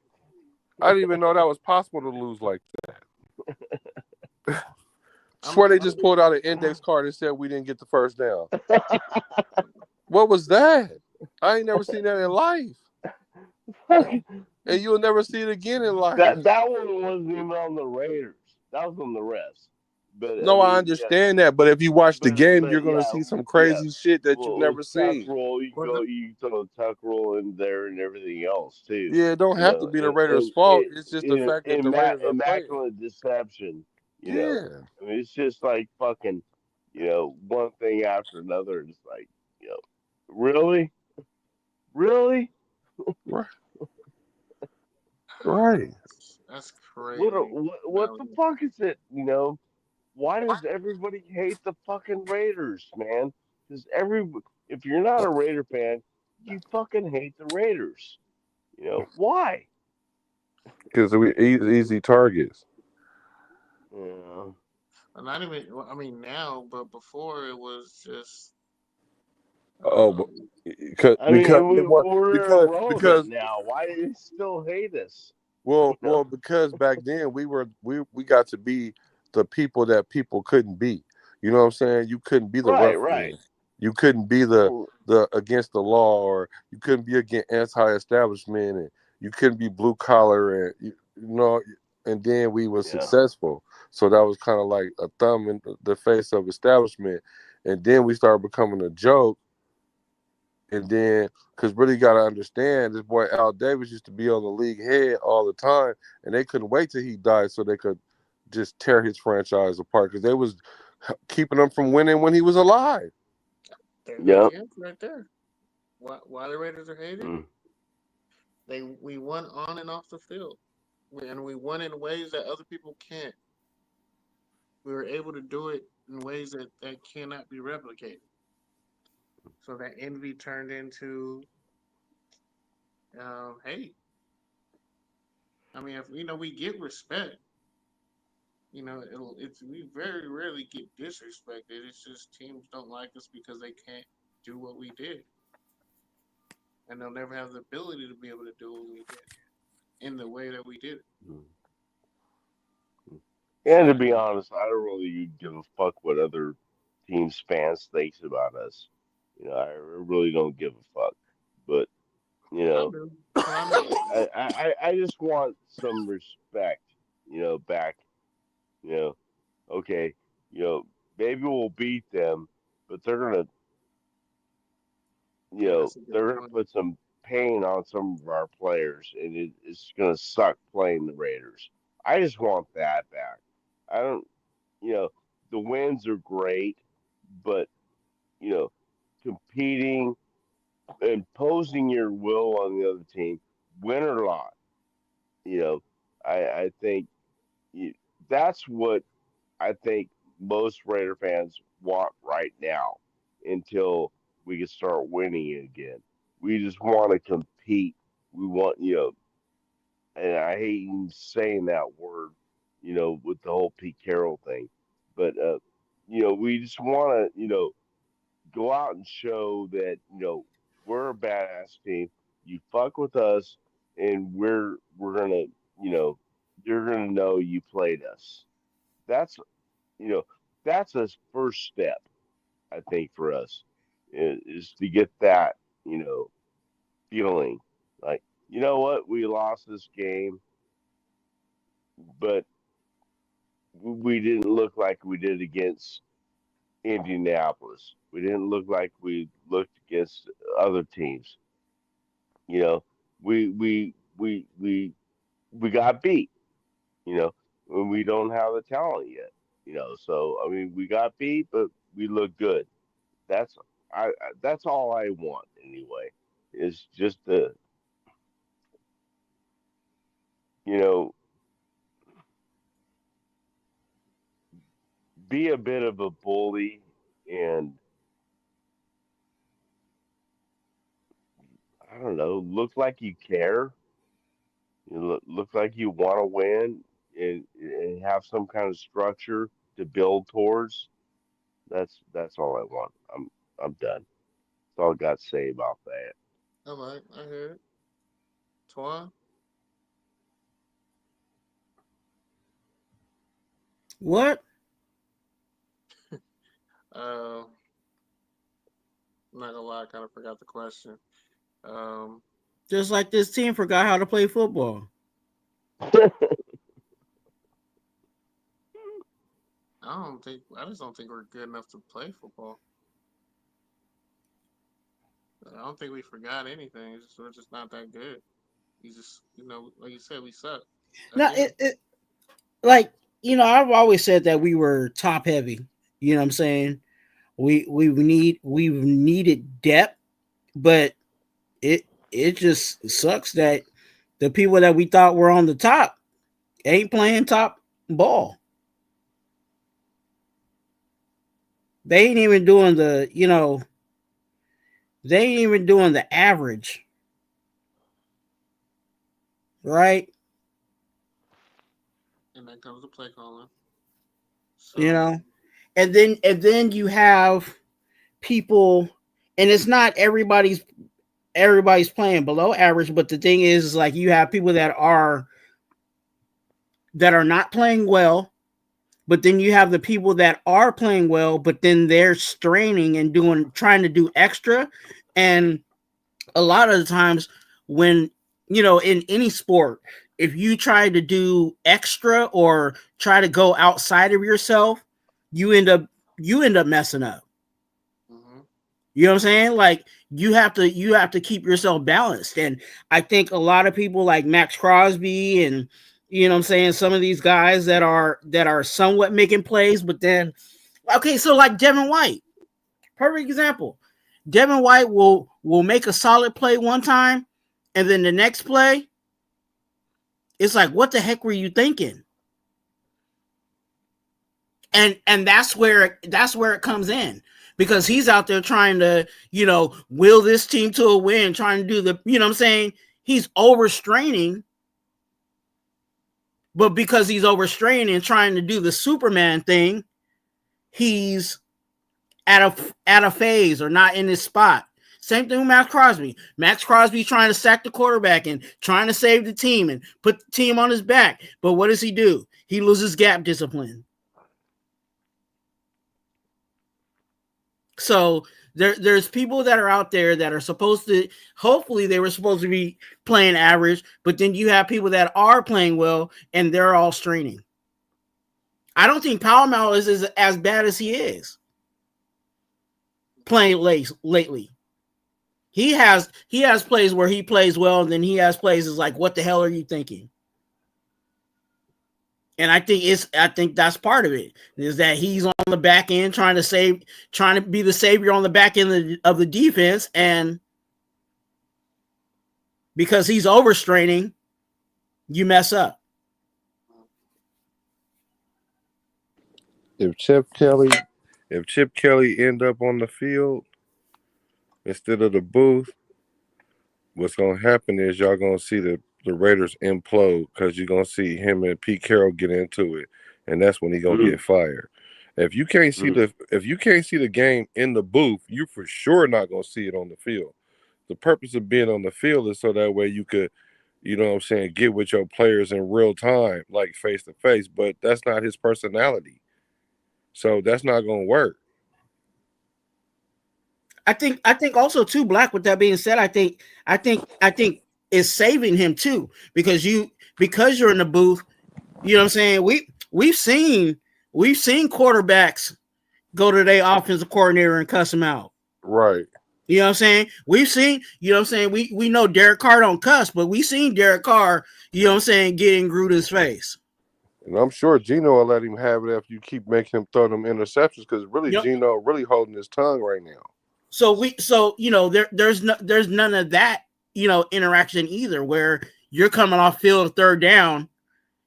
Speaker 3: I didn't even know that was possible to lose like that.
Speaker 1: I'm,
Speaker 3: Swear they
Speaker 1: I'm
Speaker 3: just pulled out an index card and said we didn't get the first down. What was that? I ain't never seen that in life. And you'll never see it again in life.
Speaker 2: That one wasn't even on the Raiders. That was on the refs. But I
Speaker 3: No, I
Speaker 2: mean, yeah,
Speaker 3: understand that, but if you watch the game, you're
Speaker 2: but
Speaker 3: gonna
Speaker 2: yeah,
Speaker 3: see some
Speaker 2: yeah.
Speaker 3: crazy shit that you've
Speaker 2: Well,
Speaker 3: never
Speaker 2: tuck
Speaker 3: seen.
Speaker 2: roll,
Speaker 1: Well, the,
Speaker 2: you throw tuck roll in there and everything else too.
Speaker 3: Yeah, it don't
Speaker 2: You
Speaker 3: have to
Speaker 2: know,
Speaker 3: be the Raiders' fault. It's just the fact that the Raiders are playing.
Speaker 2: immaculate deception. You know,
Speaker 3: Yeah,
Speaker 2: I mean, it's just like fucking, one thing after another. It's like, you know, really, really,
Speaker 3: right, right.
Speaker 1: that's crazy.
Speaker 2: what the fuck is it? Why does everybody hate the fucking Raiders, man? Because if you're not a Raider fan, you fucking hate the Raiders. Why?
Speaker 3: Because we easy targets.
Speaker 2: Yeah.
Speaker 1: Not even. Well, I mean now, but before it was just.
Speaker 3: Oh,
Speaker 1: Um,
Speaker 3: because
Speaker 2: I mean,
Speaker 3: because it was
Speaker 2: we're irrelevant
Speaker 3: because
Speaker 2: now. Why do they still hate us?
Speaker 3: well
Speaker 2: You know?
Speaker 3: because back then we got to be the people that people couldn't be. You know what I'm saying? You couldn't be the
Speaker 2: Right,
Speaker 3: ruffian.
Speaker 2: right.
Speaker 3: You couldn't be
Speaker 2: Well,
Speaker 3: the against the law, or you couldn't be against anti-establishment, and you couldn't be blue collar, and you know. And then we were
Speaker 2: yeah,
Speaker 3: successful, so that was kind of like a thumb in the face of establishment. And then we started becoming a joke. And then, because really got to understand, this boy Al Davis used to be on the league head all the time, and they couldn't wait till he died so they could just tear his franchise apart because they was keeping him from winning when he was alive.
Speaker 1: there goes
Speaker 2: yeah.
Speaker 1: the answer right there. Why the Raiders are hated?
Speaker 2: Mm,
Speaker 1: We won on and off the field, and we won in ways that other people can't. We were able to do it in ways that cannot be replicated. So that envy turned into hate. I mean, if we get respect, it's we very rarely get disrespected. It's just teams don't like us because they can't do what we did, and they'll never have the ability to be able to do what we did in the way that we did it.
Speaker 2: mm, mm.
Speaker 1: So
Speaker 2: And to
Speaker 1: I
Speaker 2: be
Speaker 1: think
Speaker 2: honest, I don't really give a fuck what other teams' fans thinks about us. I really don't give a fuck. But you
Speaker 1: I
Speaker 2: know,
Speaker 1: do. So I mean,
Speaker 2: I just want some respect. Back. You know, okay. You know, maybe we'll beat them, but
Speaker 1: that's a good
Speaker 2: they're gonna
Speaker 1: point.
Speaker 2: put some pain on some of our players, and it's gonna suck playing the Raiders. I just want that back. I don't, you know, the wins are great, but you know, competing, imposing your will on the other team, win or loss. You know, I think you, that's what I think most Raider fans want right now until we can start winning again. We just want to compete. We want, and I hate even saying that word, with the whole Pete Carroll thing, but, we just want to, go out and show that, we're a badass team. You fuck with us, and we're gonna, you know, you're gonna know you played us. That's you know, that's a first step, I think, for us is to get that, feeling like, you know what, we lost this game, but we didn't look like we did against Indianapolis. We didn't look like we looked against other teams. You know, we we we we we got beat. You know, when we don't have the talent yet. So I mean, we got beat, but we look good. That's that's all I want anyway. Is just to you know be a bit of a bully and I don't know, look like you care. Look like you want to win and have some kind of structure to build towards. That's all I want. I'm done. That's all I got to say about that.
Speaker 1: All right, I hear it. Twan,
Speaker 4: What?
Speaker 1: uh, I'm not gonna lie, I kind of forgot the question. Um,
Speaker 4: Just like this team forgot how to play football.
Speaker 1: I just don't think we're good enough to play football. I don't think we forgot anything. We're just not that good. You just, like you said, we suck
Speaker 4: Now,
Speaker 1: again.
Speaker 4: like I've always said that we were top heavy. You know what I'm saying? We've needed depth, but it just sucks that the people that we thought were on the top ain't playing top ball. They ain't even doing they ain't even doing the average, right?
Speaker 1: And then comes the play calling.
Speaker 4: You
Speaker 1: So,
Speaker 4: know, and then you have people, and it's not everybody's playing below average, but the thing is like you have people that are not playing well, but then you have the people that are playing well, but then they're straining and trying to do extra. And a lot of the times when in any sport, if you try to do extra or try to go outside of yourself, you end up messing up.
Speaker 1: hmm
Speaker 4: You know what I'm saying? Like you have to keep yourself balanced. And I think a lot of people like Max Crosby and what I'm saying, some of these guys that are somewhat making plays, but then okay, so like Devin White, perfect example. Devin White will make a solid play one time, and then the next play, it's like, what the heck were you thinking? And that's where it comes in, because he's out there trying to will this team to a win, trying to do the what I'm saying, he's overstraining, but because he's overstraining and trying to do the Superman thing, he's at a phase or not in his spot. Same thing with Max Crosby. Max Crosby trying to sack the quarterback and trying to save the team and put the team on his back. But what does he do? He loses gap discipline. So there's people that are out there that are supposed to, hopefully they were supposed to be playing average, but then you have people that are playing well and they're all straining. I don't think Power Mal is as bad as he is playing lately. He has plays where he plays well, and then he has plays is like, what the hell are you thinking? And I think that's part of it, is that he's on the back end trying to be the savior on the back end of the defense, and because he's overstraining, you mess up.
Speaker 3: If Chip Kelly, if Chip Kelly end up on the field instead of the booth, what's gonna happen is y'all gonna see the Raiders implode because you're gonna see him and Pete Carroll get into it, and that's when he gonna
Speaker 2: Mm,
Speaker 3: get fired.
Speaker 2: mm.
Speaker 3: If you can't see the game in the booth, you for sure not gonna see it on the field. The purpose of being on the field is so that way you could, get with your players in real time, like face to face. But that's not his personality, so that's not gonna work.
Speaker 4: I think also too, Black, with that being said, I think it's saving him too, because you're in the booth. You know what I'm saying? We've seen quarterbacks go to their offensive coordinator and cuss him out.
Speaker 3: Right.
Speaker 4: You know what I'm saying? We've seen, what I'm saying, we know Derek Carr don't cuss, but we seen Derek Carr, what I'm saying, get in Gruden's face.
Speaker 3: And I'm sure Gino will let him have it if you keep making him throw them interceptions because really
Speaker 4: You know,
Speaker 3: Gino really holding his tongue right now.
Speaker 4: there's none of that, interaction either, where you're coming off field third down,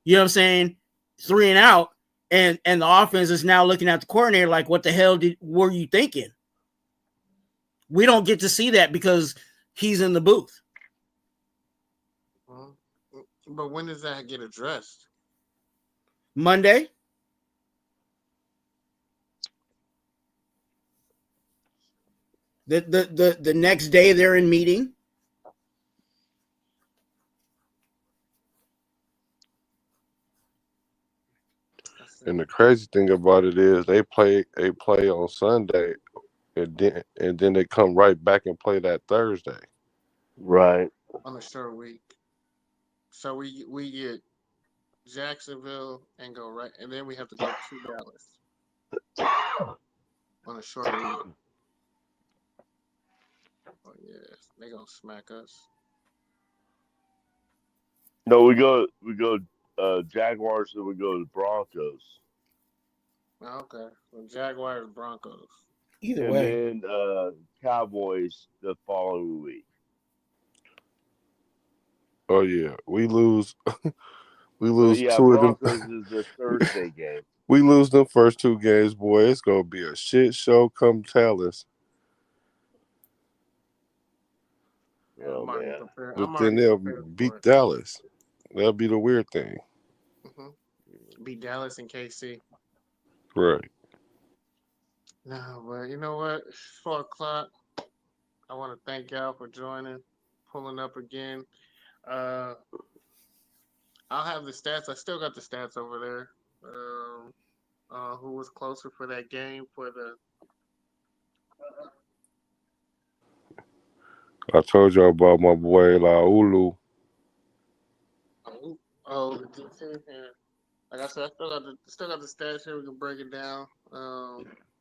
Speaker 4: you know what I'm saying, 3 and out, and the offense is now looking at the coordinator like, what the hell were you thinking? We don't get to see that because he's in the booth.
Speaker 1: Mhm. But when does that get addressed?
Speaker 4: Monday, the next day they're in meeting.
Speaker 1: I see.
Speaker 3: And the crazy thing about it is they play on Sunday and then they come right back and play that Thursday.
Speaker 2: Right.
Speaker 1: On a short week. So we get Jacksonville and go right, and then we have to go to Dallas. on a short week. Oh yeah, they gonna smack us.
Speaker 2: No, we go Jaguars, and we go to Broncos,
Speaker 1: Oh, okay, well, Jaguars Broncos.
Speaker 4: Either
Speaker 2: and
Speaker 4: way,
Speaker 2: then Cowboys the following week.
Speaker 3: Oh yeah, we lose. We
Speaker 2: But
Speaker 3: lose
Speaker 2: yeah,
Speaker 3: two of them.
Speaker 2: Broncos is the Thursday game.
Speaker 3: We lose them first two games, boy. It's gonna be a shit show. Come Dallas,
Speaker 2: Oh man.
Speaker 1: I'm
Speaker 3: but then
Speaker 1: already
Speaker 3: they'll
Speaker 1: prepared for
Speaker 3: beat
Speaker 1: it.
Speaker 3: Dallas. That'll be the weird thing,
Speaker 1: Beat Dallas and KC.
Speaker 3: right?
Speaker 1: No, but you know what? It's 4 o'clock. I want to thank y'all for joining, pulling up again. Uh, I'll have the stats. I still got the stats over there. Who was closer for that game for the?
Speaker 3: I told y'all about my boy Laulu.
Speaker 1: The DC. Yeah. Like I said, I still got the stats here. We can break it down.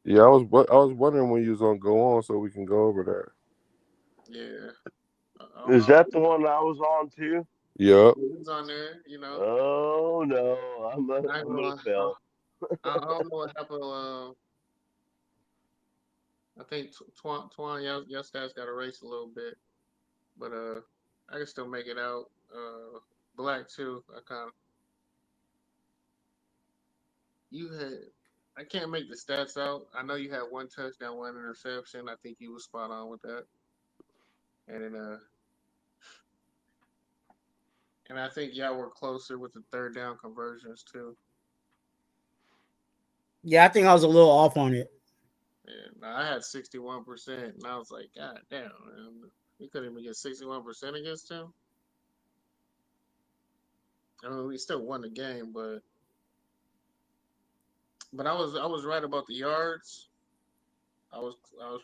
Speaker 3: Yeah, I was wondering when you was gonna go on so we can go over that.
Speaker 1: Yeah.
Speaker 2: Is that the one I was on too?
Speaker 3: Yup.
Speaker 1: It was on there. You know,
Speaker 2: Oh no,
Speaker 1: I ain't
Speaker 2: I'm
Speaker 1: gonna
Speaker 2: gonna
Speaker 1: lie.
Speaker 2: fail.
Speaker 1: I don't know what happened. I think Twan, your stats got erased a little bit, but I can still make it out. Black too. You had. I can't make the stats out. I know you had one touchdown, one interception. I think you was spot on with that. And then and I think y'all were closer with the third down conversions too.
Speaker 4: yeah, I think I was a little off on it.
Speaker 1: Yeah, now I had 61%, and I was like, God damn, man, we couldn't even get 61% against him. I mean, we still won the game, but I was right about the yards. I was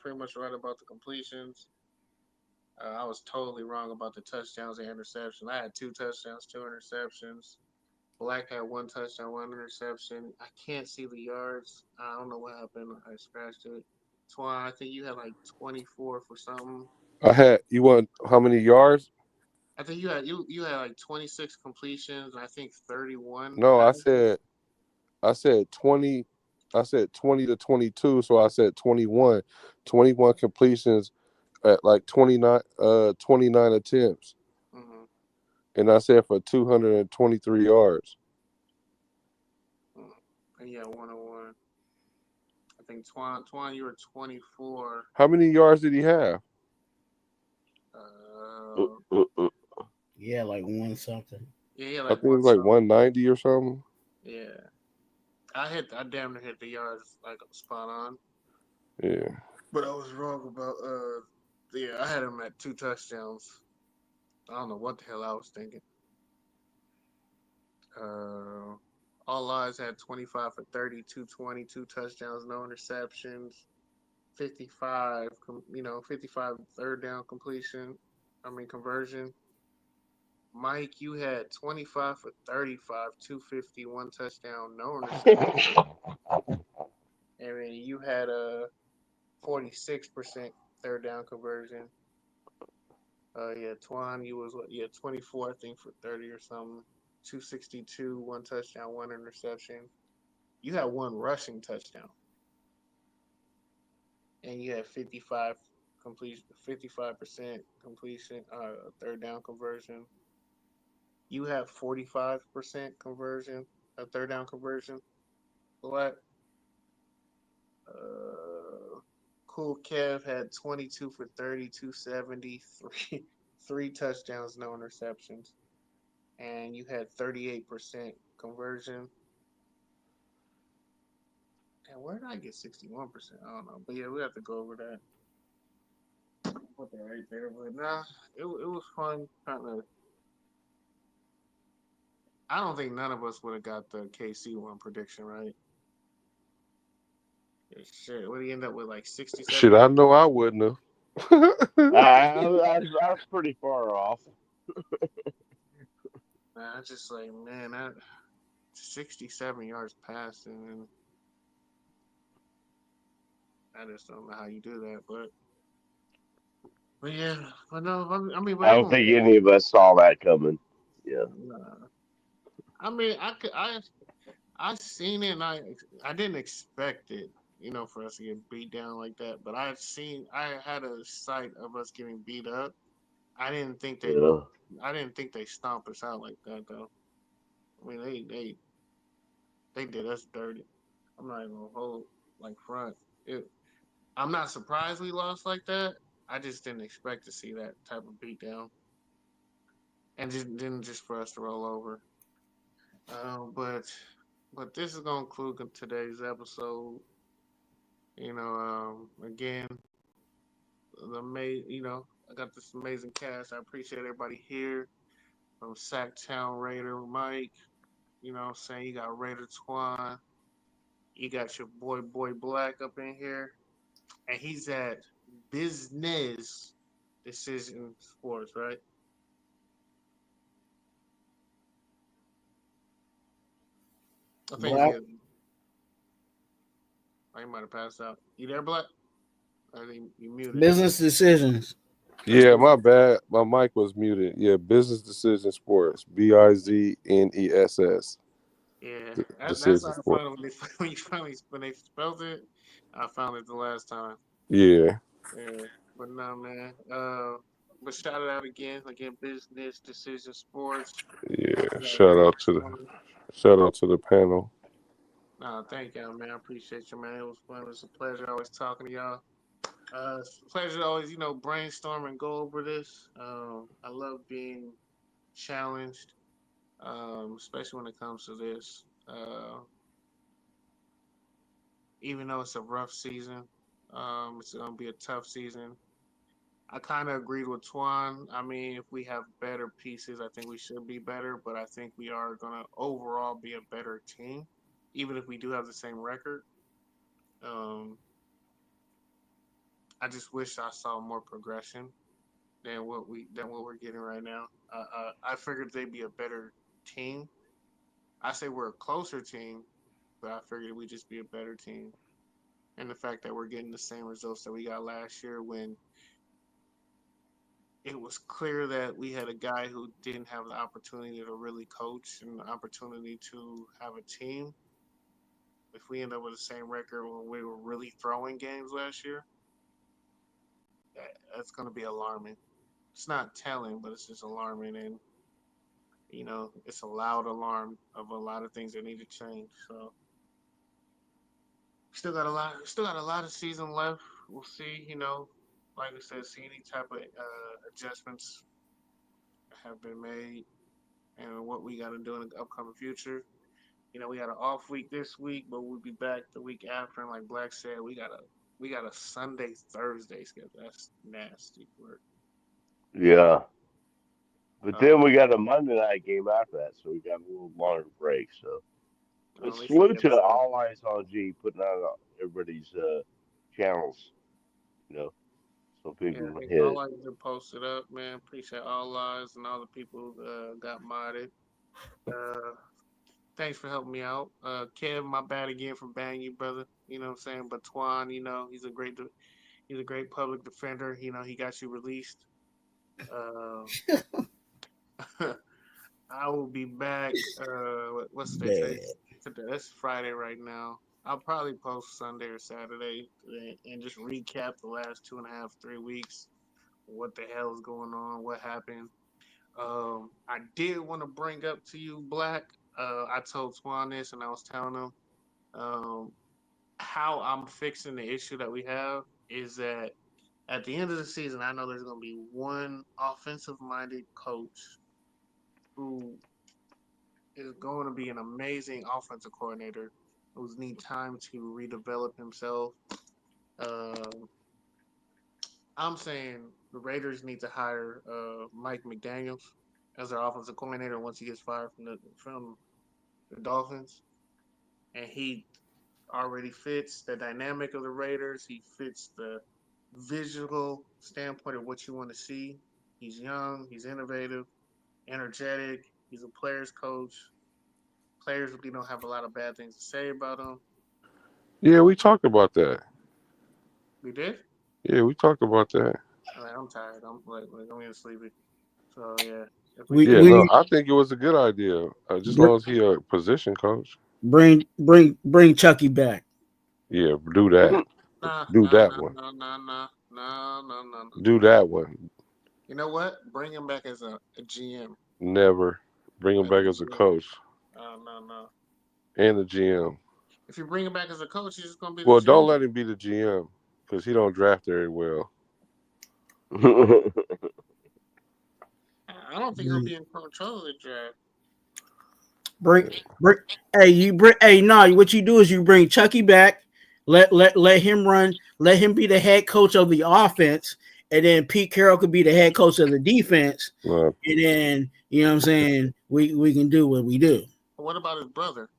Speaker 1: pretty much right about the completions. I was totally wrong about the touchdowns and interceptions. I had 2 touchdowns, 2 interceptions. Black had 1 touchdown, 1 interception. I can't see the yards. I don't know what happened. I scratched it. Twan, I think you had like 24 for something.
Speaker 3: I had you want how many yards?
Speaker 1: I think you had like 26 completions. And I think 31
Speaker 3: No,
Speaker 1: passes.
Speaker 3: I said 20. I said 20 to 22, so I said 21. 21 completions at like 29 attempts.
Speaker 1: Mm-hmm.
Speaker 3: And I said for 223 yards.
Speaker 1: And yeah, 101. I think Twan, you were 24.
Speaker 3: How many yards did he have?
Speaker 1: Uh,
Speaker 4: Yeah, like one something.
Speaker 1: yeah, yeah,
Speaker 3: I
Speaker 1: like
Speaker 3: think it
Speaker 1: one
Speaker 3: was like
Speaker 1: something.
Speaker 3: 190 or something.
Speaker 1: Yeah, I damn near hit the yards like spot on.
Speaker 3: Yeah.
Speaker 1: But I was wrong about yeah, I had him at 2 touchdowns. I don't know what the hell I was thinking. Uh, all odds had 25 for 30, 220, 2 touchdowns, no interceptions, 55, 55 third down completion. I mean conversion. Mike, you had 25 for 35, 250, 1 touchdown, no interception. And then you had a 46% third down conversion. Yeah, Twan, you was what? Yeah, 24, I think, for 30 or something. 262, 1 touchdown, 1 interception. You had one rushing touchdown, and you had 55% completion, third down conversion. You have 45% conversion, third down conversion. What? Uh, Cool Kev had 22 for 30, 273, 3 touchdowns, no interceptions. And you had 38% conversion. And where did I get 61%? I don't know. But yeah, we have to go over that. Put that right there. But nah, it was fun. I don't think none of us would have got the KC one prediction right. Yeah, shit. What do you end up with? Like 67
Speaker 3: Shit, I
Speaker 1: yards?
Speaker 3: know I wouldn't have.
Speaker 2: I was pretty far off.
Speaker 1: Nah, I just like, man, that 67 yards passing. I just don't know how you do that, but yeah, but no, I mean, but
Speaker 2: I don't
Speaker 1: everyone.
Speaker 2: think any of us saw that coming. Yeah.
Speaker 1: Nah. I mean, I seen it, and I didn't expect it, for us to get beat down like that. But I had a sight of us getting beat up. I didn't think they,
Speaker 2: Yeah.
Speaker 1: I didn't think they stomped us out like that though. I mean, they did us dirty. I'm not even gonna hold like front. It, I'm not surprised we lost like that. I just didn't expect to see that type of beatdown, and just for us to roll over. But this is gonna conclude today's episode. Again, I got this amazing cast. I appreciate everybody here from Sacktown Raider Mike. You know what I'm saying? You got Raider Twan. You got your boy Black up in here. And he's at Business Decision Sports, right? I think
Speaker 4: Black
Speaker 1: he is. Oh, he might have passed out. You there, Black? I think you muted.
Speaker 4: business decisions.
Speaker 3: Yeah, my bad. My mic was muted. Yeah, Business Decision Sports. BIZNESS.
Speaker 1: Yeah, that's
Speaker 3: Decision
Speaker 1: how I
Speaker 3: Sports.
Speaker 1: found it when they spelled it. I found it the last time.
Speaker 3: Yeah,
Speaker 1: Yeah, but no, man. But shout it out again, Business Decision Sports.
Speaker 3: yeah.
Speaker 1: You got Raider Twan.
Speaker 3: Shout out to the panel.
Speaker 1: Nah, thank y'all, man. I appreciate you, man. It was fun. It was a pleasure always talking to y'all. It's a pleasure to always, brainstorm and go over this. I love being challenged, especially when it comes to this. Even though it's a rough season, it's gonna be a tough season. I kind of agreed with Twan. I mean, if we have better pieces, I think we should be better, but I think we are gonna overall be a better team, even if we do have the same record. Um, I just wish I saw more progression than what we're getting right now. I figured they'd be a better team. I say we're a closer team, but I figured we'd just be a better team. And the fact that we're getting the same results that we got last year, when it was clear that we had a guy who didn't have the opportunity to really coach and the opportunity to have a team. If we end up with the same record when we were really throwing games last year, that's going to be alarming. It's not telling, but it's just alarming. And it's a loud alarm of a lot of things that need to change. So still got a lot of season left. We'll see, like I said, see any type of adjustments have been made and what we got to do in the upcoming future. We got an off week this week, but we'll be back the week after. And like Black said, we got a Sunday Thursday schedule. That's nasty work.
Speaker 2: Yeah. But then
Speaker 1: Um,
Speaker 2: we got a Monday night game after that, so we got a little longer break. So, but
Speaker 1: at least we
Speaker 2: salute
Speaker 1: get
Speaker 2: to
Speaker 1: some.
Speaker 2: All Eyes on G putting out everybody's channels, you know, so
Speaker 1: Yeah,
Speaker 2: people can
Speaker 1: hey,
Speaker 2: hit
Speaker 1: all
Speaker 2: it.
Speaker 1: I just posted up, man. Appreciate all lives and all the people who got modded. Uh, Thanks for helping me out. Kev, my bad again for banning you, brother. You know what I'm saying? But Twan, he's a great public defender. He got you released. Uh, I will be back. What's today?
Speaker 4: Bad.
Speaker 1: Today. That's Friday right now. I'll probably post Sunday or Saturday and just recap the last 2.5, 3 weeks. What the hell is going on? What happened? I did want to bring up to you, Black. I told Twan this, and I was telling him um, how I'm fixing the issue that we have is that at the end of the season, I know there's going to be one offensive-minded coach who is going to be an amazing offensive coordinator who's need time to redevelop himself. Um, I'm saying the Raiders need to hire Mike McDaniels as their offensive coordinator once he gets fired from the Dolphins, and he already fits the dynamic of the Raiders. He fits the visual standpoint of what you want to see. He's young, he's innovative, energetic. He's a player's coach. Players really don't have a lot of bad things to say about him.
Speaker 3: Yeah, we talked about that.
Speaker 1: We did.
Speaker 3: Yeah, we talked about that.
Speaker 1: I'm tired. I'm getting sleepy. So yeah, if we
Speaker 4: We
Speaker 1: do
Speaker 3: Yeah,
Speaker 4: we
Speaker 1: that,
Speaker 3: no,
Speaker 4: need
Speaker 3: I think it was a good idea. Just as
Speaker 4: br-
Speaker 3: long as he a position coach.
Speaker 4: bring Chucky back.
Speaker 3: Yeah, do that.
Speaker 1: nah,
Speaker 3: Do
Speaker 1: nah,
Speaker 3: that
Speaker 1: nah,
Speaker 3: one.
Speaker 1: nah, nah, nah, nah, nah, nah, nah.
Speaker 3: Do that one.
Speaker 1: You know what? Bring him back as a GM.
Speaker 3: Never. Bring him
Speaker 1: As a
Speaker 3: back as a
Speaker 1: GM.
Speaker 3: coach
Speaker 1: No, no.
Speaker 3: and a GM.
Speaker 1: If you bring him back as a coach, he's just gonna be the
Speaker 3: Well, don't
Speaker 1: GM.
Speaker 3: let him be the GM because he don't draft very well.
Speaker 1: I don't think he'll
Speaker 4: Bring
Speaker 1: be in control of the draft.
Speaker 4: bring bring. Hey, you bring. Hey, no. What you do is you bring Chucky back. Let him run. Let him be the head coach of the offense, and then Pete Carroll could be the head coach of the defense.
Speaker 3: Uh,
Speaker 4: And then you know what I'm saying. We can do what we do.
Speaker 1: But what about his brother?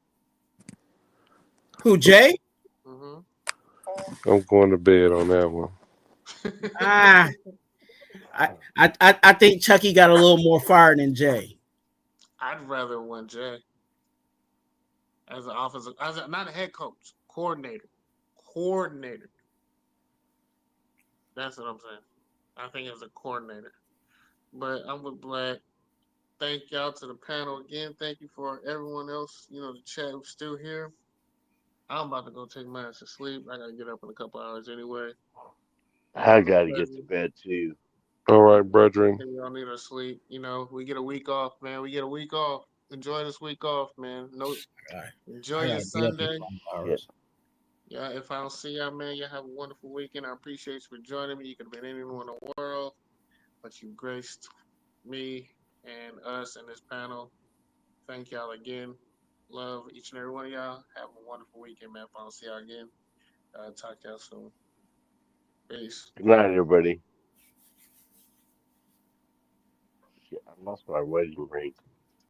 Speaker 4: Who Jay?
Speaker 1: Hmm.
Speaker 3: I'm going to bed on that one.
Speaker 4: Ah, I think Chucky got a little more fire than Jay.
Speaker 1: I'd rather want Jay as an offensive, not a head coach, coordinator. Coordinator. That's what I'm saying. I think as a coordinator. But I'm with Black. Thank y'all to the panel again. Thank you for everyone else. The chat who's still here. I'm about to go take my ass to sleep. I gotta get up in a couple hours anyway.
Speaker 2: I gotta get to
Speaker 1: Pleasure.
Speaker 2: bed too.
Speaker 3: All right, brethren.
Speaker 1: Y'all need our sleep. We get a week off, man. We get a week off. Enjoy this week off, man. No, enjoy
Speaker 4: I
Speaker 1: your
Speaker 4: gotta get up in
Speaker 1: Sunday.
Speaker 2: Yeah.
Speaker 4: 5 hours.
Speaker 1: Yeah, if I don't see y'all, man, y'all have a wonderful weekend. I appreciate you for joining me. You could have been anywhere in the world, but you graced me and us in this panel. Thank y'all again. Love each and every one of y'all. Have a wonderful weekend, man. If I don't see y'all again, talk to y'all soon. Peace.
Speaker 2: Good night, everybody. Shit, I lost my wedding ring.